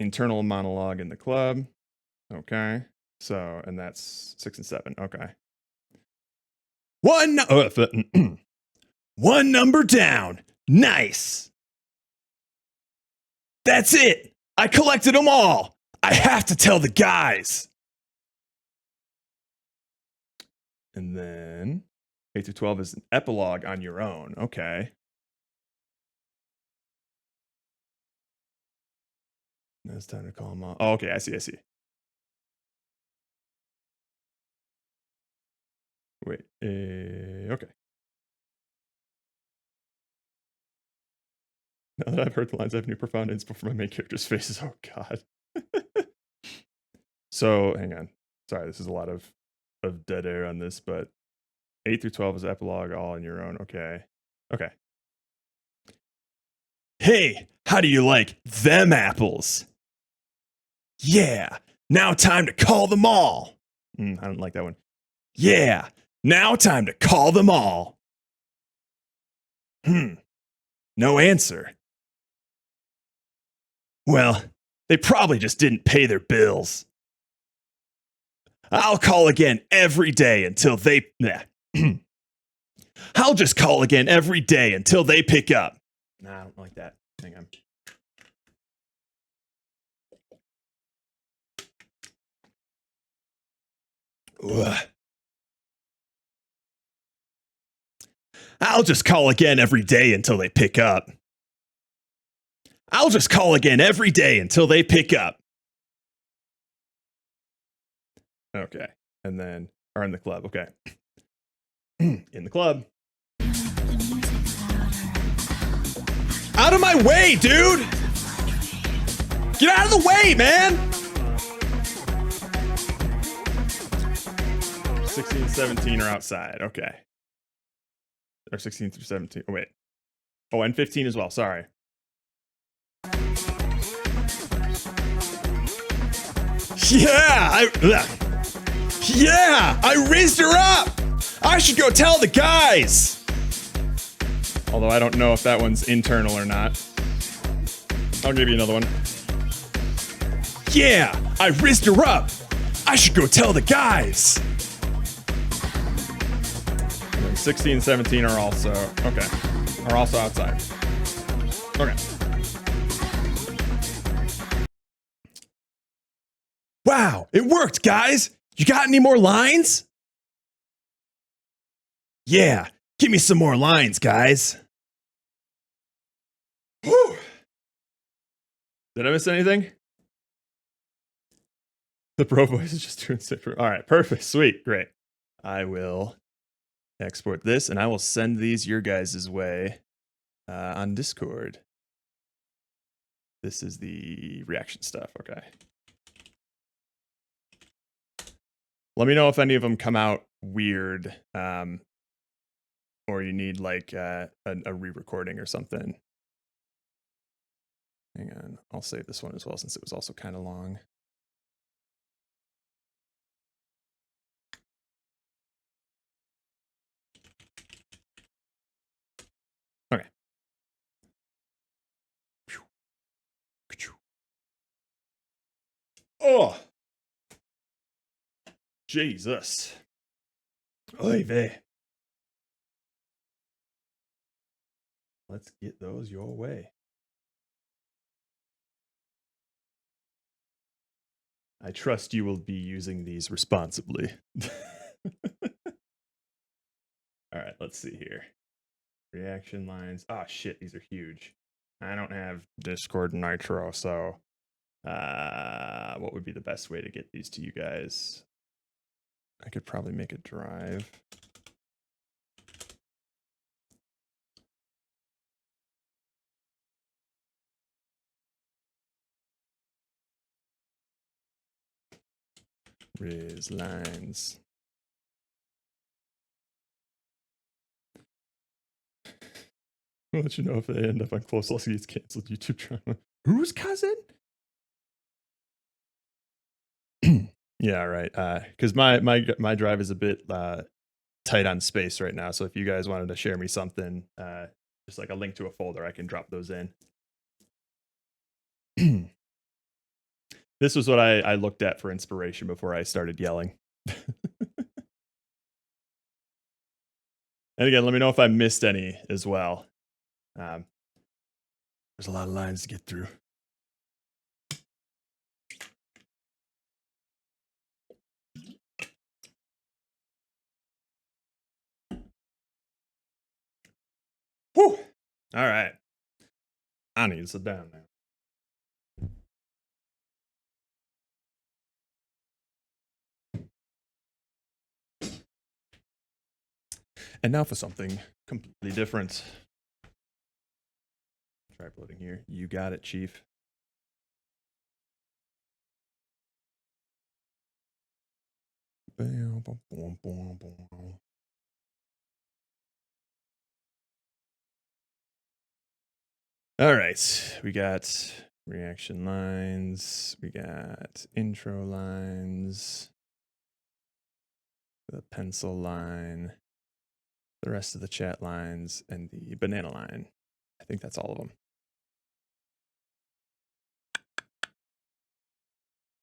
Internal monologue in the club. Okay. So, and that's 6 and 7. Okay. One number down. Nice. That's it. I collected them all. I have to tell the guys. And then 8 through 12 is an epilogue on your own. Okay. Now it's time to call them all. Oh, okay. I see. Wait. Okay. Now that I've heard the lines, I have new profound inspo for my main character's faces. Oh, God. So, hang on. Sorry, this is a lot of dead air on this, but 8 through 12 is epilogue all on your own. Okay. Hey, how do you like them apples? Yeah, now time to call them all. I don't like that one. Yeah, now time to call them all. No answer. Well, they probably just didn't pay their bills. I'll call again every day until they... I'll just call again every day until they pick up. Nah, I don't like that. Hang on. Ugh. I'll just call again every day until they pick up. I'll just call again every day until they pick up. Okay. And then, or in the club. Okay. In the club. Out of my way, dude! Get out of the way, man! 16 and 17 are outside. Okay. Or 16 through 17. Oh, wait. Oh, and 15 as well. Sorry. Yeah, I raised her up. I should go tell the guys. Although I don't know if that one's internal or not. I'll give you another one. Yeah, I raised her up. I should go tell the guys. And then 16 and 17 are also, okay, are also outside. Okay. Wow, it worked, guys. You got any more lines? Yeah, give me some more lines, guys. Whew. Did I miss anything? The bro voice is just doing super. All right, perfect, sweet, great. I will export this and I will send these your guys' way on Discord. This is the reaction stuff, okay. Let me know if any of them come out weird, or you need like a re-recording or something. Hang on, I'll save this one as well since it was also kind of long. Okay. Oh, Jesus. Oy vey. Let's get those your way. I trust you will be using these responsibly. All right, let's see here. Reaction lines. Oh, shit, these are huge. I don't have Discord Nitro, so what would be the best way to get these to you guys? I could probably make a drive. Riz lines. I'll let you know if they end up on close. I'll see it's canceled YouTube drama. Whose cousin? Yeah, right. Because my drive is a bit tight on space right now. So if you guys wanted to share me something, just like a link to a folder, I can drop those in. This was what I looked at for inspiration before I started yelling. And again, let me know if I missed any as well. There's a lot of lines to get through. Whew. All right. I need to sit down now. And now for something completely different. Try uploading here. You got it, Chief. All right. We got reaction lines. We got intro lines. The pencil line. The rest of the chat lines and the banana line. I think that's all of them.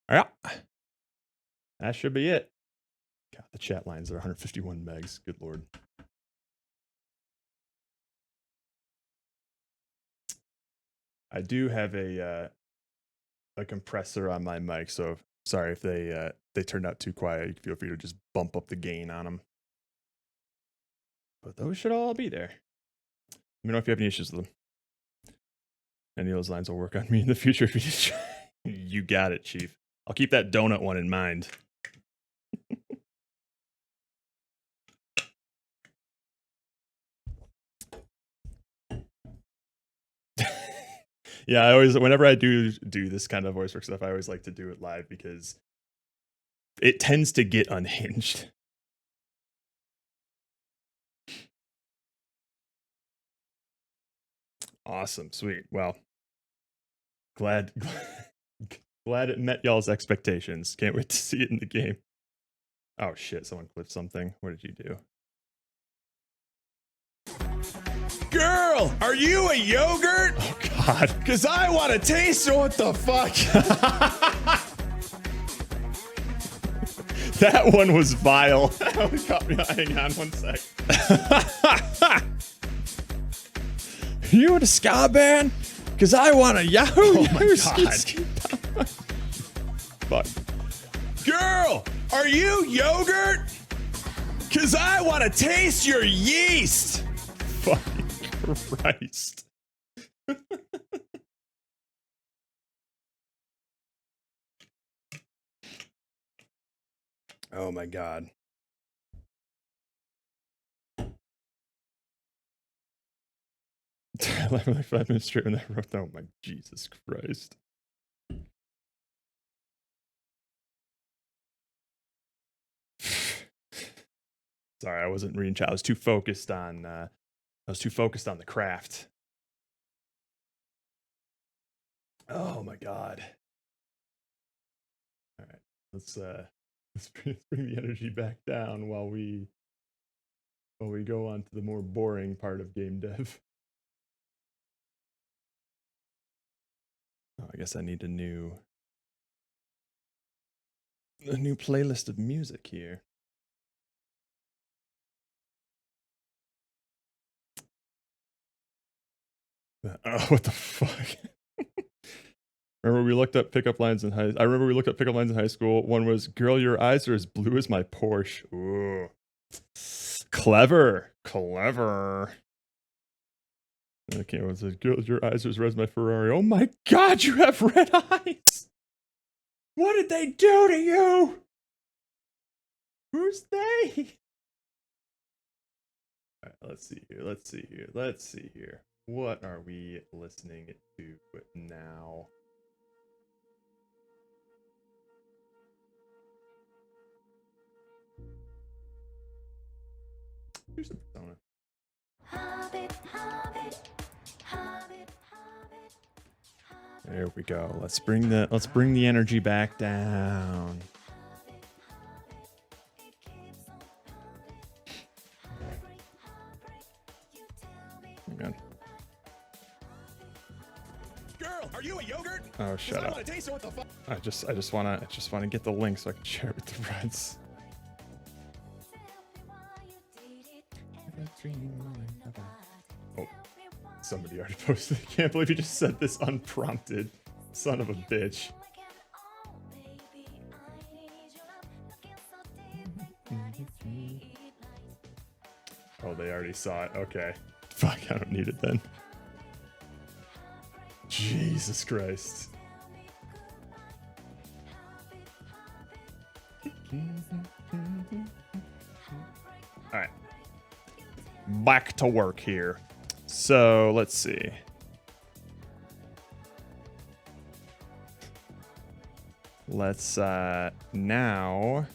Yeah. That should be it. God, the chat lines are 151 megs. Good Lord. I do have a compressor on my mic, so sorry if they turned out too quiet. You can feel free to just bump up the gain on them. But those should all be there. Let me know if you have any issues with them. Any of those lines will work on me in the future if you just try. You got it, Chief. I'll keep that donut one in mind. Yeah, I always, whenever I do this kind of voice work stuff, I always like to do it live because it tends to get unhinged. Awesome, sweet. Well, glad it met y'all's expectations. Can't wait to see it in the game. Oh shit, someone clipped something. What did you do? Girl, are you a yogurt? Oh god. Cause I want to taste it. What the fuck? That one was vile. That one caught me. Hang on one sec. You in a ska band? Cause I want a Yahoo! Oh my god. Fuck. Girl, are you yogurt? Cause I want to taste your yeast. Fucking Christ. Oh my god. I left like 5 minutes straight when I wrote that. Oh my Jesus Christ. Sorry, I wasn't reading chat. I was too focused on the craft. Oh my god. All right. Let's bring the energy back down while we go on to the more boring part of game dev. Oh, I guess I need a new playlist of music here. Oh, what the fuck? Remember we looked up pickup lines in high. I remember we looked up pickup lines in high school. One was, "Girl, your eyes are as blue as my Porsche." Ooh, clever. Okay, one says, "Girl, your eyes are as red as my Ferrari." Oh my god, you have red eyes. What did they do to you? Who's they? All right, let's see here. What are we listening to now? Here's a persona. Hobbit. There we go. Let's bring the energy back down. Again. Girl, are you a yogurt? Oh, shut up. I just wanna get the link so I can share it with the friends. Oh, somebody already posted. I can't believe you just said this unprompted. Son of a bitch. Oh, they already saw it. Okay. Fuck, I don't need it then. Jesus Christ. Alright. Back to work here. So, let's see. Let's, now...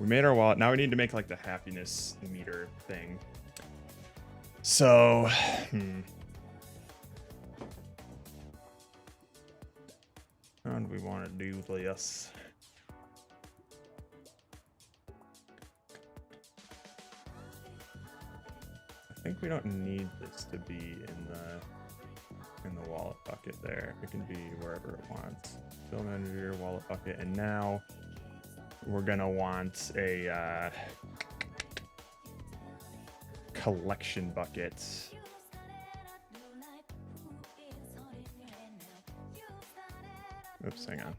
We made our wallet. Now we need to make, like, the happiness meter thing. So, how do we want to do this? I think we don't need this to be in the wallet bucket there. It can be wherever it wants. Fill manager, wallet bucket, and now we're gonna want a collection bucket. Oops, hang on.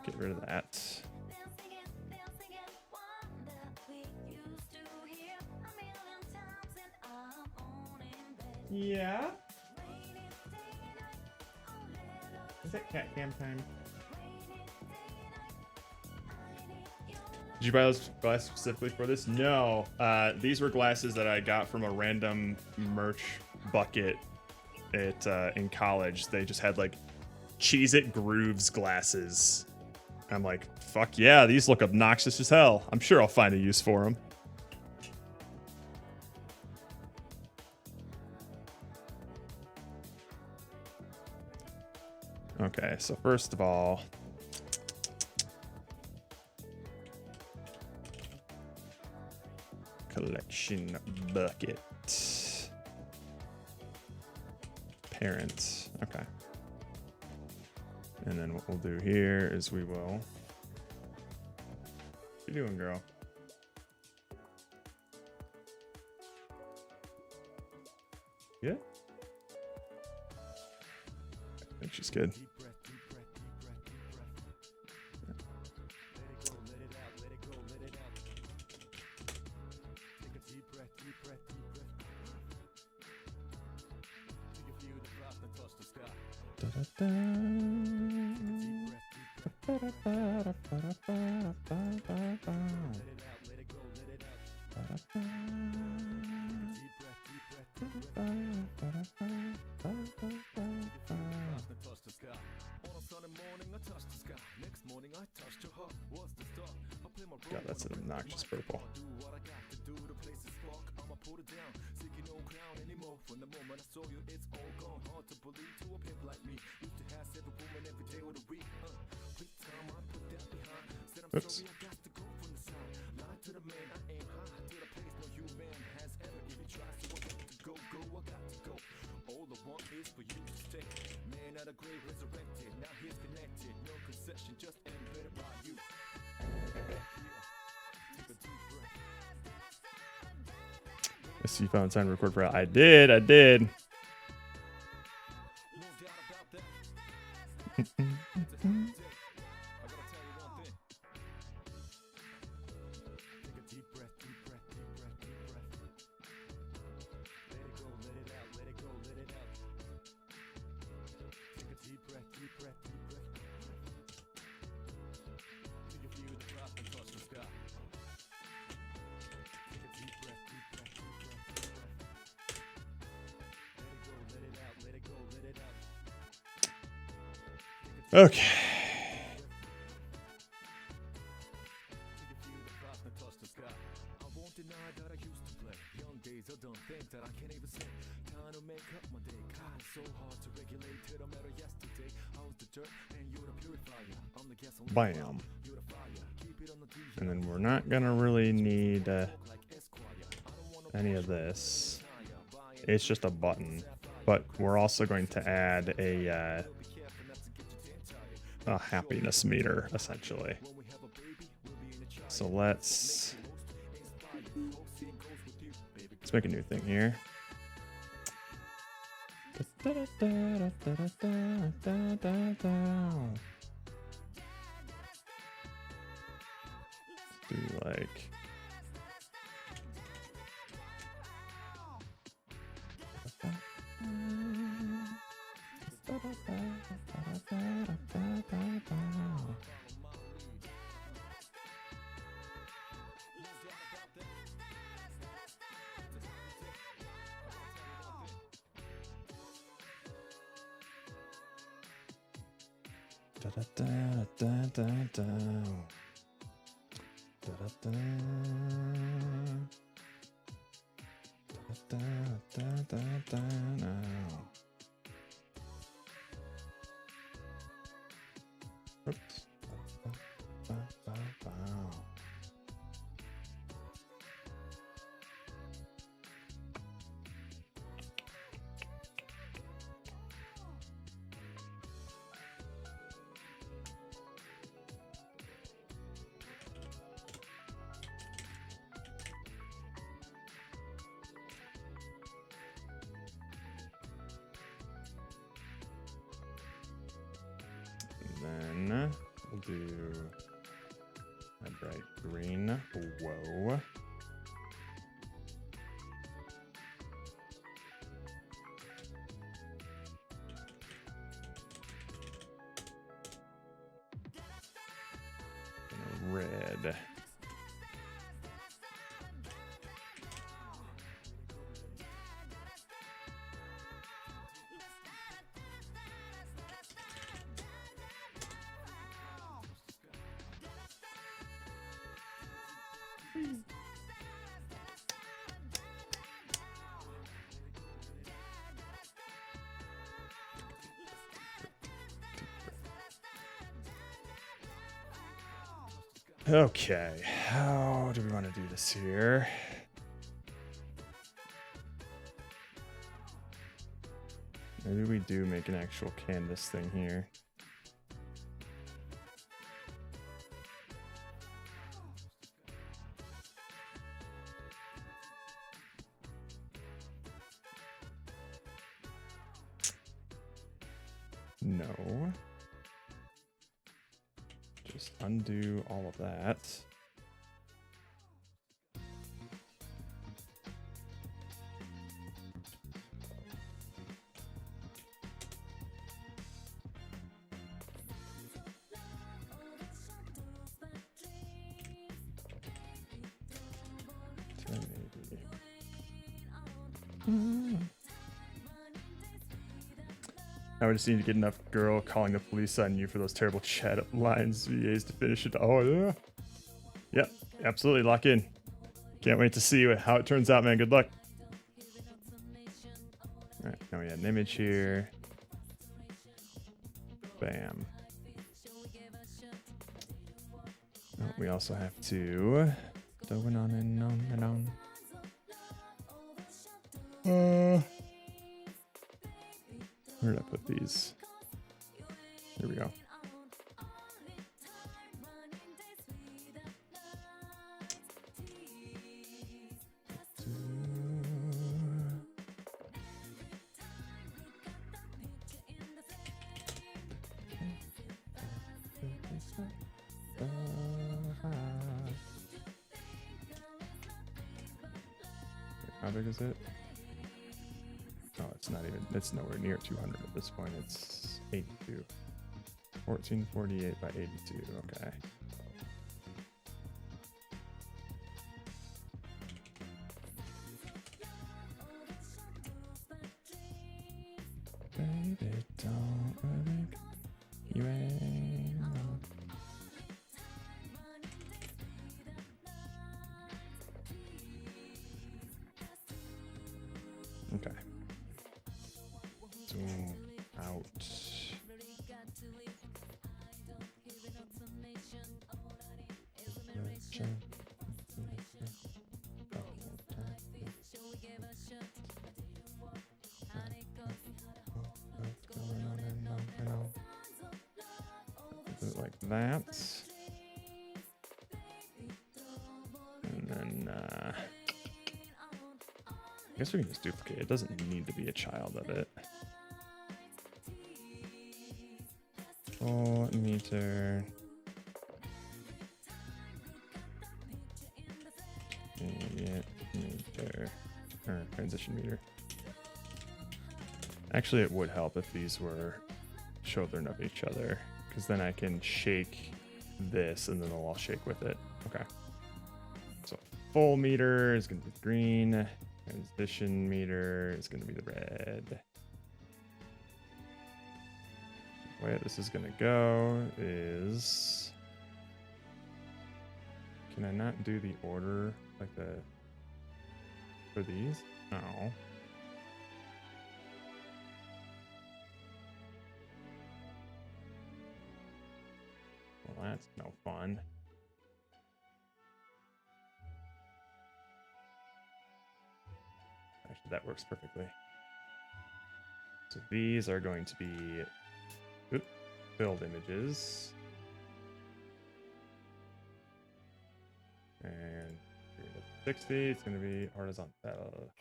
Get rid of that. Yeah? Is it cat cam time? Did you buy those glasses specifically for this? No. These were glasses that I got from a random merch bucket in college. They just had like Cheez-It Grooves glasses. I'm like, fuck yeah, these look obnoxious as hell. I'm sure I'll find a use for them. Okay, so first of all, collection bucket. Parents. Okay. And then what we'll do here is we will... What you doing, girl? Yeah? I think she's good. God, that's an obnoxious purple. Oops. I see you found time to record for I did. Okay. Bam. And then we're not gonna really need any of this. It's just a button, but we're also going to add a happiness meter, essentially. So let's make a new thing here. Do like Oops. Then we'll do a bright green. Whoa. And a red. Okay, how do we want to do this here? Maybe we do make an actual canvas thing here. No. Just undo all of that. I would just need to get enough girl calling the police on you for those terrible chat lines VAs to finish it. Oh, yeah. Yep, absolutely. Lock in. Can't wait to see how it turns out, man. Good luck. All right, now we add an image here. Bam. Oh, we also have to going on and on and on. Where did I put these? Here we go. How big is it? Oh, it's not even, it's nowhere near 200 at this point. It's 82. 1448 by 82. Okay. Baby, don't worry. You ain't alone. Okay. Zoom out. like that. And then, I guess we can just duplicate it. It doesn't need to be a child of it. Full meter. Immediate meter. Or transition meter. Actually, it would help if these were children of each other, because then I can shake this and then they'll all shake with it. Okay. So full meter is going to be green. Transition meter is going to be the red. The way this is going to go is... Can I not do the order like the... for these? No. Well, that's no fun. Actually, that works perfectly. So these are going to be filled images. And 60, it's going to be horizontal.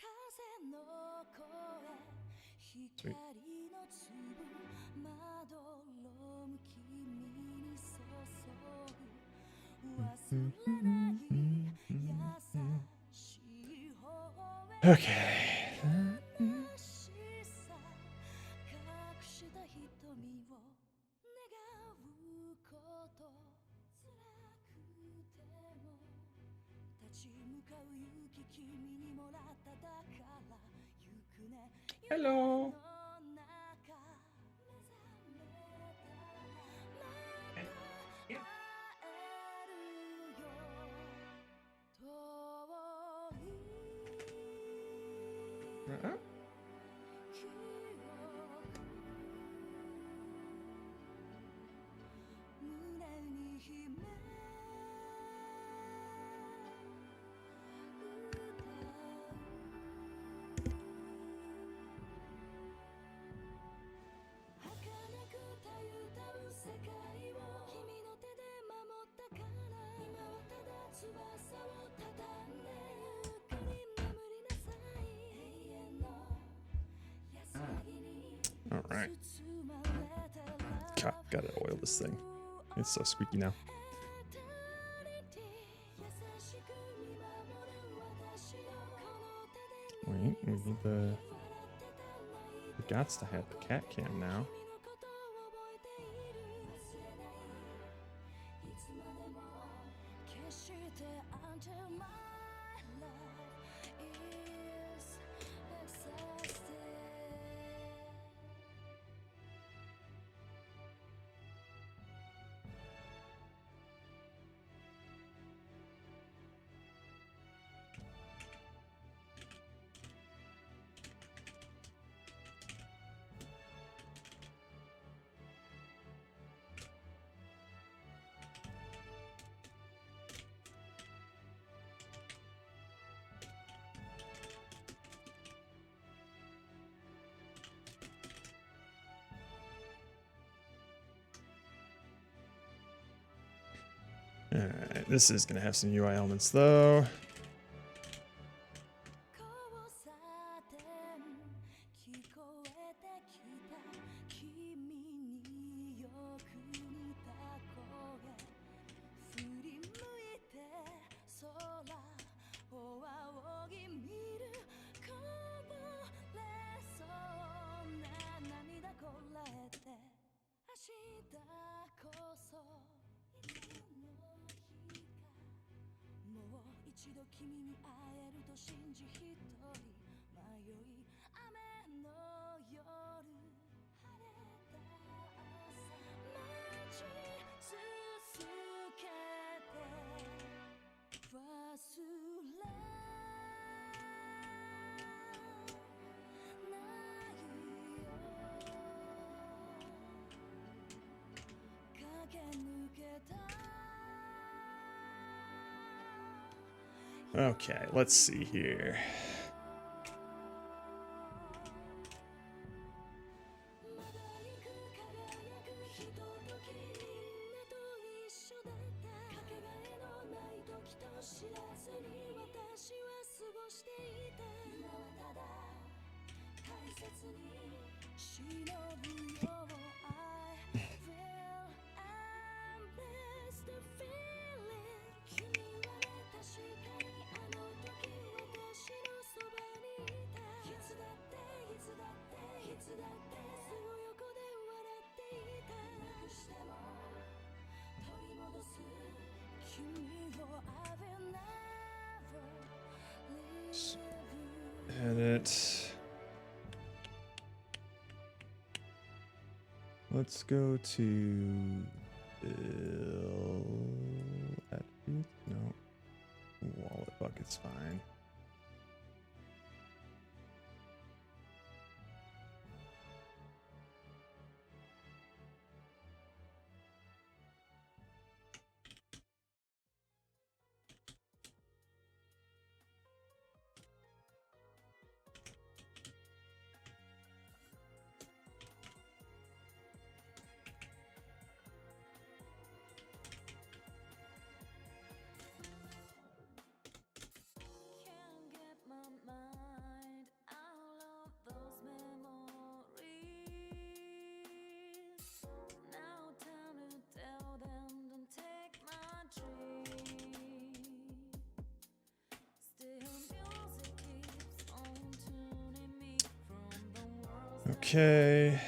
Sweet. Okay. Hello. Uh-huh. All right. God, gotta oil this thing. It's so squeaky now. Wait, we need the... We gots to have the cat cam now. Alright, this is going to have some UI elements though. Okay, let's see here. Edit. Let's go to Bill attributes. No. Wallet bucket's fine. Okay,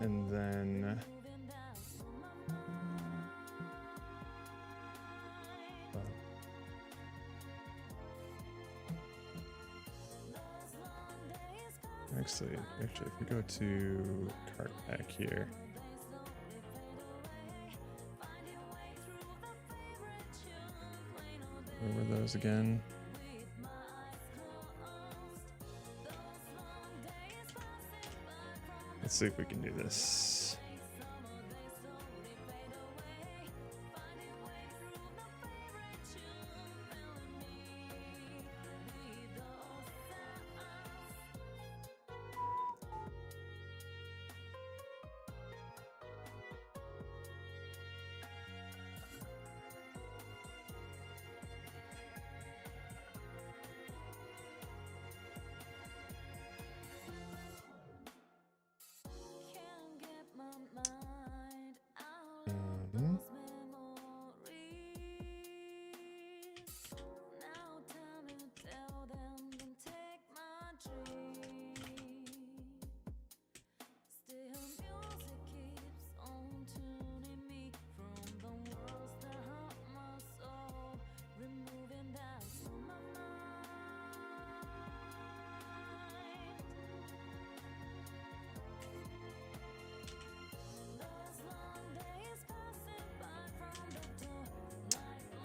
and then actually, if we go to cart pack here, where were those again? Let's see if we can do this.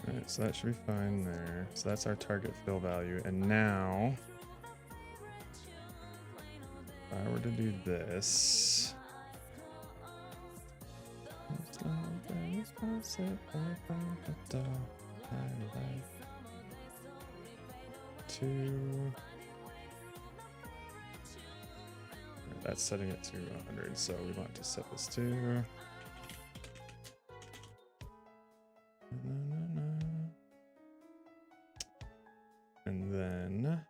Alright, so that should be fine there. So that's our target fill value. And now, if I were to do this, that's setting it to 100, so we want to set this to and then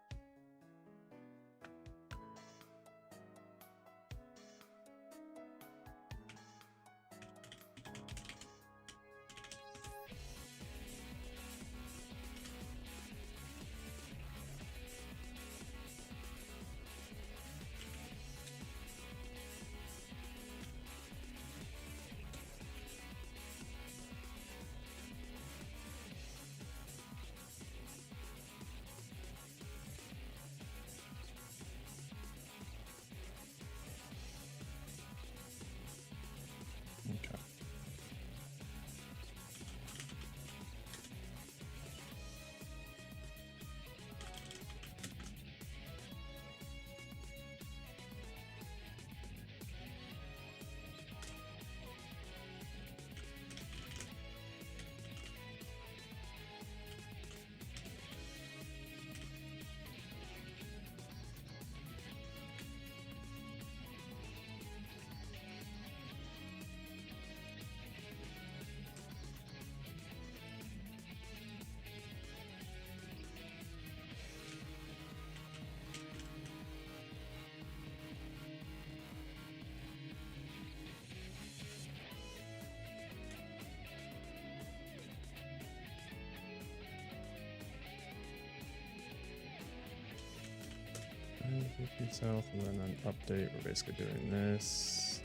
Peace health, and then an update. We're basically doing this.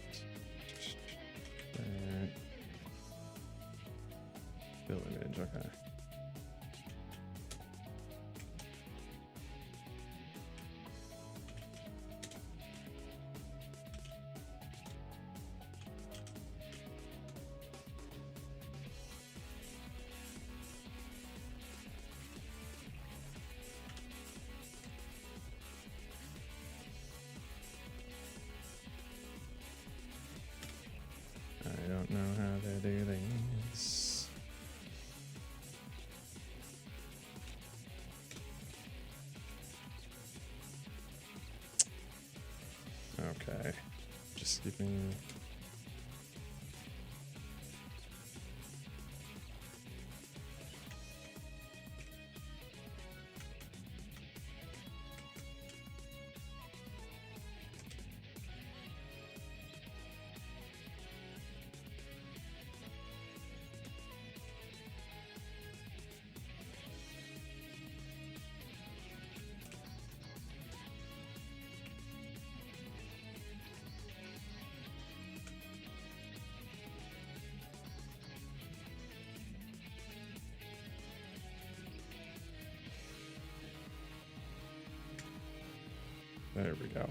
Fill image, okay. I don't know how to do this. Okay, just skipping. There we go.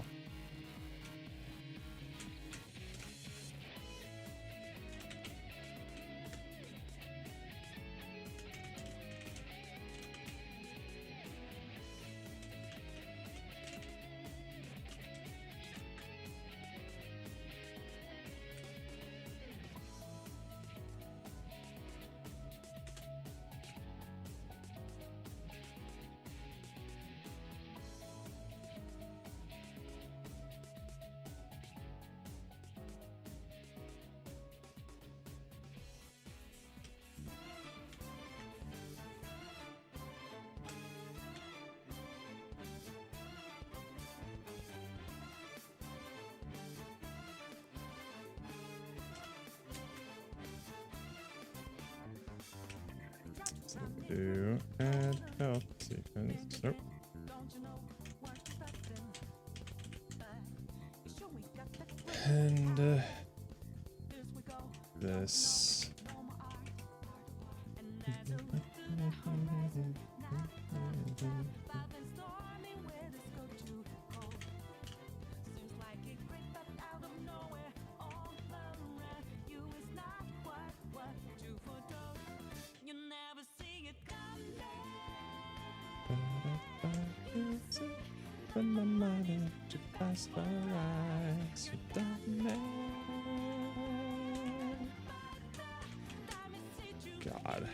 So we do add health sequence. Nope. And this. When my money to pass the rise, you don't know. God.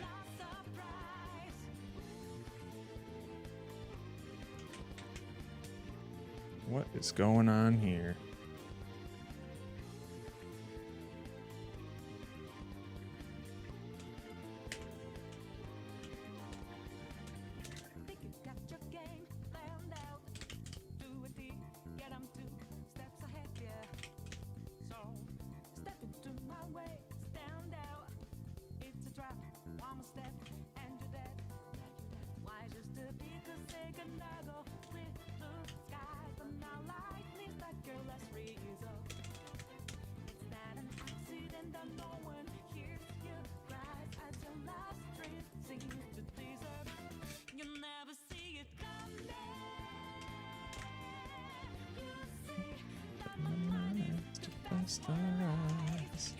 What is going on here? Stars.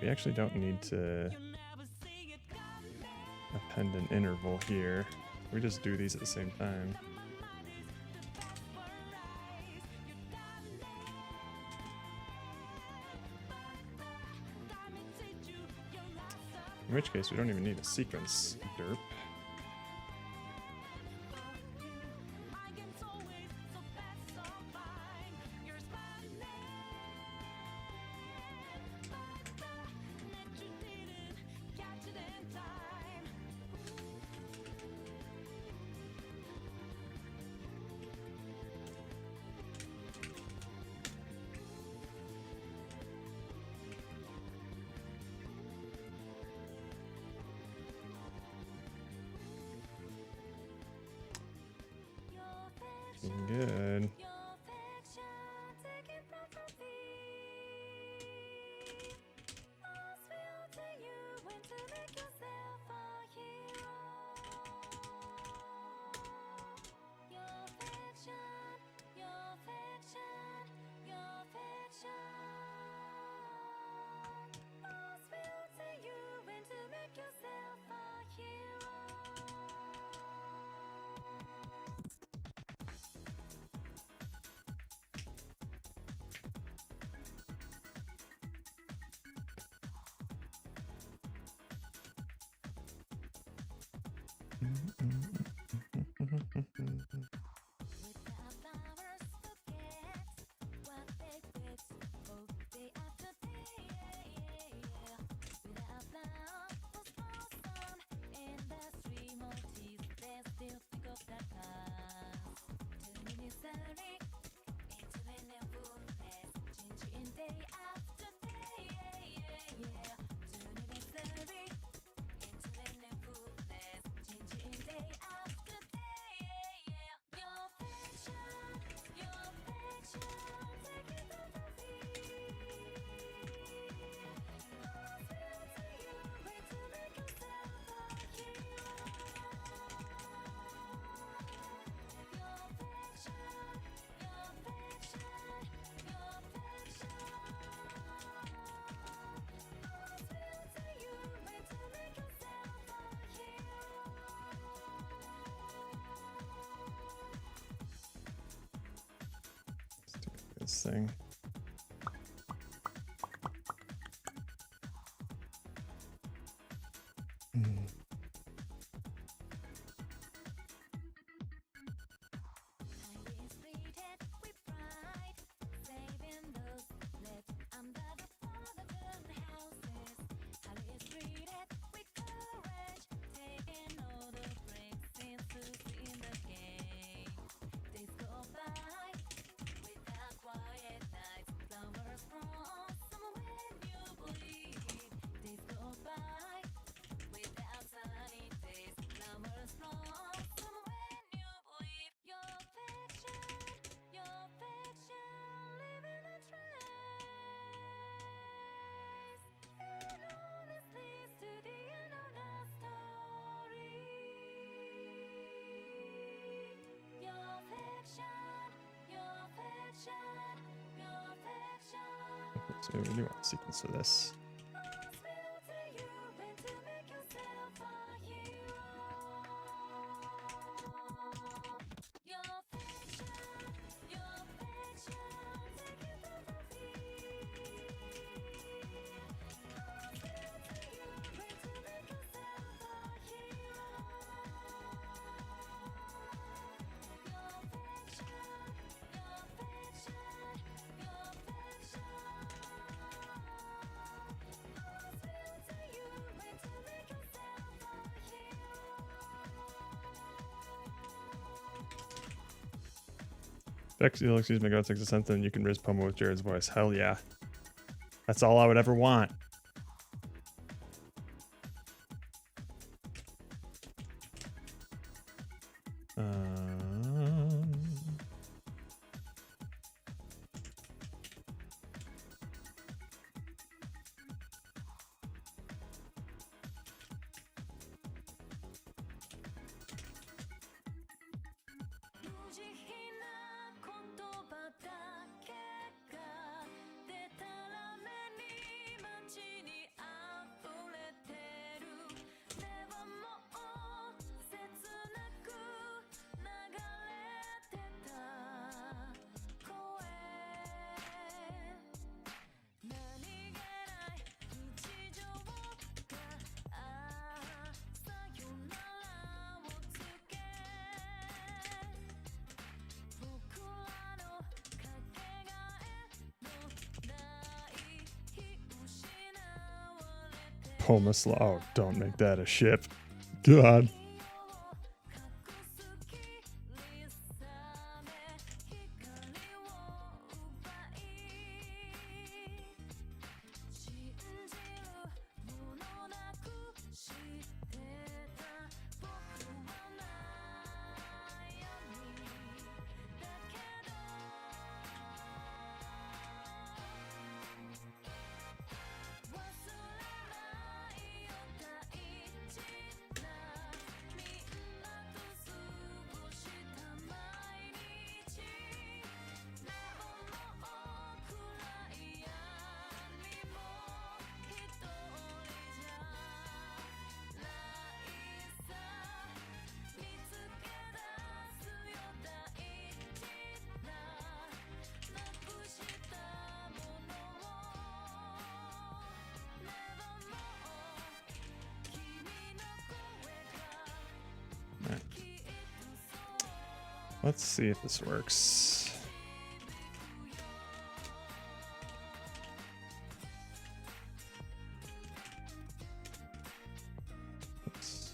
we actually don't need to append an interval here. We just do these at the same time. In which case, we don't even need a sequence, derp. Good. This thing. So we do want a sequence for this. Bex Elixir's Mega takes a something you can riz Pomo with Jared's voice. Hell yeah. That's all I would ever want. Pomasla. Oh, don't make that a ship. God. Let's see if this works. Oops.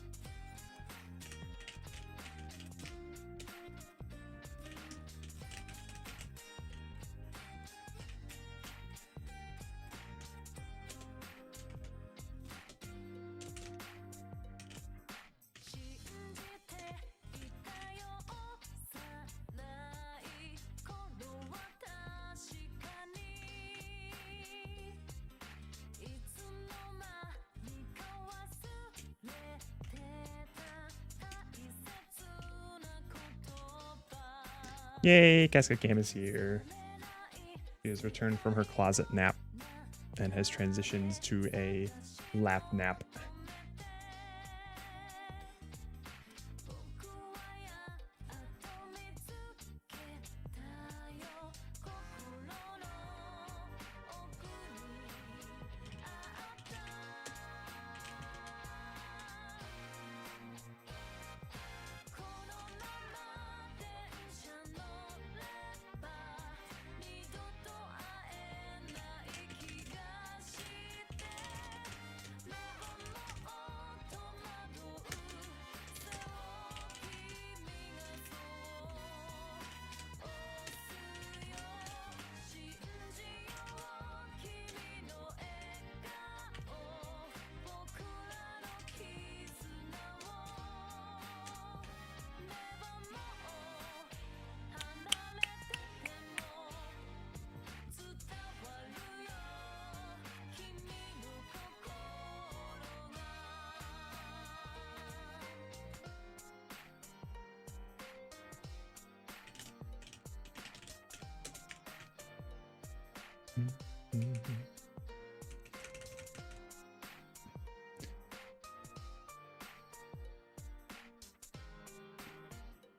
Yay, Casca Cam is here. She has returned from her closet nap and has transitioned to a lap nap.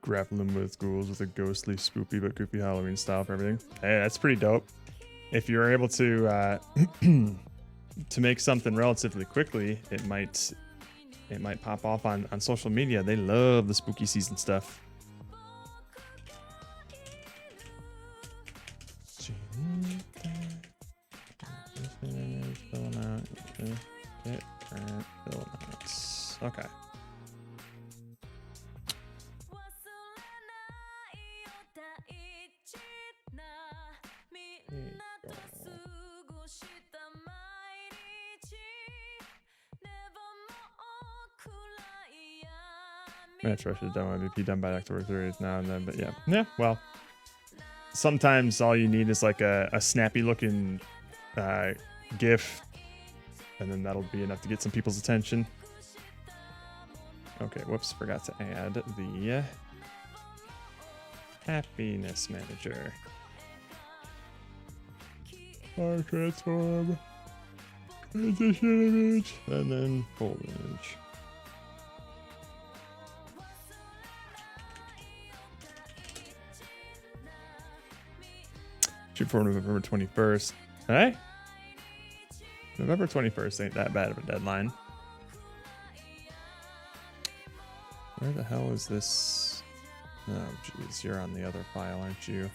Grappling with ghouls with a ghostly, spoopy but goofy Halloween style for everything. Hey, that's pretty dope. If you're able to to make something relatively quickly, it might pop off on social media. They love the spooky season stuff. Okay. Match rush is done with MVP done by October 30th now and then, but yeah, well, sometimes all you need is like a snappy looking GIF, and then that'll be enough to get some people's attention. Okay, whoops, forgot to add the happiness manager. Our transform, transition image, and then full image. Shoot for November 21st. Hey? November 21st ain't that bad of a deadline. Where the hell is this? Oh, jeez, you're on the other file, aren't you?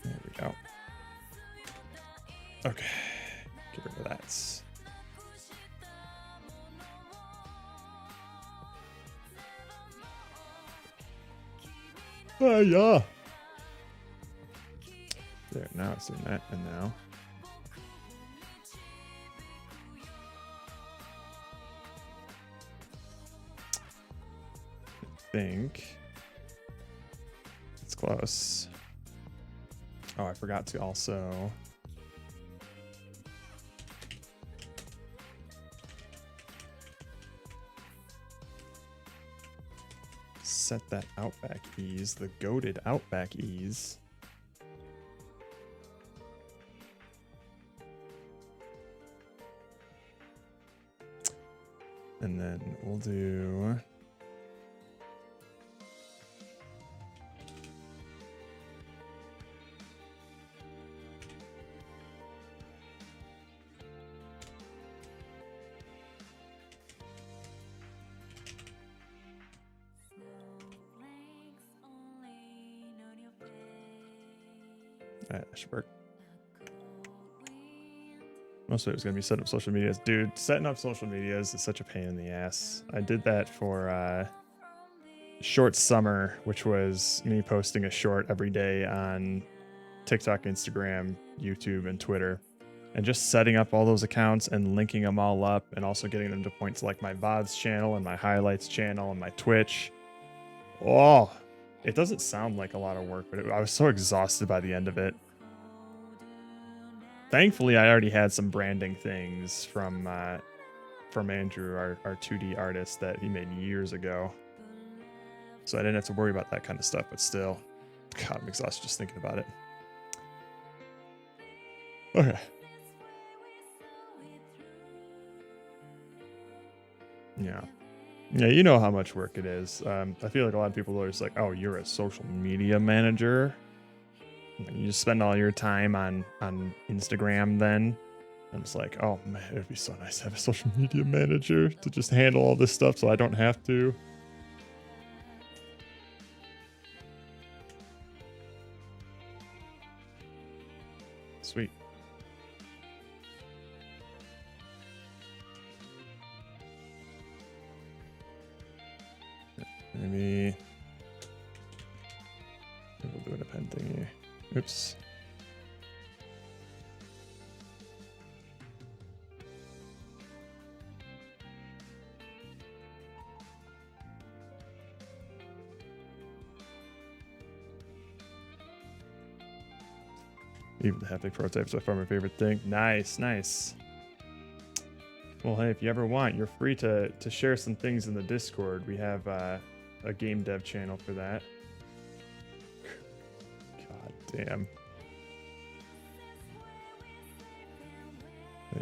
There we go. Okay, get rid of that. Yeah. There, now it's doing that, and now. I think it's close. Oh, I forgot to also set that Outback ease, the goated Outback ease. And then we'll do that should work. Most of it was going to be setting up social medias. Dude, setting up social medias is such a pain in the ass. I did that for short summer, which was me posting a short every day on TikTok, Instagram, YouTube, and Twitter. And just setting up all those accounts and linking them all up and also getting them to points like my VODs channel and my highlights channel and my Twitch. Oh, it doesn't sound like a lot of work, but I was so exhausted by the end of it. Thankfully, I already had some branding things from Andrew, our 2D artist that he made years ago. So I didn't have to worry about that kind of stuff, but still, God, I'm exhausted just thinking about it. Okay. Yeah. Yeah, you know how much work it is. I feel like a lot of people are just like, oh, you're a social media manager? You just spend all your time on Instagram then? I'm just like, oh man, it would be so nice to have a social media manager to just handle all this stuff so I don't have to. Sweet. Maybe we'll do an append thingy. Oops. Even the haptic prototypes are my favorite thing. Nice, nice. Well, hey, if you ever want, you're free to share some things in the Discord. We have a game dev channel for that. God damn.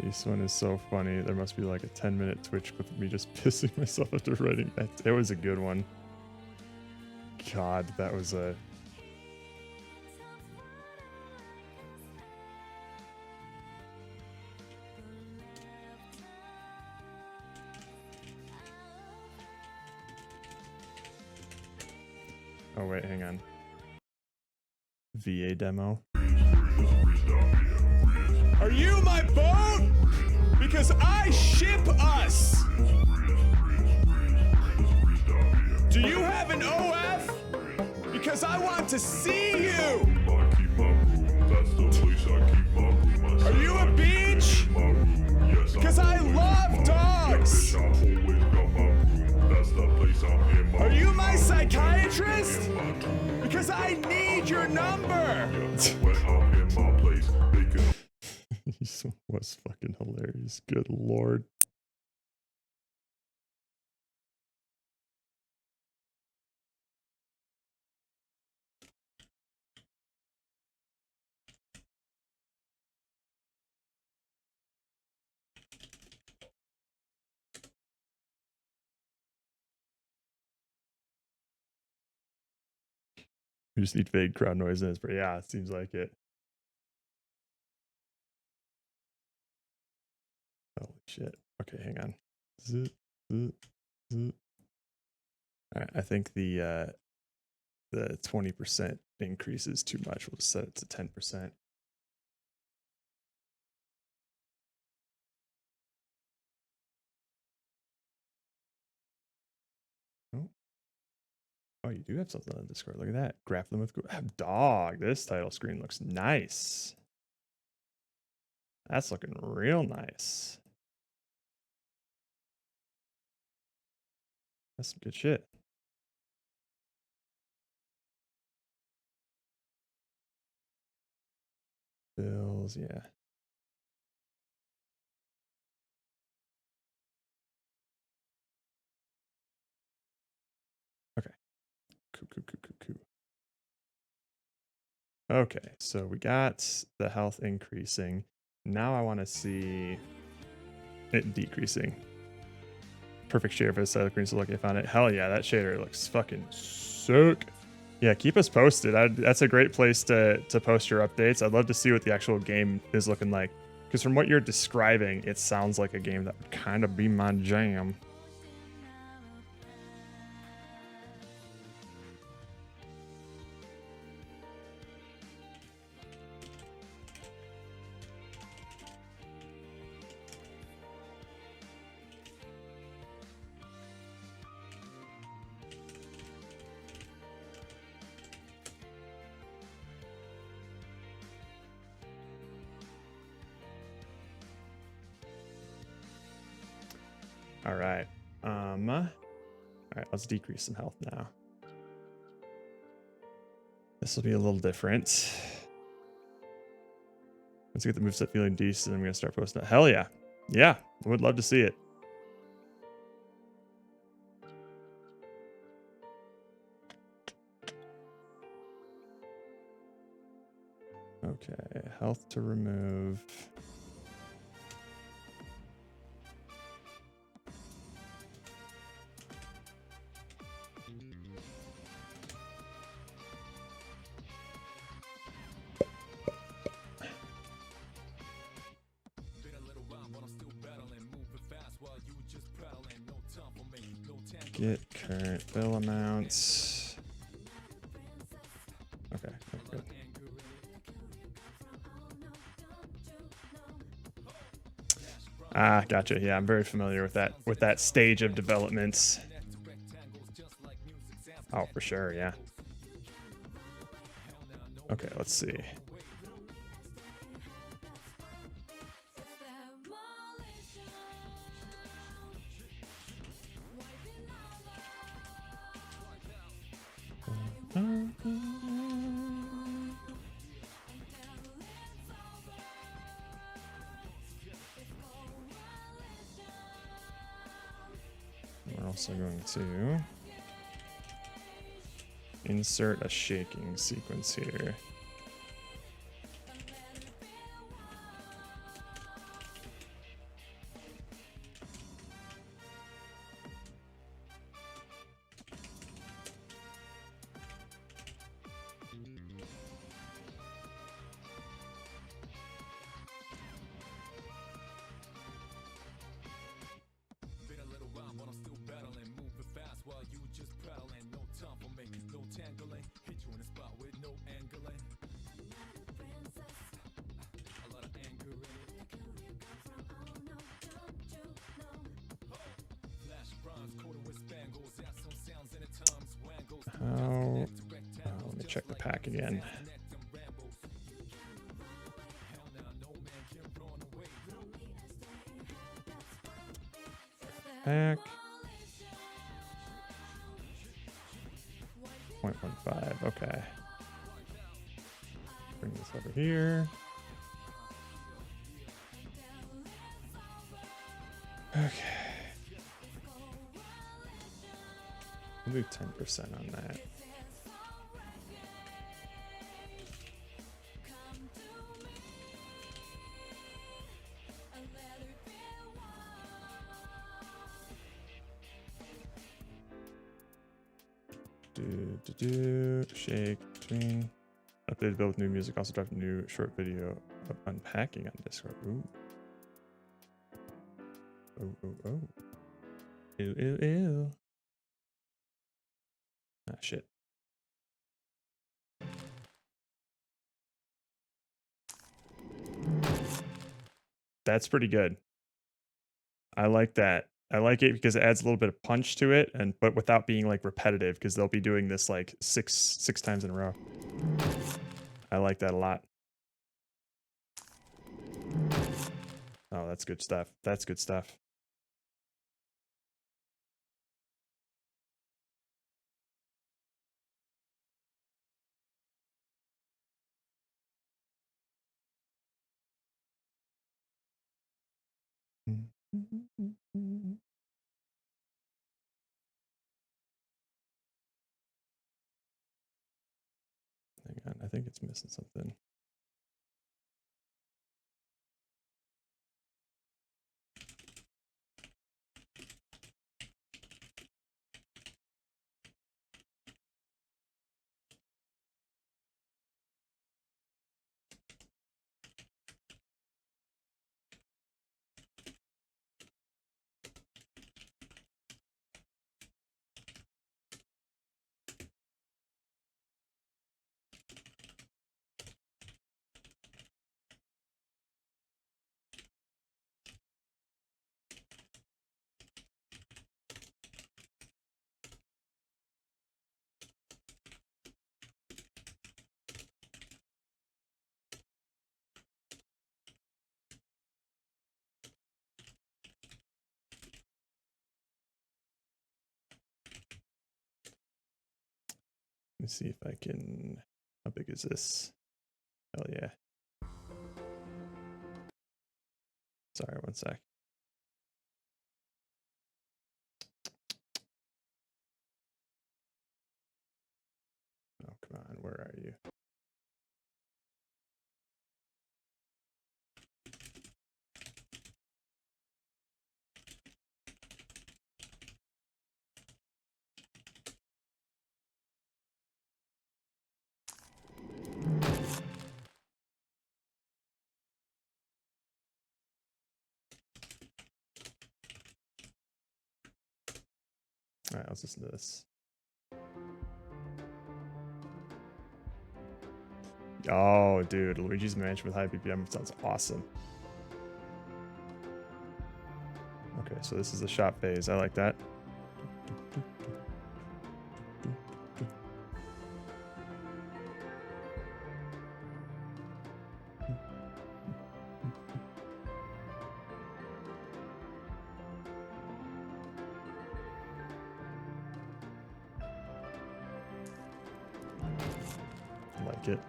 This one is so funny. There must be like a 10-minute Twitch clip of me just pissing myself after writing that. It was a good one. God, that was a... Oh wait, hang on. VA demo. Are you my boat? Because I ship us. Do you have an OF? Because I want to see you. Are you a beach? Because I love dogs. Are you my psychiatrist? Because I need your number. He was fucking hilarious. Good lord. We just need vague crowd noise in it, but yeah, it seems like it. Holy shit. Okay, hang on. All right, I think the 20% increase is too much. We'll just set it to 10%. Oh. Oh, you do have something on Discord. Look at that. Grappling with dog. This title screen looks nice. That's looking real nice. That's some good shit. Bills, yeah. Okay. Cool. Okay, so we got the health increasing. Now I want to see it decreasing. Perfect shader for the side of the screen, so lucky I found it. Hell yeah, that shader looks fucking sick. Yeah, keep us posted. That's a great place to post your updates. I'd love to see what the actual game is looking like. Because from what you're describing, it sounds like a game that would kind of be my jam. All right. All right, let's decrease some health now. This will be a little different. Let's get the moveset feeling decent. I'm gonna start posting it. Hell yeah. Yeah, I would love to see it. Okay, health to remove. Get current bill amounts. Okay, good. Ah, gotcha. Yeah, I'm very familiar with that stage of development. Oh, for sure, yeah. Okay, let's see. We're also going to insert a shaking sequence here. Let me check the pack again. Pack 0.15. Okay. Bring this over here. Okay. We'll do 10% on that. Shake between updated build with new music. Also dropped a new short video of unpacking on Discord. Ooh. Oh. Ew. Ah, shit. That's pretty good. I like that. I like it because it adds a little bit of punch to it, but without being like repetitive, because they'll be doing this like six times in a row. I like that a lot. Oh, that's good stuff. That's good stuff. Hang on, I think it's missing something. Let me see if I can. How big is this? Hell yeah. Sorry, one sec. Oh, come on. Where are you? All right, let's listen to this. Oh, dude, Luigi's Mansion with high BPM sounds awesome. Okay, so this is the shop phase. I like that.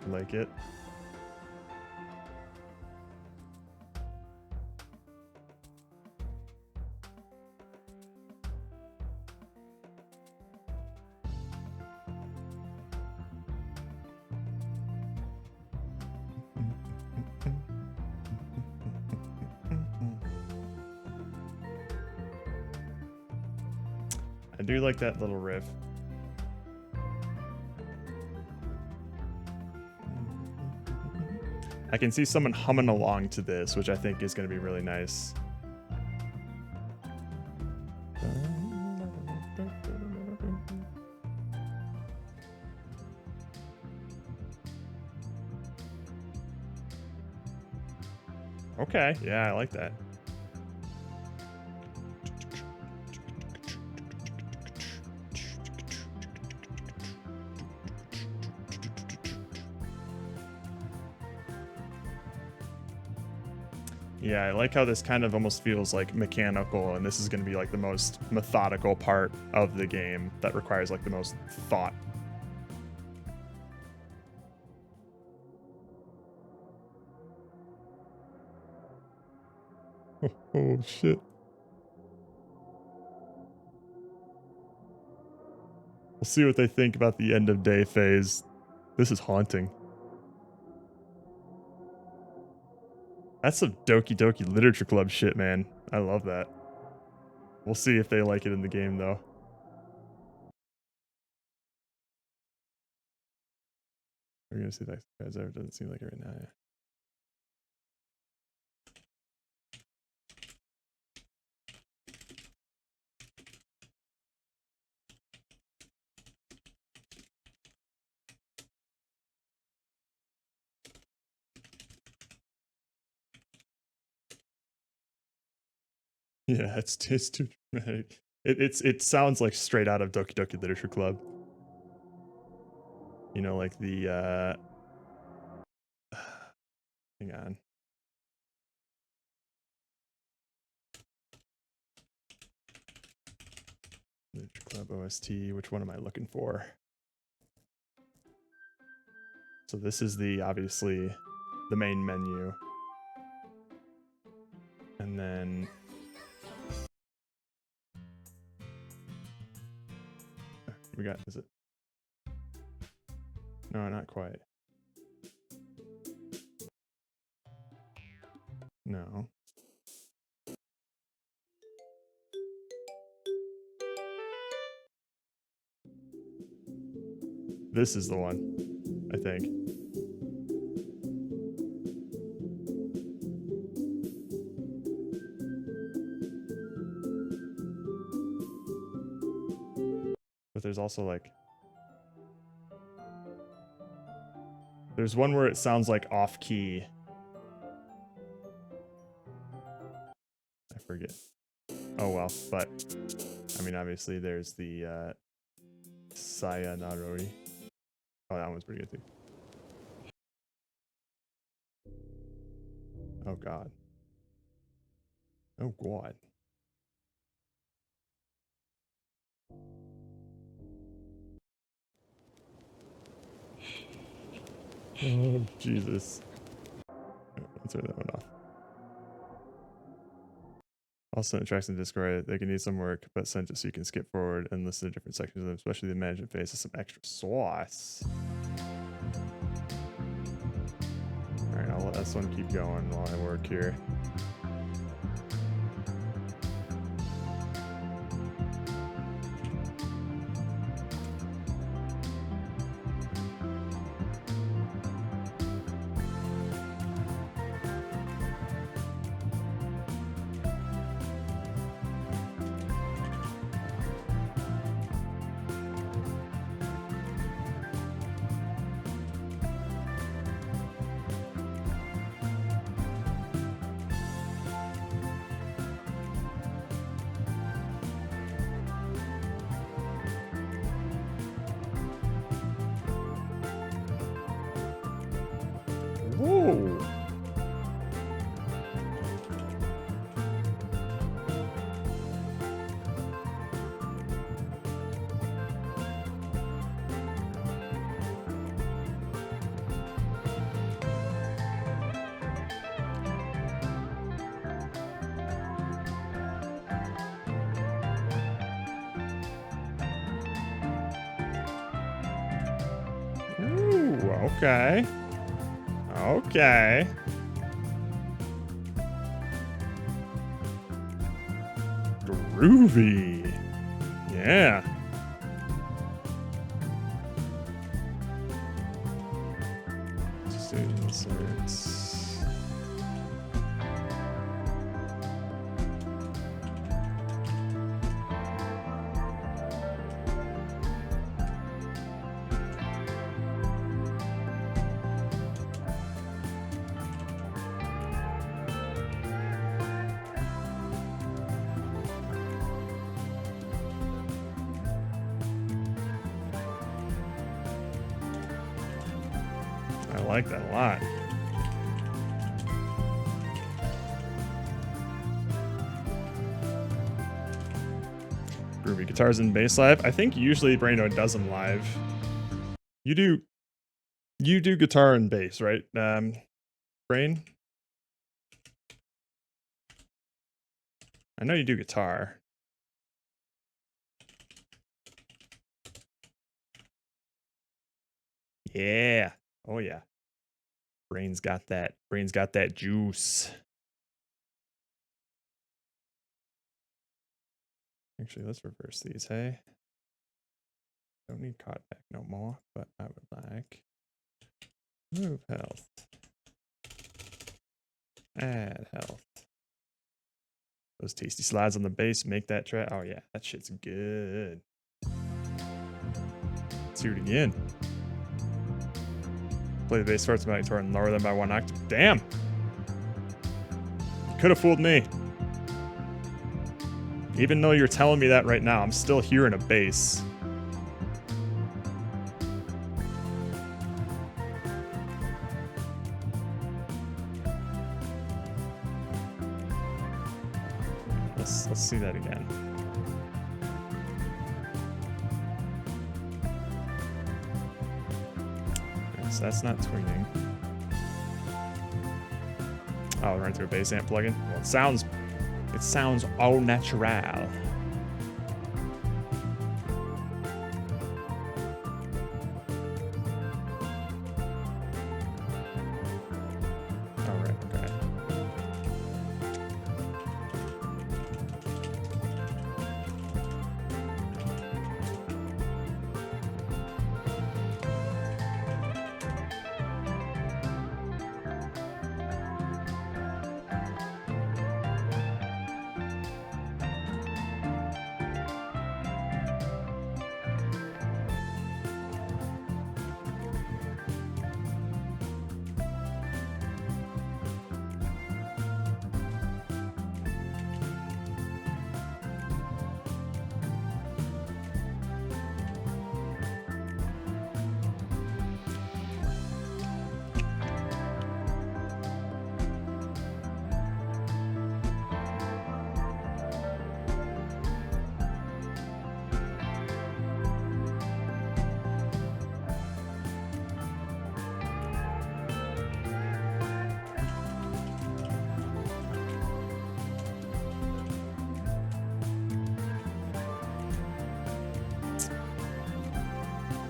Like it. I do like that little riff. I can see someone humming along to this, which I think is going to be really nice. Okay, yeah, I like that. Yeah, I like how this kind of almost feels like mechanical, and this is going to be like the most methodical part of the game that requires like the most thought. Oh shit. We'll see what they think about the end of day phase. This is haunting. That's some Doki Doki Literature Club shit, man. I love that. We'll see if they like it in the game, though. We're gonna see that guy's ever doesn't seem like it right now. Yeah. Yeah, it's too dramatic. It sounds like straight out of Doki Doki Literature Club. You know, like the hang on. Literature Club OST, which one am I looking for? So this is obviously the main menu. And then we got, is it? No, not quite. No. This is the one, I think. But there's also like, there's one where it sounds like off key. I forget. Oh well, but I mean, obviously there's the Saya Narori. Oh, that one's pretty good too. Oh god. Oh god. Oh Jesus. Let's turn that one off. Also, in tracks in Discord, they can need some work, but send it so you can skip forward and listen to different sections of them, especially the management phase with some extra sauce. Alright, I'll let this one keep going while I work here. Whoa! Ooh, okay. Okay. Groovy. Yeah. Just inserts. I like that a lot. Groovy guitars and bass live. I think usually Braino does them live. You do guitar and bass, right? Brain? I know you do guitar. Yeah. Oh yeah. Brain's got that. Brain's got that juice. Actually, let's reverse these, hey? Don't need caught back no more, but I would like move health. Add health. Those tasty slides on the bass make that track. Oh yeah, that shit's good. Let's hear it again. Play the bass parts of my guitar and lower them by 1 octave. Damn! You could have fooled me. Even though you're telling me that right now, I'm still hearing a bass. Let's see that again. Okay, so that's not tweening. Oh, run through a bass amp plugin. Well, it sounds au natural.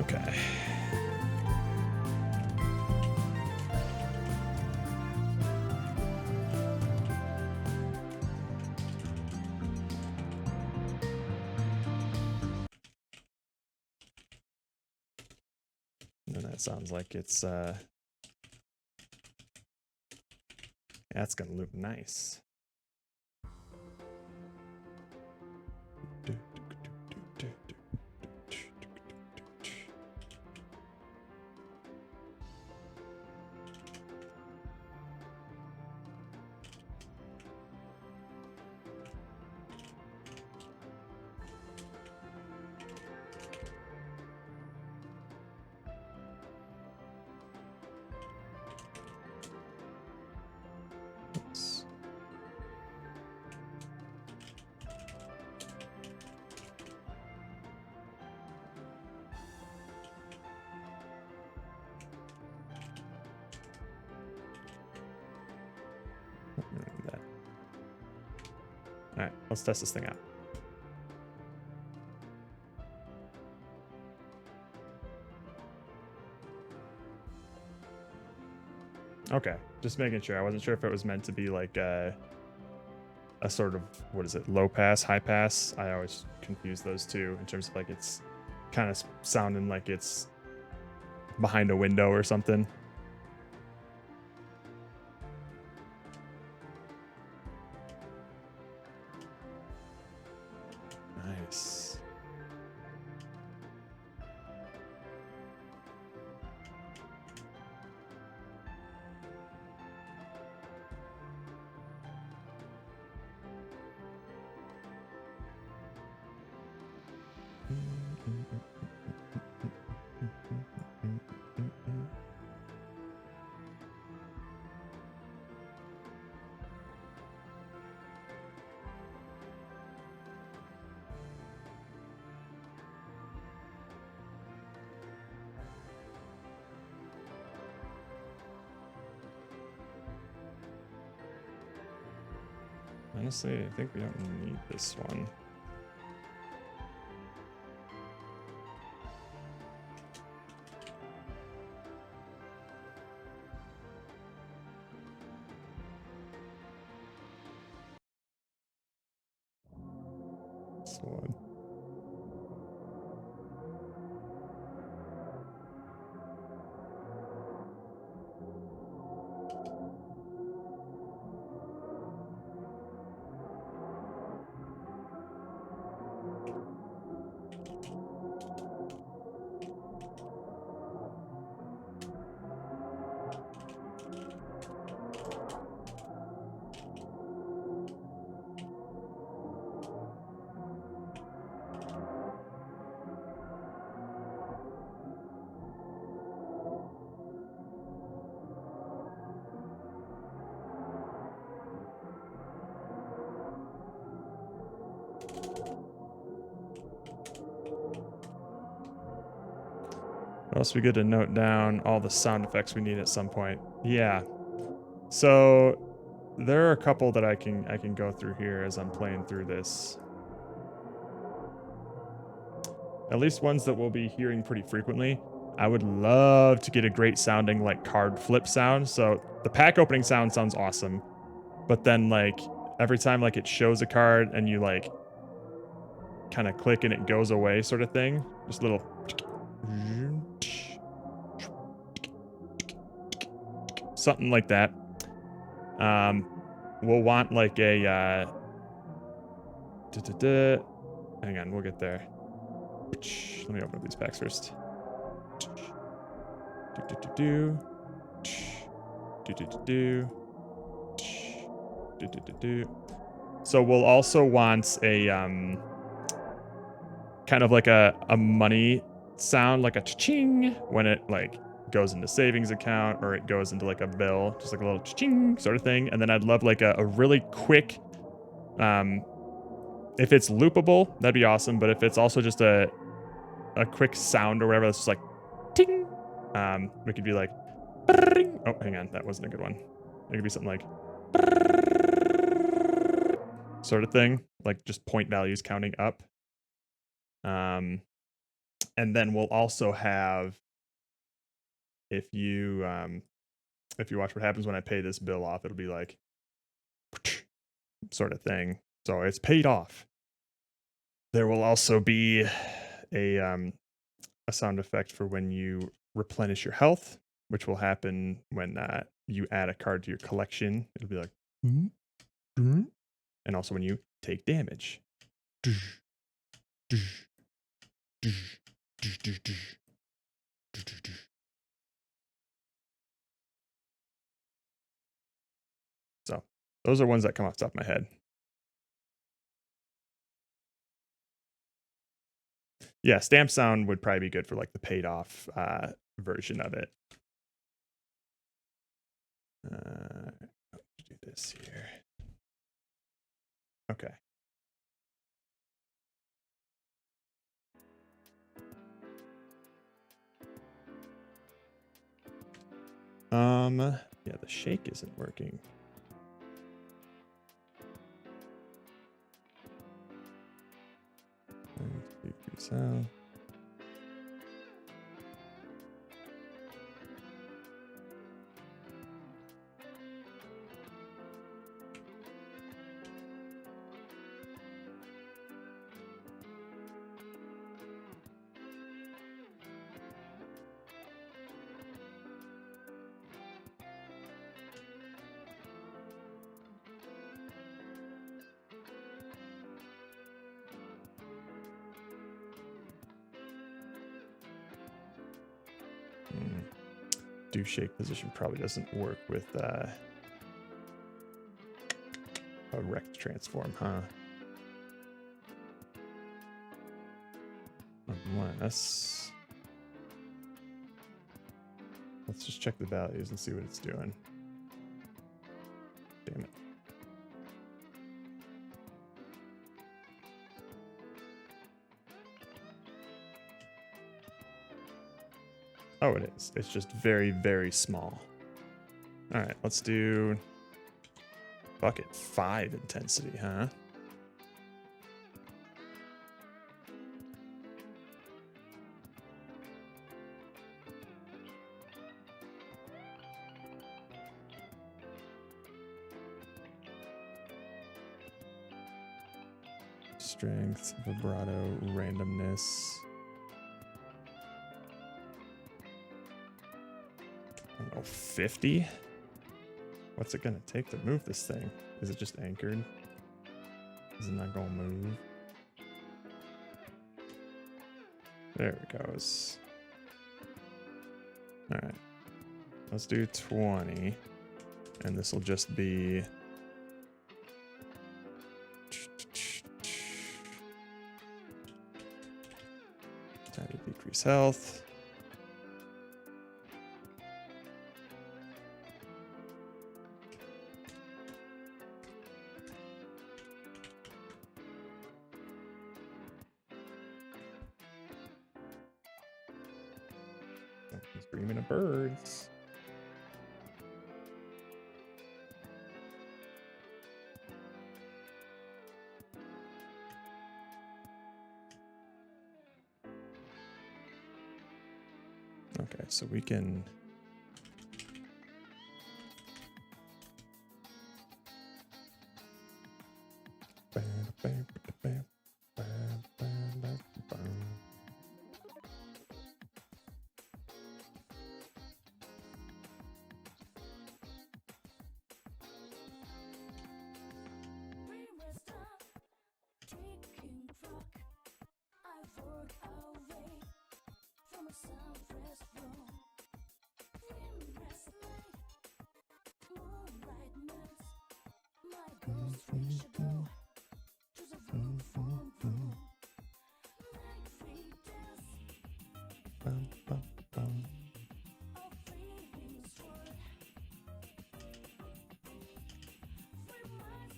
Okay. And that sounds like it's that's gonna loop nice. Alright, let's test this thing out. Okay, just making sure. I wasn't sure if it was meant to be like a sort of, what is it, low pass, high pass? I always confuse those two in terms of like it's kind of sounding like it's behind a window or something. Nice. Honestly, I think we don't need this one. This one. Also, be good to note down all the sound effects we need at some point. Yeah. So there are a couple that I can go through here as I'm playing through this. At least ones that we'll be hearing pretty frequently. I would love to get a great sounding like card flip sound. So the pack opening sound sounds awesome, but then like every time like it shows a card and you like kind of click and it goes away sort of thing, just a little something like that. We'll want like a hang on, we'll get there. Let me open up these packs first. So we'll also want a kind of like a money sound, like a cha-ching when it like goes into savings account or it goes into like a bill, just like a little cha-ching sort of thing. And then I'd love like a really quick, if it's loopable, that'd be awesome. But if it's also just a quick sound or whatever, that's just like ting. We could be like, oh, hang on, that wasn't a good one. It could be something like sort of thing, like just point values counting up. And then we'll also have, if you watch what happens when I pay this bill off, it'll be like sort of thing. So it's paid off. There will also be a sound effect for when you replenish your health, which will happen when you add a card to your collection. It'll be like, and also when you take damage. So those are ones that come off the top of my head. Yeah, stamp sound would probably be good for like the paid off version of it. Do this here. Okay. Yeah, the shake isn't working. Sound. Do shake position probably doesn't work with a rect transform, huh? Unless, let's just check the values and see what it's doing. Damn it. Oh, it is. It's just very, very small. All right, let's do bucket 5 intensity, huh? Strength, vibrato, randomness. I don't know, 50? What's it gonna take to move this thing? Is it just anchored? Is it not gonna move? There it goes. All right, let's do 20, and this will just be time to decrease health. Screaming of birds. Okay, so we can...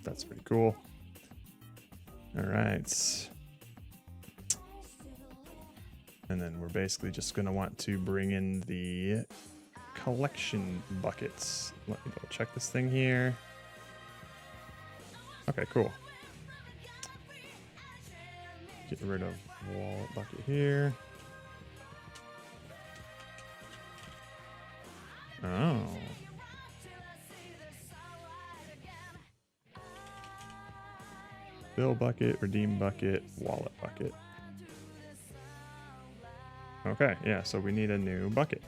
That's pretty cool. All right. And then we're basically just going to want to bring in the collection buckets. Let me go check this thing here. Okay, cool. Get rid of wallet bucket here. Oh. Bill bucket, redeem bucket, wallet bucket. Okay, yeah, so we need a new bucket.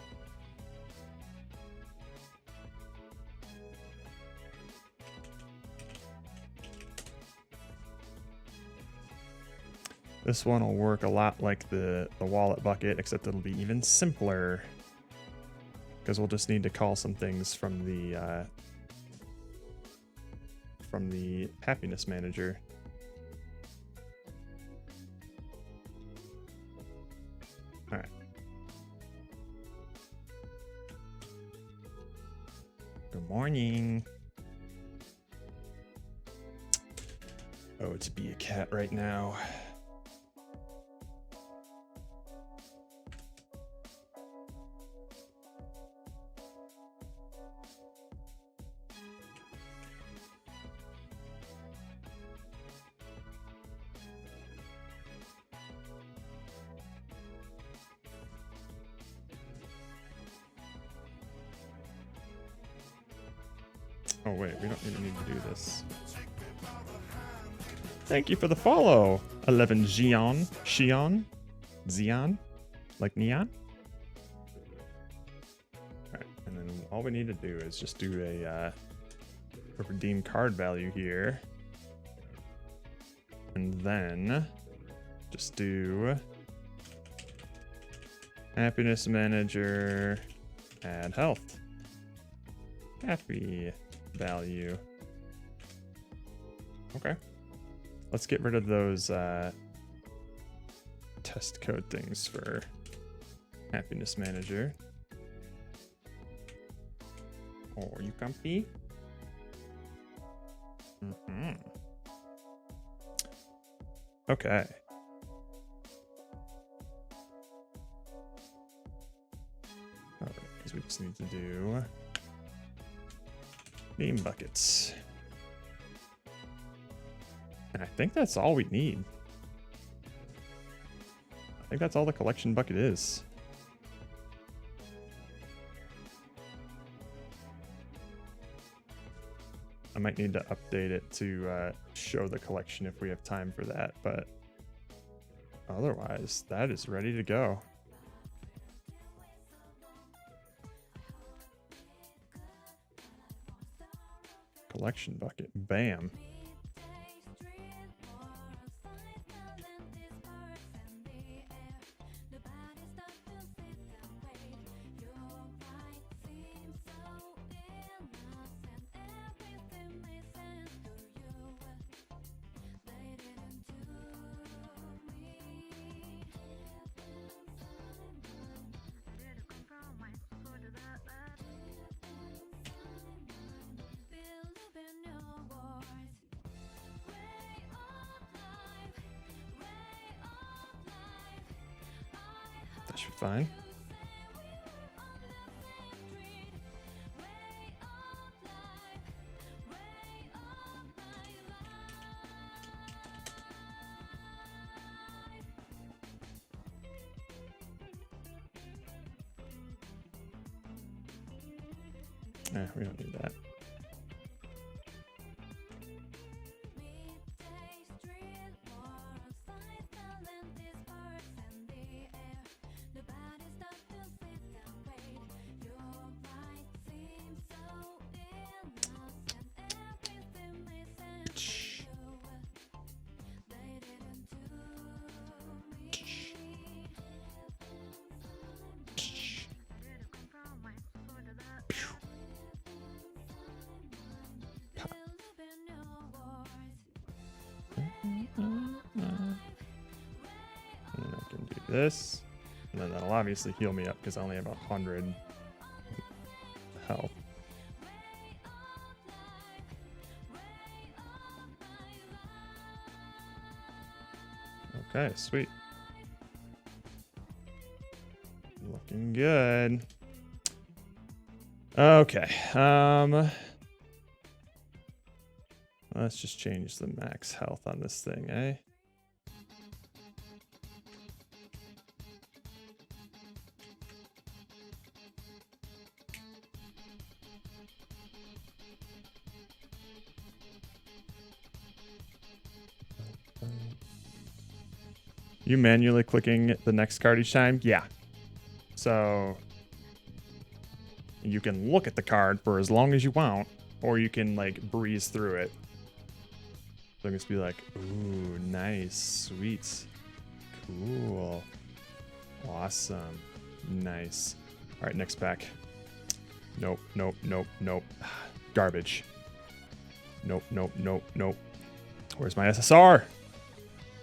This one will work a lot like the wallet bucket, except it'll be even simpler. Because we'll just need to call some things from the happiness manager. All right. Good morning. Oh, to be a cat right now. Oh wait, we don't even need to do this. Thank you for the follow, 11 Xion, like neon. All right, and then all we need to do is just do a redeem card value here, and then just do happiness manager, add health, happy value. Okay, let's get rid of those test code things for happiness manager. Oh, are you comfy? Okay. Alright, because we just need to do beam buckets. And I think that's all we need. I think that's all the collection bucket is. I might need to update it to show the collection if we have time for that, but otherwise, that is ready to go. Collection bucket, bam. That should be fine. We don't need that. And I can do this, and then that'll obviously heal me up because I only have 100 health. Okay, sweet. Looking good. Okay. Let's just change the max health on this thing, eh? You manually clicking the next card each time? Yeah. So you can look at the card for as long as you want, or you can like breeze through it. So I'm just be like, ooh, nice, sweet, cool, awesome, nice. All right, next pack. Nope, nope, nope, nope. Garbage. Nope, nope, nope, nope. Where's my SSR?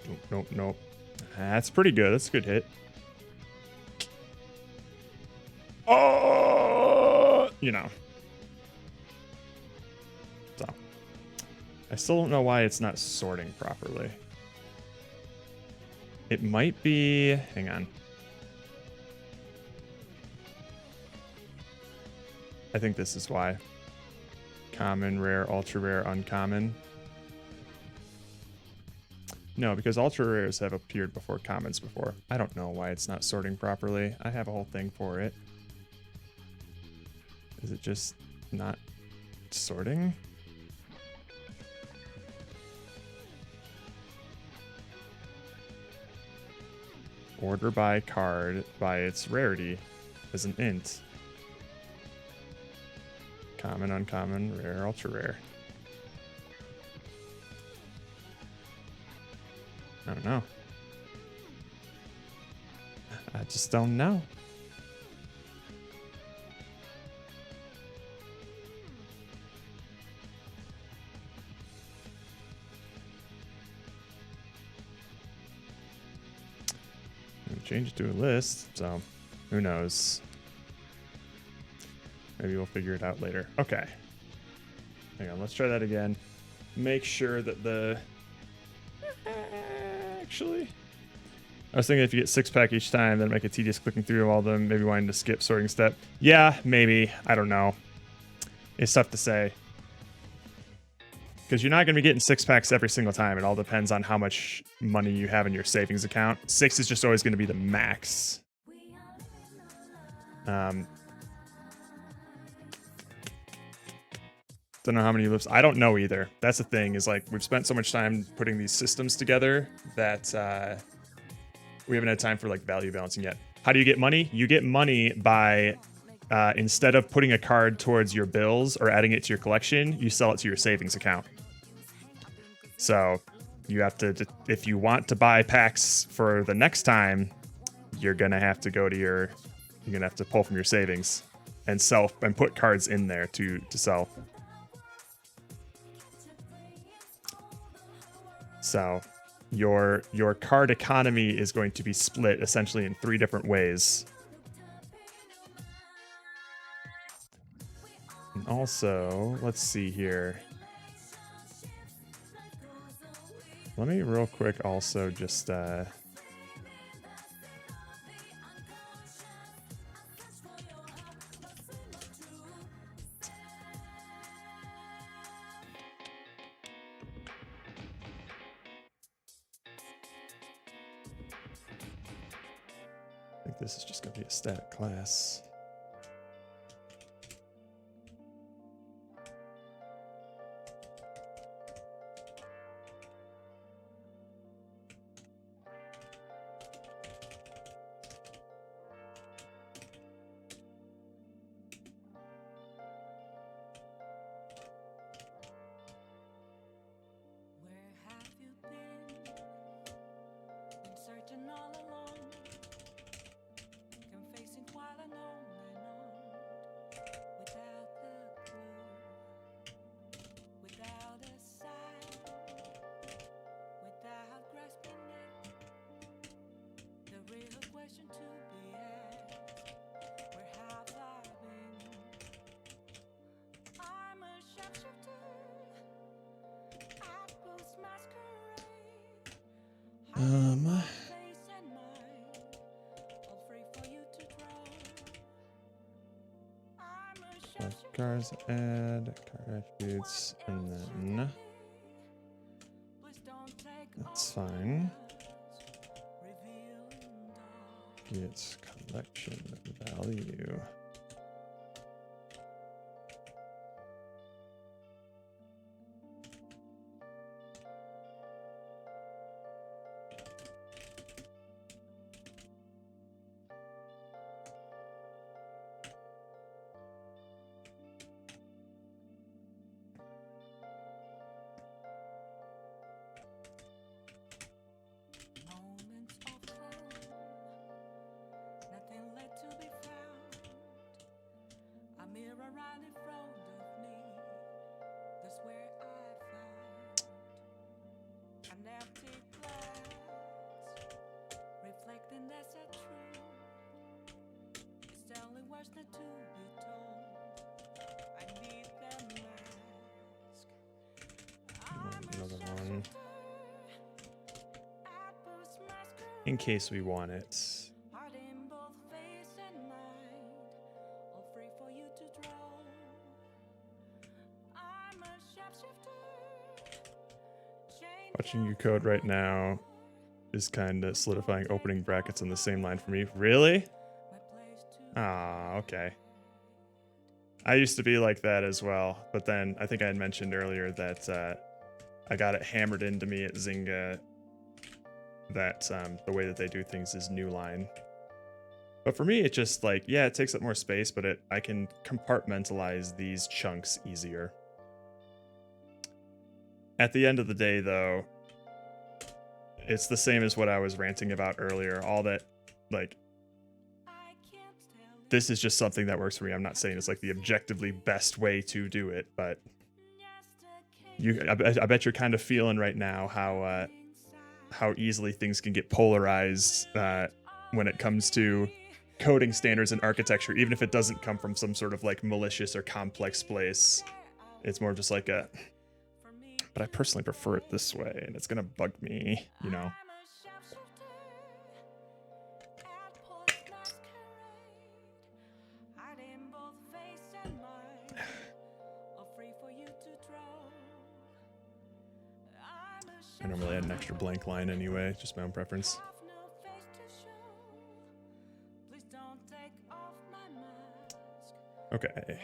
Nope, nope, nope. That's pretty good. That's a good hit. Oh, you know. So, I still don't know why it's not sorting properly. It might be, hang on. I think this is why. Common, rare, ultra rare, uncommon. No, because ultra rares have appeared before commons before. I don't know why it's not sorting properly. I have a whole thing for it. Is it just not sorting? Order by card by its rarity as an int. Common, uncommon, rare, ultra rare. I don't know. I just don't know. Change it to a list, so who knows? Maybe we'll figure it out later. Okay. Hang on, let's try that again. Make sure that the... Actually... I was thinking if you get 6-pack each time, then make it tedious clicking through all of them, maybe wanting to skip sorting step. Yeah, maybe. I don't know. It's tough to say. Because you're not going to be getting 6-packs every single time. It all depends on how much money you have in your savings account. 6 is just always going to be the max. Don't know how many lifts. I don't know either. That's the thing, is like we've spent so much time putting these systems together that we haven't had time for like value balancing yet. How do you get money? You get money by instead of putting a card towards your bills or adding it to your collection, you sell it to your savings account. So you have to, if you want to buy packs for the next time, you're gonna have to go to your, you're gonna have to pull from your savings and sell and put cards in there to sell. So your card economy is going to be split essentially in 3 different ways. And also, let's see here. Let me real quick also just I think this is just going to be a static class. Cars, add car attributes, and then that's fine. Get collection value. Another one. In case we want it. Watching your code right now is kind of solidifying opening brackets on the same line for me. Really? Ah, okay. I used to be like that as well, but then I think I had mentioned earlier that I got it hammered into me at Zynga that the way that they do things is new line. But for me, it just like, yeah, it takes up more space, but I can compartmentalize these chunks easier. At the end of the day, though, it's the same as what I was ranting about earlier. All that, like, this is just something that works for me. I'm not saying it's like the objectively best way to do it, but I bet you're kind of feeling right now how easily things can get polarized when it comes to coding standards and architecture, even if it doesn't come from some sort of like malicious or complex place. It's more just like but I personally prefer it this way, and it's gonna bug me, you know. I normally add an extra blank line anyway, just my own preference. Okay.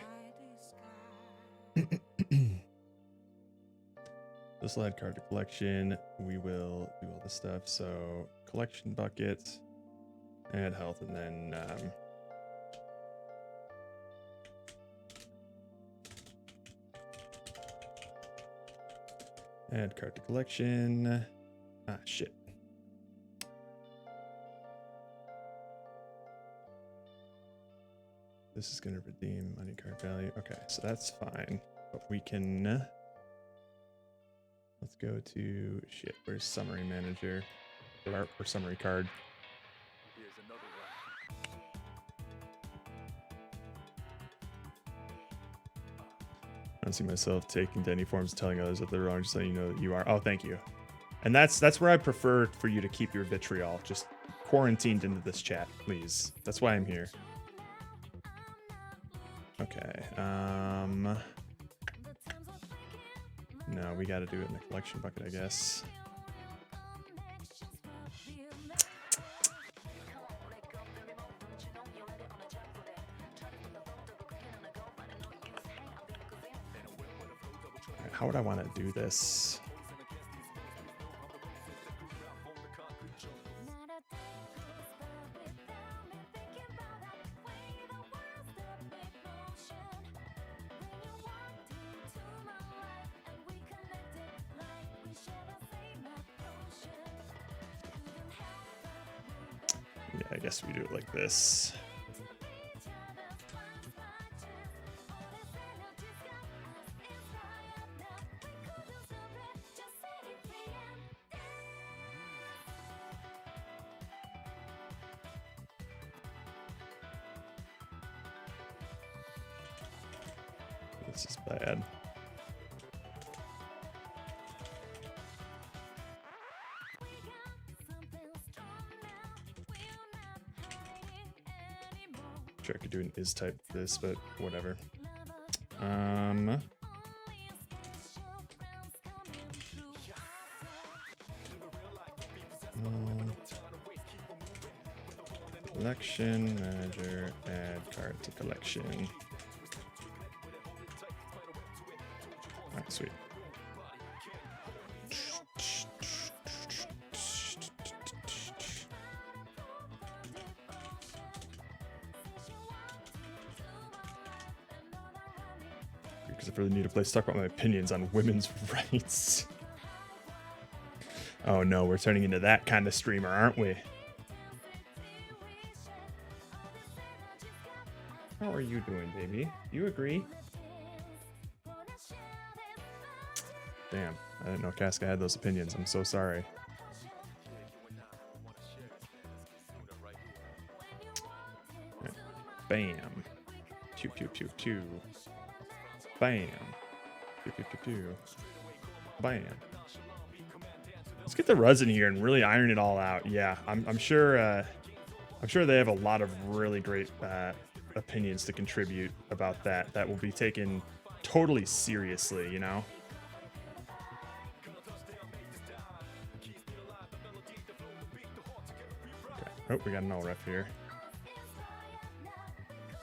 This will add card to collection. We will do all this stuff. So collection bucket, add health, and then add card to collection. Ah, shit. This is going to redeem money card value. Okay, so that's fine. But we can... let's go to... shit, where's summary manager? Or summary card. Here's another I don't see myself taking to any forms of telling others that they're wrong, just letting you know that you are. Oh, thank you. And that's where I prefer for you to keep your vitriol. Just quarantined into this chat, please. That's why I'm here. Okay. No, we got to do it in the collection bucket, I guess. Right, how would I want to do this? I guess we do it like this. this is bad. Sure, I could do an is type this, but whatever. Collection manager, add card to collection. Alright, sweet. Because I really need a place to talk about my opinions on women's rights. Oh no, we're turning into that kind of streamer, aren't we? How are you doing, baby? You agree? Damn, I didn't know Casca had those opinions. I'm so sorry. Right. Bam. Pew, pew, pew, pew. Bam. Pew, pew, pew, pew. Bam. Let's get the Ruz in here and really iron it all out. Yeah, I'm sure they have a lot of really great opinions to contribute about that will be taken totally seriously, you know? Okay. Oh, we got an all ref here.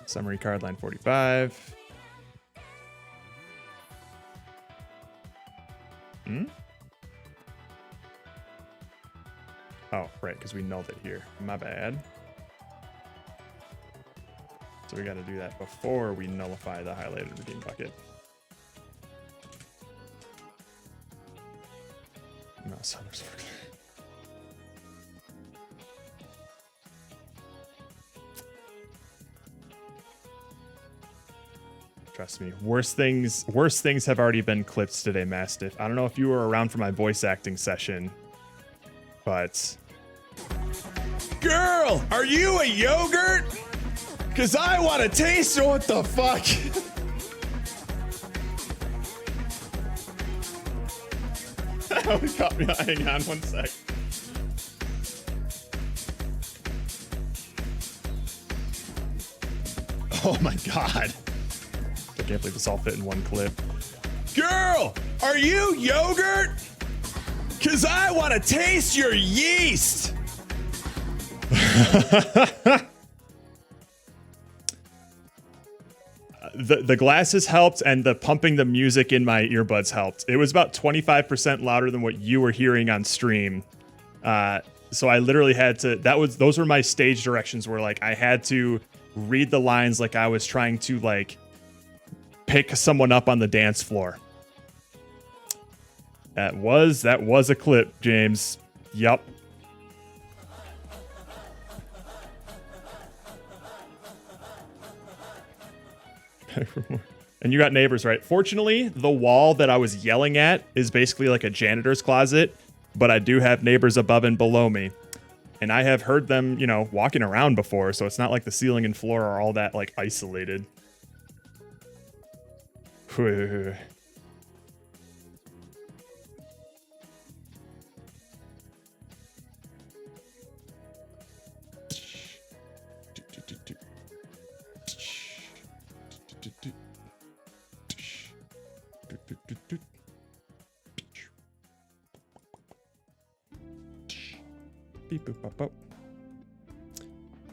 Summary card line 45. Oh, right, because we nulled it here. My bad. So we got to do that before we nullify the highlighted redeem bucket. No, Summer's working. Trust me, worse things have already been clipped today, Mastiff. I don't know if you were around for my voice acting session, but... Girl, are you a yogurt? Cause I want to taste it. What the fuck? That one caught me. Hang on 1 sec. Oh my god. I can't believe this all fit in one clip. Girl, are you yogurt? Cause I want to taste your yeast. The glasses helped, and the pumping the music in my earbuds helped. It was about 25% louder than what you were hearing on stream. So I literally had to, those were my stage directions, where like I had to read the lines like I was trying to like pick someone up on the dance floor. That was a clip, James. Yup. And you got neighbors, right? Fortunately, the wall that I was yelling at is basically like a janitor's closet, but I do have neighbors above and below me. And I have heard them, you know, walking around before, so it's not like the ceiling and floor are all that like isolated.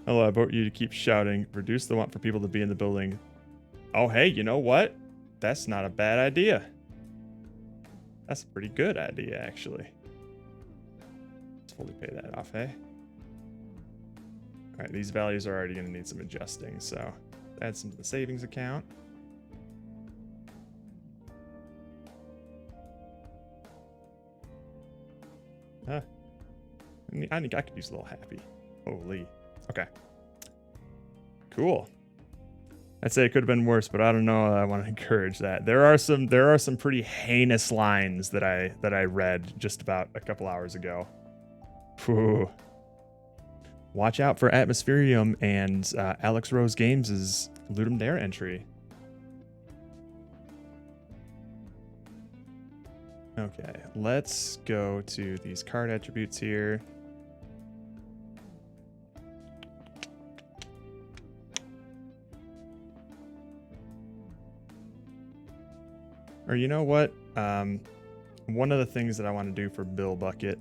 Hello, I vote you to keep shouting. Reduce the want for people to be in the building. Oh, hey, you know what? That's not a bad idea. That's a pretty good idea, actually. Let's fully pay that off, hey? All right, these values are already going to need some adjusting, so add some to the savings account. Huh. I think I could use a little happy. Holy. Okay. Cool. I'd say it could have been worse, but I don't know. I want to encourage that. There are some pretty heinous lines that I read just about a couple hours ago. Whew. Watch out for Atmospherium and Alex Rose Games' Ludum Dare entry. Okay, let's go to these card attributes here. Or you know what? One of the things that I want to do for Bill Bucket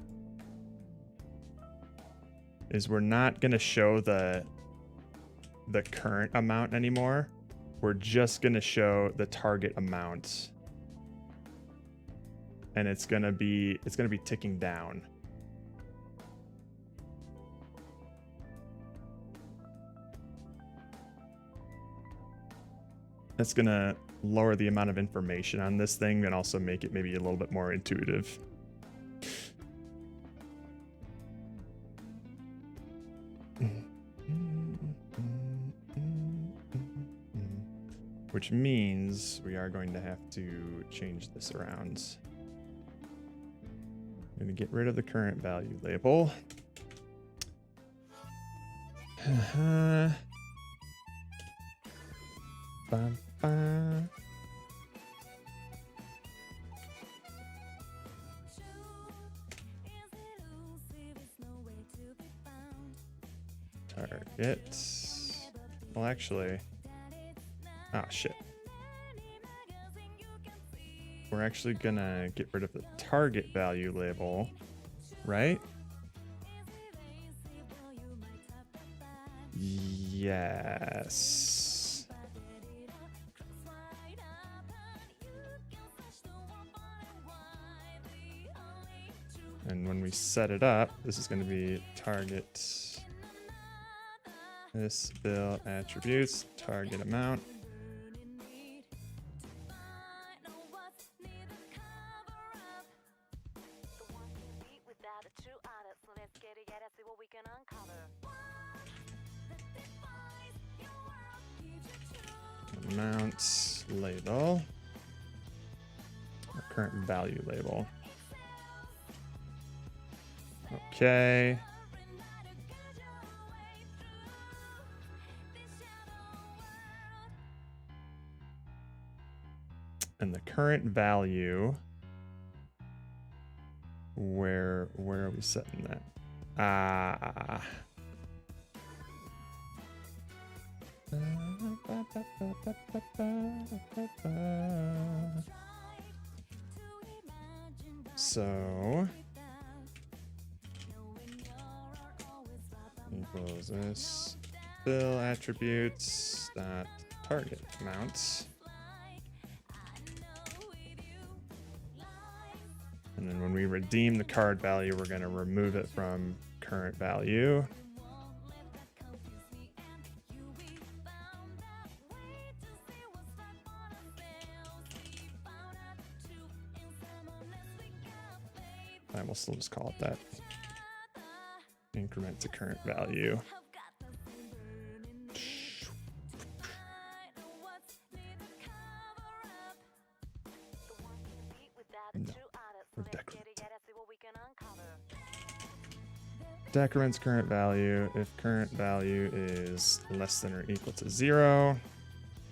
is we're not going to show the current amount anymore. We're just going to show the target amount. And it's going to be ticking down. That's going to lower the amount of information on this thing and also make it maybe a little bit more intuitive. Which means we are going to have to change this around. I'm going to get rid of the current value label. Target. Well, actually, oh shit. We're actually gonna get rid of the target value label, right? Yes. And when we set it up, this is going to be target this bill attributes, target amount. Amount label, or current value label. Okay. And the current value, where are we setting that? So equals this bill attributes that target amount. And then when we redeem the card value, we're going to remove it from current value. And we'll still just call it that. Increment to current value. No, we're decrement. Decrements current value. If current value is less than or equal to 0,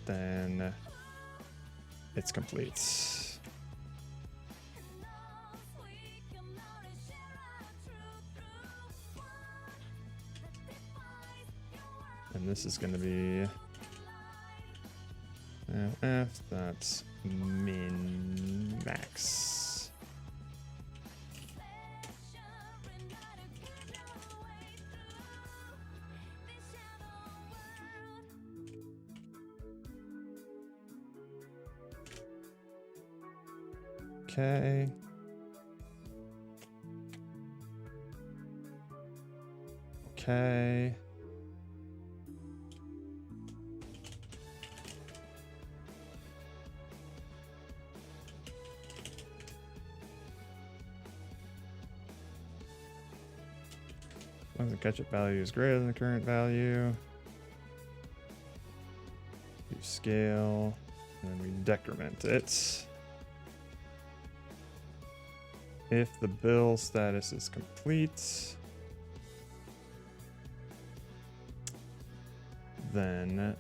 then it's complete. And this is going to be F, that's min max. Okay. Okay. As long as the catch-up value is greater than the current value. You scale, and then we decrement it. If the bill status is complete, then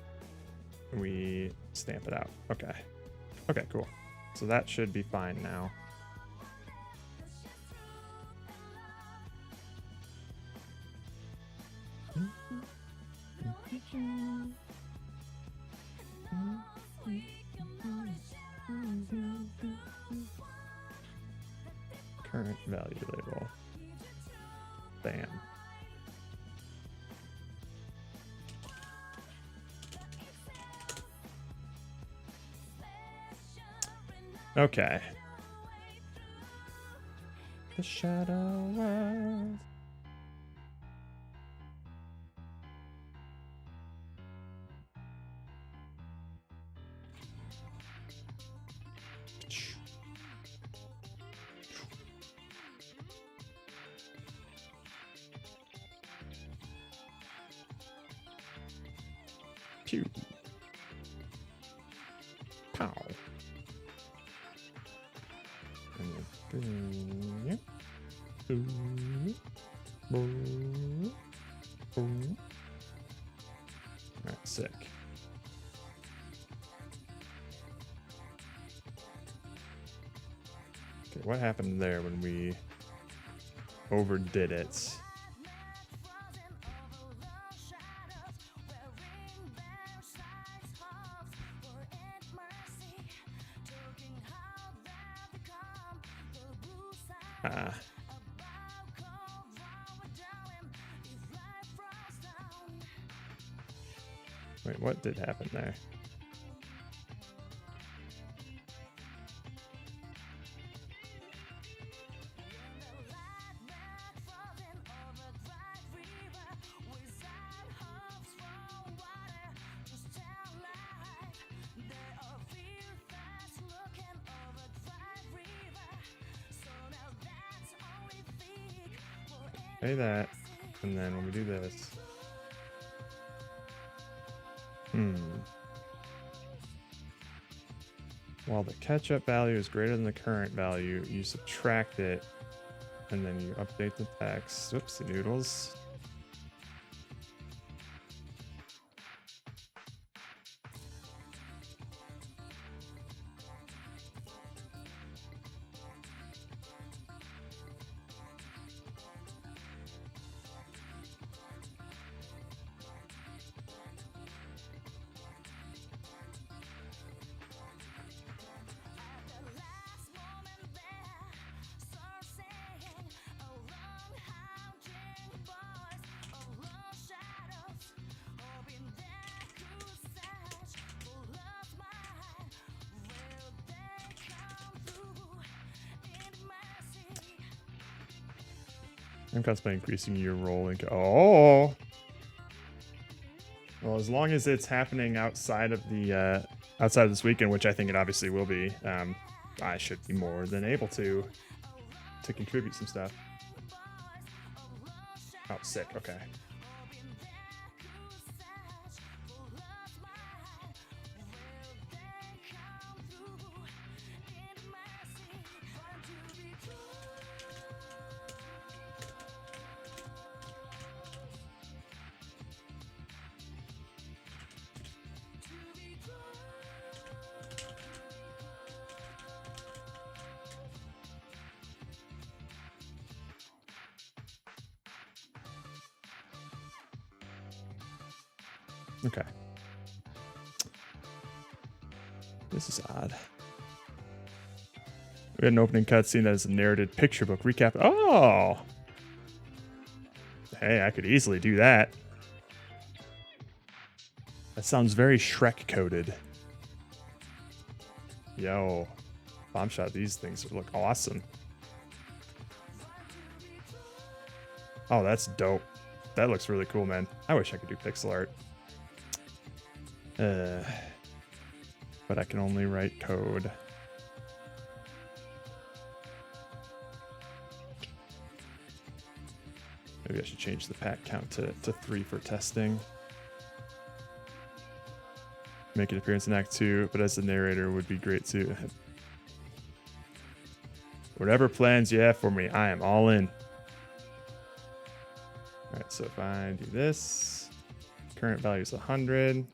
we stamp it out. Okay. Okay, cool. So that should be fine now. current value label. Bam. Okay. The shadow world. Pew. Pow. Alright, sick. Okay, what happened there when we overdid it? Wait, what did happen there? Pay that, and then when we do this, while the catch-up value is greater than the current value, you subtract it, and then you update the text. Oopsie doodles. I'm constantly increasing your roll. Oh, well, as long as it's happening outside of the outside of this weekend, which I think it obviously will be, I should be more than able to contribute some stuff. Oh, sick. Okay. Okay. This is odd. We had an opening cutscene that is a narrated picture book recap. Oh! Hey, I could easily do that. That sounds very Shrek coded. Yo. Bomb shot, these things look awesome. Oh, that's dope. That looks really cool, man. I wish I could do pixel art. But I can only write code. Maybe I should change the pack count to 3 for testing. Make an appearance in Act 2, but as the narrator would be great too. Whatever plans you have for me, I am all in. Alright, so if I do this, current value is 100.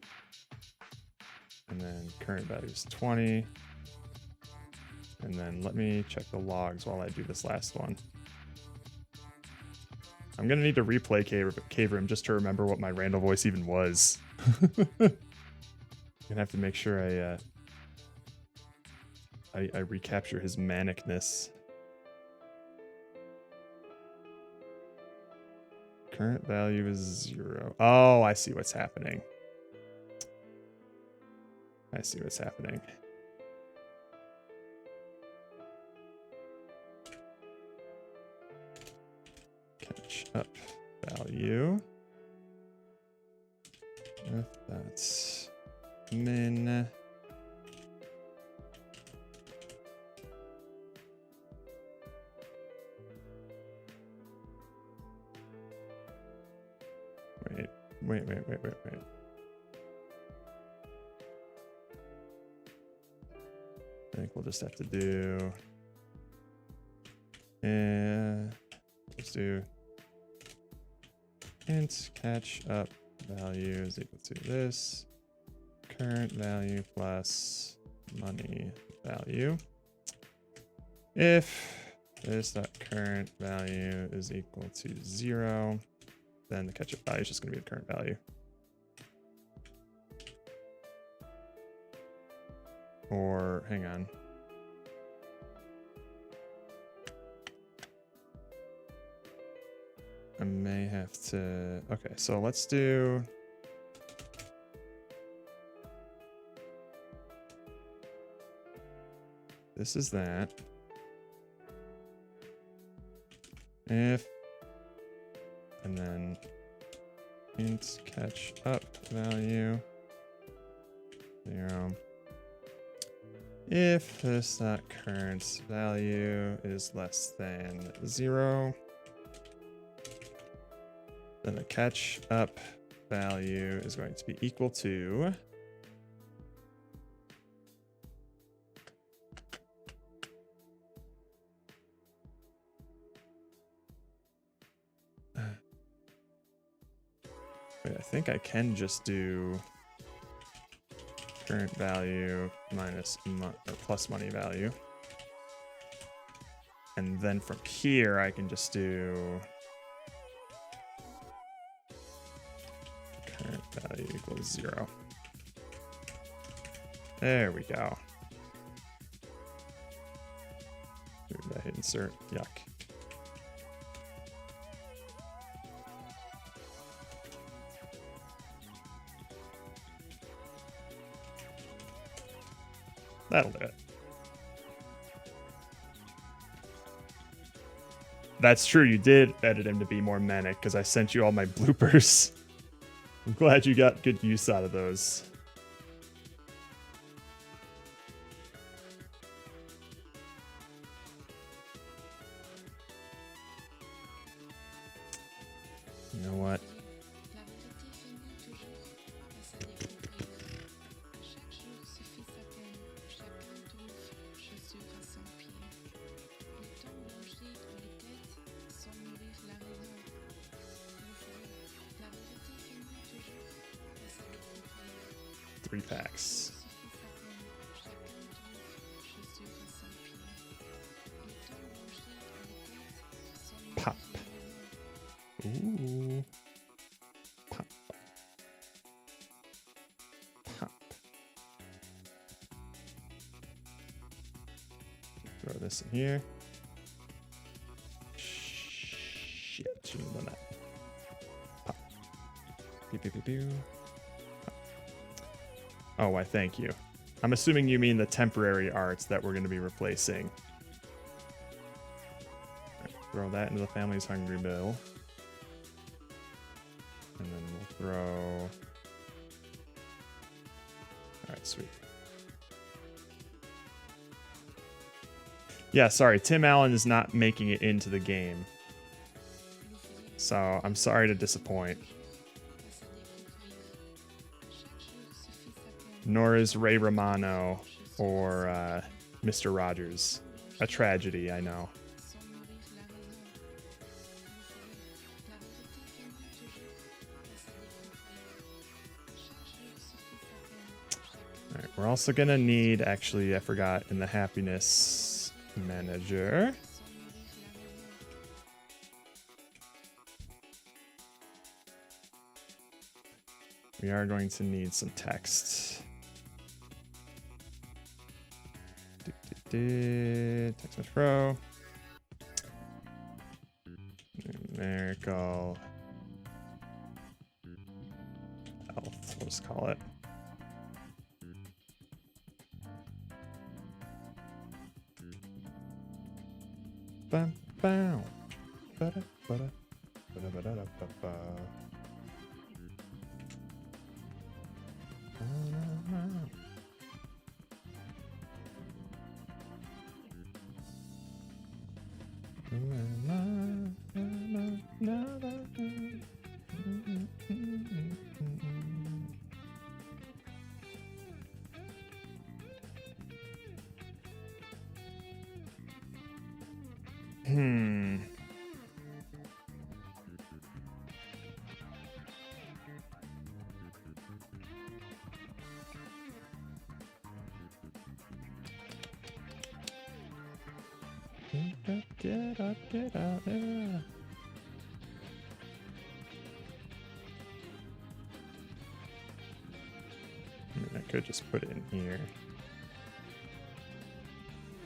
And then current value is 20. And then let me check the logs while I do this last one. I'm going to need to replay Cave Room just to remember what my Randall voice even was. I'm going to have to make sure I recapture his manicness. Current value is 0. Oh, I see what's happening. I see what's happening. Catch up value. If that's min. Wait. I think we'll just have to do. Let's do int catch up value is equal to this current value plus money value. If this dot current value is equal to 0, then the catch up value is just going to be the current value. Or hang on. I may have to. Okay, so let's do. This is that. If. And then int catch up value 0. If this dot current value is less than 0, then the catch up value is going to be equal to wait, I think I can just do current value minus or plus money value. And then from here, I can just do current value equals 0. There we go. Ooh, did I hit insert? Yuck. That'll do it. That's true. You did edit him to be more manic because I sent you all my bloopers. I'm glad you got good use out of those. You know what? Packs. Pop. Ooh. Pop. Pop. Throw this in here. Shit, shouldn't have done that. Pop. Pew, pew, pew, pew. Oh, why, thank you. I'm assuming you mean the temporary arts that we're going to be replacing. Right, throw that into the family's hungry bill. And then we'll throw... Alright, sweet. Yeah, sorry, Tim Allen is not making it into the game. So, I'm sorry to disappoint. Nor is Ray Romano or Mr. Rogers. A tragedy, I know. All right, we're also gonna need, actually, I forgot, in the happiness manager. We are going to need some text. Text message pro. Numerical We'll just call it. Bam, bam. Ba-da, ba-da, ba-da, ba-da, ba-ba. Get out there. I could just put it in here.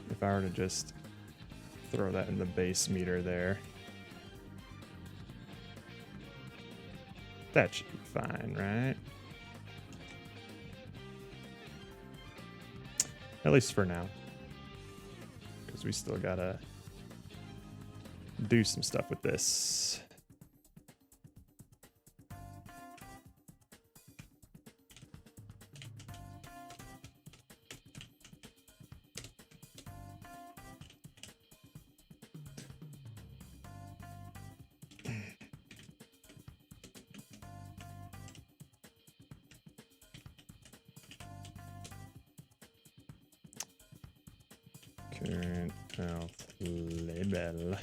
If I were to just throw that in the base meter there. That should be fine, right? At least for now. Because we still gotta do some stuff with this. Current health label.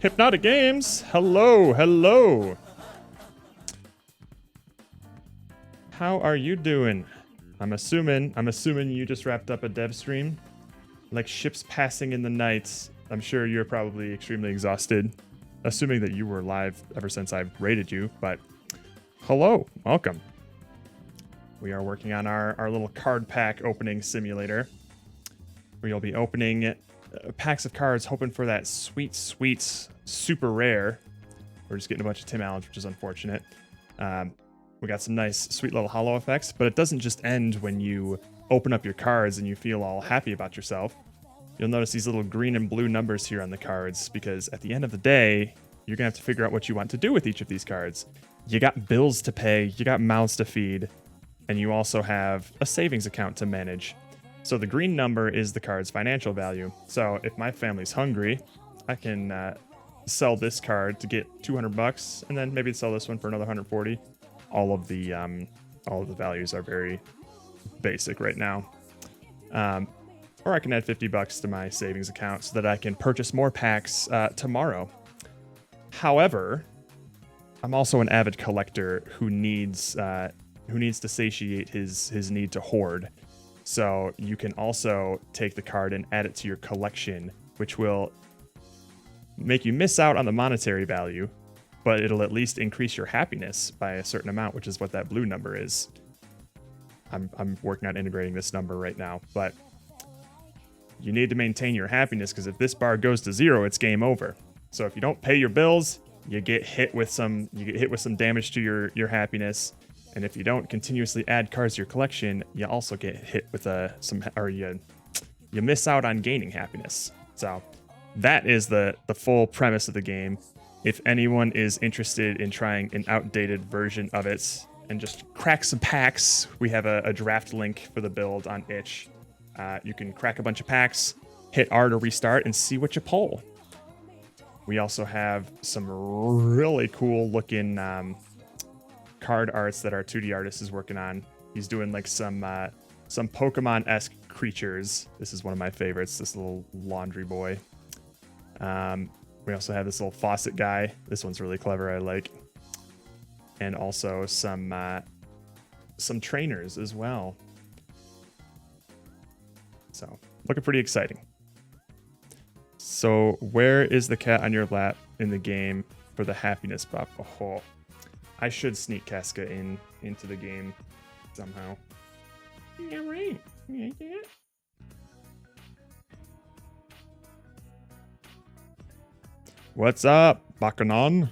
Hypnotic Games. Hello, hello. How are you doing? I'm assuming you just wrapped up a dev stream. Like ships passing in the night. I'm sure you're probably extremely exhausted. Assuming that you were live ever since I've rated you, but hello, welcome. We are working on our little card pack opening simulator. Where you'll be opening packs of cards, hoping for that sweet, sweet, super rare. We're just getting a bunch of Tim Allens, which is unfortunate. We got some nice, sweet little hollow effects, but it doesn't just end when you open up your cards and you feel all happy about yourself. You'll notice these little green and blue numbers here on the cards, because at the end of the day, you're gonna have to figure out what you want to do with each of these cards. You got bills to pay, you got mouths to feed, and you also have a savings account to manage. So the green number is the card's financial value. So if my family's hungry, I can sell this card to get 200 bucks, and then maybe sell this one for another 140. All of the values are very basic right now. Or I can add 50 bucks to my savings account so that I can purchase more packs tomorrow. However, I'm also an avid collector who needs to satiate his need to hoard. So you can also take the card and add it to your collection, which will make you miss out on the monetary value, but it'll at least increase your happiness by a certain amount, which is what that blue number is. I'm working on integrating this number right now, but you need to maintain your happiness, because if this bar goes to 0, it's game over. So if you don't pay your bills, you get hit with some damage to your happiness. And if you don't continuously add cards to your collection, you also get hit with you miss out on gaining happiness. So that is the full premise of the game. If anyone is interested in trying an outdated version of it and just crack some packs, we have a draft link for the build on itch. You can crack a bunch of packs, hit R to restart, and see what you pull. We also have some really cool looking card arts that our 2D artist is working on. He's doing like some Pokemon-esque creatures. This is one of my favorites, this little laundry boy. We also have this little faucet guy. This one's really clever, I like. And also some trainers as well. So, looking pretty exciting. So where is the cat on your lap in the game for the happiness pop? Oh, I should sneak Casca into the game somehow. Yeah, right. Yeah. What's up, Bakanon?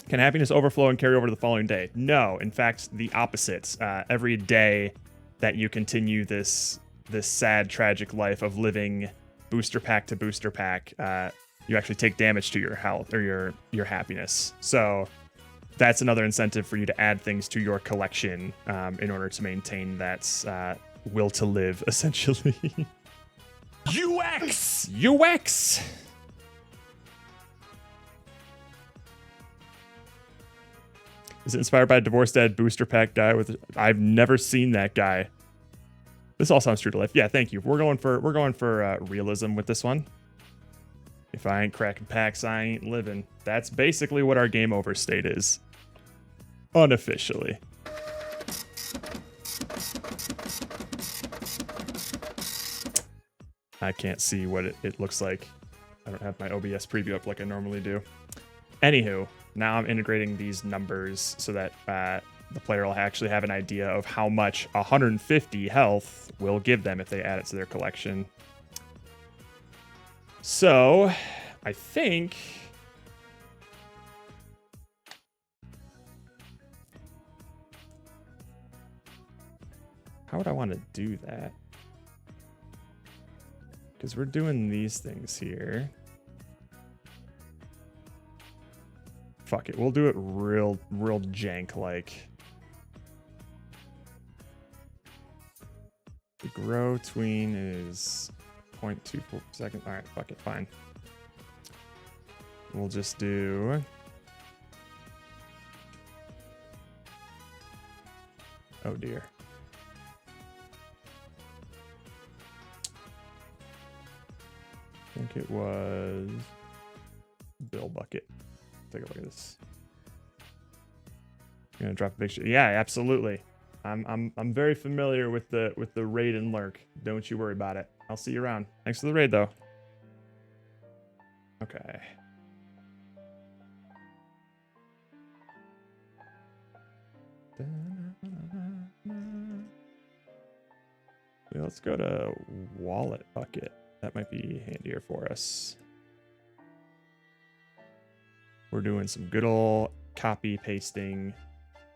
Can happiness overflow and carry over to the following day? No, in fact, the opposite. Every day that you continue this sad, tragic life of living booster pack to booster pack, you actually take damage to your health or your happiness. So that's another incentive for you to add things to your collection in order to maintain that will to live, essentially. UX! UX! Is it inspired by a divorced dad booster pack guy with? I've never seen that guy. This all sounds true to life. Yeah, thank you. We're going for realism with this one. If I ain't cracking packs, I ain't living. That's basically what our game over state is. Unofficially. I can't see what it looks like. I don't have my OBS preview up like I normally do. Anywho, now I'm integrating these numbers so that the player will actually have an idea of how much 150 health will give them if they add it to their collection. So, I think... How would I want to do that? Because we're doing these things here. Fuck it, we'll do it real jank-like. The grow tween is 0.24 per second. All right, fuck it, fine. We'll just do... Oh dear. I think it was Bill Bucket. Take a look at this. I'm gonna drop a picture. Yeah, absolutely. I'm very familiar with the raid and lurk. Don't you worry about it. I'll see you around. Thanks for the raid though. Okay. Yeah, let's go to wallet bucket. That might be handier for us. We're doing some good old copy pasting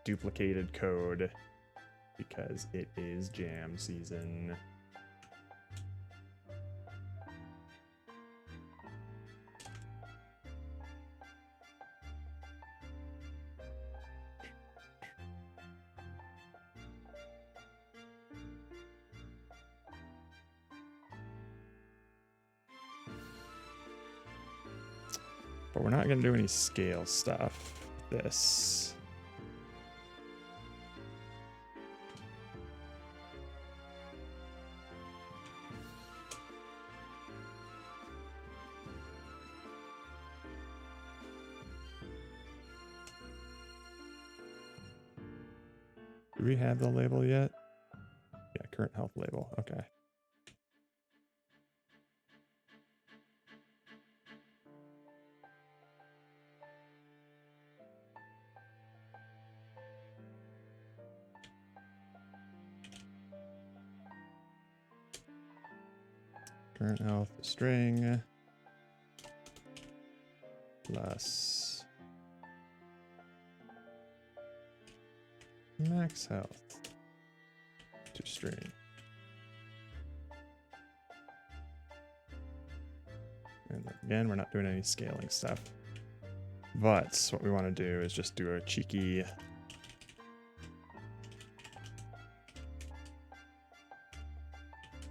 duplicated code because it is jam season. But we're not going to do any scale stuff with this. Do we have the label yet? Yeah, current health label. Okay. Current health string plus max health to string. And again, we're not doing any scaling stuff. But what we want to do is just do a cheeky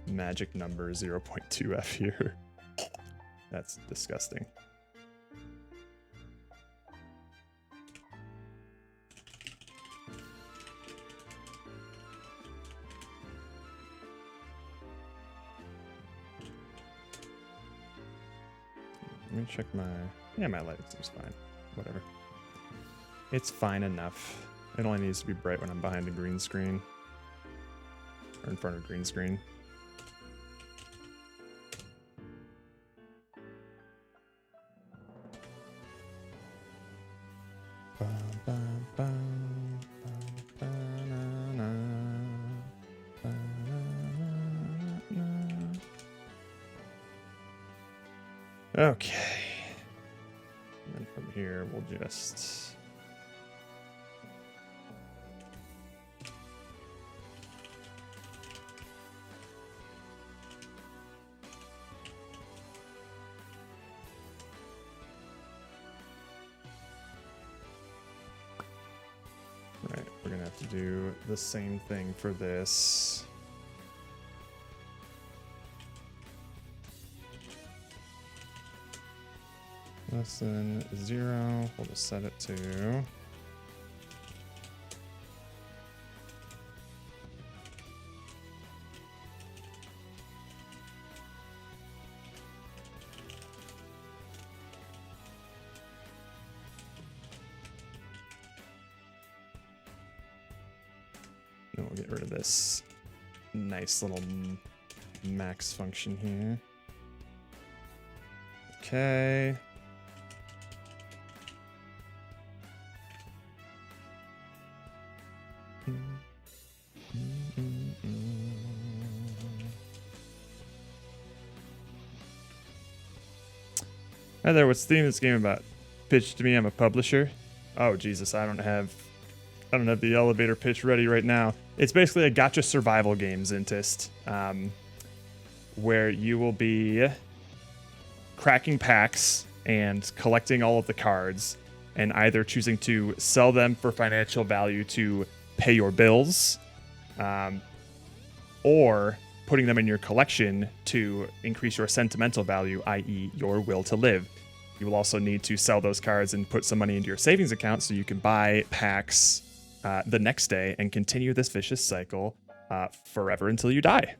magic number 0.2f here. That's disgusting. Let me check my... Yeah, my lighting seems fine. Whatever. It's fine enough. It only needs to be bright when I'm behind a green screen. Or in front of a green screen. Okay. And then from here, we'll just... Right, we're gonna have to do the same thing for this. Less than 0, we'll just set it to. Then we'll get rid of this nice little max function here. Okay. Hi there, what's the theme of this game about? Pitch to me, I'm a publisher. Oh Jesus, I don't have the elevator pitch ready right now. It's basically a gacha survival game, Zintist, where you will be cracking packs and collecting all of the cards and either choosing to sell them for financial value to pay your bills, or putting them in your collection to increase your sentimental value, i.e. your will to live. You will also need to sell those cards and put some money into your savings account so you can buy packs the next day and continue this vicious cycle forever until you die.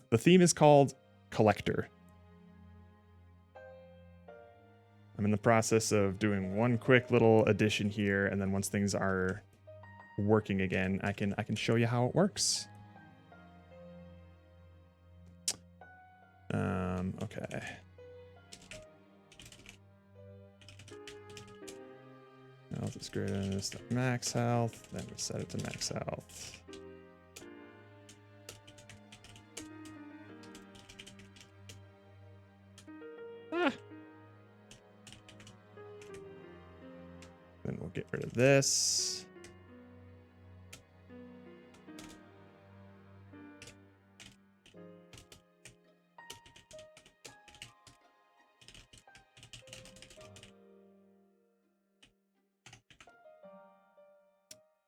The theme is called Collector. I'm in the process of doing one quick little addition here, and then once things are working again, I can show you how it works. Okay. Health is greater than this max health. Then we set it to max health. Then we'll get rid of this.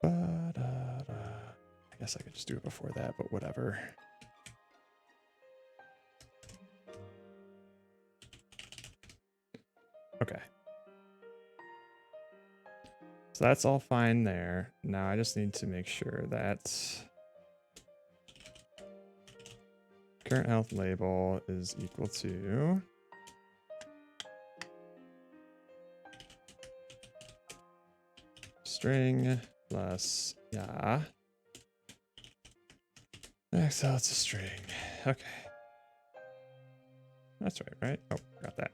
I guess I could just do it before that, but whatever. Okay. So that's all fine there. Now I just need to make sure that current health label is equal to string plus max health to string. Okay. That's right? Oh, got that.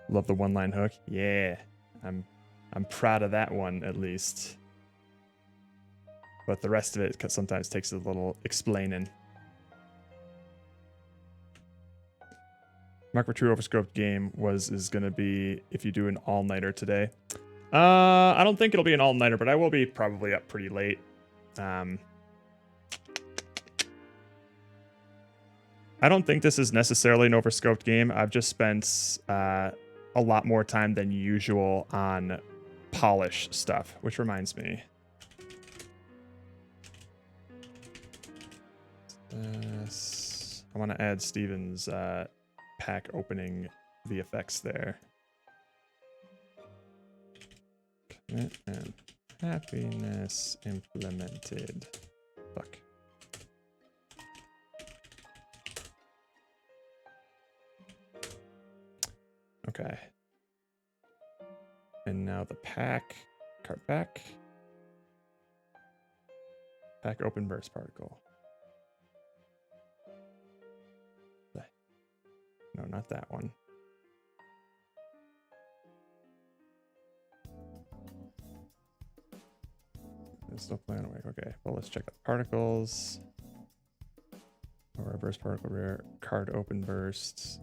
Love the one-line hook. Yeah. I'm proud of that one, at least. But the rest of it sometimes takes a little explaining. Mark for true overscoped game is going to be if you do an all-nighter today. I don't think it'll be an all-nighter, but I will be probably up pretty late. I don't think this is necessarily an overscoped game. I've just spent a lot more time than usual on polish stuff, which reminds me. I want to add Steven's pack opening VFX there. Commit and happiness implemented. Fuck. Okay. And now the pack, card pack. Pack open burst particle. No, not that one. Still playing awake. Okay, well, let's check out particles. Or reverse particle rare. Card open burst.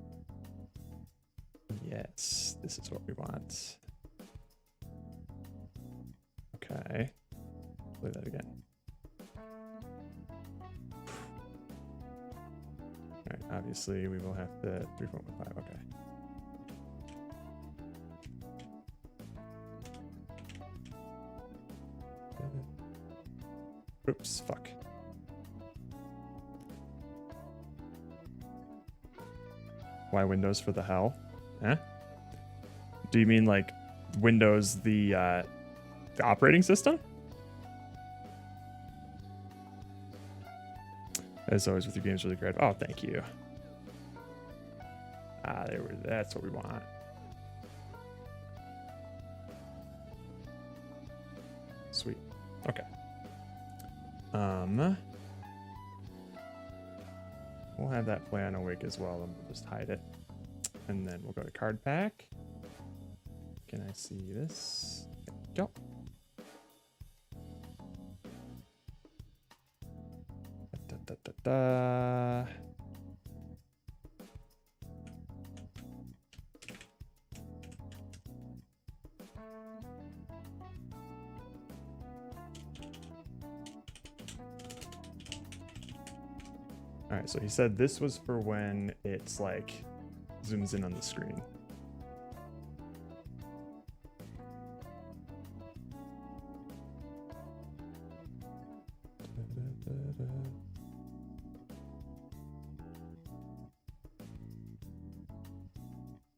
Yes, this is what we want. Okay. Play that again. Alright, obviously we will have to 3, 4, 1, 5. Okay. Oops, fuck. Why Windows for the hell? Huh? Do you mean like Windows the operating system? As always with your games, really great. Oh, thank you. Ah, there we. That's what we want. Sweet. Okay. We'll have that play on awake as well, and we'll just hide it. And then we'll go to card pack. Can I see this? There we go. Da, da, da, da. All right, so he said this was for when it's like zooms in on the screen.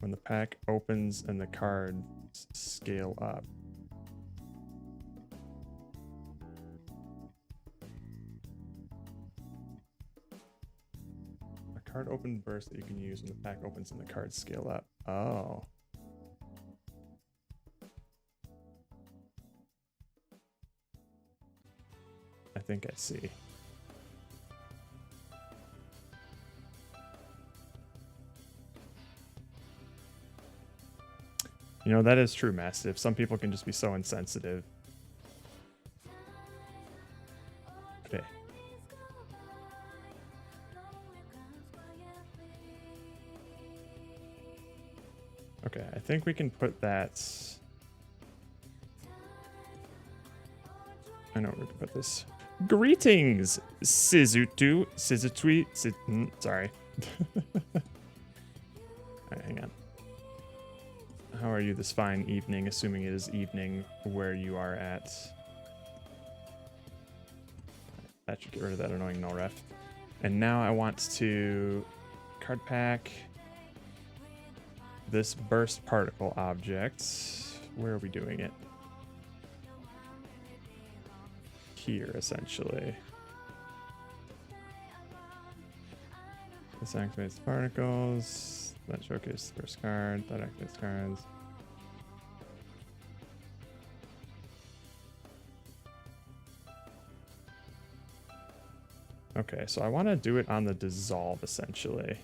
When the pack opens and the cards scale up. Card open burst that you can use when the pack opens and the cards scale up. Oh. I think I see. You know, that is true, Mastiff. Some people can just be so insensitive. Okay. Okay, I think we can put that. I know where we can put this. Greetings, Sizutu. Sorry. Alright, hang on. How are you this fine evening, assuming it is evening where you are at? That should get rid of that annoying null ref. And now I want to card pack this burst particle object. Where are we doing it? Here, essentially. This activates particles. That showcases the first card. That activates cards. Okay, so I want to do it on the dissolve, essentially.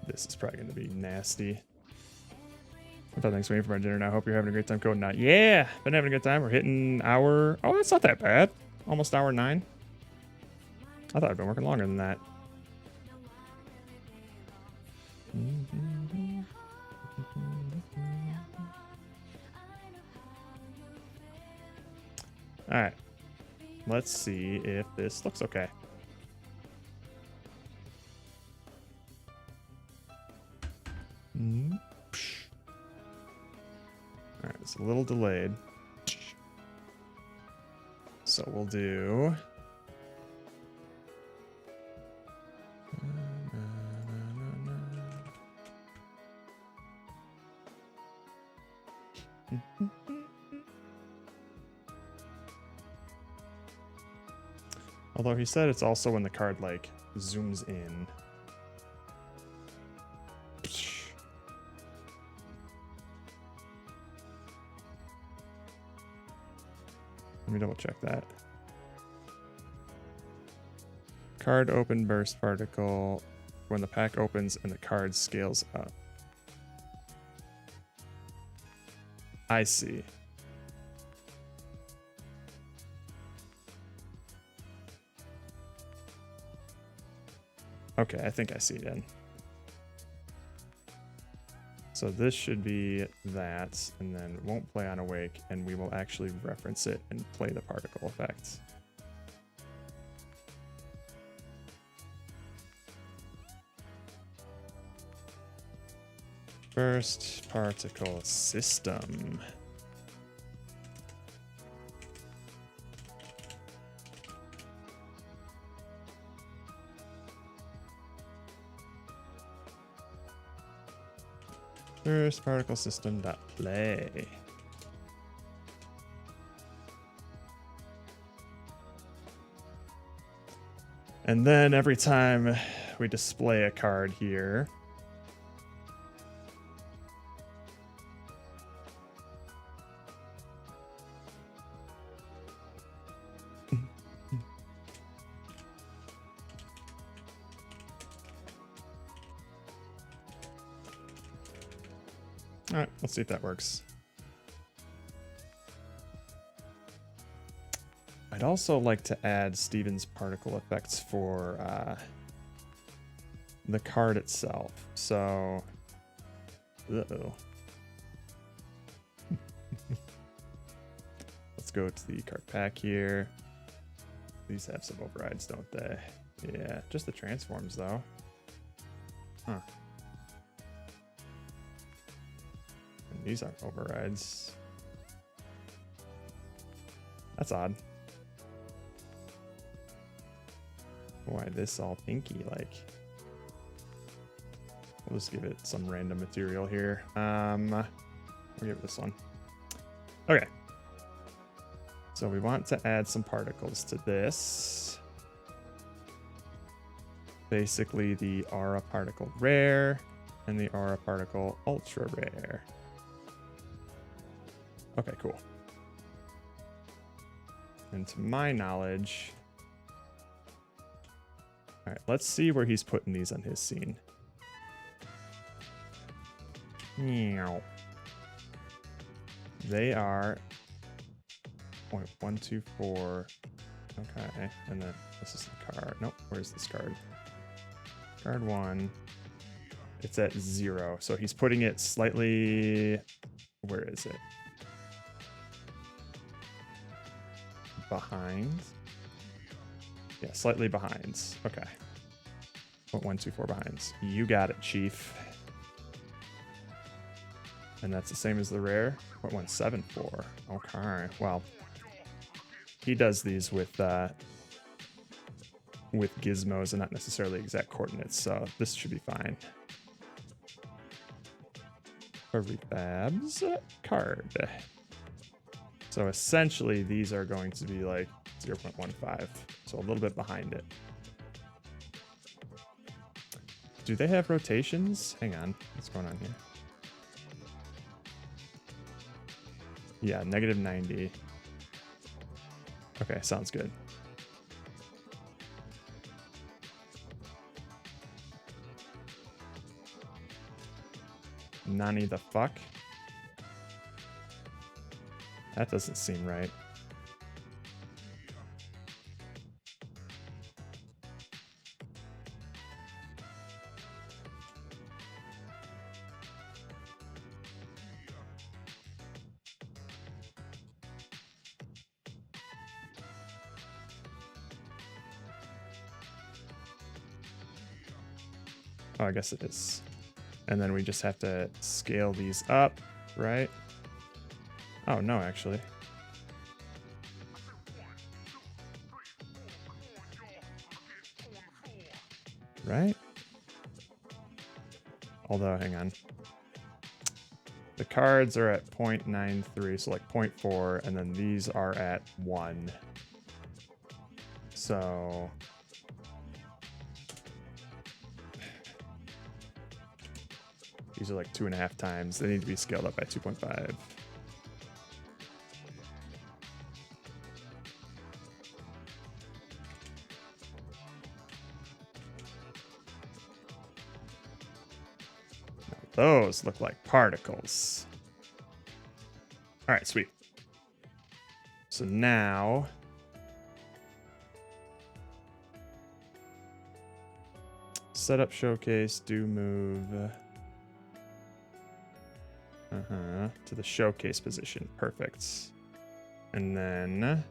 This is probably going to be nasty. I thought thanks for waiting for my dinner now. I hope you're having a great time coding out. Yeah, been having a good time. We're hitting hour. Oh, that's not that bad. Almost hour 9. I thought I'd been working longer than that. All right. Let's see if this looks okay. Alright, it's a little delayed. So we'll do... Although he said it's also when the card, like, zooms in. Let me double check that. Card open burst particle when the pack opens and the card scales up. I see. Okay, I think I see then. So this should be that, and then won't play on Awake, and we will actually reference it and play the particle effect. First particle system. First particle system dot play. And then every time we display a card here, all right, let's see if that works. I'd also like to add Steven's particle effects for the card itself. So, uh-oh. Let's go to the card pack here. These have some overrides, don't they? Yeah, just the transforms though. Huh. And these aren't overrides. That's odd. Why this all pinky like? We'll just give it some random material here. We'll give it this one. Okay. So we want to add some particles to this. Basically the aura particle rare and the aura particle ultra rare. Okay, cool. And to my knowledge, all right, let's see where he's putting these on his scene. Meow. They are 0.124. Okay, and then this is the card. Nope, where's this card? Card 1. It's at 0, so he's putting it slightly. Where is it? Behind. Yeah, slightly behind. Okay. 0.124 behind. You got it, Chief. And that's the same as the rare. 0.174. Okay. Well, he does these with gizmos and not necessarily exact coordinates, so this should be fine. Refabs card. So essentially, these are going to be like 0.15, so a little bit behind it. Do they have rotations? Hang on, what's going on here? Yeah, negative 90. Okay, sounds good. Nani the fuck? That doesn't seem right. Oh, I guess it is. And then we just have to scale these up, right? Oh, no, actually. Right? Although, hang on. The cards are at 0.93, so like 0.4, and then these are at 1. So these are like 2.5 times. They need to be scaled up by 2.5. Those look like particles. All right, sweet. So now set up showcase, do move to the showcase position. Perfect. And then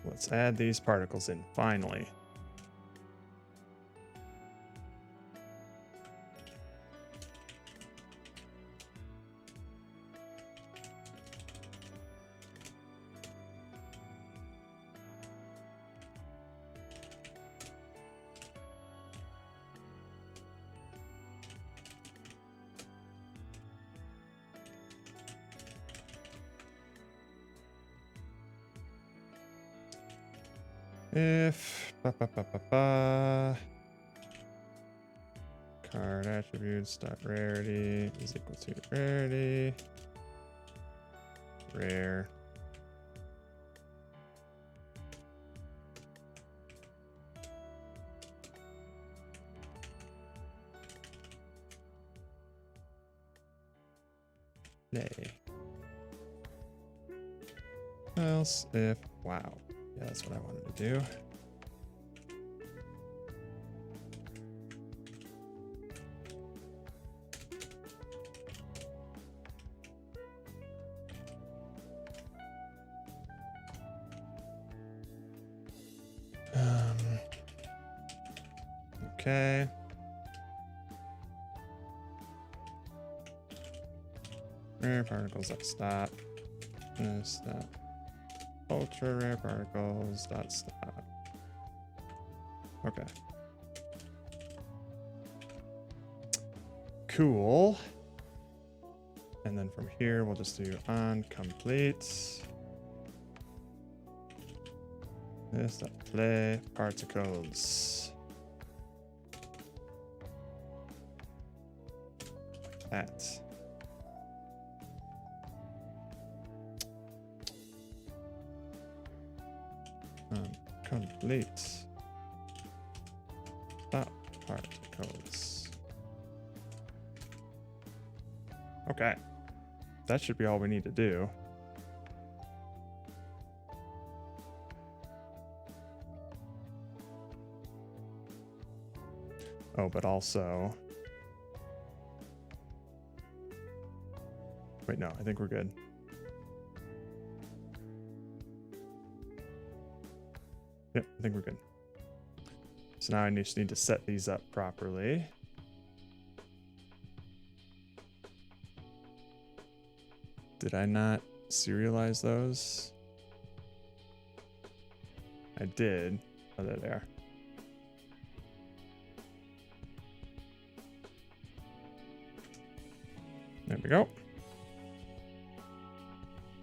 let's add these particles in finally. If card attributes dot rarity is equal to rarity rare nay. Else if wow. Yeah, that's what I wanted to do. Okay. Rare particles that stop. Stop. Ultra rare particles dot stop. Okay. Cool. And then from here we'll just do on complete. This dot play particles. That. Complete dot particles. Okay, that should be all we need to do. Oh, but also wait, no, I think we're good. Yep, I think we're good. So now I just need to set these up properly. Did I not serialize those? I did. Oh, there they are. There we go.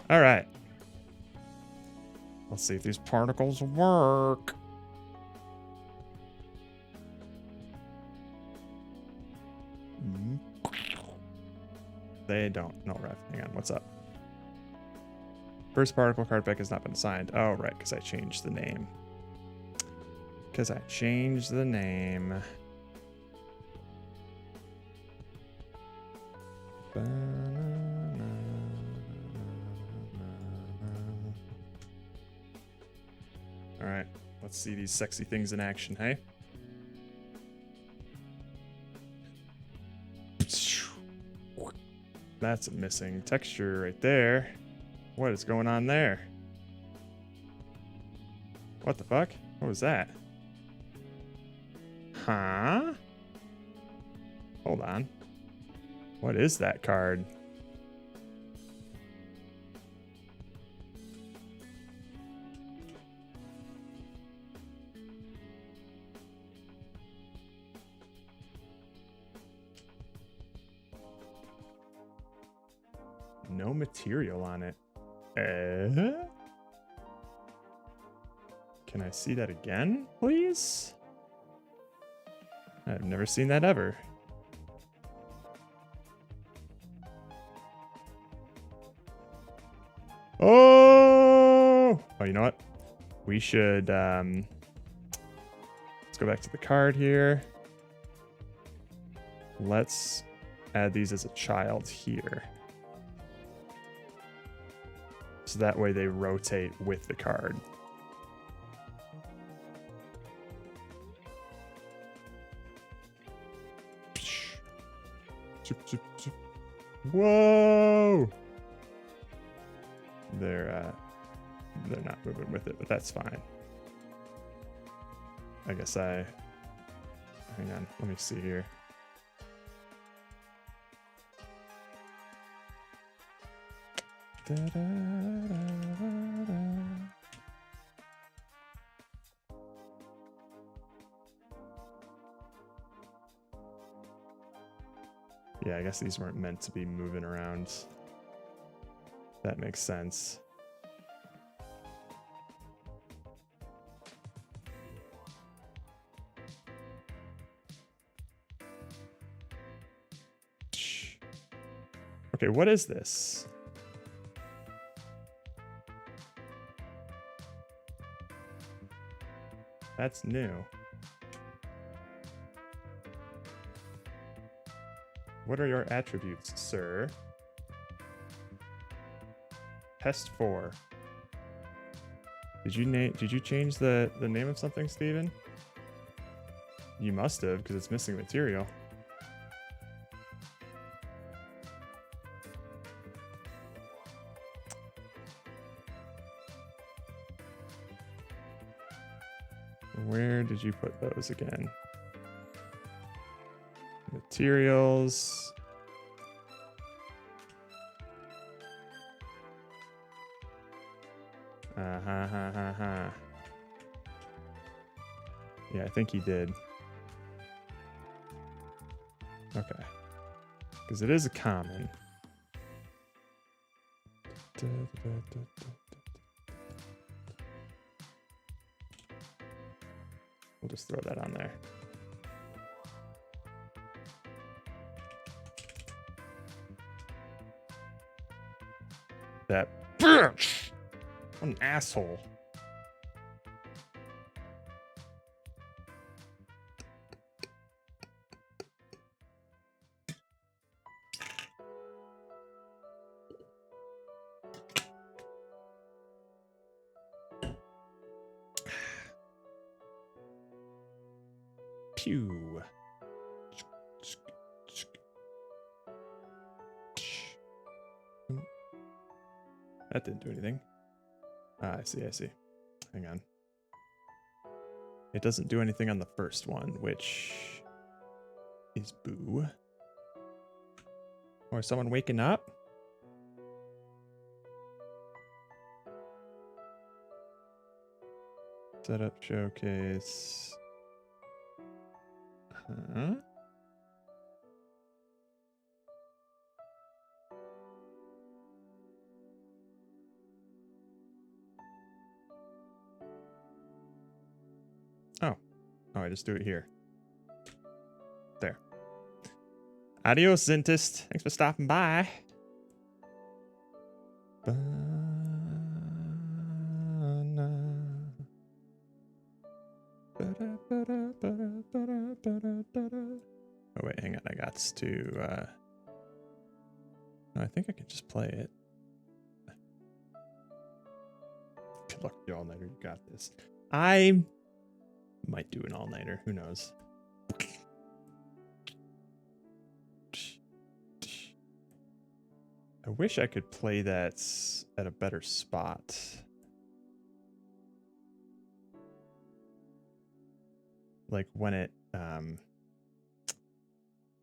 All right. Let's see if these particles work. They don't. No, Rev. Hang on. What's up? First particle card pack has not been assigned. Oh, right. Because I changed the name. Ba-na. see these sexy things in action, hey? That's a missing texture right there. What is going on there? What the fuck? What was that? Huh? Hold on. What is that card? No material on it. Can I see that again, please? I've never seen that ever. Oh! Oh, you know what? We should, let's go back to the card here. Let's add these as a child here. So that way they rotate with the card. Whoa! They're not moving with it, but that's fine. I guess hang on, let me see here. Yeah, I guess these weren't meant to be moving around. That makes sense. Okay, what is this? That's new. What are your attributes, sir? Test 4. Did you change the name of something, Steven? You must have, because it's missing material. Where did you put those again? Materials. Yeah, I think he did. Okay. Because it is a common. We'll just throw that on there. That bitch! What an asshole. Pew. That didn't do anything. Ah, I see. Hang on. It doesn't do anything on the first one, which is boo. Or is someone waking up? Setup showcase. Huh? Oh, I just do it here. There. Adios, Zentist. Thanks for stopping by. Oh, wait, hang on. I got to... No, I think I can just play it. Good luck, y'all. You got this. I'm might do an all-nighter. Who knows? I wish I could play that at a better spot. Like when it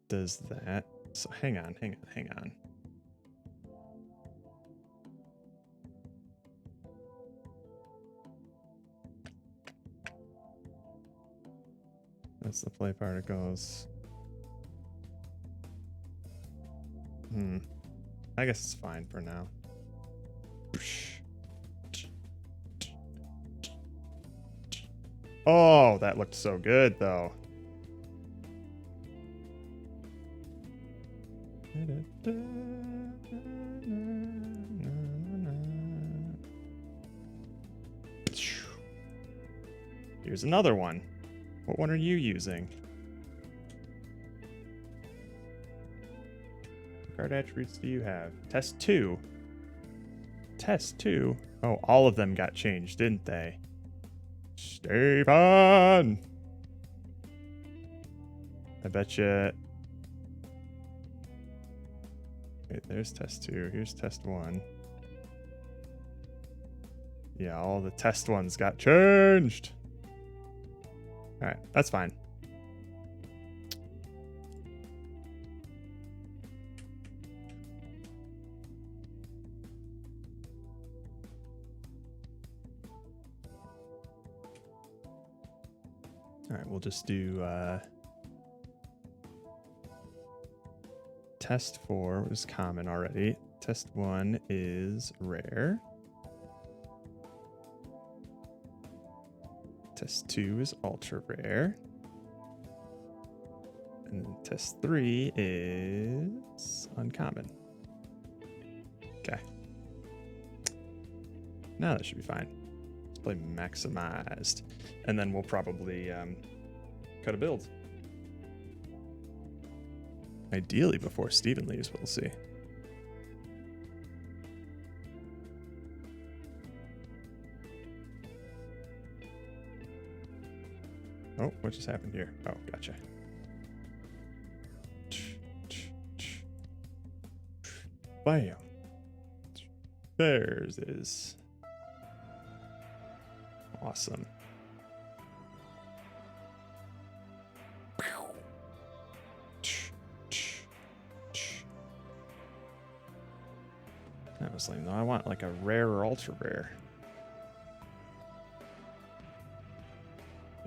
does that. So hang on. That's the play particles. I guess it's fine for now. Oh, that looked so good though. Here's another one. What one are you using? What card attributes do you have? Test 2. Test 2? Oh, all of them got changed, didn't they? Stefan! I bet you... Wait, there's test 2. Here's test 1. Yeah, all the test ones got changed. Alright, that's fine. Alright, we'll just do test 4 was common already. Test 1 is rare. Test 2 is ultra rare. And then test 3 is uncommon. Okay. Now that should be fine. Let's play maximized. And then we'll probably cut a build. Ideally before Steven leaves, we'll see. Oh, what just happened here? Oh, gotcha. Bam. There's is. Awesome. That was lame though. I want like a rare or ultra rare.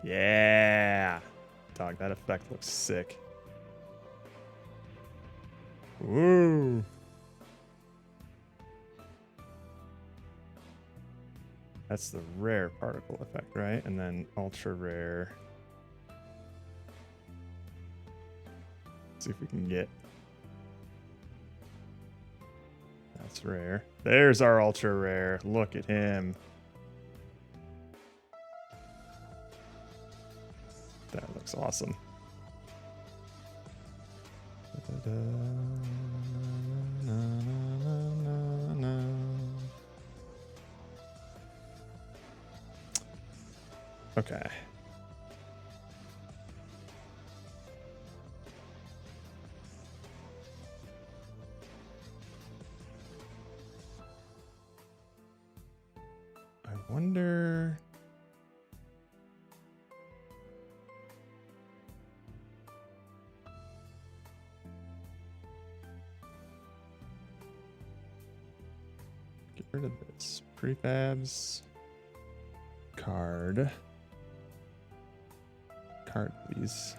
Yeah. Dog, that effect looks sick. Woo. That's the rare particle effect, right? And then ultra rare. Let's see if we can get. That's rare. There's our ultra rare. Look at him. That looks awesome. Okay. I wonder. Get rid of this. Prefabs. Card, please.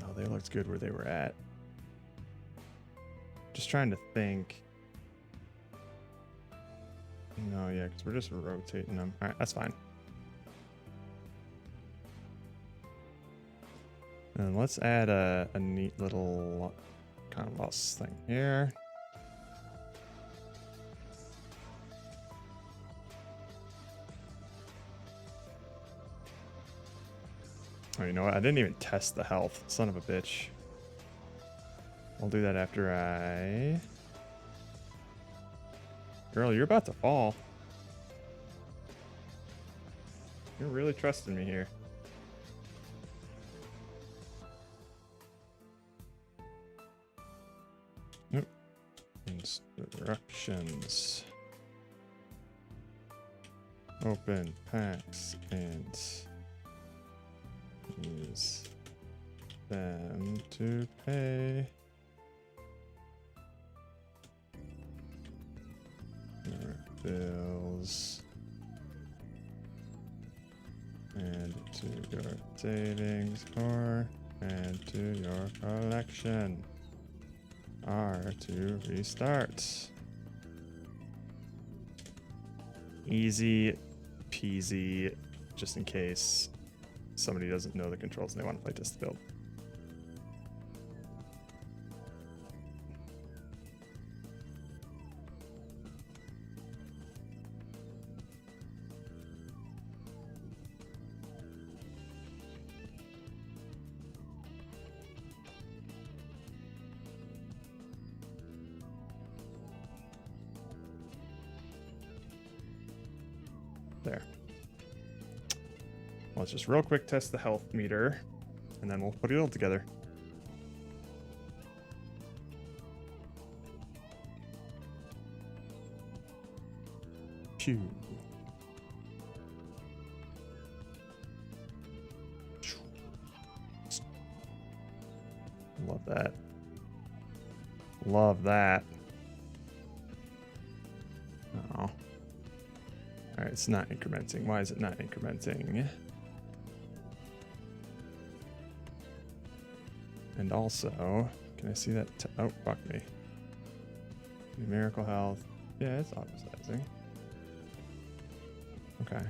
No, they looked good where they were at. Just trying to think. No, yeah, because we're just rotating them. All right, that's fine. And let's add a neat little combos thing here. Oh, you know what? I didn't even test the health. Son of a bitch. I'll do that after I... Girl, you're about to fall. You're really trusting me here. Nope. Instructions. Open packs and use them to pay your bills and to your savings or and to your collection. R to restart. Easy peasy, just in case somebody doesn't know the controls and they want to play test the build. There. Let's just real quick test the health meter, and then we'll put it all together. Pew. Love that. Love that. Oh. All right, it's not incrementing. Why is it not incrementing? And also, can I see that? Oh, fuck me. Numerical health. Yeah, it's auto-sizing. Okay.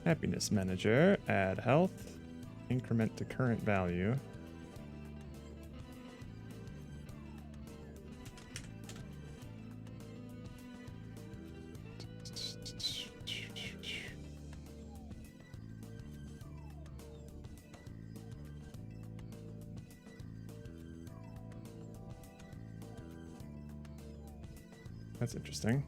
Happiness manager. Add health. Increment to current value. That's interesting.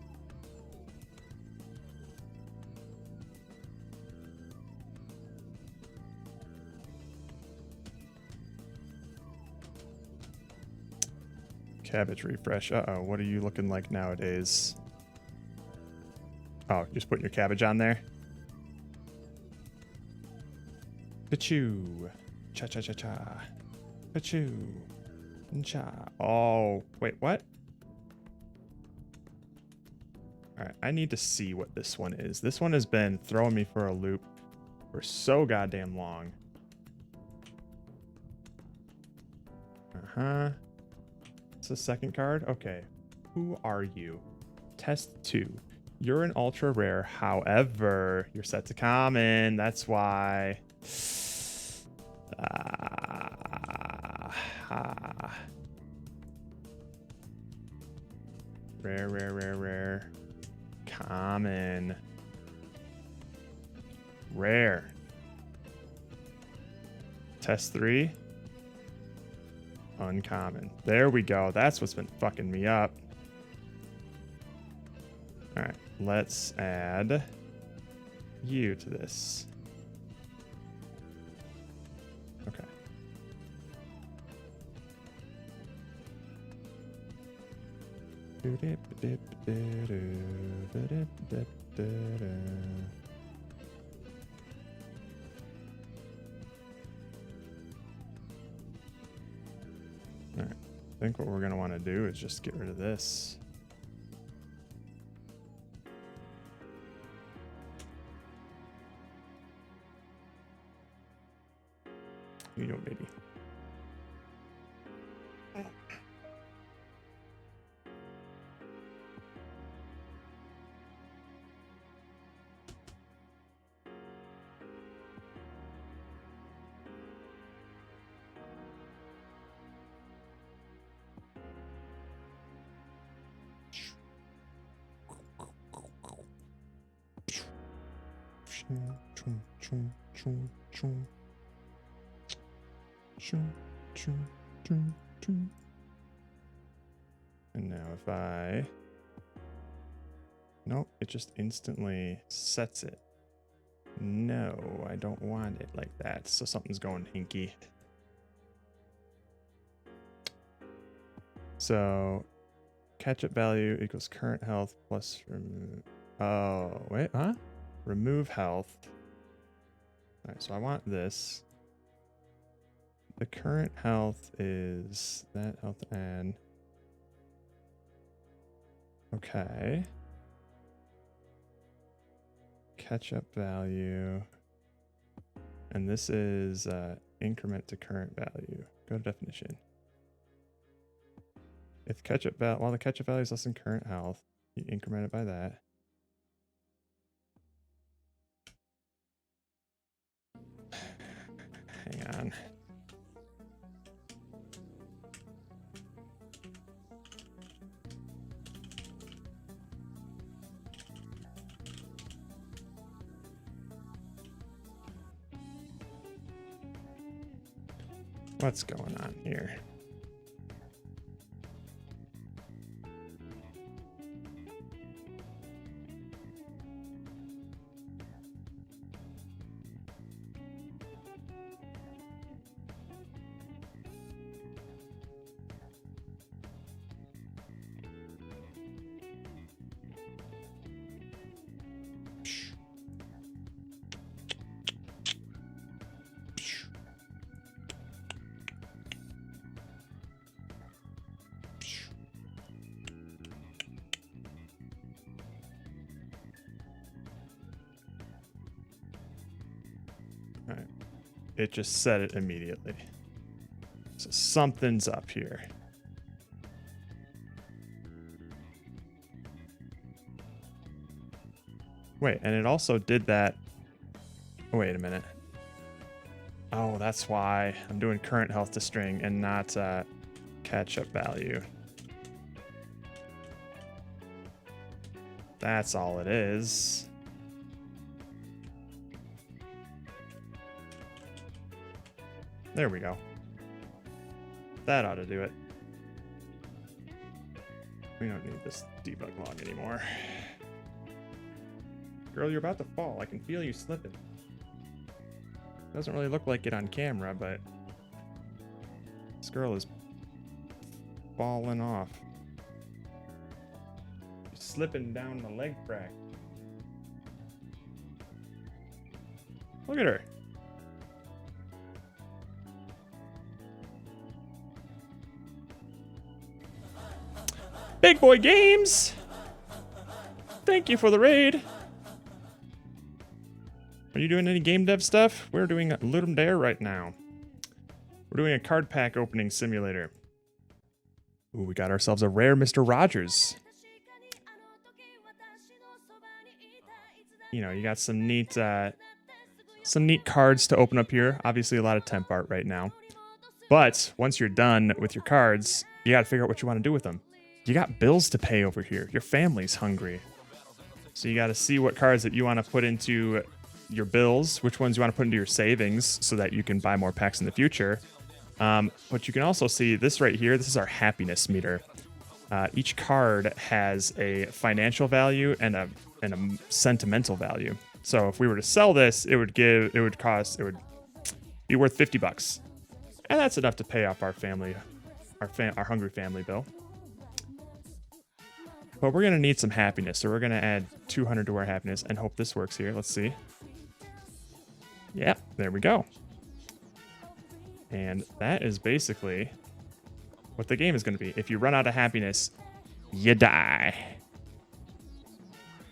Cabbage refresh. Uh-oh, what are you looking like nowadays? Oh, just putting your cabbage on there? Ka-choo. Cha-cha-cha-cha. Ka-choo. Cha. Oh, wait, what? Alright, I need to see what this one is. This one has been throwing me for a loop for so goddamn long. Uh-huh. It's a second card? Okay. Who are you? Test 2. You're an ultra rare, however, you're set to common. That's why. Rare, rare, rare, rare. Common. Rare. Test 3. Uncommon. There we go. That's what's been fucking me up. Alright, let's add you to this. Okay. Alright, I think what we're going to want to do is just get rid of this. You know, baby. And now if I... Nope, it just instantly sets it. No, I don't want it like that. So something's going hinky. So catch-up value equals current health plus remove. Oh, wait, huh? Remove health. All right, so I want this. The current health is that health and... Okay. Catch-up value. And this is increment to current value. Go to definition. If catch-up while the catch-up value is less than current health, you increment it by that. Hang on. What's going on here? Alright. It just set it immediately. So something's up here. Wait, and it also did that. Oh, wait a minute. Oh, that's why I'm doing current health to string and not catch-up value. That's all it is. There we go. That ought to do it. We don't need this debug log anymore. Girl, you're about to fall. I can feel you slipping. Doesn't really look like it on camera, but this girl is falling off. She's slipping down the leg crack. Look at her. Big Boy Games! Thank you for the raid. Are you doing any game dev stuff? We're doing Ludum Dare right now. We're doing a card pack opening simulator. Ooh, we got ourselves a rare Mr. Rogers. You know, you got some neat cards to open up here. Obviously, a lot of temp art right now. But once you're done with your cards, you got to figure out what you want to do with them. You got bills to pay over here. Your family's hungry. So you got to see what cards that you want to put into your bills, which ones you want to put into your savings so that you can buy more packs in the future. But you can also see this right here. This is our happiness meter. Each card has a financial value and a sentimental value. So if we were to sell this, it would be worth $50. And that's enough to pay off our hungry family bill. But we're going to need some happiness, so we're going to add 200 to our happiness and hope this works here. Let's see. Yep, there we go. And that is basically what the game is going to be. If you run out of happiness, you die.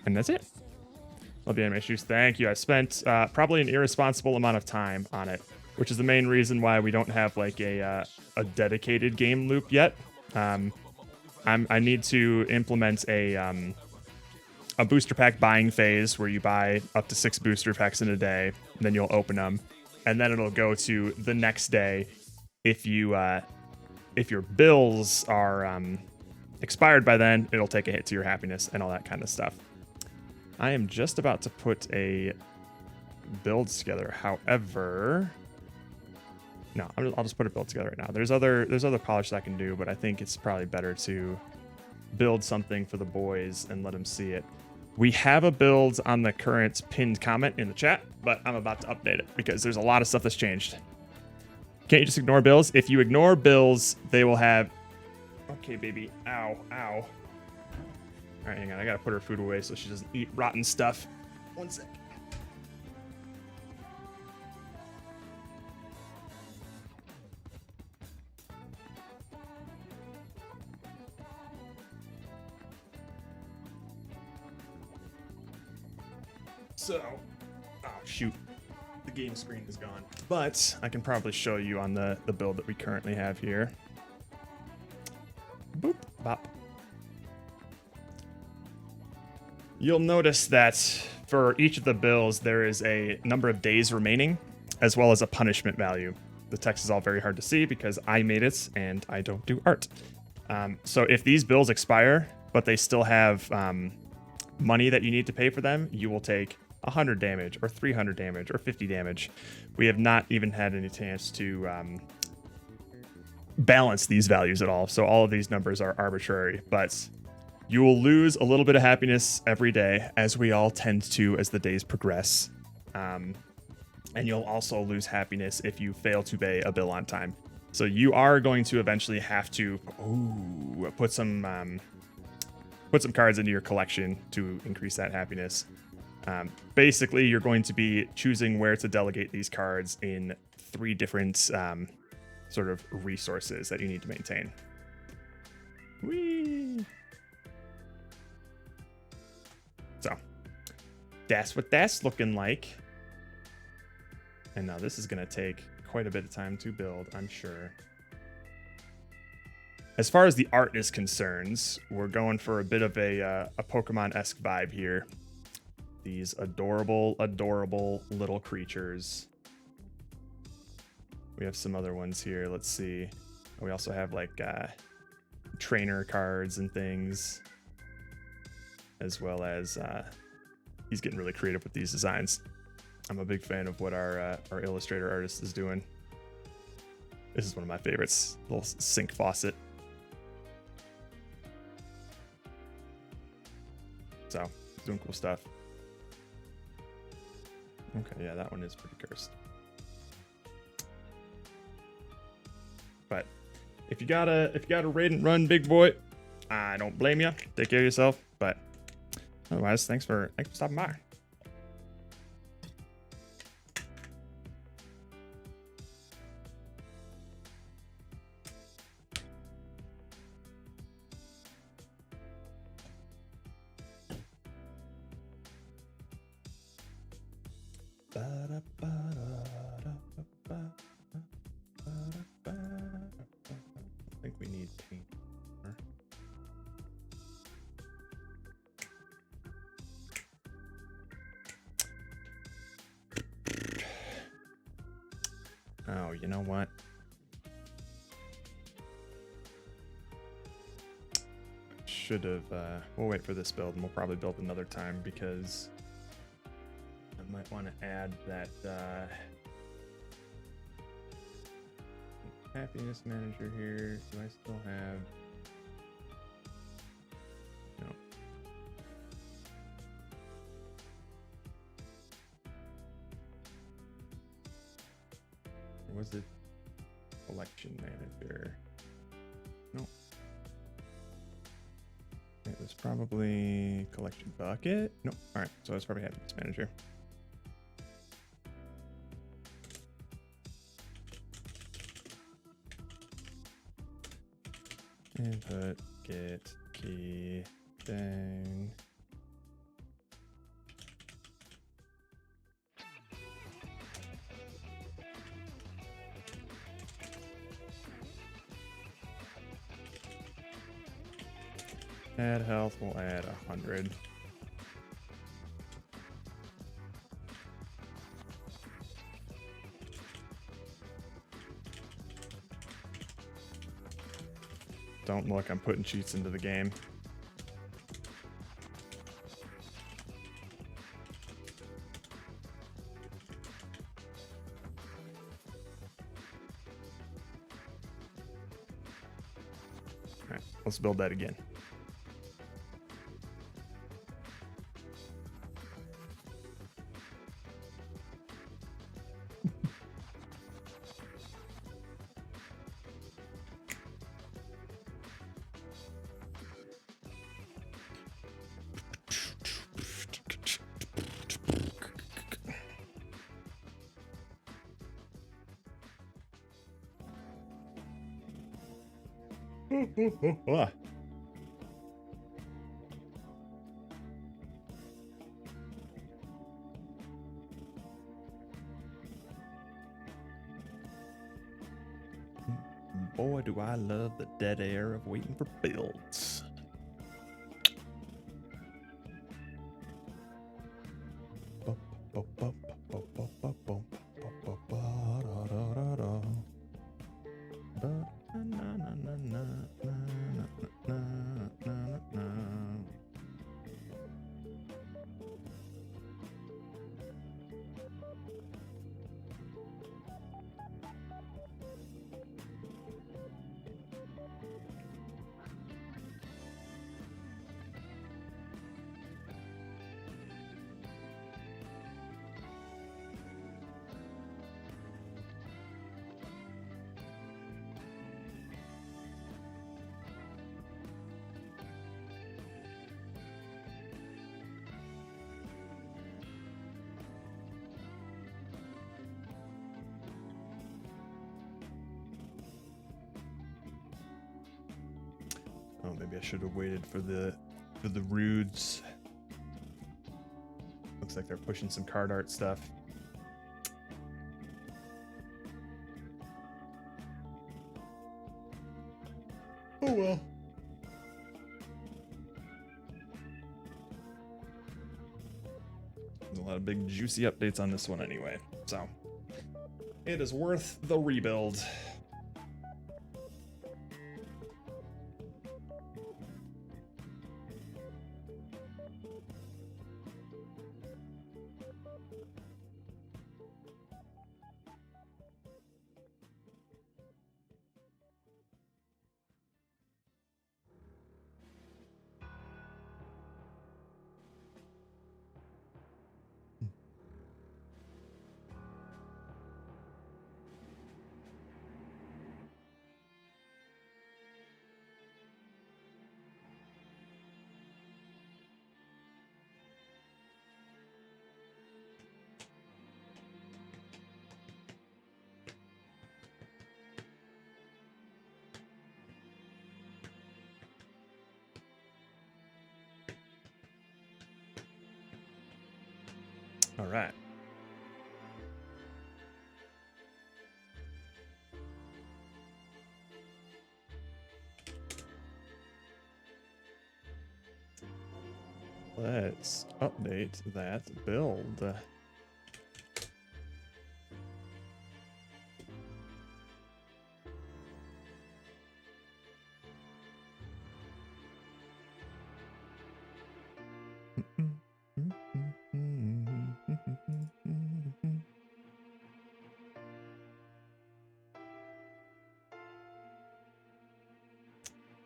And that's it. Love the anime issues. Thank you. I spent probably an irresponsible amount of time on it, which is the main reason why we don't have like a dedicated game loop yet. I need to implement a booster pack buying phase where you buy up to 6 booster packs in a day, and then you'll open them, and then it'll go to the next day if your bills are expired by then. It'll take a hit to your happiness and all that kind of stuff. I am just about to put a builds together. However, no, I'll just put a build together right now. There's other polish that I can do, but I think it's probably better to build something for the boys and let them see it. We have a build on the current pinned comment in the chat, but I'm about to update it because there's a lot of stuff that's changed. Can't you just ignore bills? If you ignore bills, they will have... Okay, baby. Ow, ow. All right, hang on. I gotta put her food away so she doesn't eat rotten stuff. One sec. So, oh shoot, the game screen is gone. But I can probably show you on the build that we currently have here. Boop, bop. You'll notice that for each of the bills, there is a number of days remaining, as well as a punishment value. The text is all very hard to see because I made it and I don't do art. So if these bills expire, but they still have money that you need to pay for them, you will take 100 damage or 300 damage or 50 damage. We have not even had any chance to balance these values at all. So all of these numbers are arbitrary, but you will lose a little bit of happiness every day, as we all tend to as the days progress. And you'll also lose happiness if you fail to pay a bill on time. So you are going to eventually have to put some cards into your collection to increase that happiness. Basically, you're going to be choosing where to delegate these cards in 3 different sort of resources that you need to maintain. Whee! So, that's what that's looking like. And now this is going to take quite a bit of time to build, I'm sure. As far as the art is concerned, we're going for a bit of a Pokemon-esque vibe here. These adorable, adorable little creatures. We have some other ones here. Let's see. We also have like trainer cards and things, as well as he's getting really creative with these designs. I'm a big fan of what our illustrator artist is doing. This is one of my favorites. Little sink faucet. So, doing cool stuff. Okay, yeah, that one is pretty cursed. But if you gotta raid and run, big boy, I don't blame you. Take care of yourself. But otherwise, thanks for stopping by. I think we need paint. Oh, you know what? Should have. We'll wait for this build, and we'll probably build another time because I might want to add that happiness manager here. Do I still have? No. Or was it collection manager? No. It was probably collection bucket. Nope. All right. So it's probably happiness manager. Input, get, key, thing. Add health, we'll add 100. Don't look, I'm putting cheats into the game. All right, let's build that again. Ah. Boy, do I love the dead air of waiting for builds. Oh, maybe I should have waited for the Rudes. Looks like they're pushing some card art stuff. Oh well. There's a lot of big juicy updates on this one anyway, so it is worth the rebuild. All right. Let's update that build.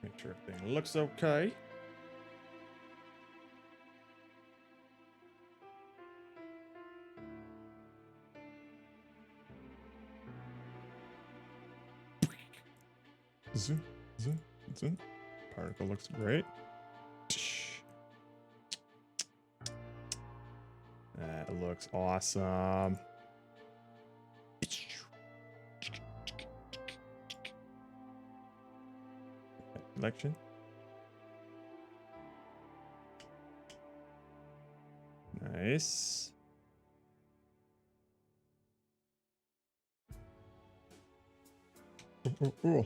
Make sure everything looks okay. Zoom, zoom, zoom. Particle looks great. That looks awesome. Selection. Nice. Oh.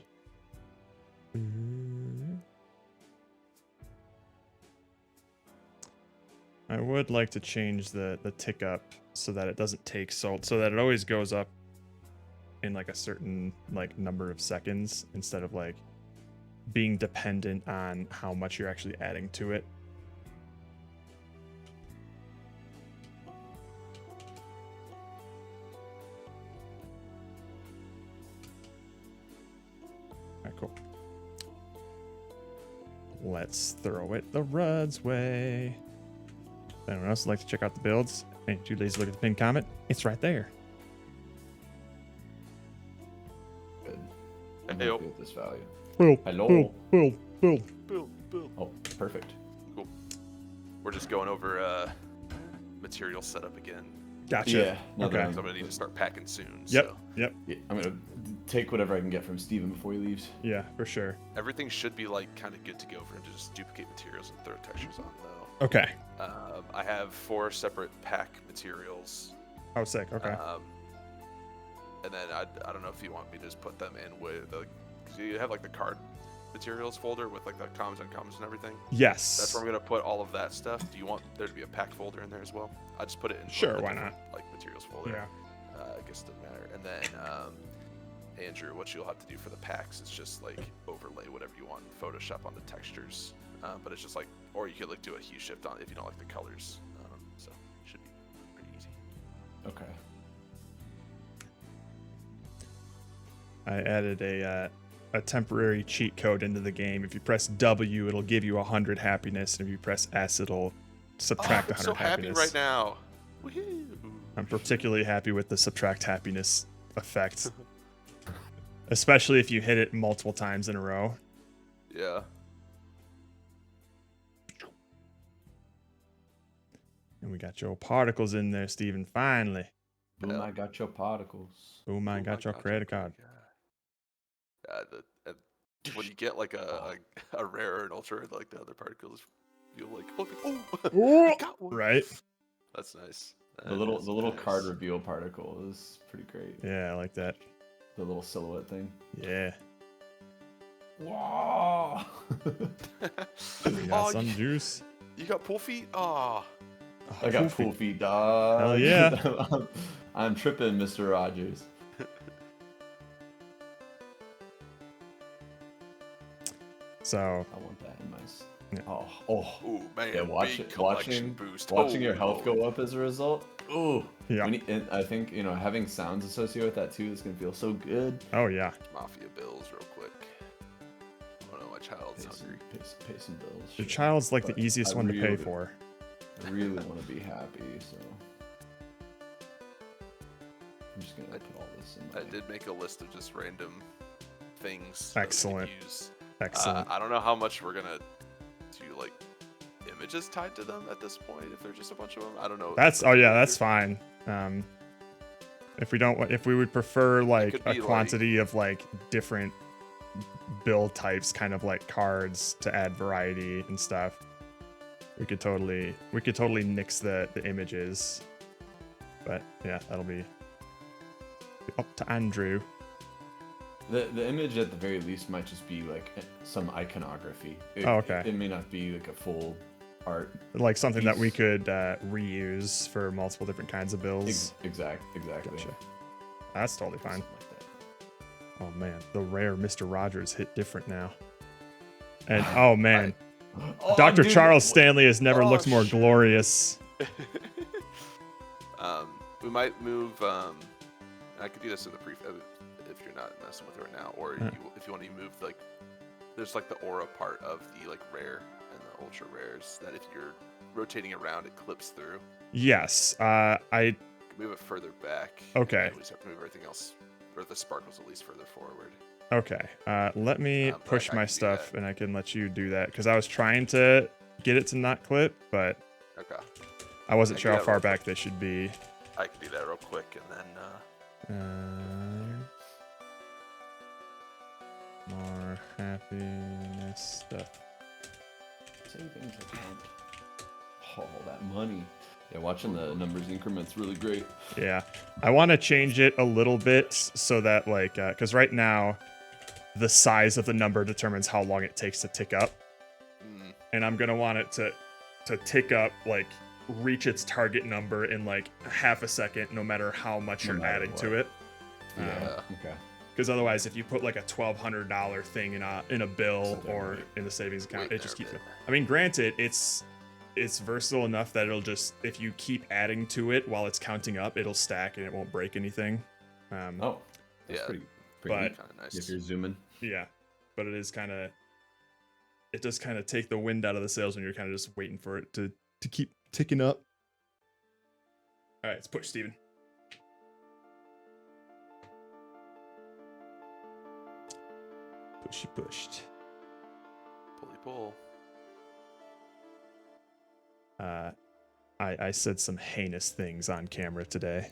I would like to change the tick up so that it doesn't take so that it always goes up in like a certain like number of seconds instead of like being dependent on how much you're actually adding to it. Alright, cool. let's throw it the Rudd's way. Anyone else like to check out the builds? Ain't too lazy to look at the pinned comment? It's right there. Good. I'm Hey, happy with this value. Build, Hello. build. Bill. Oh, perfect. Cool. We're just going over material setup again. Gotcha. Yeah. Okay. Because I'm gonna need to start packing soon. Yep. So Yep. Yeah, I'm gonna take whatever I can get from Steven before he leaves. Yeah, for sure. everything should be like kind of good to go for him to just duplicate materials and throw textures on though. Okay. I have 4 separate pack materials. Oh, sick. Okay. And then I don't know if you want me to just put them in with the, cause you have like the card materials folder with like the commons, uncommons, and everything. Yes. That's where I'm gonna put all of that stuff. Do you want there to be a pack folder in there as well? I just put it in. Sure, a why different, not? Like materials folder. Yeah. I guess it doesn't matter. And then Andrew, what you'll have to do for the packs is just like overlay whatever you want in Photoshop on the textures. But it's just like, or you could like do a hue shift on if you don't like the colors. So it should be pretty easy. Okay. I added a temporary cheat code into the game. If you press W, it'll give you 100 happiness, and if you press S, it'll subtract 100 I'm so happy happiness. right now. Woohoo! I'm particularly happy with the subtract happiness effect, especially if you hit it multiple times in a row. Yeah. And we got your particles in there, Steven. Finally. Boom, I got your particles. Boom, I got your credit card. When you get like a rare or an ultra, like the other particles, you'll like, oh, Ooh, I got one. right? That's nice. The little card reveal particle is pretty great. Yeah, I like that. The little silhouette thing. Yeah. Wow. We got Oh, some juice. You got pool feet? Oh. I got pool feet, dog. Hell yeah. I'm tripping, Mr. Rogers. So I want that in my. Yeah. Oh. Ooh, man. Yeah, big collection boost. Watching your Oh, health go up as a result. Ooh. yeah. And I think having sounds associated with that too is gonna feel so good. Oh yeah. Mafia bills, real quick. Oh no, my child's hungry. Pay some bills. Your sure. child's like the But easiest I one to pay really- for. I really want to be happy, so I'm just gonna put all this in. I did make a list of just random things. Excellent. That we can use. Excellent. I don't know how much we're gonna do like images tied to them at this point. If they're just a bunch of them, I don't know. That's that's fine. If we would prefer like could a be, quantity of like different build types, kind of like cards to add variety and stuff, we could totally nix the images. But yeah, that'll be up to Andrew. The image at the very least might just be like some iconography. Okay. It may not be like a full art. Like something that we piece. could reuse for multiple different kinds of builds. Exactly. Gotcha. That's totally fine. Something like that. Oh man, the rare Mr. Rogers hit different now. And oh man, Oh, Dr. dude, Charles Stanley has never Oh, looked more shit. glorious. We might move. I could do this in the if you're not messing with it right now, or if you want to move like, there's like the aura part of the like rare and the ultra rares that if you're rotating around, it clips through. Yes, You can move it further back. Okay. And we just have to move everything else, or the sparkles at least further forward. okay. Let me But push I my can do stuff, that. and I can let you do that because I was trying to get it to not clip, but Okay. I wasn't I sure can how do that far real back they should be. I can do that real quick, and then More happiness stuff. Savings account. Oh, that money. Yeah, watching the numbers increments really great. Yeah, I want to change it a little bit so that like, because right now, the size of the number determines how long it takes to tick up, and I'm gonna want it to tick up, like reach its target number in like half a second, no matter how much No you're matter adding what. to it. Yeah. Okay. Because otherwise, if you put like a $1,200 thing in a bill Something or like- in the savings account, Wait it just there a keeps it. bit. I mean, granted, it's versatile enough that it'll just, if you keep adding to it while it's counting up, it'll stack and it won't break anything. Oh, that's Yeah. pretty But- neat. kind of nice. If you're zooming. Yeah, but it is kind of it does kind of take the wind out of the sails when you're kind of just waiting for it to keep ticking up. All right, let's push, Steven. Pushy pushed. Pulley pull. I said some heinous things on camera today.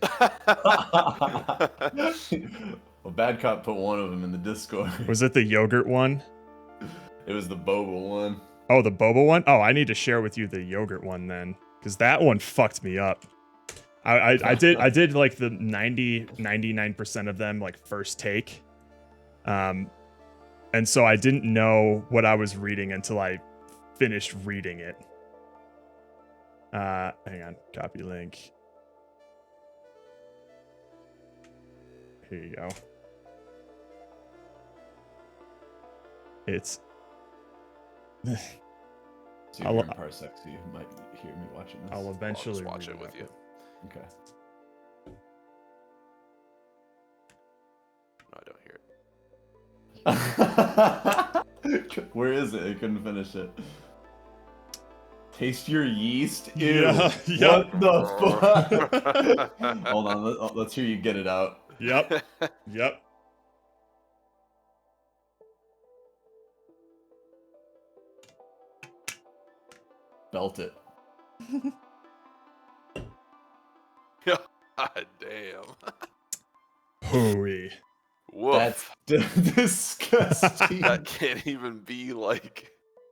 Well, Bad Cop put one of them in the Discord. Was it the yogurt one? It was the boba one. Oh, the boba one? Oh, I need to share with you the yogurt one then, because that one fucked me up. I did like the 99% of them like first take. And so I didn't know what I was reading until I finished reading it. Hang on, copy link. Here you go. It's 2 parsecs, so you might hear me watching this. I'll eventually I'll just watch it with you. Okay. No, I don't hear it. Where is it? I couldn't finish it. Taste your yeast? Ew. Yeah, What the fuck? Hold on, let's hear you get it out. Yep. Belt it. God damn. Hooey. Woof. That's disgusting. That can't even be like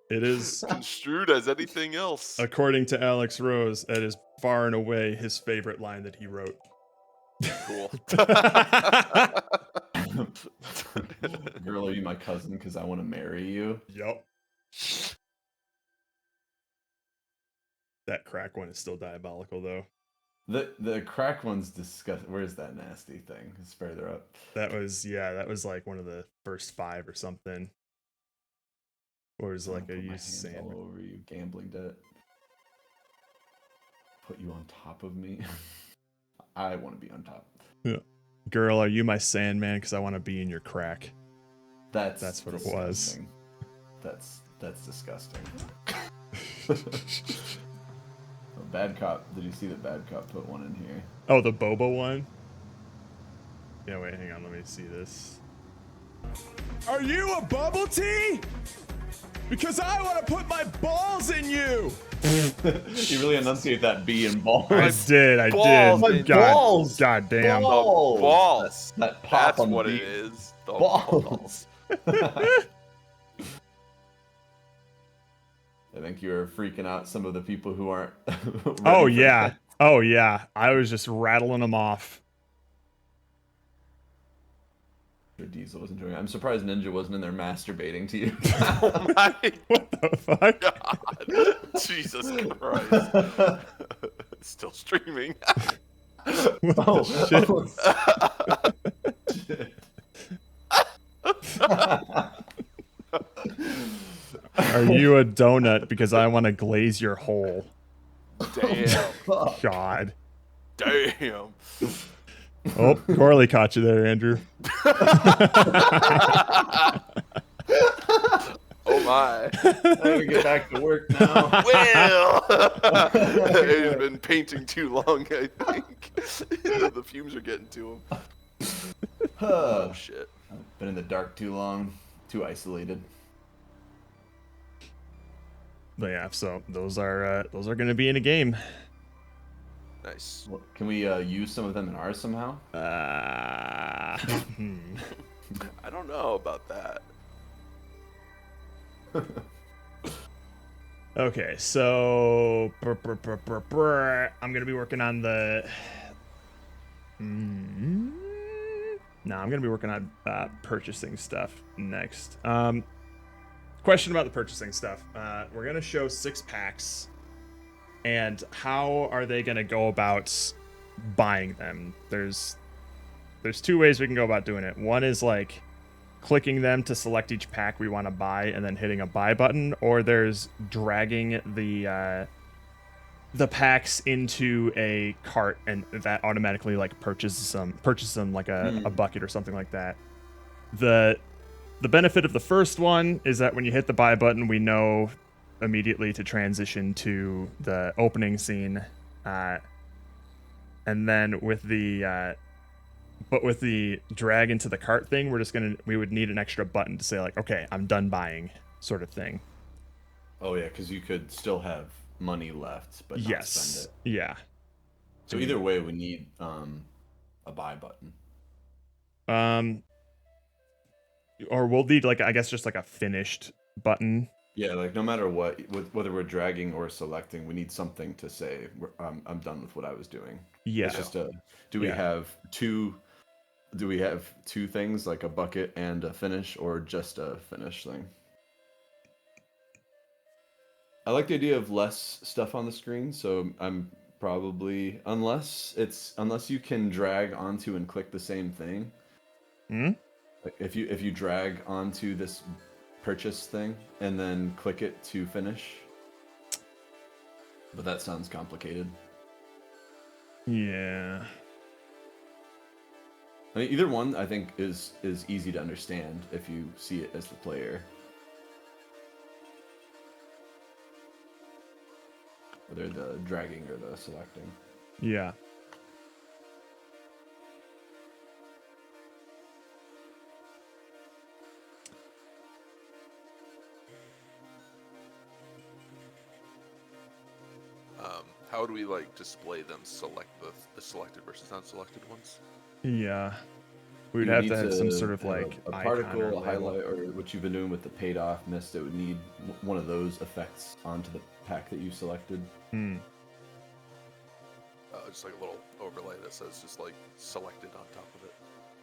It is, construed as anything else. according to Alex Rose, that is far and away his favorite line that he wrote. Cool. Girl, are you my cousin because I want to marry you? Yup. That crack one is still diabolical though. The crack one's disgusting. Where's that nasty thing? It's further up. That was like one of the first 5 or something. Or is like Put a my used hands sand. all over you, gambling debt. Put you on top of me. I want to be on top. Yeah. Girl, are you my Sandman? Because I want to be in your crack. That's what it was. disgusting. That's disgusting. Oh, Bad Cop. Did you see that Bad Cop put one in here? Oh, the Boba one? Yeah, wait, hang on. Let me see this. Are you a bubble tea? Because I want to put my balls in you. You really enunciate that B in balls. I did. balls, God, balls. God damn. Balls. The balls. That pop That's on the what beat. it is. The Balls. I think you're freaking out some of the people who aren't. ready Oh for yeah. that. Oh yeah. I was just rattling them off. Diesel was enjoying it. I'm surprised Ninja wasn't in there masturbating to you. Oh my What the fuck? God. Jesus Christ. It's still streaming. What the shit? Shit. Are you a donut? Because I want to glaze your hole. Damn. God. Damn. Oh, Corley caught you there, Andrew. Oh my. I gotta get back to work now. Well, he's been painting too long, I think. The fumes are getting to him. Oh shit. Been in the dark too long, too isolated. But yeah, so those are going to be in a game. Nice. Well, can we use some of them in ours somehow? I don't know about that. Okay, so I'm gonna be working on the. No, I'm gonna be working on purchasing stuff next. Question about the purchasing stuff. We're gonna show 6 packs, and how are they gonna go about buying them? There's 2 ways we can go about doing it. One is like clicking them to select each pack we want to buy and then hitting a buy button, or there's dragging the packs into a cart and that automatically like purchases them like a bucket or something like that. The the benefit of the first one is that when you hit the buy button, we know immediately to transition to the opening scene. And then with the drag into the cart thing, we would need an extra button to say like, okay, I'm done buying, sort of thing. Oh yeah, because you could still have money left, but not spend it. Yeah. So either way, we need a buy button. Or we'll need like, I guess, just like a finished button. Yeah, like no matter what, whether we're dragging or selecting, we need something to say I'm done with what I was doing. Yeah. It's just do we have two things, like a bucket and a finish, or just a finish thing? I like the idea of less stuff on the screen, so I'm probably unless you can drag onto and click the same thing. Like if you drag onto this purchase thing and then click it to finish. But that sounds complicated. Yeah. I mean, either one I think is easy to understand if you see it as the player. Whether the dragging or the selecting. Yeah. How do we like display them? Select the selected versus unselected ones. Yeah. We'd have to have some sort of like a particle, a highlight, or what you've been doing with the paid off mist. It would need one of those effects onto the pack that you selected. Just like a little overlay that says just like selected on top of it.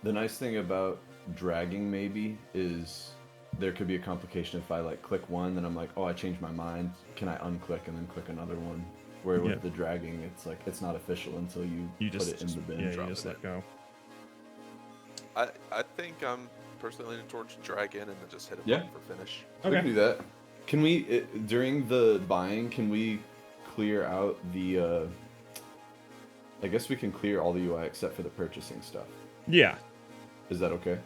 The nice thing about dragging maybe is there could be a complication if I like click one, then I'm like, oh, I changed my mind. Can I unclick and then click another one? Where with the dragging, it's like it's not official until you put it in the bin. Yeah, you just let go. I think I'm personally leaning towards drag in and then just hit a button for finish. Okay. We can do that. Can we during the buying? Can we clear out the? I guess we can clear all the UI except for the purchasing stuff. Yeah. Is that okay?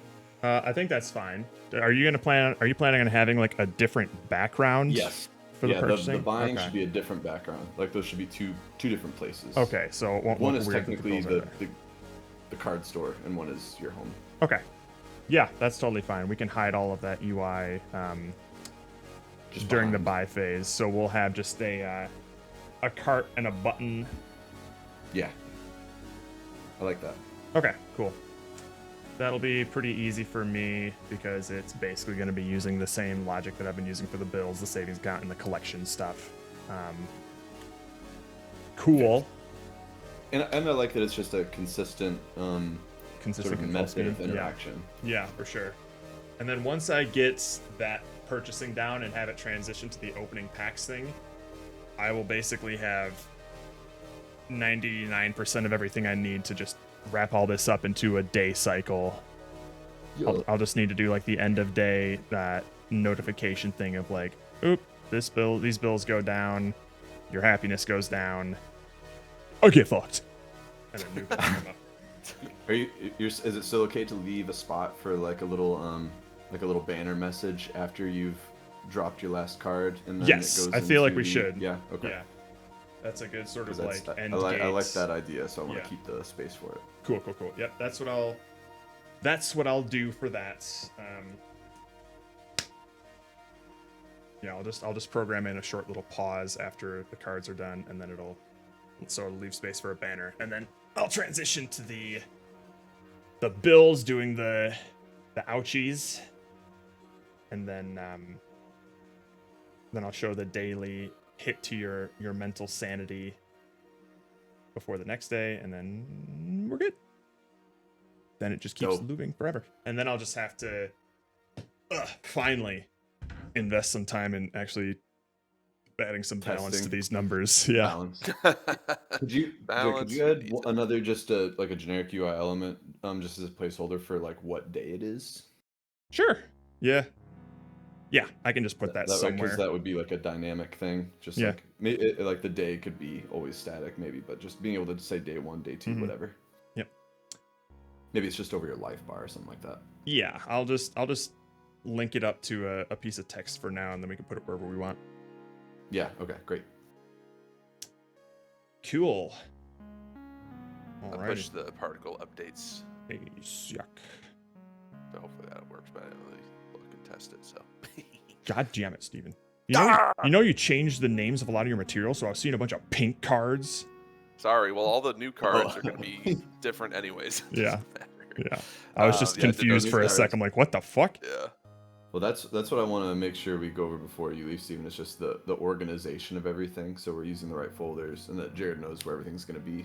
I think that's fine. Are you planning on having like a different background? Yes. For the purchasing? The buying should be a different background. Like those should be two different places. Okay, so one is technically the card store, and one is your home. Okay. Yeah, that's totally fine. We can hide all of that UI just during the buy phase. So we'll have just a cart and a button. Yeah. I like that. Okay, cool. That'll be pretty easy for me because it's basically going to be using the same logic that I've been using for the bills, the savings account, and the collection stuff. Cool. And I like that it's just a consistent sort of method of interaction. Yeah, for sure. And then once I get that purchasing down and have it transition to the opening packs thing, I will basically have 99% of everything I need to just wrap all this up into a day cycle. I'll just need to do like the end of day notification thing of like, oop, these bills go down, your happiness goes down, I get fucked. And then new bills come up. Is it still okay to leave a spot for like a little banner message after you've dropped your last card? And then yes, it goes I feel like we should. Yeah. Okay. Yeah. That's a good sort of like end I gate. like that idea, so I want to keep the space for it. Cool. Yep, that's what I'll do for that. Yeah, I'll just program in a short little pause after the cards are done, and then it'll leave space for a banner, and then I'll transition to the bills doing the ouchies, and then I'll show the daily hit to your mental sanity before the next day, and then we're good. Then it just keeps looping forever. And then I'll just have to finally invest some time in actually adding some balance to these numbers. Yeah. Balance. Could you add another just a generic UI element just as a placeholder for like what day it is? Sure. Yeah, I can just put that somewhere. Because that would be like a dynamic thing. Just like the day could be always static, maybe, but just being able to say day 1, day 2, whatever. Yep. Maybe it's just over your life bar or something like that. Yeah, I'll just link it up to a piece of text for now, and then we can put it wherever we want. Yeah. Okay. Great. Cool. I All right. pushed the particle updates. Yuck. So hopefully that works, but I didn't really look and test it. So. God damn it, Steven. You know you changed the names of a lot of your materials, so I was seeing a bunch of pink cards. Sorry. Well, all the new cards are going to be different anyways. Yeah. Yeah. I was just confused for a sec. I'm like, what the fuck? Yeah. Well, that's what I want to make sure we go over before you leave, Steven. It's just the organization of everything, so we're using the right folders, and that Jared knows where everything's going to be.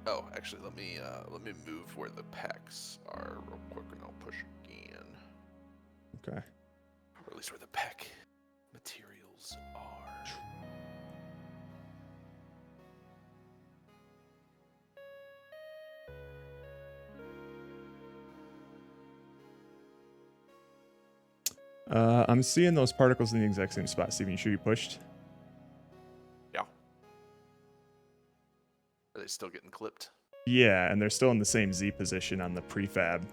Oh, actually, let me move where the packs are real quick, and I'll push again. Okay. Or at least where the pack materials are. I'm seeing those particles in the exact same spot. Steven, you sure you pushed? Yeah. Are they still getting clipped? Yeah, and they're still in the same Z position on the prefab.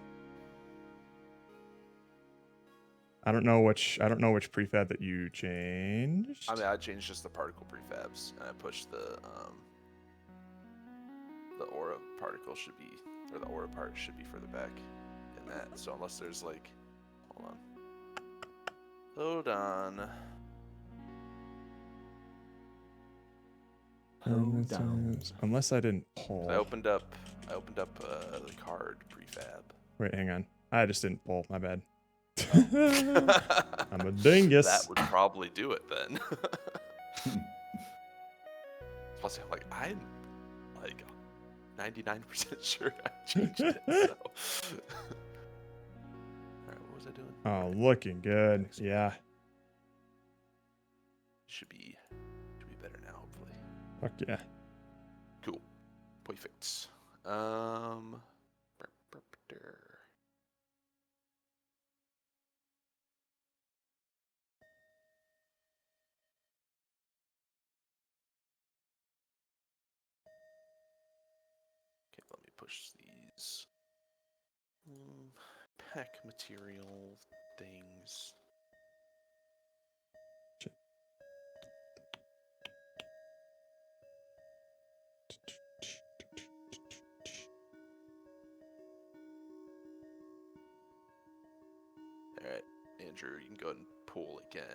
I don't know which prefab that you changed. I mean, I changed just the particle prefabs, and I pushed the aura particle should be, or the aura part should be further back in that. So unless there's like, hold on. Unless I didn't pull. I opened up the card prefab. Wait, hang on. I just didn't pull. My bad. I'm a dingus. That would probably do it then. Plus, I'm like 99% sure I changed it. So. Alright, what was I doing? Oh, looking good. Yeah. Should be better now, hopefully. Fuck yeah. Cool. Perfect. Okay, let me push these pack material things. Alright, Andrew, you can go ahead and pull again,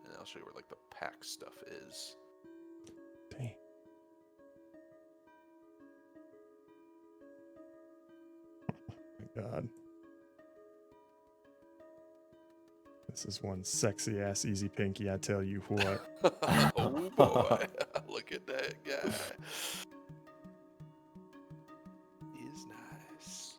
and I'll show you where like the pack stuff is. Dang. Oh my god. This is one sexy ass easy pinky, I tell you what. Oh boy, look at that guy. He's nice.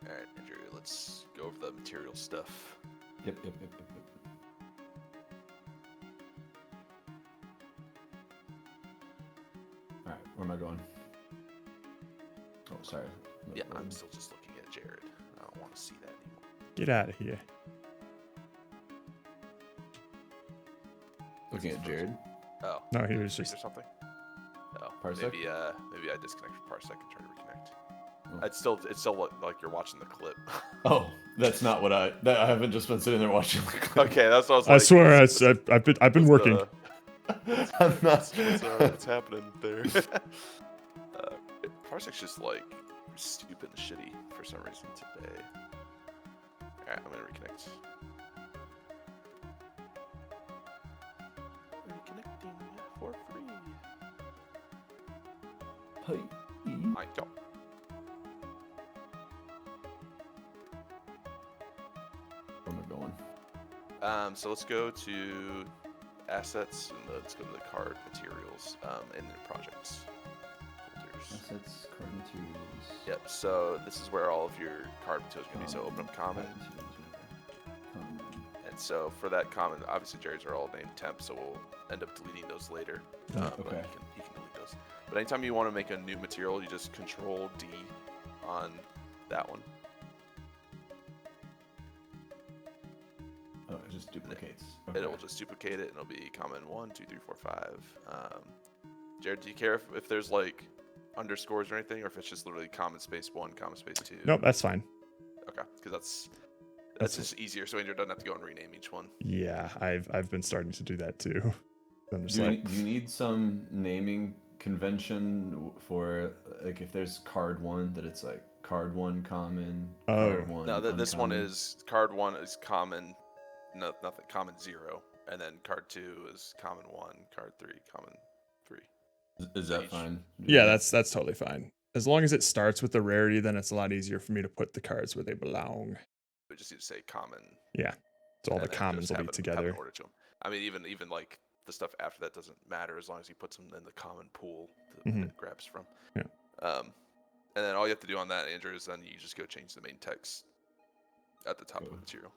Alright, Andrew, let's go over the material stuff. Yep. All right, where am I going? Oh, sorry. Yeah, I'm still just looking at Jared. I don't want to see that anymore. Get out of here. Looking at Jared. Oh. No, he was Or just. something? Oh, Parsec? maybe I disconnect from Parsec and try to reconnect. Oh. It's still like you're watching the clip. Oh, that's not what I haven't just been sitting there watching the clip. Okay, that's what I was I like. swear, I've been working. I'm not. What's happening there? Parsec's just like stupid and shitty for some reason today. Alright, I'm gonna reconnect. Reconnecting for free. Hey. I go. Where am I going? So let's go to assets and let's go to the card materials and the projects folders. Assets, card materials. Yep. So this is where all of your card materials are going to be. So open up common. And so for that common, obviously Jerry's are all named temp, so we'll end up deleting those later. But he can delete those. But anytime you want to make a new material, you just Control D on that one. Oh, it just duplicates. Okay. It will just duplicate it, and it'll be common 1, 2, 3, 4, 5. Jared, do you care if there's like underscores or anything, or if it's just literally common space 1, common space 2? Nope, that's fine. Okay, because that's just easier, so Andrew doesn't have to go and rename each one. Yeah, I've been starting to do that too. I'm just do you need some naming convention for, like, if there's card 1 that it's like card 1 common, card 1 No, this one is card 1 is common, nothing, common 0, and then card 2 is common 1, card 3 common 3. Is that fine? Yeah, that's totally fine. As long as it starts with the rarity, then it's a lot easier for me to put the cards where they belong. We just need to say common. Yeah, so all the commons will be together. Order to them. I mean, even like the stuff after that doesn't matter as long as he puts them in the common pool that it grabs from. Yeah. And then all you have to do on that, Andrew, is then you just go change the main text at the top of the material.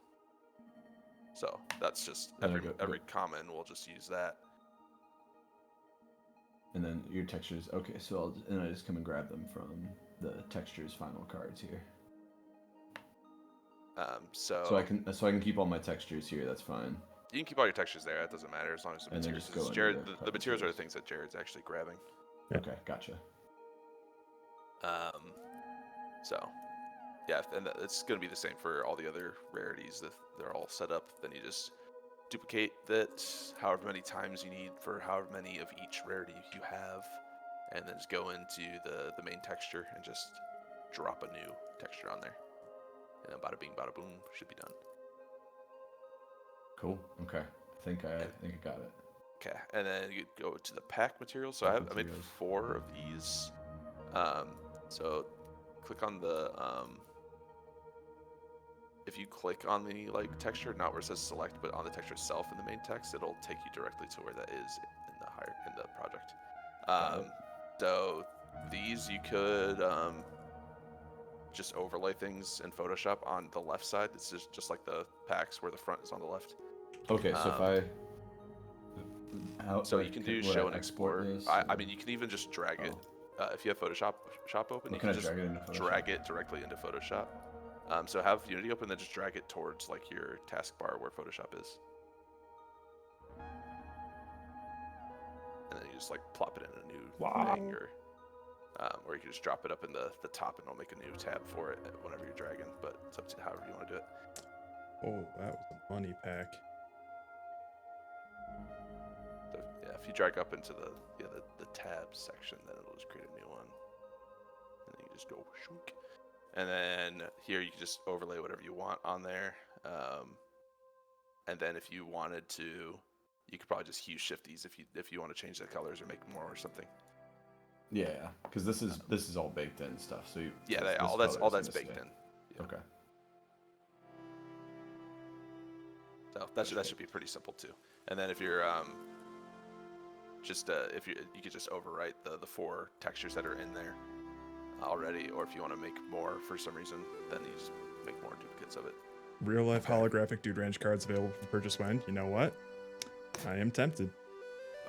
So that's just every common, we'll just use that. And then your textures, okay, so I just come and grab them from the textures final cards here. So I can keep all my textures here, that's fine. You can keep all your textures there, that doesn't matter as long as the materials. The materials are the things that Jared's actually grabbing. Okay, gotcha. So yeah, and it's going to be the same for all the other rarities. If they're all set up, then you just duplicate that however many times you need for however many of each rarity you have, and then just go into the main texture and just drop a new texture on there. And then bada bing, bada boom, should be done. Cool. Okay. I think I got it. Okay, and then you go to the pack materials. So I made 4 of these. So click on the if you click on the texture, not where it says select, but on the texture itself in the main text, it'll take you directly to where that is in the project. So these you could just overlay things in Photoshop on the left side. It's just like the packs where the front is on the left. Okay, so so you can do show and export. I mean, you can even just drag it. If you have Photoshop open, you can just drag it directly into Photoshop. So have Unity open, then just drag it towards like your taskbar where Photoshop is. And then you just like plop it in a new thing, or you can just drop it up in the top and it'll make a new tab for it whenever you're dragging, but it's up to however you want to do it. Oh, that was a money pack. So yeah, if you drag up into the tabs section, then it'll just create a new one. And then you just go shunk. And then here you can just overlay whatever you want on there. And then if you wanted to, you could probably just hue shift these if you want to change the colors or make more or something. Yeah, because this is all baked in stuff. So all that's baked in. Yeah. Okay. So that should be pretty simple too. And then if you're you could just overwrite the 4 textures that are in there already, or if you want to make more for some reason, then you just make more duplicates of it. Real life holographic Dude Ranch cards available for purchase when? You know what? I am tempted.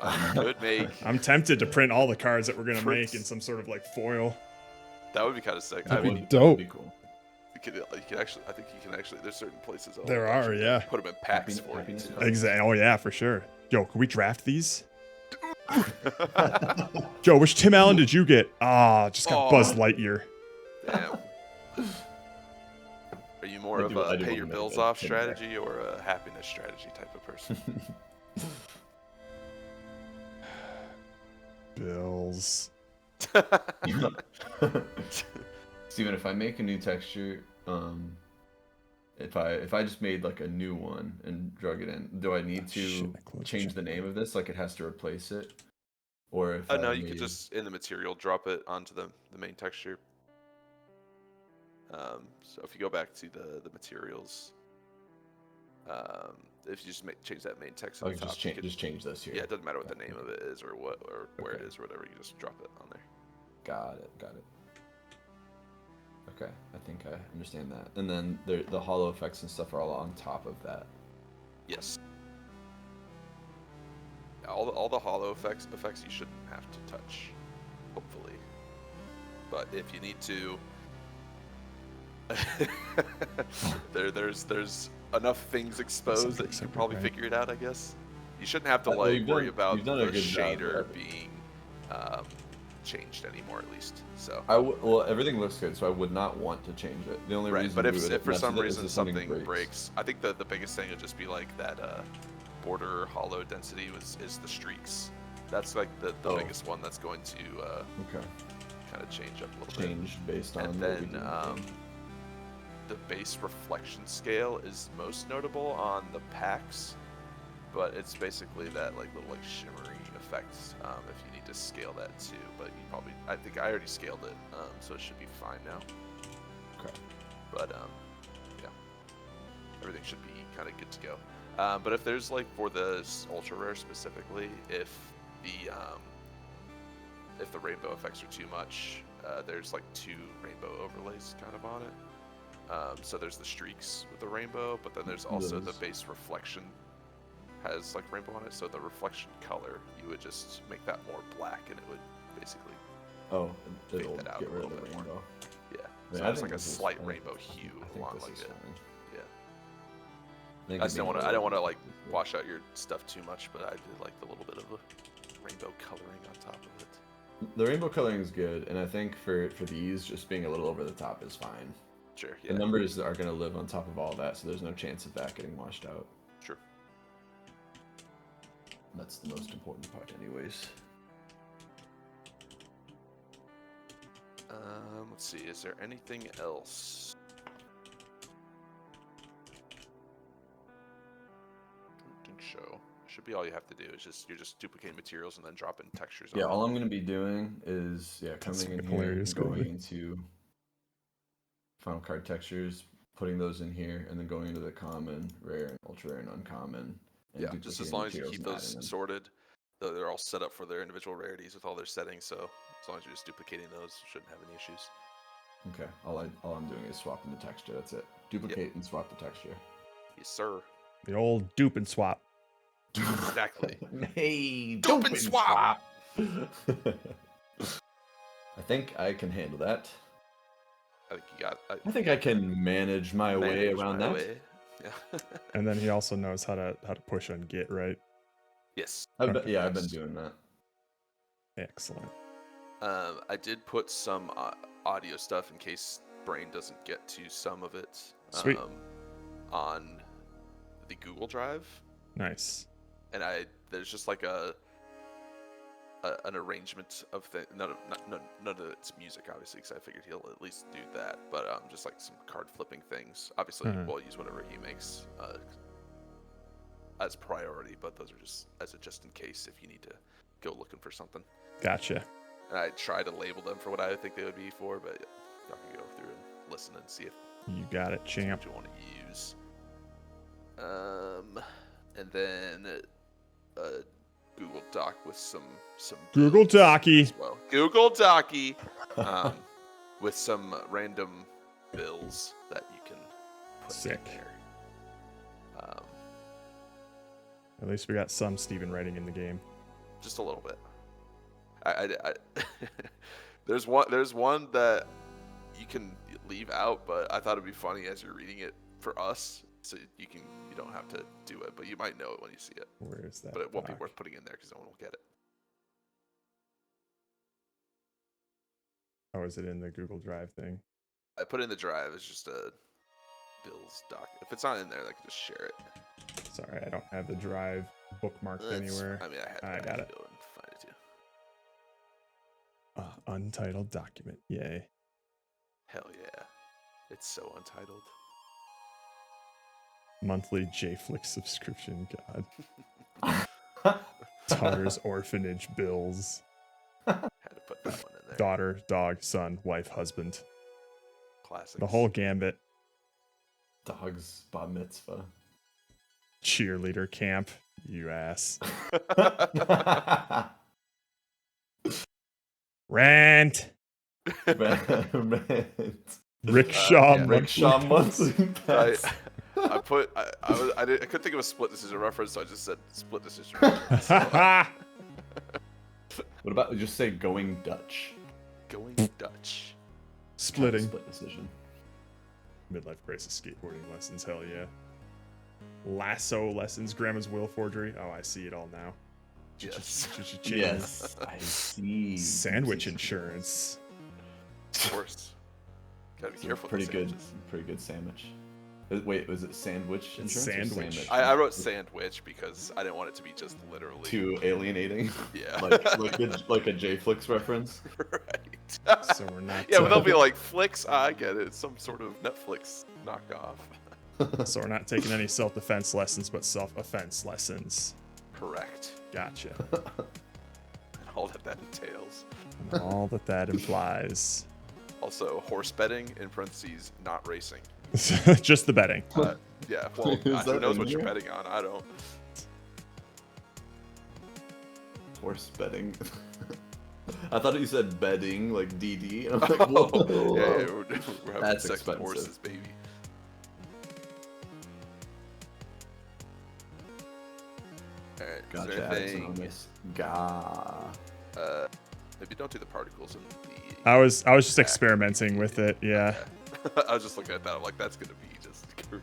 I'm tempted to print all the cards that we're gonna make in some sort of like foil. That would be kind of sick. That'd be dope. That'd be cool. You can actually. I think you can actually. There's certain places. There are, yeah. Put them in packs for you. Exactly. Oh yeah, for sure. Yo, can we draft these? Joe, which Tim Allen did you get? Just got Buzz Lightyear. Damn. Are you more of a pay your bills off strategy or a happiness strategy type of person? Bills. Steven, if I make a new texture, if I just made like a new one and drug it in, do I need to change the name of this? Like it has to replace it? Or if no, you could just in the material drop it onto the main texture. So if you go back to the materials, if you just change that main text at the top, just change this here. Yeah, it doesn't matter what the name of it is or where it is or whatever. You just drop it on there. Got it. Okay, I think I understand that. And then the hollow effects and stuff are all on top of that. Yes. All the hollow effects you shouldn't have to touch, hopefully. But if you need to, there's enough things exposed that you can probably figure it out, I guess. You shouldn't have to worry about the shader being changed anymore, at least. So well, everything looks good, so I would not want to change it. The only reason, but if for some reason something breaks, I think the biggest thing would just be like that border hollow density is the streaks. That's like the biggest one that's going to kind of change up a little bit. Change based on. And then the base reflection scale is most notable on the packs, but it's basically that like little shimmery effect. If you need to scale that too, but I think I already scaled it, so it should be fine now. Okay. But yeah, everything should be kind of good to go. But if there's for the ultra rare specifically, if the rainbow effects are too much, there's 2 rainbow overlays kind of on it. So there's the streaks with the rainbow, but then there's also the base reflection has rainbow on it. So the reflection color, you would just make that more black, and it would basically fade that out a little bit more. Yeah, so it's a slight rainbow hue along it. Yeah, I don't want to wash out your stuff too much, but I did like the little bit of a rainbow coloring on top of it. The rainbow coloring is good, and I think for these, just being a little over the top is fine. Sure, yeah. The numbers are going to live on top of all that, so there's no chance of that getting washed out. Sure. That's the most important part anyways. Let's see, is there anything else? I don't think so. Should be all you have to do. Is you're just duplicating materials and then dropping textures. Yeah, all I'm going to be doing is coming in here and going into final card textures, putting those in here, and then going into the common, rare, and ultra rare, and uncommon. And yeah, just as long as you keep those sorted, they're all set up for their individual rarities with all their settings. So as long as you're just duplicating those, you shouldn't have any issues. Okay, all I'm doing is swapping the texture. That's it. Duplicate and swap the texture. Yes, sir. The old dupe and swap. Exactly. Hey, dupe and swap. I think I can handle that. I think you got. I think I can manage my way around that. Yeah. And then he also knows how to push on Git, right? Yes. I've been doing that. Excellent. I did put some audio stuff in case Brain doesn't get to some of it. Sweet. On the Google Drive. Nice. And there's just an arrangement of things. None of it's music, obviously, because I figured he'll at least do that. But just some card flipping things. Obviously, we'll use whatever he makes as priority. But those are just just in case if you need to go looking for something. Gotcha. And I try to label them for what I think they would be for, but y'all can go through and listen and see if you got it, champ. What you want to use. And then Google Doc with some Google Docky as well. Google Docky with some random bills that you can put in there. At least we got some Steven writing in the game. Just a little bit. I there's one that you can leave out, but I thought it'd be funny as you're reading it for us, so you don't have to do it, but you might know it when you see it. Where is that? But it won't be worth putting in there because no one will get it. Oh, is it in the Google Drive thing? I put it in the drive. It's just a Bill's doc. If it's not in there, I can just share it. Sorry, I don't have the drive bookmarked anywhere. I mean, I got it. Go and find it too. Untitled document. Yay. Hell yeah. It's so untitled. Monthly JFlix subscription. God. Tar's orphanage bills. Had to put that one in there. Daughter, dog, son, wife, husband. Classics. The whole gambit. Dog's bar mitzvah. Cheerleader camp. You ass. Rant. Rickshaw yeah. Rickshaw monthly pass. I couldn't think of a split decision reference, so I just said split decision reference. What about just say going Dutch? Going Dutch. Splitting. Split decision. Midlife crisis skateboarding lessons, hell yeah. Lasso lessons, grandma's will forgery. Oh, I see it all now. Yes. Yes, I see. Sandwich insurance. Of course. Gotta be careful. Pretty good sandwich. Wait, was it sandwich insurance? Sandwich. I wrote sandwich because I didn't want it to be just literally too alienating. Yeah. like a J-Flix reference. Right. So we're not. Yeah, but they'll be like Flix. I get it. It's some sort of Netflix knockoff. So we're not taking any self-defense lessons, but self-offense lessons. Correct. Gotcha. And all that entails. And all that implies. Also, horse betting in parentheses, not racing. Just the betting. Yeah. Well, who knows what you're betting on? I don't. Horse betting. I thought you said bedding, like DD. And I'm like, whoa. Yeah, we're having That's sex with expensive. horses, baby. Alright, Gotcha. is there anything, maybe don't do the particles in the... I was just experimenting with it, yeah. Okay. I was just looking at that, I'm like, that's gonna be just crazy.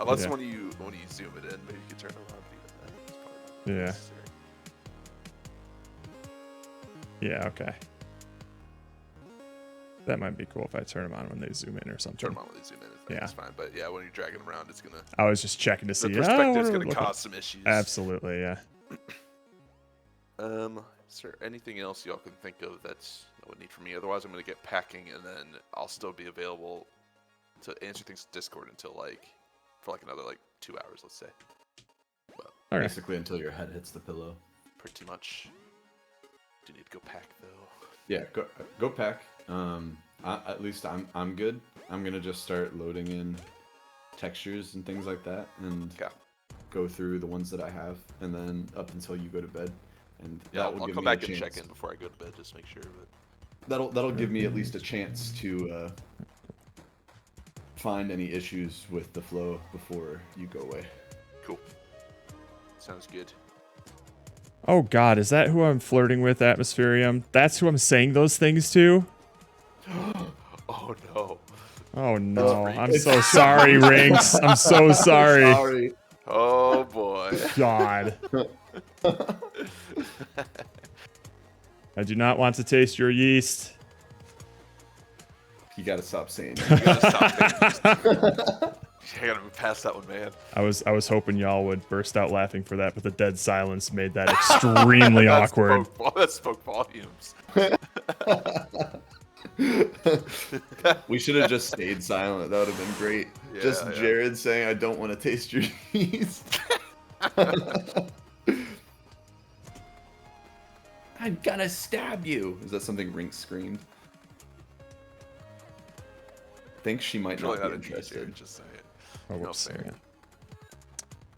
Unless Yeah. when you zoom it in, maybe you can turn it on, but even then, it's probably not Yeah. necessary. Yeah, okay. That might be cool if I turn them on when they zoom in or something. Turn them on when they zoom in, Yeah. it's fine. But yeah, when you're dragging them around, it's gonna... I was just checking to see. The perspective's what gonna it would cause some issues. Absolutely, yeah. Is there anything else y'all can think of that would need from me? Otherwise, I'm gonna get packing, and then I'll still be available to answer things to Discord until for another 2 hours, let's say. But Okay. Basically until your head hits the pillow. pretty much. Do need to go pack though. Yeah, go pack. At least I'm good. I'm gonna just start loading in textures and things like that, and Okay. go through the ones that I have, and then up until you go to bed. And Yeah, that will I'll give come me a back and chance. check in before I go to bed, just make sure. But That'll give me at least a chance to find any issues with the flow before you go away. cool. Sounds good. Oh God, is that who I'm flirting with, Atmospherium? That's who I'm saying those things to? Oh no. Oh no, That's I'm so sorry, Rinks. I'm so sorry. Sorry. Oh boy. God. I do not want to taste your yeast. You gotta stop saying You that. gotta stop thinking. I gotta move past that one, man. I was hoping y'all would burst out laughing for that, but the dead silence made that extremely awkward. That spoke volumes. We should have just stayed silent. That would have been great. Yeah, just yeah. Jared saying, "I don't want to taste your yeast." I'm gonna stab you. Is that something Rink screamed? Think she might Really not be not a interested. Jared, just saying. Oh, No whoops. fair. Yeah.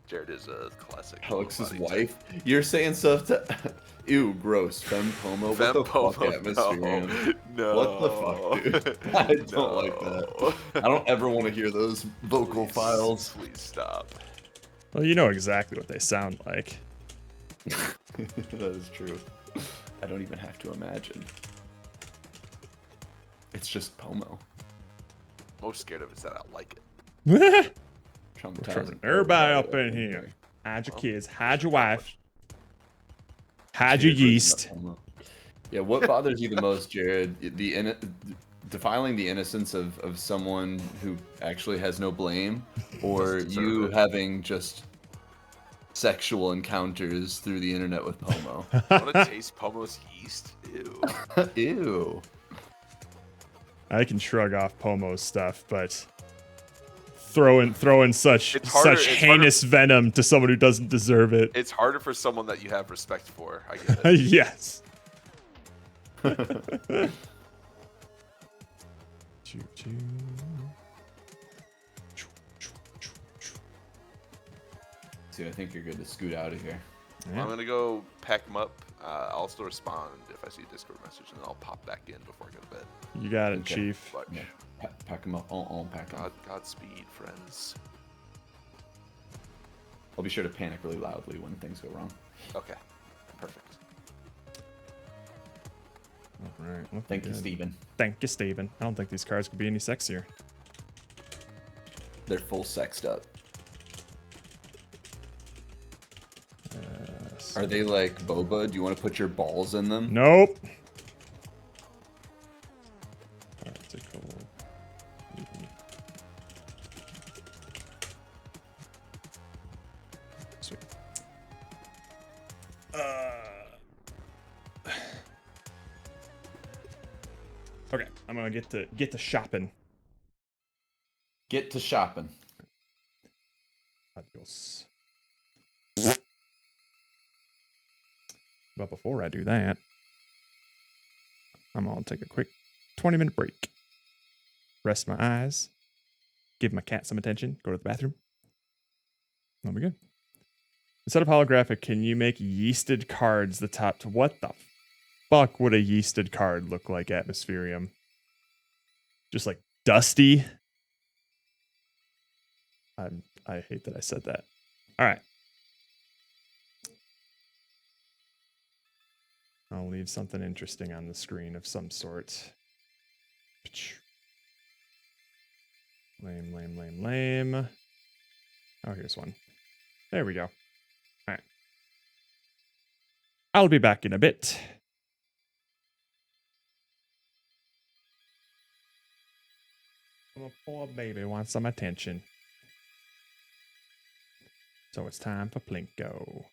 Jared is a classic. Alex's body wife. You're saying stuff to. Ew, gross. Femme pomo. What the fuck, atmosphere? Man? No. What the fuck, dude? I don't like that. I don't ever want to hear those vocal files. Please stop. Well, you know exactly what they sound like. That is true. I don't even have to imagine. It's just Pomo. Most scared of is that I like it. Traumatizing. Everybody up in here. Hide your kids. Hide your wife. Hide your yeast. Yeah, what bothers you the most, Jared? Defiling the innocence of someone who actually has no blame, or Doesn't deserve you it. having just sexual encounters through the internet with Pomo? I want to taste Pomo's yeast. Ew. Ew. I can shrug off Pomo's stuff, but throwing such It's harder- such it's heinous venom to someone who doesn't deserve it. It's harder for someone that you have respect for. I get it. Yes. Choo, choo. Dude, I think you're good to scoot out of here. Yeah. I'm gonna go pack them up. I'll still respond if I see a Discord message, and then I'll pop back in before I go to bed. You got it, Okay. Chief. But Yeah. Pack them up. Pack them. Godspeed, friends. I'll be sure to panic really loudly when things go wrong. Okay, perfect. All right. Thank you, Steven. Thank you, Steven. I don't think these cards could be any sexier. They're full sexed up. Are they like boba? Do you want to put your balls in them? Nope. Article. Sweet. Okay, I'm gonna get to shopping. Get to shopping. Adios. But before I do that, I'm gonna take a quick 20-minute break. Rest my eyes. Give my cat some attention. Go to the bathroom. That'll be good. Instead of holographic, can you make yeasted cards the top to what the fuck would a yeasted card look like, Atmospherium? Just like dusty? I hate that I said that. All right. I'll leave something interesting on the screen of some sort. Lame. Oh, here's one. There we go. All right. I'll be back in a bit. My poor baby wants some attention. So it's time for Plinko.